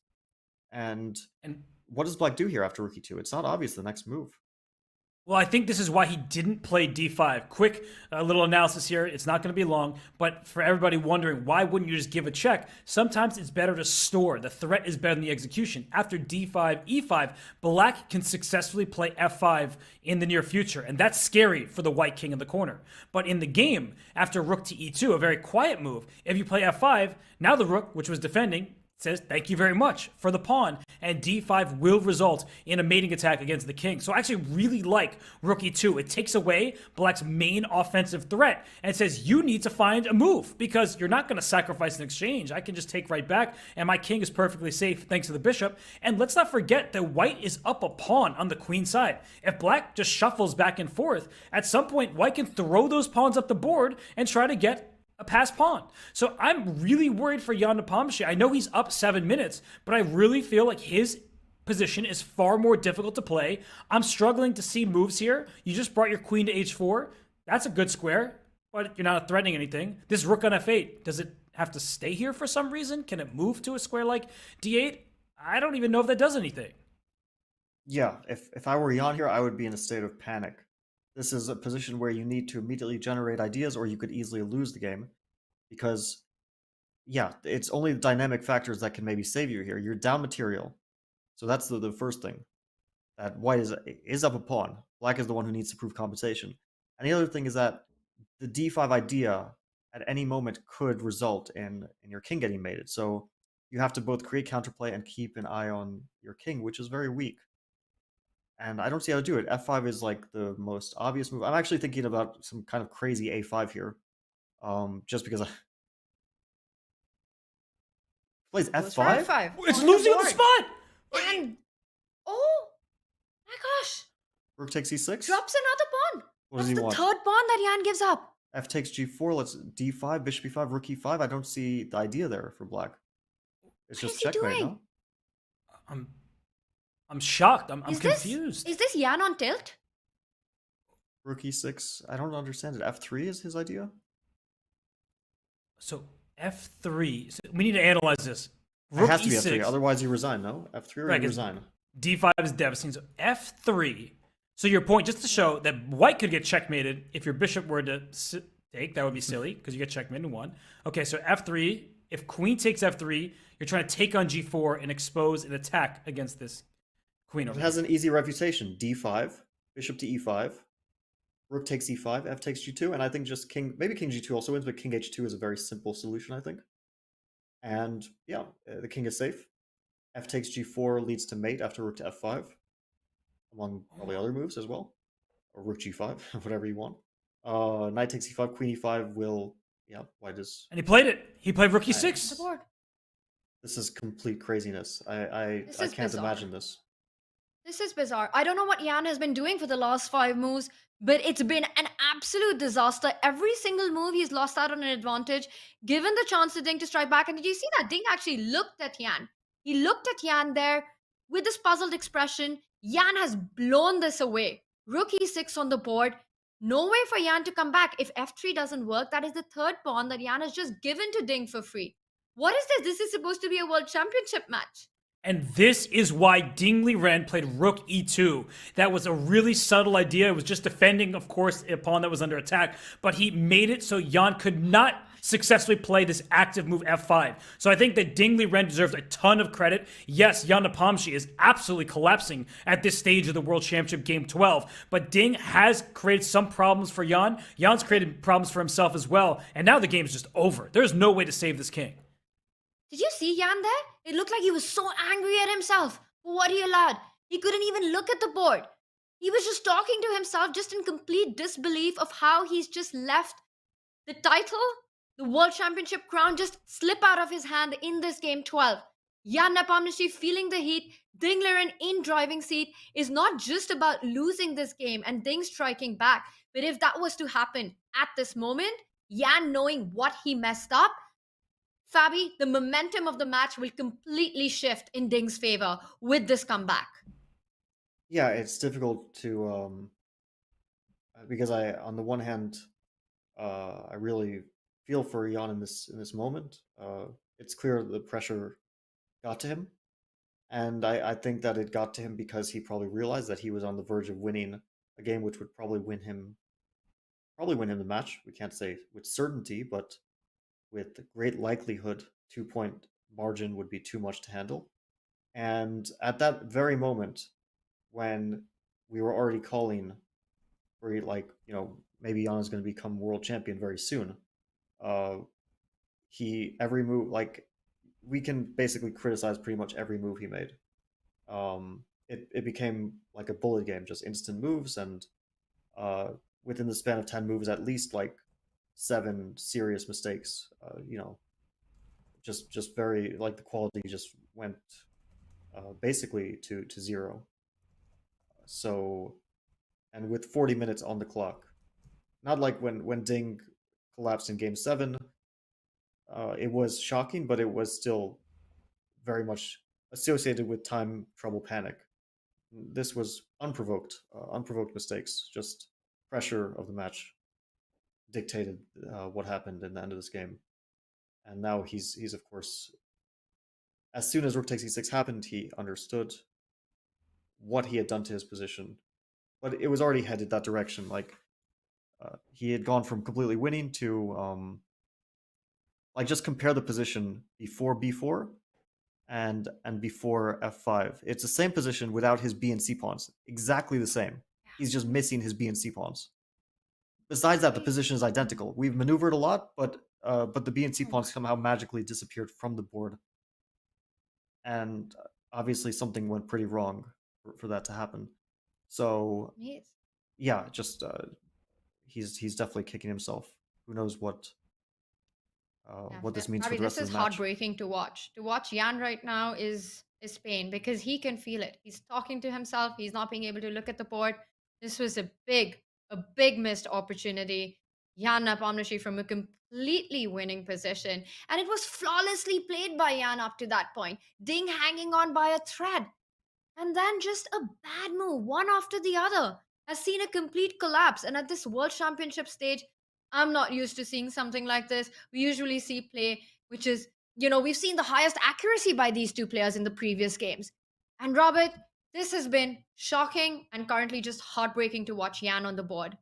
And what does black do here after rook e2? It's not obvious the next move. Well, I think this is why he didn't play d5. Quick little analysis here. It's not going to be long, but for everybody wondering, why wouldn't you just give a check? Sometimes it's better to store. The threat is better than the execution. After d5, e5, black can successfully play f5 in the near future, and that's scary for the white king in the corner. But in the game, after rook to e2, a very quiet move, if you play f5, now the rook, which was defending, says thank you very much for the pawn, and d5 will result in a mating attack against the king. So I actually really like rook e2. It takes away black's main offensive threat and says you need to find a move because you're not going to sacrifice an exchange. I can just take right back and my king is perfectly safe thanks to the bishop. And let's not forget that white is up a pawn on the queen side. If black just shuffles back and forth, at some point white can throw those pawns up the board and try to get a passed pawn. So I'm really worried for Jan Nepomniachtchi. I know he's up 7 minutes, but I really feel like his position is far more difficult to play. I'm struggling to see moves here. You just brought your queen to h4. That's a good square, but you're not threatening anything. This rook on f8, does it have to stay here for some reason? Can it move to a square like d8? I don't even know if that does anything. Yeah, if I were Jan here, I would be in a state of panic. This is a position where you need to immediately generate ideas, or you could easily lose the game. Because, yeah, it's only the dynamic factors that can maybe save you here. You're down material. So that's the first thing. That white is up a pawn. Black is the one who needs to prove compensation. And the other thing is that the d5 idea at any moment could result in your king getting mated. So you have to both create counterplay and keep an eye on your king, which is very weak. And I don't see how to do it. f5 is like the most obvious move. I'm actually thinking about some kind of crazy a5 here. Just because I plays f5? F5. It's on losing the the spot! And oh my gosh. Rook takes e6? Drops another pawn. What does That's he the want? third pawn that Jan gives up. F takes g4, let's d5, bishop e5, rook e5. I don't see the idea there for black. It's What just is he checkmate, doing? no? I'm shocked. I'm Is confused. Is this Jan on tilt? Rook e6, I don't understand it. f3 is his idea? So f3. So we need to analyze this. It has to be e6. f3, otherwise you resign, no? f3 or Right, you 'cause resign? d5 is devastating. So f3. So your point, just to show that white could get checkmated if your bishop were to take. That would be silly because you get checkmated in one. Okay, so f3. If queen takes f3, you're trying to take on g4 and expose an attack against this queen over It has here. an easy refutation. d5, bishop to e5, rook takes e5, f takes g2, and I think just maybe king g2 also wins, but king h2 is a very simple solution, I think. And yeah, the king is safe. F takes g4 leads to mate after rook to f5, among probably other moves as well. Or rook g5, whatever you want. Knight takes e5, queen e5 will, yeah, white is... And he played it. He played rook e6. Support. This is complete craziness. I This is can't bizarre. imagine this. This is bizarre. I don't know what Jan has been doing for the last 5 moves, but it's been an absolute disaster. Every single move, he's lost out on an advantage. Given the chance to Ding to strike back, and did you see that? Ding actually looked at Jan. He looked at Jan there with this puzzled expression. Jan has blown this away. Rook e6 on the board. No way for Jan to come back. If f3 doesn't work, that is the third pawn that Jan has just given to Ding for free. What is this? This is supposed to be a world championship match. And this is why Ding Liren played rook e2. That was a really subtle idea. It was just defending, of course, a pawn that was under attack. But he made it so Jan could not successfully play this active move f5. So I think that Ding Liren deserves a ton of credit. Yes, Jan Nepomniachtchi is absolutely collapsing at this stage of the World Championship Game 12. But Ding has created some problems for Jan. Jan's created problems for himself as well. And now the game's just over. There's no way to save this king. Did you see Jan there? It looked like he was so angry at himself for what he allowed. He couldn't even look at the board. He was just talking to himself, just in complete disbelief of how he's just left the title, the World Championship crown, just slip out of his hand in this game 12. Jan Nepomniachtchi feeling the heat, Ding Liren in driving seat, is not just about losing this game and Ding striking back. But if that was to happen at this moment, Jan knowing what he messed up, Fabi, the momentum of the match will completely shift in Ding's favor with this comeback. Yeah, it's difficult to because on the one hand, I really feel for Jan in this moment. It's clear the pressure got to him, and I think that it got to him because he probably realized that he was on the verge of winning a game which would probably win him the match. We can't say with certainty, but with great likelihood, 2-point margin would be too much to handle. And at that very moment, when we were already calling for, like, maybe Jan is going to become world champion very soon, every move, like, we can basically criticize pretty much every move he made. It became like a bullet game, just instant moves, and within the span of 10 moves, at least like 7 serious mistakes. Just very, like, the quality just went basically to 0. So, and with 40 minutes on the clock, not like when Ding collapsed in Game 7, it was shocking, but it was still very much associated with time, trouble, panic. This was unprovoked mistakes, just pressure of the match dictated what happened in the end of this game. And now he's of course, as soon as rook takes e6 happened, he understood what he had done to his position, but it was already headed that direction. Like he had gone from completely winning to like just compare the position before b4 and before f5. It's the same position without his b and c pawns, exactly the same. He's just missing his b and c pawns. Besides that, the position is identical. We've maneuvered a lot, but the b and c pawns somehow magically disappeared from the board, and obviously something went pretty wrong for that to happen. So yeah, just he's definitely kicking himself. Who knows what this means for the rest of the match. This is heartbreaking to watch. To watch Jan right now is pain, because he can feel it. He's talking to himself. He's not being able to look at the board. This was a big missed opportunity. Jan Nepomniachtchi from a completely winning position. And it was flawlessly played by Jan up to that point. Ding hanging on by a thread. And then just a bad move, one after the other, has seen a complete collapse. And at this World Championship stage, I'm not used to seeing something like this. We usually see play, which is, we've seen the highest accuracy by these two players in the previous games. And Robert, this has been shocking and currently just heartbreaking to watch Jan on the board.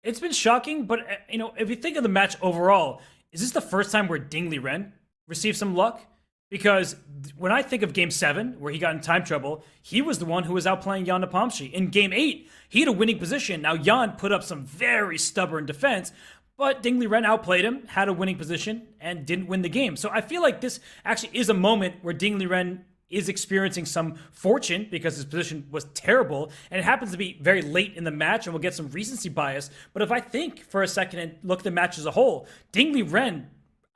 It's been shocking, but if you think of the match overall, is this the first time where Ding Liren received some luck? Because when I think of Game 7, where he got in time trouble, he was the one who was outplaying Jan Nepomniachtchi. In Game 8, he had a winning position. Now, Jan put up some very stubborn defense, but Ding Liren outplayed him, had a winning position, and didn't win the game. So I feel like this actually is a moment where Ding Liren is experiencing some fortune because his position was terrible, and it happens to be very late in the match, and we'll get some recency bias. But if I think for a second and look at the match as a whole, Ding Liren,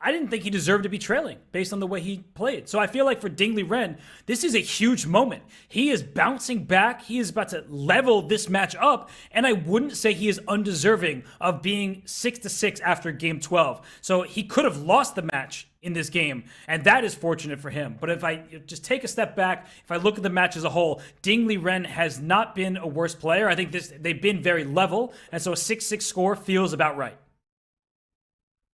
I didn't think he deserved to be trailing based on the way he played. So I feel like for Ding Liren, this is a huge moment. He is bouncing back. He is about to level this match up. And I wouldn't say he is undeserving of being 6-6 after game 12. So he could have lost the match in this game, and that is fortunate for him. But if I just take a step back, if I look at the match as a whole, Ding Liren has not been a worse player. I think they've been very level, and so a 6-6 score feels about right.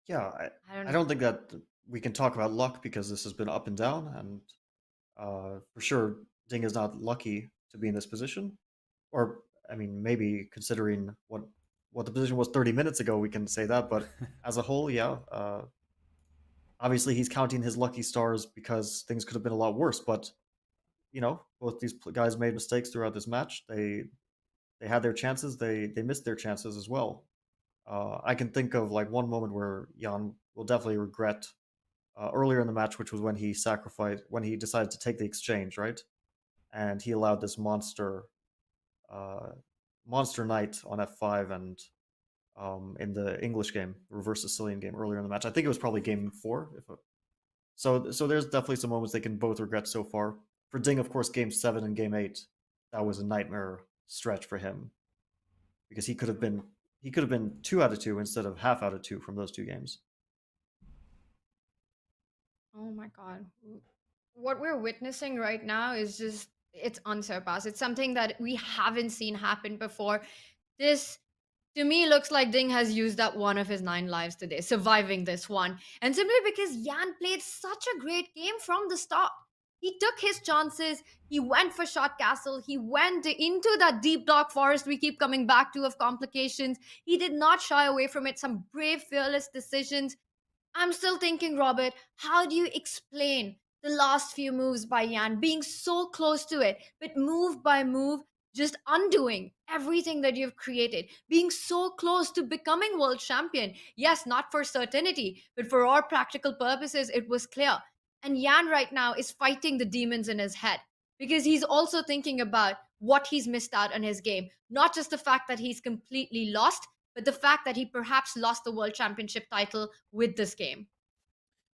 Yeah, I don't think that we can talk about luck because this has been up and down, and for sure, Ding is not lucky to be in this position. Or, I mean, maybe considering what the position was 30 minutes ago, we can say that. But as a whole, yeah, obviously he's counting his lucky stars because things could have been a lot worse. But both these guys made mistakes throughout this match. They had their chances. They missed their chances as well. I can think of like one moment where Jan will definitely regret earlier in the match, which was when he decided to take the exchange, right? And he allowed this monster knight on f5 and in the English game, reverse Sicilian game earlier in the match. I think it was probably game 4. So there's definitely some moments they can both regret so far. For Ding, of course, game 7 and game 8, that was a nightmare stretch for him because he could have been 2 out of 2 instead of half out of 2 from those 2 games. Oh my God. What we're witnessing right now is just, it's unsurpassed. It's something that we haven't seen happen before. This, to me, looks like Ding has used up one of his 9 lives today, surviving this one. And simply because Jan played such a great game from the start. He took his chances. He went for short castle. He went into that deep dark forest we keep coming back to of complications. He did not shy away from it. Some brave, fearless decisions. I'm still thinking, Robert, how do you explain the last few moves by Jan being so close to it, but move by move, just undoing everything that you've created, being so close to becoming world champion? Yes, not for certainty, but for all practical purposes, it was clear. And Jan right now is fighting the demons in his head because he's also thinking about what he's missed out on his game. Not just the fact that he's completely lost, but the fact that he perhaps lost the world championship title with this game.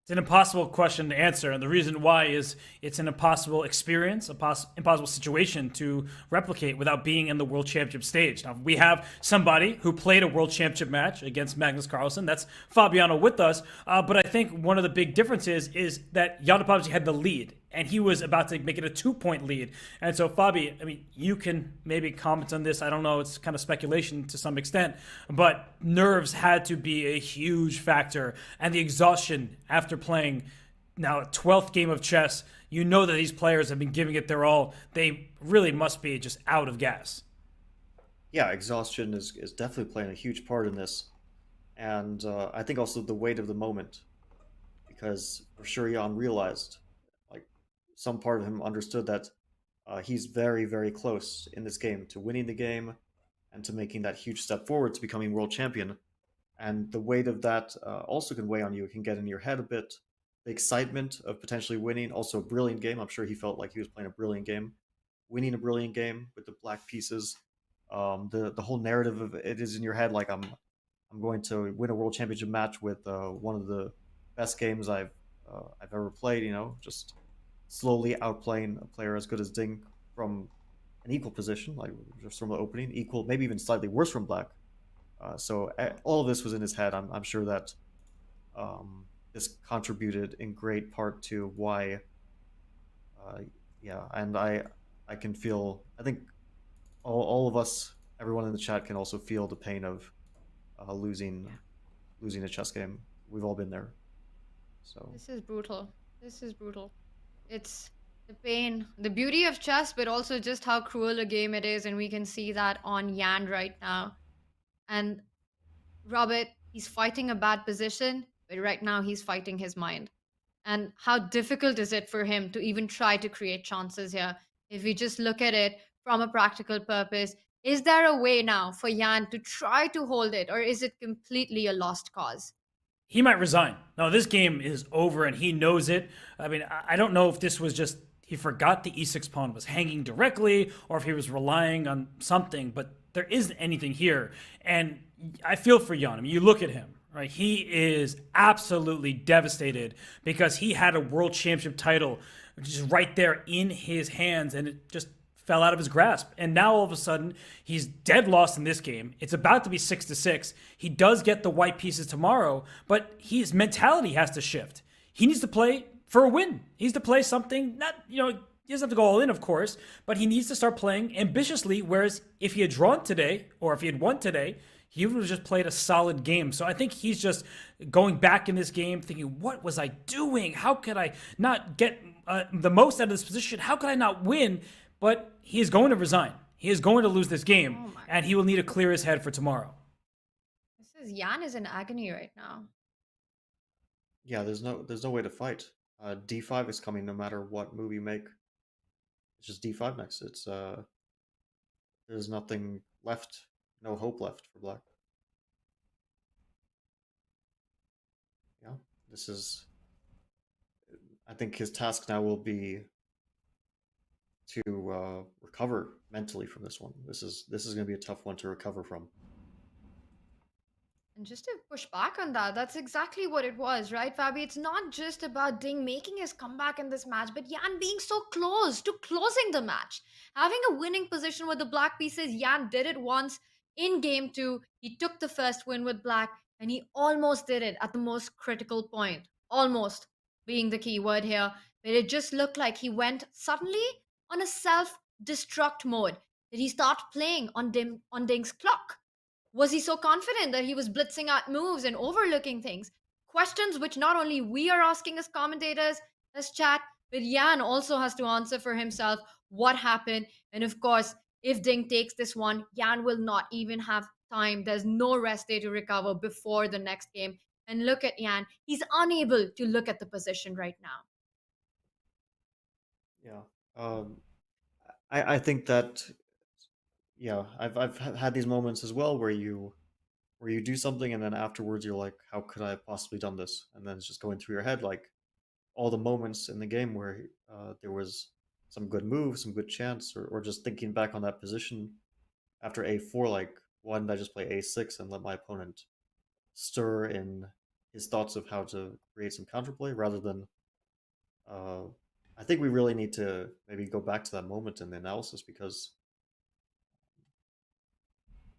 It's an impossible question to answer, and the reason why is it's an impossible experience, impossible situation to replicate without being in the World Championship stage. Now, we have somebody who played a World Championship match against Magnus Carlsen. That's Fabiano with us, but I think one of the big differences is that Jan Nepomniachtchi had the lead, and he was about to make it a 2-point lead. And so, Fabi, I mean, you can maybe comment on this. I don't know. It's kind of speculation to some extent, but nerves had to be a huge factor, and the exhaustion after playing now a 12th game of chess. You know that these players have been giving it their all. They really must be just out of gas. Yeah, exhaustion is definitely playing a huge part in this. And I think also the weight of the moment. Because for sure Jan realized, like, some part of him understood that he's very, very close in this game to winning the game and to making that huge step forward to becoming world champion. And the weight of that also can weigh on you. It can get in your head a bit. The excitement of potentially winning, also a brilliant game. I'm sure he felt like he was playing a brilliant game. Winning a brilliant game with the black pieces. The whole narrative of it is in your head, like I'm going to win a world championship match with one of the best games I've ever played. You know, just slowly outplaying a player as good as Ding from an equal position, like just from the opening, equal, maybe even slightly worse from black. So all of this was in his head. I'm sure that this contributed in great part to why. Yeah, and I can feel. I think all of us, everyone in the chat, can also feel the pain of losing a chess game. We've all been there. So this is brutal. This is brutal. It's the pain, the beauty of chess, but also just how cruel a game it is, and we can see that on Yan right now. And Robert, he's fighting a bad position, but right now he's fighting his mind. And how difficult is it for him to even try to create chances here? If we just look at it from a practical purpose, is there a way now for Yan to try to hold it, or is it completely a lost cause? He might resign. No, this game is over and he knows it. I mean, I don't know if this was just he forgot the e6 pawn was hanging directly or if he was relying on something, but there isn't anything here. And I feel for Jan. I mean, you look at him, right? He is absolutely devastated because he had a world championship title just right there in his hands and it just fell out of his grasp. And now all of a sudden, he's dead lost in this game. It's about to be 6-6. He does get the white pieces tomorrow, but his mentality has to shift. He needs to play for a win. He needs to play something, not, he doesn't have to go all in, of course, but he needs to start playing ambitiously, whereas if he had drawn today, or if he had won today, he would have just played a solid game. So I think he's just going back in this game thinking, what was I doing? How could I not get the most out of this position? How could I not win? But he is going to resign. He is going to lose this game, and he will need to clear his head for tomorrow. Yan is in agony right now. Yeah, there's no way to fight. D5 is coming no matter what move you make. It's just D5 next. It's there's nothing left, no hope left for black. Yeah, this is. I think his task now will be to recover mentally from this one. This is going to be a tough one to recover from. And just to push back on that, that's exactly what it was, right, Fabi? It's not just about Ding making his comeback in this match, but Yan being so close to closing the match. Having a winning position with the black pieces, Yan did it once in game 2. He took the first win with black, and he almost did it at the most critical point. Almost being the key word here. But it just looked like he went suddenly on a self-destruct mode. Did he start playing on Ding's clock? Was he so confident that he was blitzing out moves and overlooking things? Questions which not only we are asking as commentators, as chat, but Yan also has to answer for himself what happened. And of course, if Ding takes this one, Yan will not even have time. There's no rest day to recover before the next game. And look at Yan. He's unable to look at the position right now. Yeah. I think that, yeah, I've had these moments as well where you do something and then afterwards you're like, how could I have possibly done this? And then it's just going through your head, like all the moments in the game where there was some good move, some good chance, or just thinking back on that position after a4, like, why didn't I just play a6 and let my opponent stir in his thoughts of how to create some counterplay rather than. I think we really need to maybe go back to that moment in the analysis because,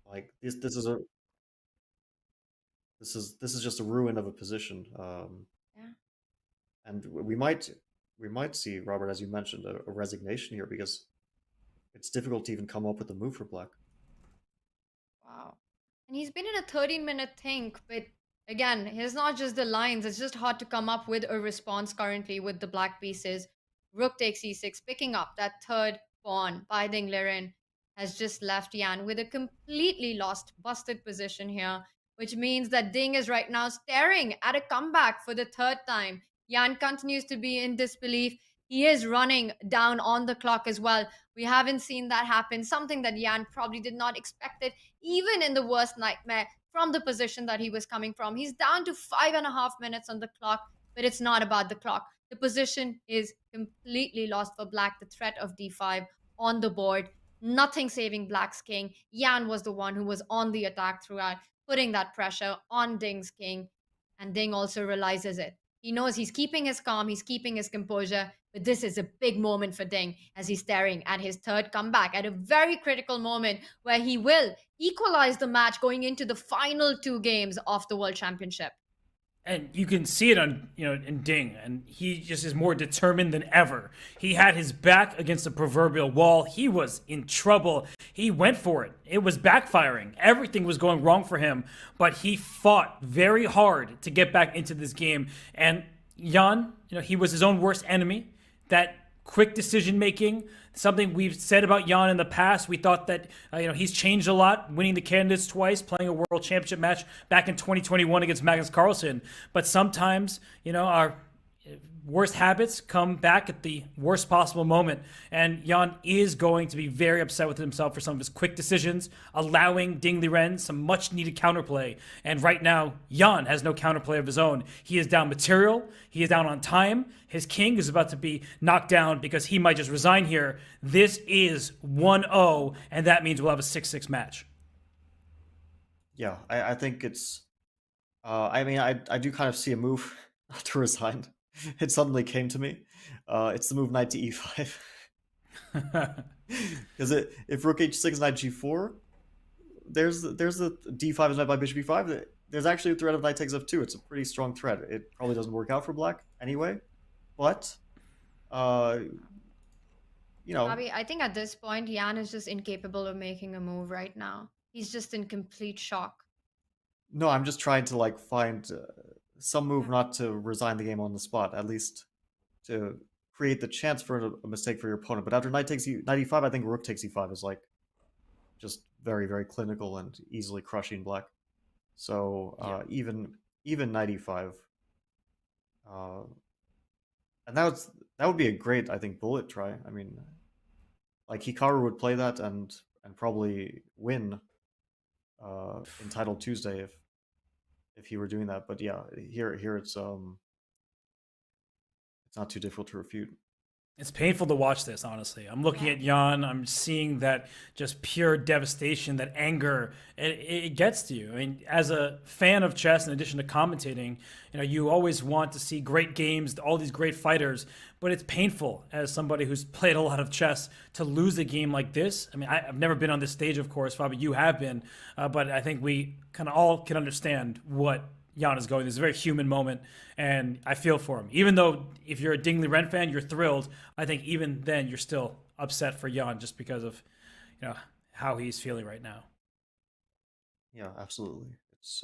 like, this is just a ruin of a position. Yeah. And we might see, Robert, as you mentioned, a resignation here because it's difficult to even come up with a move for black. Wow. And he's been in a 13-minute think, but again, it's not just the lines. It's just hard to come up with a response currently with the black pieces. Rook takes e6, picking up that third pawn by Ding Liren has just left Yan with a completely lost, busted position here, which means that Ding is right now staring at a comeback for the third time. Yan continues to be in disbelief. He is running down on the clock as well. We haven't seen that happen, something that Yan probably did not expect it, even in the worst nightmare from the position that he was coming from. He's down to 5.5 minutes on the clock, but it's not about the clock. The position is completely lost for black. The threat of d5 on the board, nothing saving black's king. Yan was the one who was on the attack throughout, putting that pressure on Ding's king, and Ding also realizes it. He knows he's keeping his calm, he's keeping his composure, but this is a big moment for Ding as he's staring at his third comeback at a very critical moment where he will equalize the match going into the final 2 games of the World Championship. And you can see it on, in Ding, and he just is more determined than ever. He had his back against the proverbial wall. He was in trouble. He went for it. It was backfiring. Everything was going wrong for him, but he fought very hard to get back into this game. And Jan, he was his own worst enemy. That quick decision making, something we've said about Jan in the past. We thought that he's changed a lot, winning the candidates twice, playing a world championship match back in 2021 against Magnus Carlsen. But sometimes, our worst habits come back at the worst possible moment. And Jan is going to be very upset with himself for some of his quick decisions, allowing Ding Liren some much needed counterplay. And right now, Jan has no counterplay of his own. He is down material. He is down on time. His king is about to be knocked down because he might just resign here. This is 1-0, and that means we'll have a 6-6 match. Yeah, I think it's. I do kind of see a move to resign. It suddenly came to me. It's the move knight to e5. Because if rook h6, knight g4, there's a d5 is knight by bishop e5. There's actually a threat of knight takes f2. It's a pretty strong threat. It probably doesn't work out for black anyway. But, Bobby, I think at this point, Jan is just incapable of making a move right now. He's just in complete shock. No, I'm just trying to find some move not to resign the game on the spot, at least to create the chance for a mistake for your opponent. But after knight e5, I think rook takes e5 is just very, very clinical and easily crushing black. So even knight e5, and that would be a great, I think, bullet try. I mean, Hikaru would play that and probably win in Title Tuesday if he were doing that. But yeah, here it's not too difficult to refute. It's painful to watch this, honestly. I'm looking at Jan. I'm seeing that just pure devastation, that anger. It gets to you. I mean, as a fan of chess, in addition to commentating, you always want to see great games, all these great fighters. But it's painful as somebody who's played a lot of chess to lose a game like this. I mean, I've never been on this stage, of course. Probably you have been. But I think we kind of all can understand what Jan is going. This is a very human moment, and I feel for him. Even though if you're a Ding Liren fan, you're thrilled. I think even then you're still upset for Jan just because of how he's feeling right now. Yeah, absolutely. It's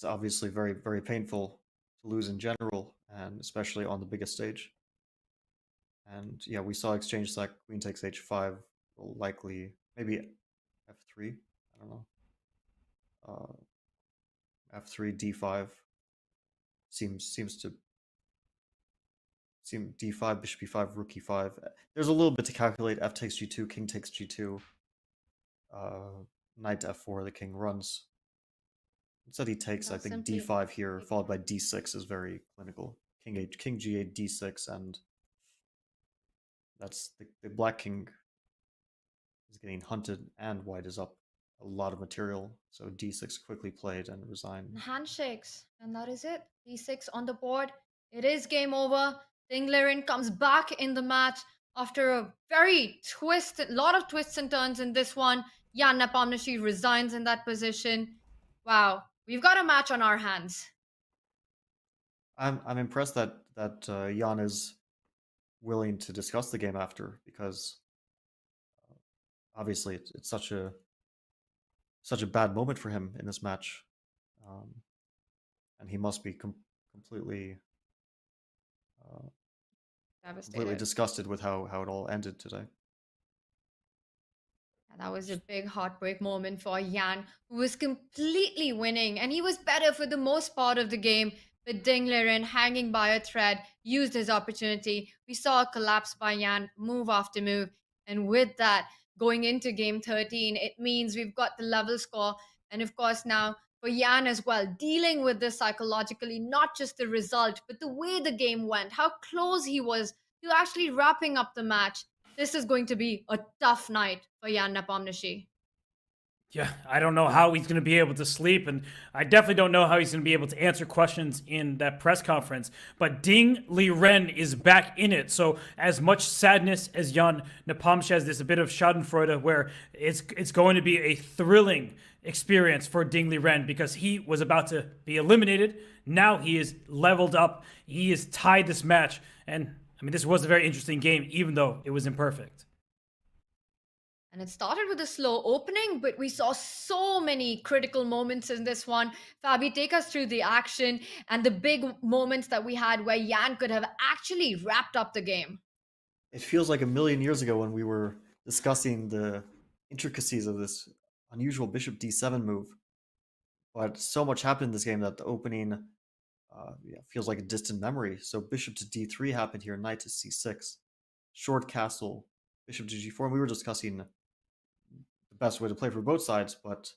obviously very, very painful to lose in general, and especially on the biggest stage. And yeah, we saw exchange like queen takes h5, will likely maybe f3. I don't know. F3, d5 seems d5, bishop e5, rook e5. There's a little bit to calculate. F takes g2, king takes g2, knight f4. The king runs. Instead, he takes. I think d5 here, followed by d6 is very clinical. King g8, d6, and that's the black king is getting hunted, and white is up a lot of material. So d6 quickly played and resigned. Handshakes, and that is it. D6 on the board. It is game over. Ding Liren comes back in the match after a lot of twists and turns in this one. Jan Nepomniachtchi resigns in that position. Wow, we've got a match on our hands. I'm impressed that Jan is willing to discuss the game after, because obviously it's such a bad moment for him in this match, and he must be completely disgusted with how it all ended today. That was a big heartbreak moment for Jan, who was completely winning, and he was better for the most part of the game. But Ding Liren, hanging by a thread, used his opportunity. We saw a collapse by Jan, move after move. And with that, going into game 13, it means we've got the level score. And of course, now for Jan as well, dealing with this psychologically, not just the result, but the way the game went, how close he was to actually wrapping up the match. This is going to be a tough night for Jan Nepomniachtchi. Yeah, I don't know how he's going to be able to sleep, and I definitely don't know how he's going to be able to answer questions in that press conference. But Ding Liren is back in it, so as much sadness as Jan Nepomniachtchi has, there's a bit of schadenfreude where it's going to be a thrilling experience for Ding Liren, because he was about to be eliminated. Now he is leveled up. He has tied this match, and I mean, this was a very interesting game, even though it was imperfect. And it started with a slow opening, but we saw so many critical moments in this one. Fabi, take us through the action and the big moments that we had where Jan could have actually wrapped up the game. It feels like a million years ago when we were discussing the intricacies of this unusual bishop d7 move. But so much happened in this game that the opening feels like a distant memory. So bishop to d3 happened here, knight to c6, short castle, bishop to g4. And we were discussing the best way to play for both sides, but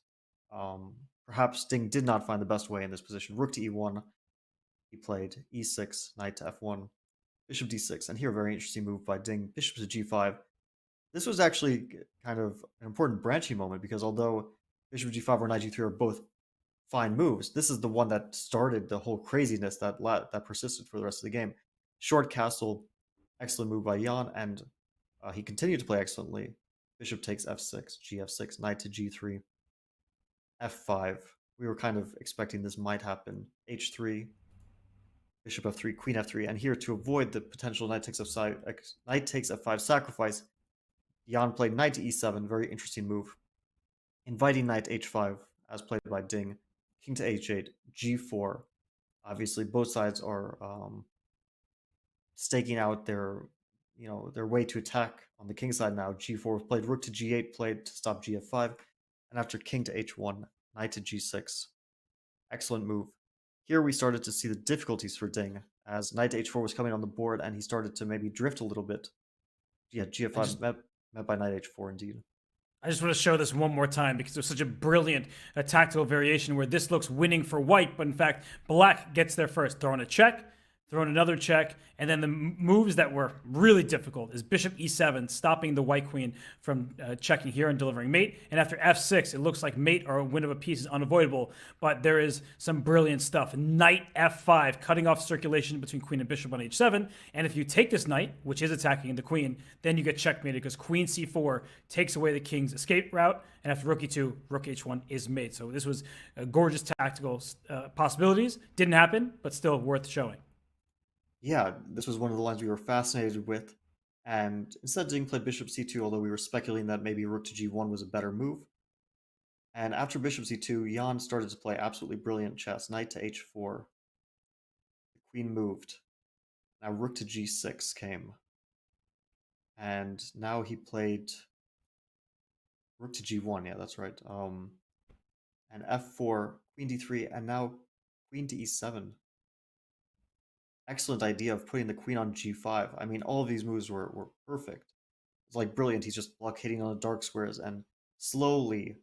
perhaps Ding did not find the best way in this position. Rook to e1, he played e6, knight to f1, bishop d6, and here a very interesting move by Ding, bishop to g5. This was actually kind of an important branching moment, because although bishop g5 or knight g3 are both fine moves, this is the one that started the whole craziness that persisted for the rest of the game. Short castle, excellent move by Jan, and he continued to play excellently. Bishop takes f6, gf6, knight to g3, f5. We were kind of expecting this might happen. h3, bishop f3, queen f3, and here to avoid the potential knight takes f5 sacrifice, Jan played knight to e7, very interesting move. Inviting knight h5, as played by Ding, king to h8, g4. Obviously, both sides are staking out their way to attack on the king side now. g4 was played, rook to g8 played to stop gf5, and after king to h1, knight to g6. Excellent move. Here we started to see the difficulties for Ding, as knight to h4 was coming on the board, and he started to maybe drift a little bit. Yeah, gf5 met by knight h4 indeed. I just want to show this one more time because there's such a brilliant tactical variation where this looks winning for white, but in fact, black gets there first. Throwing a check, throwing another check, and then the moves that were really difficult is bishop e7, stopping the white queen from checking here and delivering mate. And after f6, it looks like mate or a win of a piece is unavoidable, but there is some brilliant stuff. Knight f5, cutting off circulation between queen and bishop on h7. And if you take this knight, which is attacking the queen, then you get checkmated because queen c4 takes away the king's escape route. And after rook e2, rook h1 is mate. So this was gorgeous tactical possibilities. Didn't happen, but still worth showing. Yeah, this was one of the lines we were fascinated with, and instead Ding played bishop c2, although we were speculating that maybe rook to g1 was a better move. And after bishop c2, Jan started to play absolutely brilliant chess. Knight to h4. The queen moved. Now rook to g6 came. And now he played rook to g1, yeah, that's right. And f4, queen d3, and now queen to e7. Excellent idea of putting the queen on g5. I mean, all of these moves were perfect. It's like brilliant. He's just blockading on the dark squares and slowly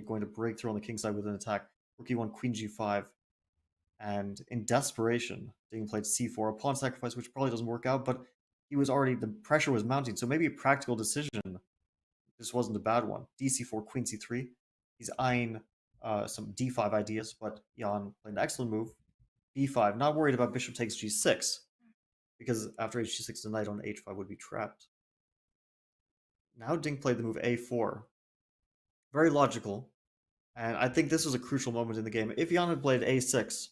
going to break through on the king side with an attack. Rook e1, queen g5. And in desperation, Ding played c4, a pawn sacrifice, which probably doesn't work out, but the pressure was mounting, so maybe a practical decision. This wasn't a bad one. dc4, queen c3. he's eyeing some d5 ideas, but Jan played an excellent move. b5, not worried about bishop takes g6, because after h6 the knight on h5 would be trapped. Now Ding played the move a4. Very logical, and I think this was a crucial moment in the game. If Jan had played a6,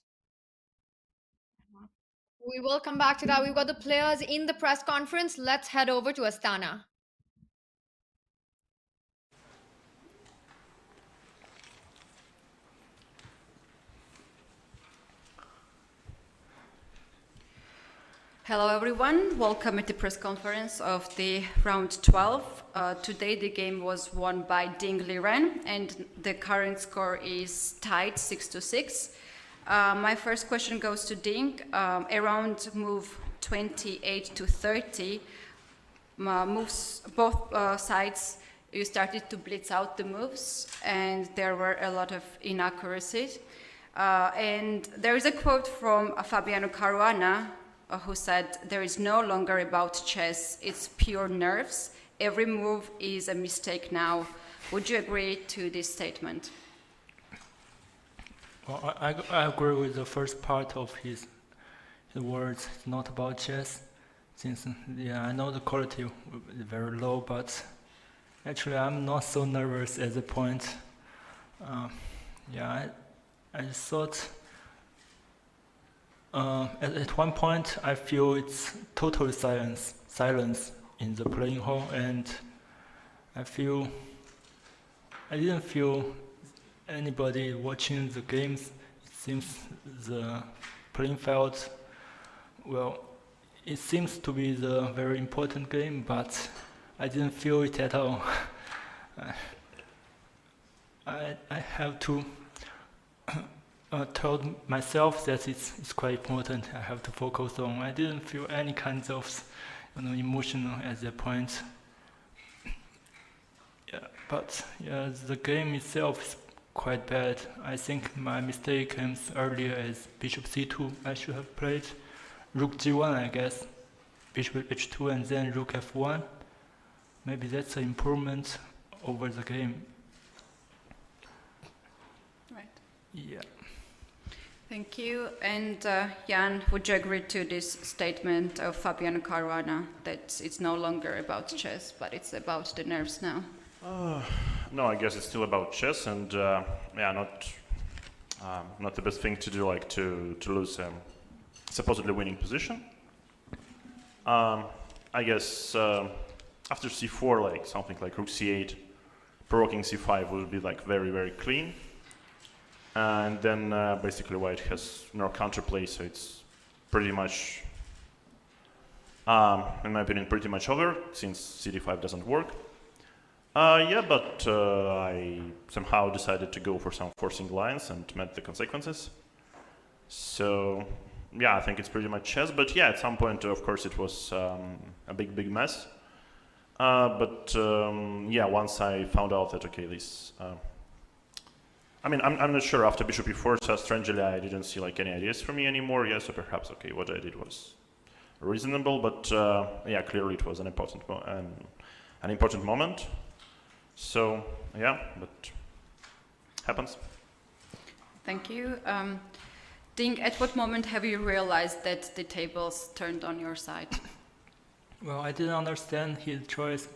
We will come back to that. We've got the players in the press conference. Let's head over to Astana. Hello everyone, welcome at the press conference of the round 12. Today the game was won by Ding Liren and the current score is tied 6-6. My first question goes to Ding. Around move 28 to 30, moves both sides, you started to blitz out the moves and there were a lot of inaccuracies. And there is a quote from Fabiano Caruana who said, "There is no longer about chess, it's pure nerves. Every move is a mistake now." Would you agree to this statement? Well, I agree with the first part of his words. It's not about chess, since I know the quality is very low, but actually I'm not so nervous at the point. I just thought at one point I feel it's total silence in the playing hall, and I didn't feel anybody watching the games. It seems the playing field, well, it seems to be the very important game, but I didn't feel it at all. I have to told myself that it's quite important. I have to focus on. I didn't feel any kinds of emotional at that point. But the game itself is quite bad. I think my mistake comes earlier as bishop c2. I should have played rook g1, I guess. Bishop h2 and then rook f1. Maybe that's an improvement over the game. Right. Yeah. Thank you. And Jan, would you agree to this statement of Fabiano Caruana that it's no longer about chess, but it's about the nerves now? No, I guess it's still about chess, and not the best thing to do, like to lose supposedly winning position. I guess after c4, like something like rook c8, provoking c5 would be like very, very clean. And then basically white has no counterplay, so it's pretty much, in my opinion, pretty much over, since cd5 doesn't work. But I somehow decided to go for some forcing lines and met the consequences. So, yeah, I think it's pretty much chess, but yeah, at some point, of course, it was a big mess. Once I found out that, okay, this... I'm not sure. After bishop e4, so strangely, I didn't see like any ideas for me anymore. Yeah, so perhaps, okay, what I did was reasonable, but clearly it was an important moment. So, yeah, but happens. Thank you. Ding, at what moment have you realized that the tables turned on your side? Well, I didn't understand his choice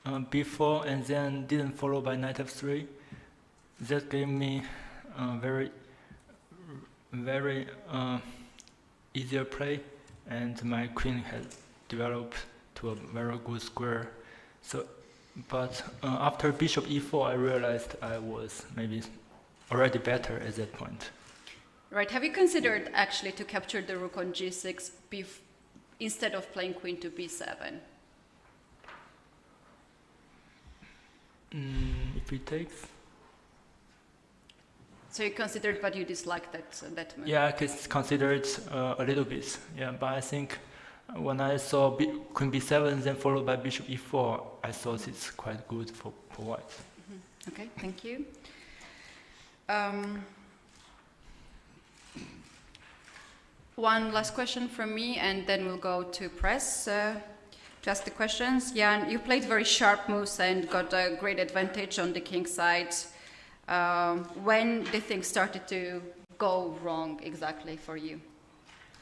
b4 and then didn't follow by knight f3. That gave me very easier play, and my queen had developed to a very good square. So, but after bishop e4, I realized I was maybe already better at that point. Right. Have you considered actually to capture the rook on g6 instead of playing queen to b7? If it takes. So you considered, but you disliked that move? Yeah, I considered a little bit. Yeah, but I think when I saw queen b7, then followed by bishop e4, I thought it's quite good for white. Mm-hmm. Okay, thank you. One last question from me, and then we'll go to press. Just the questions. Jan, you played very sharp moves and got a great advantage on the king side. When the things started to go wrong exactly for you?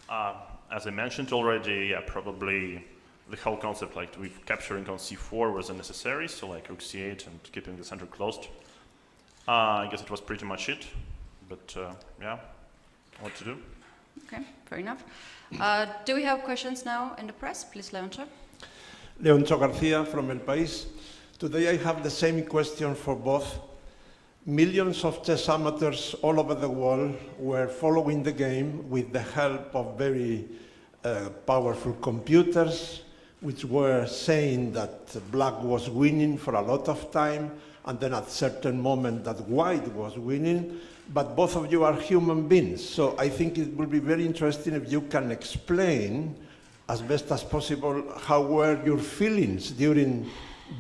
As I mentioned already, yeah, probably the whole concept, like with capturing on c4 was unnecessary, so like rook c8 and keeping the center closed. I guess it was pretty much it, but yeah, what to do? Okay, fair enough. Do we have questions now in the press? Please, Leoncho. Leoncho Garcia from El País. Today I have the same question for both. Millions of chess amateurs all over the world were following the game with the help of very powerful computers, which were saying that black was winning for a lot of time, and then at a certain moment that white was winning. But both of you are human beings, so I think it will be very interesting if you can explain as best as possible how were your feelings during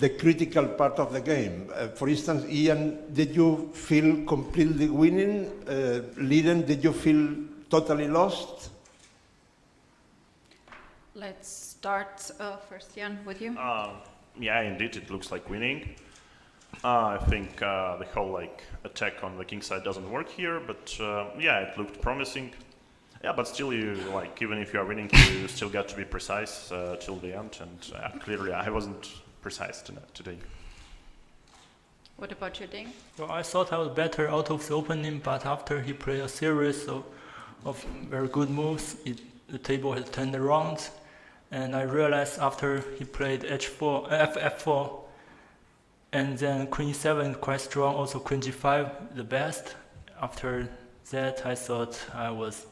the critical part of the game. For instance, Ian, did you feel completely winning? Liden, did you feel totally lost? Let's start first, Jan, with you. Yeah, indeed, it looks like winning. I think the whole like attack on the king side doesn't work here, but yeah, it looked promising. Yeah, but still, you like even if you are winning, you still got to be precise till the end, and clearly I wasn't precise today. What about you, Ding? Well, I thought I was better out of the opening, but after he played a series of very good moves, the table had turned around, and I realized after he played f4, and then queen e7 quite strong, also queen g5 the best. After that, I thought I was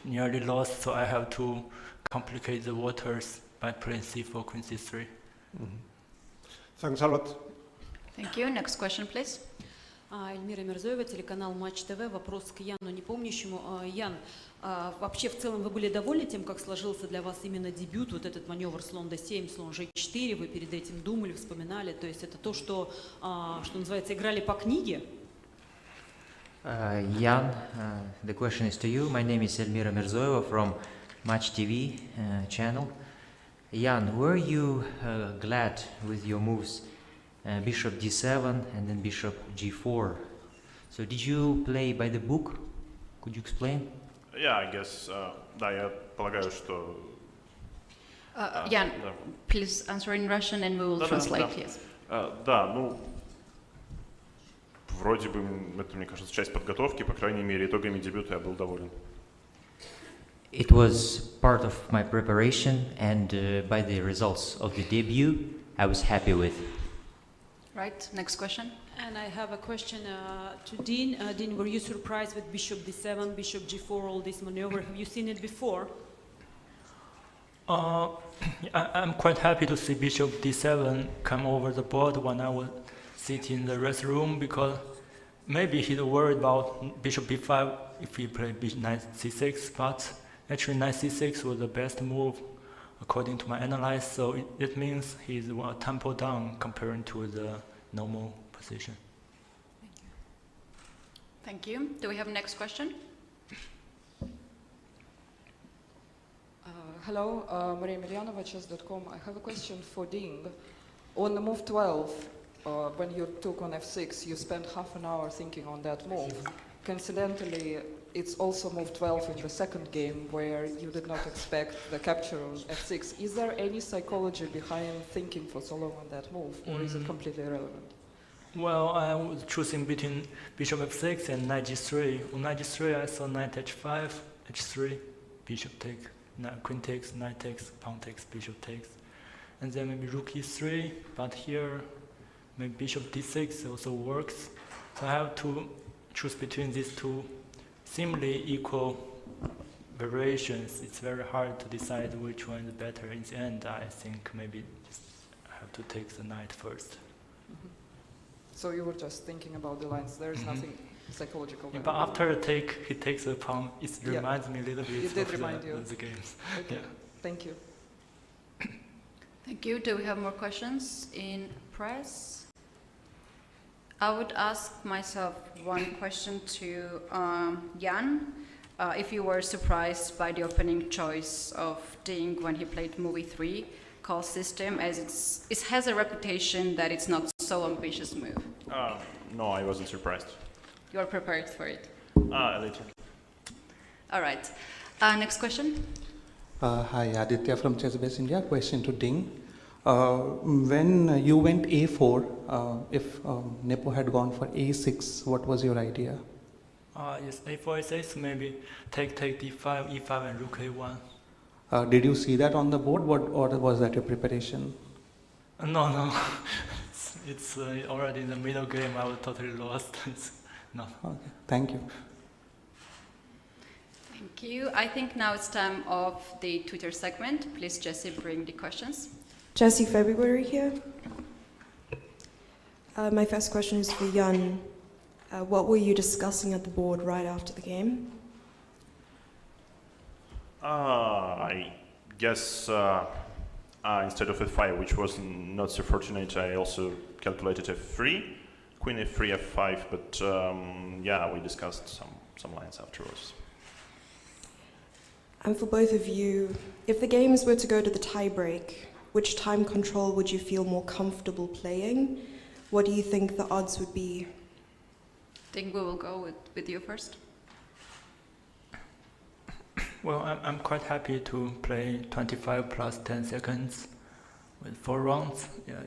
nearly lost, so I have to complicate the waters by playing c4, queen c3. Thanks a lot. Thank you. Next question, please. Эльмира Мирзоева, телеканал Матч ТВ. Вопрос к Яну Непомнящему. Ян, вообще в целом вы были довольны тем, как сложился для вас именно дебют, вот этот маневр слон d7, слон g4, вы перед этим думали, вспоминали, то есть это то, что называется, играли по книге? Jan, the question is to you. My name is Elmira Mirzoeva from Match TV channel. Jan, were you glad with your moves? Bishop d7 and then bishop g4. So did you play by the book? Could you explain? Yeah, I guess, да, я полагаю, что... Jan, please answer in Russian and we will translate, yes. Да, ну, вроде бы, это, мне кажется, часть подготовки, по крайней мере, итогами дебюта я был доволен. It was part of my preparation, and by the results of the debut, I was happy with. Right, next question. And I have a question to Dean. Dean, were you surprised with bishop d7, bishop g4, all this maneuver? Have you seen it before? I'm quite happy to see bishop d7 come over the board when I was sitting in the rest room, because maybe he's worried about bishop b5 if he played knight c6, but actually knight c6 was the best move according to my analysis, so it means he's a tempo down comparing to the normal position. Thank you. Do we have a next question? Hello, Maria Milyanova, chess.com. I have a question for Ding. On the move 12, when you took on f6, you spent half an hour thinking on that move. Coincidentally, it's also move 12 in the second game where you did not expect the capture on f6. Is there any psychology behind thinking for so long on that move, or is it completely irrelevant? Well, I was choosing between bishop f6 and knight g3. On knight g3, I saw knight h5, h3, bishop take, queen takes, knight takes, pawn takes, bishop takes. And then maybe rook e3, but here maybe bishop d6 also works. So I have to choose between these two seemingly equal variations. It's very hard to decide which one is better. In the end, I think maybe just I have to take the knight first. So you were just thinking about the lines. There is nothing psychological. Yeah, but after a take, he takes the pawn. It reminds me a little bit it did of remind you. the games. Okay. Yeah. Thank you. Thank you. Do we have more questions in press? I would ask myself one question to Jan. If you were surprised by the opening choice of Ding when he played Movie 3 call system, as it has a reputation that it's not so ambitious move. No, I wasn't surprised. You're prepared for it. A little. All right. Next question. Hi, Aditya from Chessbase India. Question to Ding. When you went A4, if Nepo had gone for A6, what was your idea? Yes, A4, A6, maybe take D5, E5, and Rook A1. Did you see that on the board, or was that your preparation? No. it's already in the middle game. I was totally lost. No. Okay, thank you. Thank you. I think now it's time of the Twitter segment. Please, Jesse, bring the questions. Jesse February here. My first question is for Jan. What were you discussing at the board right after the game? I guess instead of F5, which was not so fortunate, I also calculated F3, Queen F3, F5, but yeah, we discussed some lines afterwards. And for both of you, if the games were to go to the tie-break, which time control would you feel more comfortable playing? What do you think the odds would be? I think we will go with you first. Well, I'm quite happy to play 25 plus 10 seconds with 4 rounds. Yeah,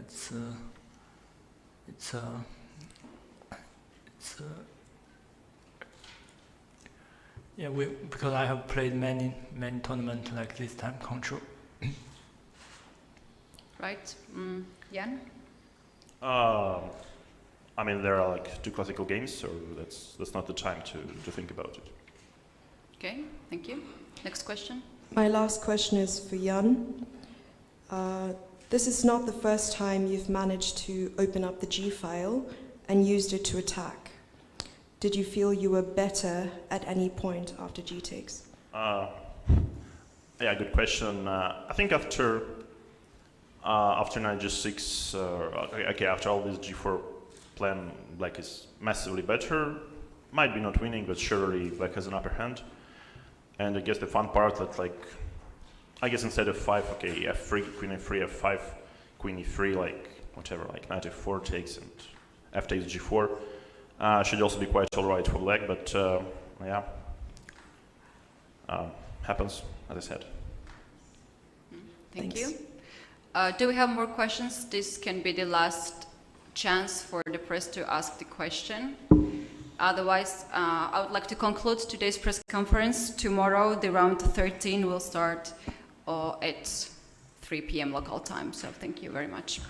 yeah, because I have played many tournaments like this time control. Right, Jan? I mean, there are like 2 classical games, so that's not the time to think about it. Okay, thank you. Next question. My last question is for Jan. This is not the first time you've managed to open up the G file and used it to attack. Did you feel you were better at any point after G takes? Yeah, good question. I think after knight G6, okay, after all this G4 plan, Black is massively better. Might be not winning, but surely Black has an upper hand. And I guess the fun part that, like, I guess instead of 5, okay, F3, Queen F3, F5, Queen E3, like, whatever, like Knight F4 takes and F takes G4. Should also be quite alright for Black, but yeah, happens, as I said. Thank you. Do we have more questions? This can be the last chance for the press to ask the question. Otherwise, I would like to conclude today's press conference. Tomorrow, the round 13 will start at 3 p.m. local time. So thank you very much.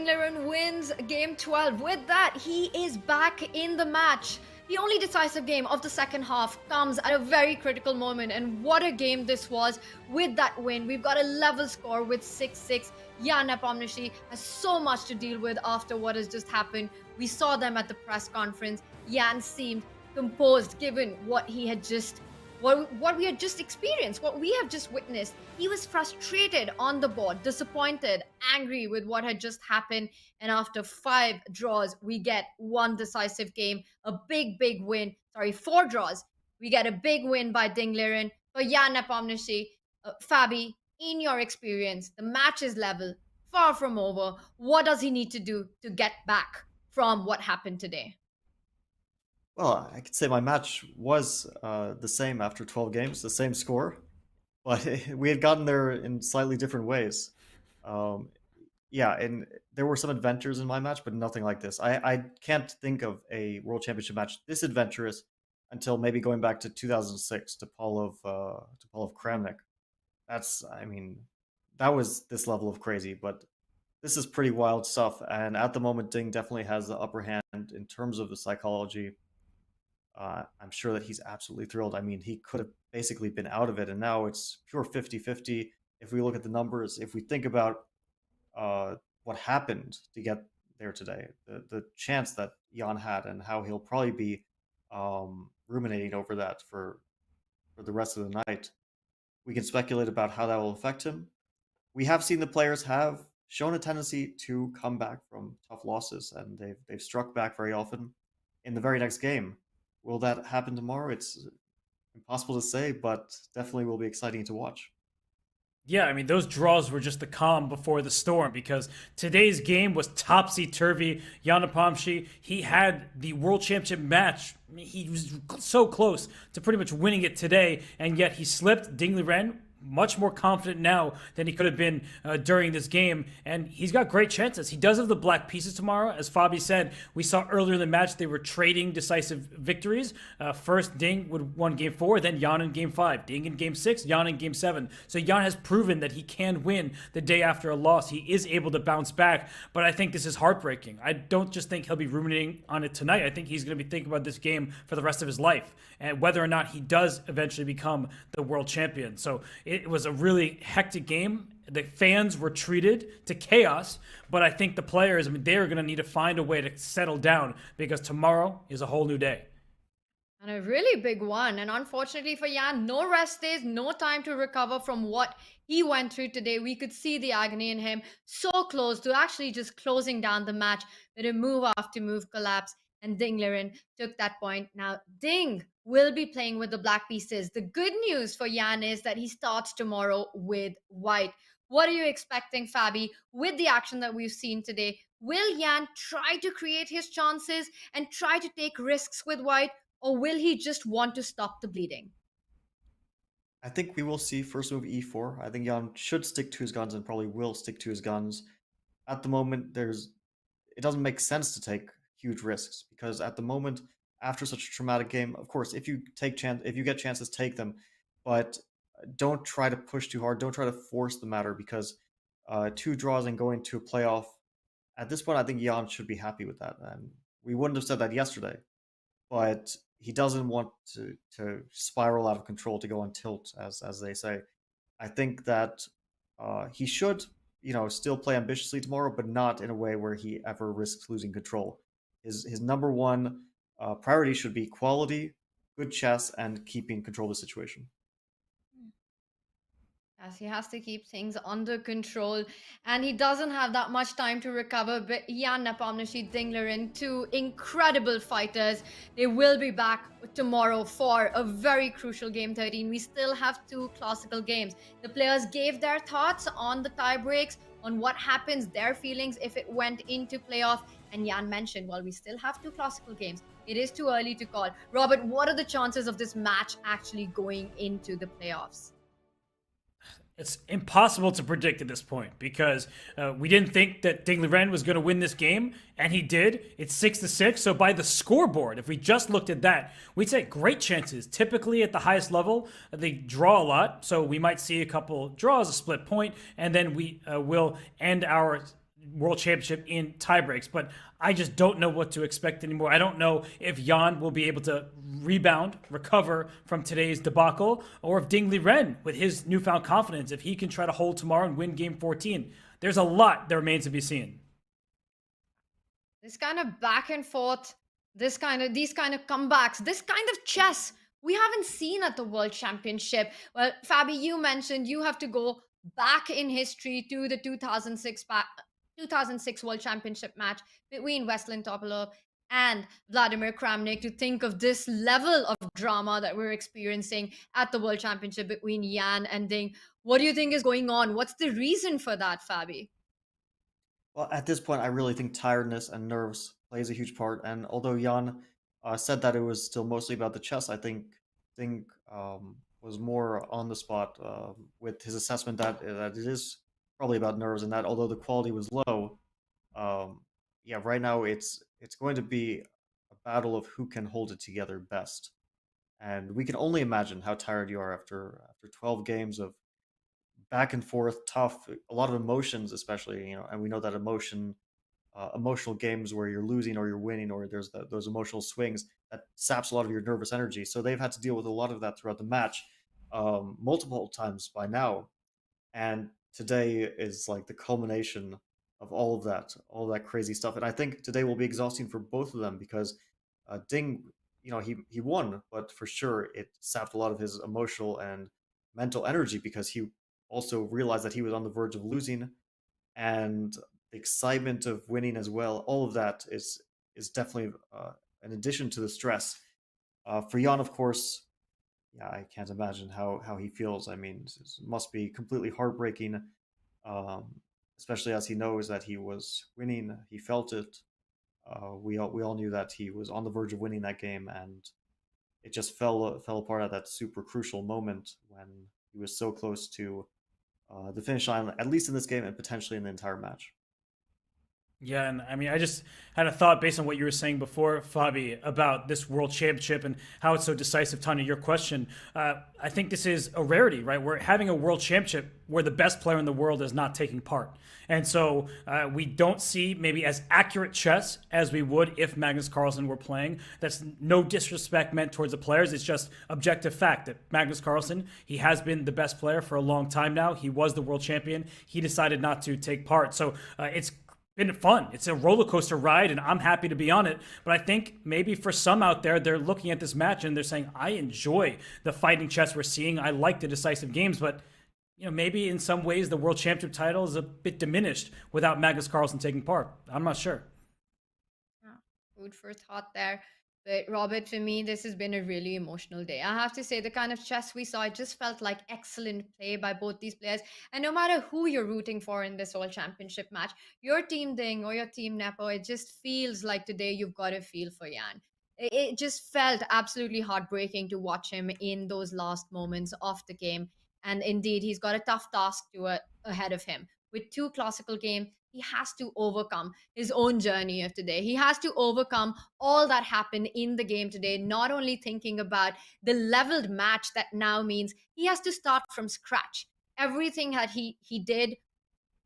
Liren wins game 12. With that, he is back in the match. The only decisive game of the second half comes at a very critical moment, and what a game this was. With that win, we've got a level score with 6-6. Jan Nepomniachtchi has so much to deal with after what has just happened. We saw them at the press conference. Jan seemed composed given what he had just what we had just experienced, what we have just witnessed. He was frustrated on the board, disappointed, angry with what had just happened. And after 5 draws, we get 1 decisive game, a big win. 4 draws. We get a big win by Ding Liren. For Jan Nepomniachtchi, Fabi, in your experience, the match is level, far from over. What does he need to do to get back from what happened today? Well, I could say my match was the same after 12 games, the same score, but we had gotten there in slightly different ways. Yeah, and there were some adventures in my match, but nothing like this. I can't think of a World Championship match this adventurous until maybe going back to 2006 to Paul of Kramnik. That was this level of crazy, but this is pretty wild stuff. And at the moment, Ding definitely has the upper hand in terms of the psychology. I'm sure that he's absolutely thrilled. I mean, he could have basically been out of it, and now it's pure 50-50. If we look at the numbers, if we think about what happened to get there today, the chance that Jan had, and how he'll probably be ruminating over that for the rest of the night, we can speculate about how that will affect him. We have seen the players have shown a tendency to come back from tough losses, and they've struck back very often in the very next game. Will that happen tomorrow? It's impossible to say, but definitely will be exciting to watch. Yeah, I mean, those draws were just the calm before the storm because today's game was topsy-turvy. Jan Nepomniachtchi, he had the World Championship match. I mean, he was so close to pretty much winning it today, and yet he slipped. Ding Liren, much more confident now than he could have been during this game, and he's got great chances. He does have the black pieces tomorrow. As Fabi said, we saw earlier in the match they were trading decisive victories. First, Ding would won game 4, then Jan in game 5, Ding in game 6, Jan in game 7. So Jan has proven that he can win the day after a loss. He is able to bounce back, but I think this is heartbreaking. I don't just think he'll be ruminating on it tonight. I think he's going to be thinking about this game for the rest of his life and whether or not he does eventually become the world champion. So it was a really hectic game. The fans were treated to chaos, but I think the players, I mean, they're going to need to find a way to settle down because tomorrow is a whole new day. And a really big one. And unfortunately for Jan, no rest days, no time to recover from what he went through today. We could see the agony in him, so close to actually just closing down the match with a move after move collapse. And Ding Liren took that point. Now, Ding will be playing with the black pieces. The good news for Jan is that he starts tomorrow with white. What are you expecting, Fabi, with the action that we've seen today? Will Jan try to create his chances and try to take risks with white, or will he just want to stop the bleeding? I think we will see first move e4. I think Jan should stick to his guns and probably will stick to his guns. At the moment, it doesn't make sense to take huge risks because at the moment, after such a traumatic game, of course, if you get chances, take them, but don't try to push too hard. Don't try to force the matter because 2 draws and going to a playoff. At this point, I think Jan should be happy with that, and we wouldn't have said that yesterday. But he doesn't want to spiral out of control, to go on tilt, as they say. I think that he should, still play ambitiously tomorrow, but not in a way where he ever risks losing control. His number one priority should be quality, good chess, and keeping control of the situation. As he has to keep things under control, and he doesn't have that much time to recover. But Jan Nepomniachtchi, Ding Liren, 2 incredible fighters. They will be back tomorrow for a very crucial game 13. We still have 2 classical games. The players gave their thoughts on the tie breaks, on what happens, their feelings if it went into playoff. And Jan mentioned, well, we still have 2 classical games. It is too early to call. Robert, what are the chances of this match actually going into the playoffs? It's impossible to predict at this point because we didn't think that Ding Liren was going to win this game, and he did. It's 6-6. So by the scoreboard, if we just looked at that, we'd say great chances. Typically at the highest level, they draw a lot. So we might see a couple draws, a split point, and then we will end our World Championship in tiebreaks. But I just don't know what to expect anymore. I don't know if Jan will be able to rebound, recover from today's debacle, or if Ding Liren, with his newfound confidence, if he can try to hold tomorrow and win game 14. There's a lot that remains to be seen. This kind of back and forth, these kind of comebacks, this kind of chess we haven't seen at the World Championship. Well, Fabi, you mentioned you have to go back in history to the 2006 World Championship match between Veselin Topalov and Vladimir Kramnik to think of this level of drama that we're experiencing at the World Championship between Jan and Ding. What do you think is going on? What's the reason for that, Fabi? Well, at this point, I really think tiredness and nerves plays a huge part. And although Jan said that it was still mostly about the chess, I think Ding was more on the spot with his assessment that it is probably about nerves, and that although the quality was low, right now it's going to be a battle of who can hold it together best. And we can only imagine how tired you are after 12 games of back and forth, tough, a lot of emotions, especially, and we know that emotional games where you're losing or you're winning, or there's those emotional swings that saps a lot of your nervous energy. So they've had to deal with a lot of that throughout the match, multiple times by now. And today is like the culmination of all of that crazy stuff. And I think today will be exhausting for both of them because Ding, he won, but for sure it sapped a lot of his emotional and mental energy because he also realized that he was on the verge of losing, and the excitement of winning as well. All of that is definitely an addition to the stress. For Jan, of course, yeah, I can't imagine how he feels. I mean, it must be completely heartbreaking, um, especially as he knows that he was winning. He felt it. We all knew that he was on the verge of winning that game, and it just fell apart at that super crucial moment when he was so close to the finish line, at least in this game and potentially in the entire match. Yeah, and I mean, I just had a thought based on what you were saying before, Fabi, about this World Championship and how it's so decisive. Tanya, your question, I think this is a rarity, right? We're having a World Championship where the best player in the world is not taking part. And so we don't see maybe as accurate chess as we would if Magnus Carlsen were playing. That's no disrespect meant towards the players. It's just objective fact that Magnus Carlsen, he has been the best player for a long time now. He was the world champion. He decided not to take part. So it's been fun. It's a roller coaster ride, and I'm happy to be on it. But I think maybe for some out there, they're looking at this match and they're saying, I enjoy the fighting chess we're seeing. I like the decisive games, but maybe in some ways the world championship title is a bit diminished without Magnus Carlsen taking part. I'm not sure. Food for thought there. But Robert, for me, this has been a really emotional day. I have to say, the kind of chess we saw, it just felt like excellent play by both these players. And no matter who you're rooting for in this whole championship match, your team Ding or your team Nepo, it just feels like today you've got to feel for Jan. It just felt absolutely heartbreaking to watch him in those last moments of the game. And indeed, he's got a tough task ahead of him. With 2 classical games, he has to overcome his own journey of today. He has to overcome all that happened in the game today, not only thinking about the leveled match that now means he has to start from scratch. Everything that he did,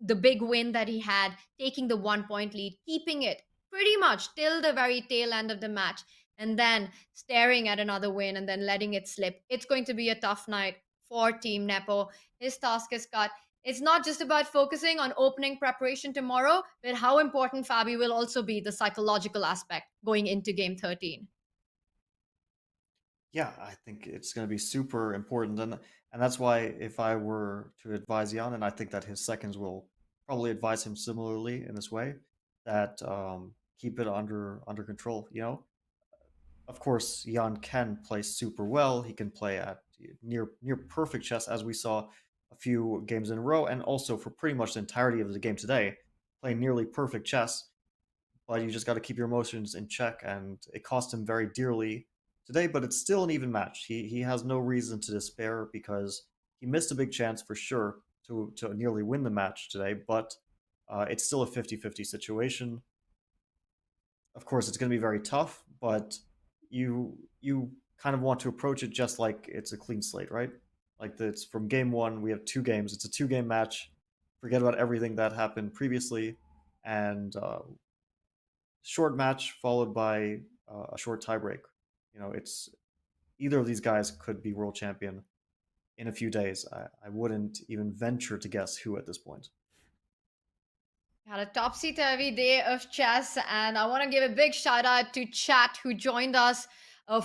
the big win that he had, taking the 1-point lead, keeping it pretty much till the very tail end of the match, and then staring at another win and then letting it slip. It's going to be a tough night for Team Nepo. His task is cut. It's not just about focusing on opening preparation tomorrow, but how important, Fabi, will also be the psychological aspect going into Game 13. Yeah, I think it's going to be super important, and that's why if I were to advise Jan, and I think that his seconds will probably advise him similarly in this way, that keep it under control. Of course, Jan can play super well. He can play at near perfect chess, as we saw a few games in a row, and also for pretty much the entirety of the game today, playing nearly perfect chess. But you just got to keep your emotions in check, and it cost him very dearly today, but it's still an even match. He has no reason to despair because he missed a big chance for sure to nearly win the match today, but it's still a 50-50 situation. Of course, it's going to be very tough, but you kind of want to approach it just like it's a clean slate, right? Like it's from game 1, we have 2 games. It's a 2-game match. Forget about everything that happened previously, and short match followed by a short tiebreak. It's either of these guys could be world champion in a few days. I wouldn't even venture to guess who at this point. Had a topsy-turvy day of chess, and I want to give a big shout out to chat who joined us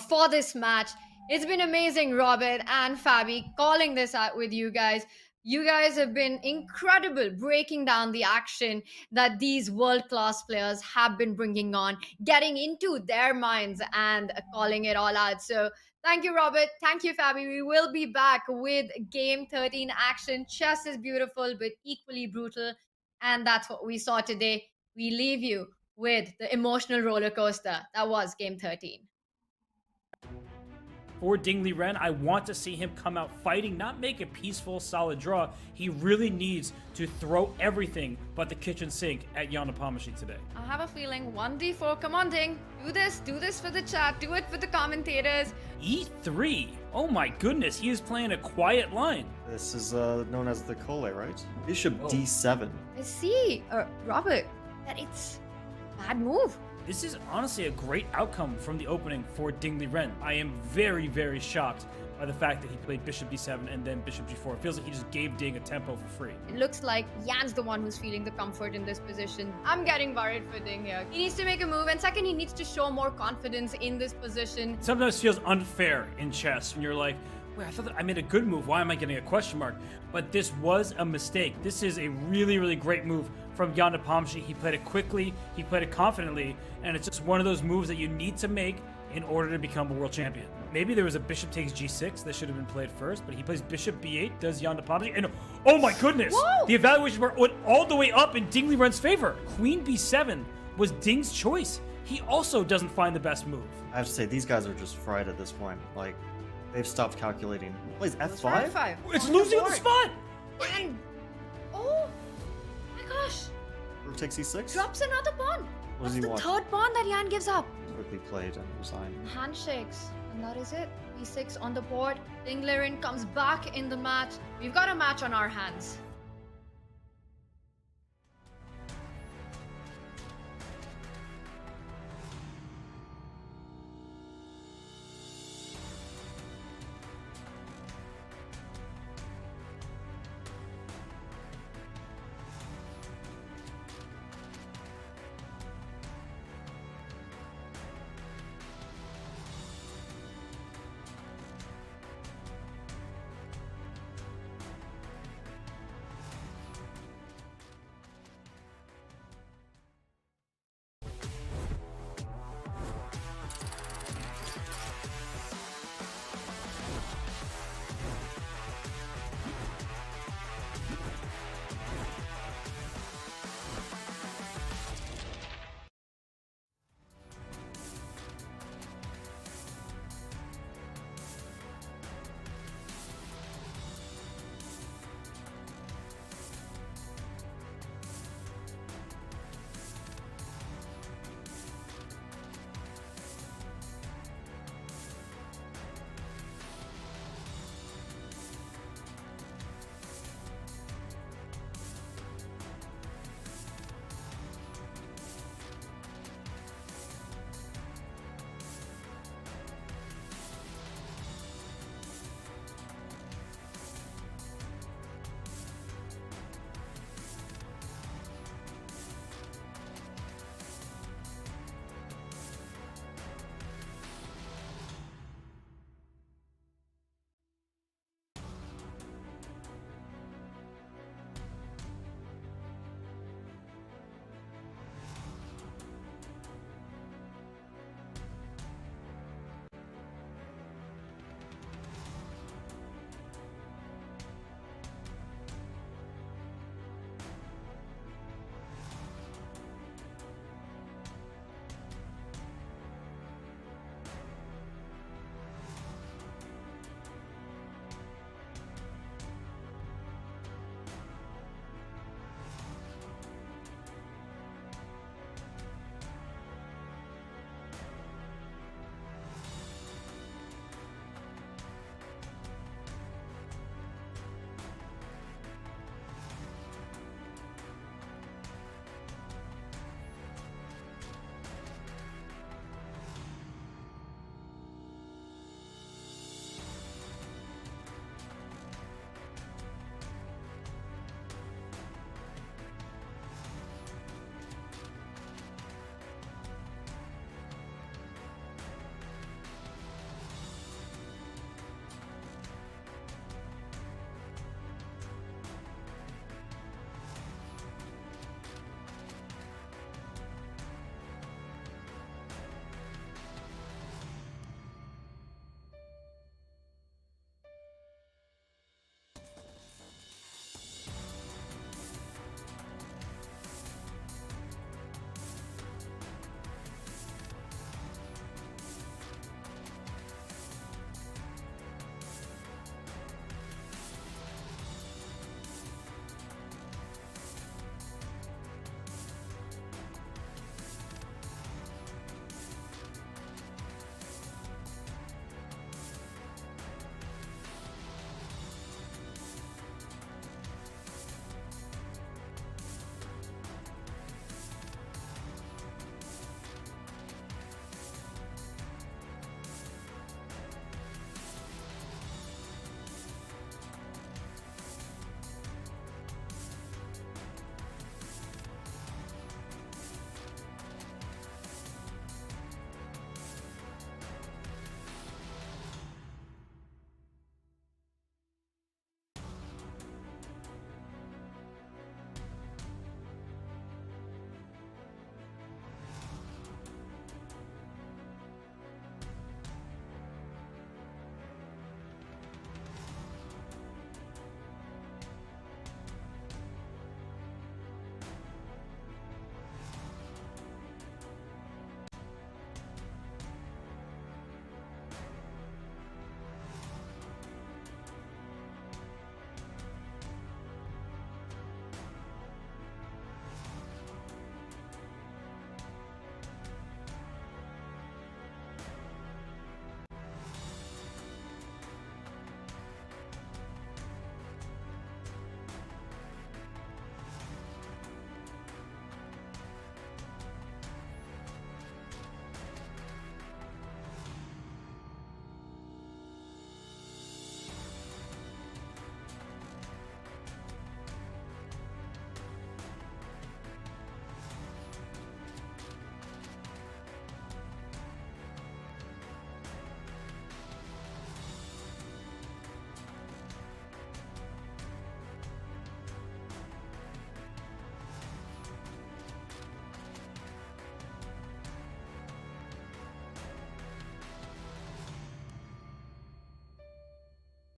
for this match. It's been amazing, Robert and Fabi, calling this out with you guys. You guys have been incredible breaking down the action that these world-class players have been bringing on, getting into their minds and calling it all out. So thank you, Robert. Thank you, Fabi. We will be back with Game 13 action. Chess is beautiful, but equally brutal. And that's what we saw today. We leave you with the emotional roller coaster that was Game 13. For Ding Liren, I want to see him come out fighting, not make a peaceful, solid draw. He really needs to throw everything but the kitchen sink at Jan Nepomniachtchi today. I have a feeling 1d4. Come on, Ding. Do this for the chat. Do it for the commentators. E3. Oh my goodness, he is playing a quiet line. This is known as the Cole, right? Bishop D7. I see, Robert, that it's a bad move. This is honestly a great outcome from the opening for Ding Liren. I am very, very shocked by the fact that he played Bishop D7 and then Bishop G4. It feels like he just gave Ding a tempo for free. It looks like Jan's the one who's feeling the comfort in this position. I'm getting worried for Ding here. He needs to make a move, and second, he needs to show more confidence in this position. Sometimes it feels unfair in chess when you're like, wait, I thought that I made a good move. Why am I getting a question mark? But this was a mistake. This is a really, really great move from Jan Nepomniachtchi. He played it quickly, he played it confidently, and it's just one of those moves that you need to make in order to become a world champion. Maybe there was a bishop takes g6 that should have been played first, but he plays bishop b8, does Jan Nepomniachtchi, and oh my goodness! Whoa! The evaluation bar went all the way up in Dingley Ren's favor. Queen b7 was Ding's choice. He also doesn't find the best move. I have to say, these guys are just fried at this point. Like, they've stopped calculating. Plays f5? F5. It's on losing the the spot! And oh my gosh! Rook takes e6? Drops another pawn. What What's does he the want? third pawn that Jan gives up? Quickly played and resigned. Handshakes, and that is it. e6 on the board. Dingley Ren comes back in the match. We've got a match on our hands.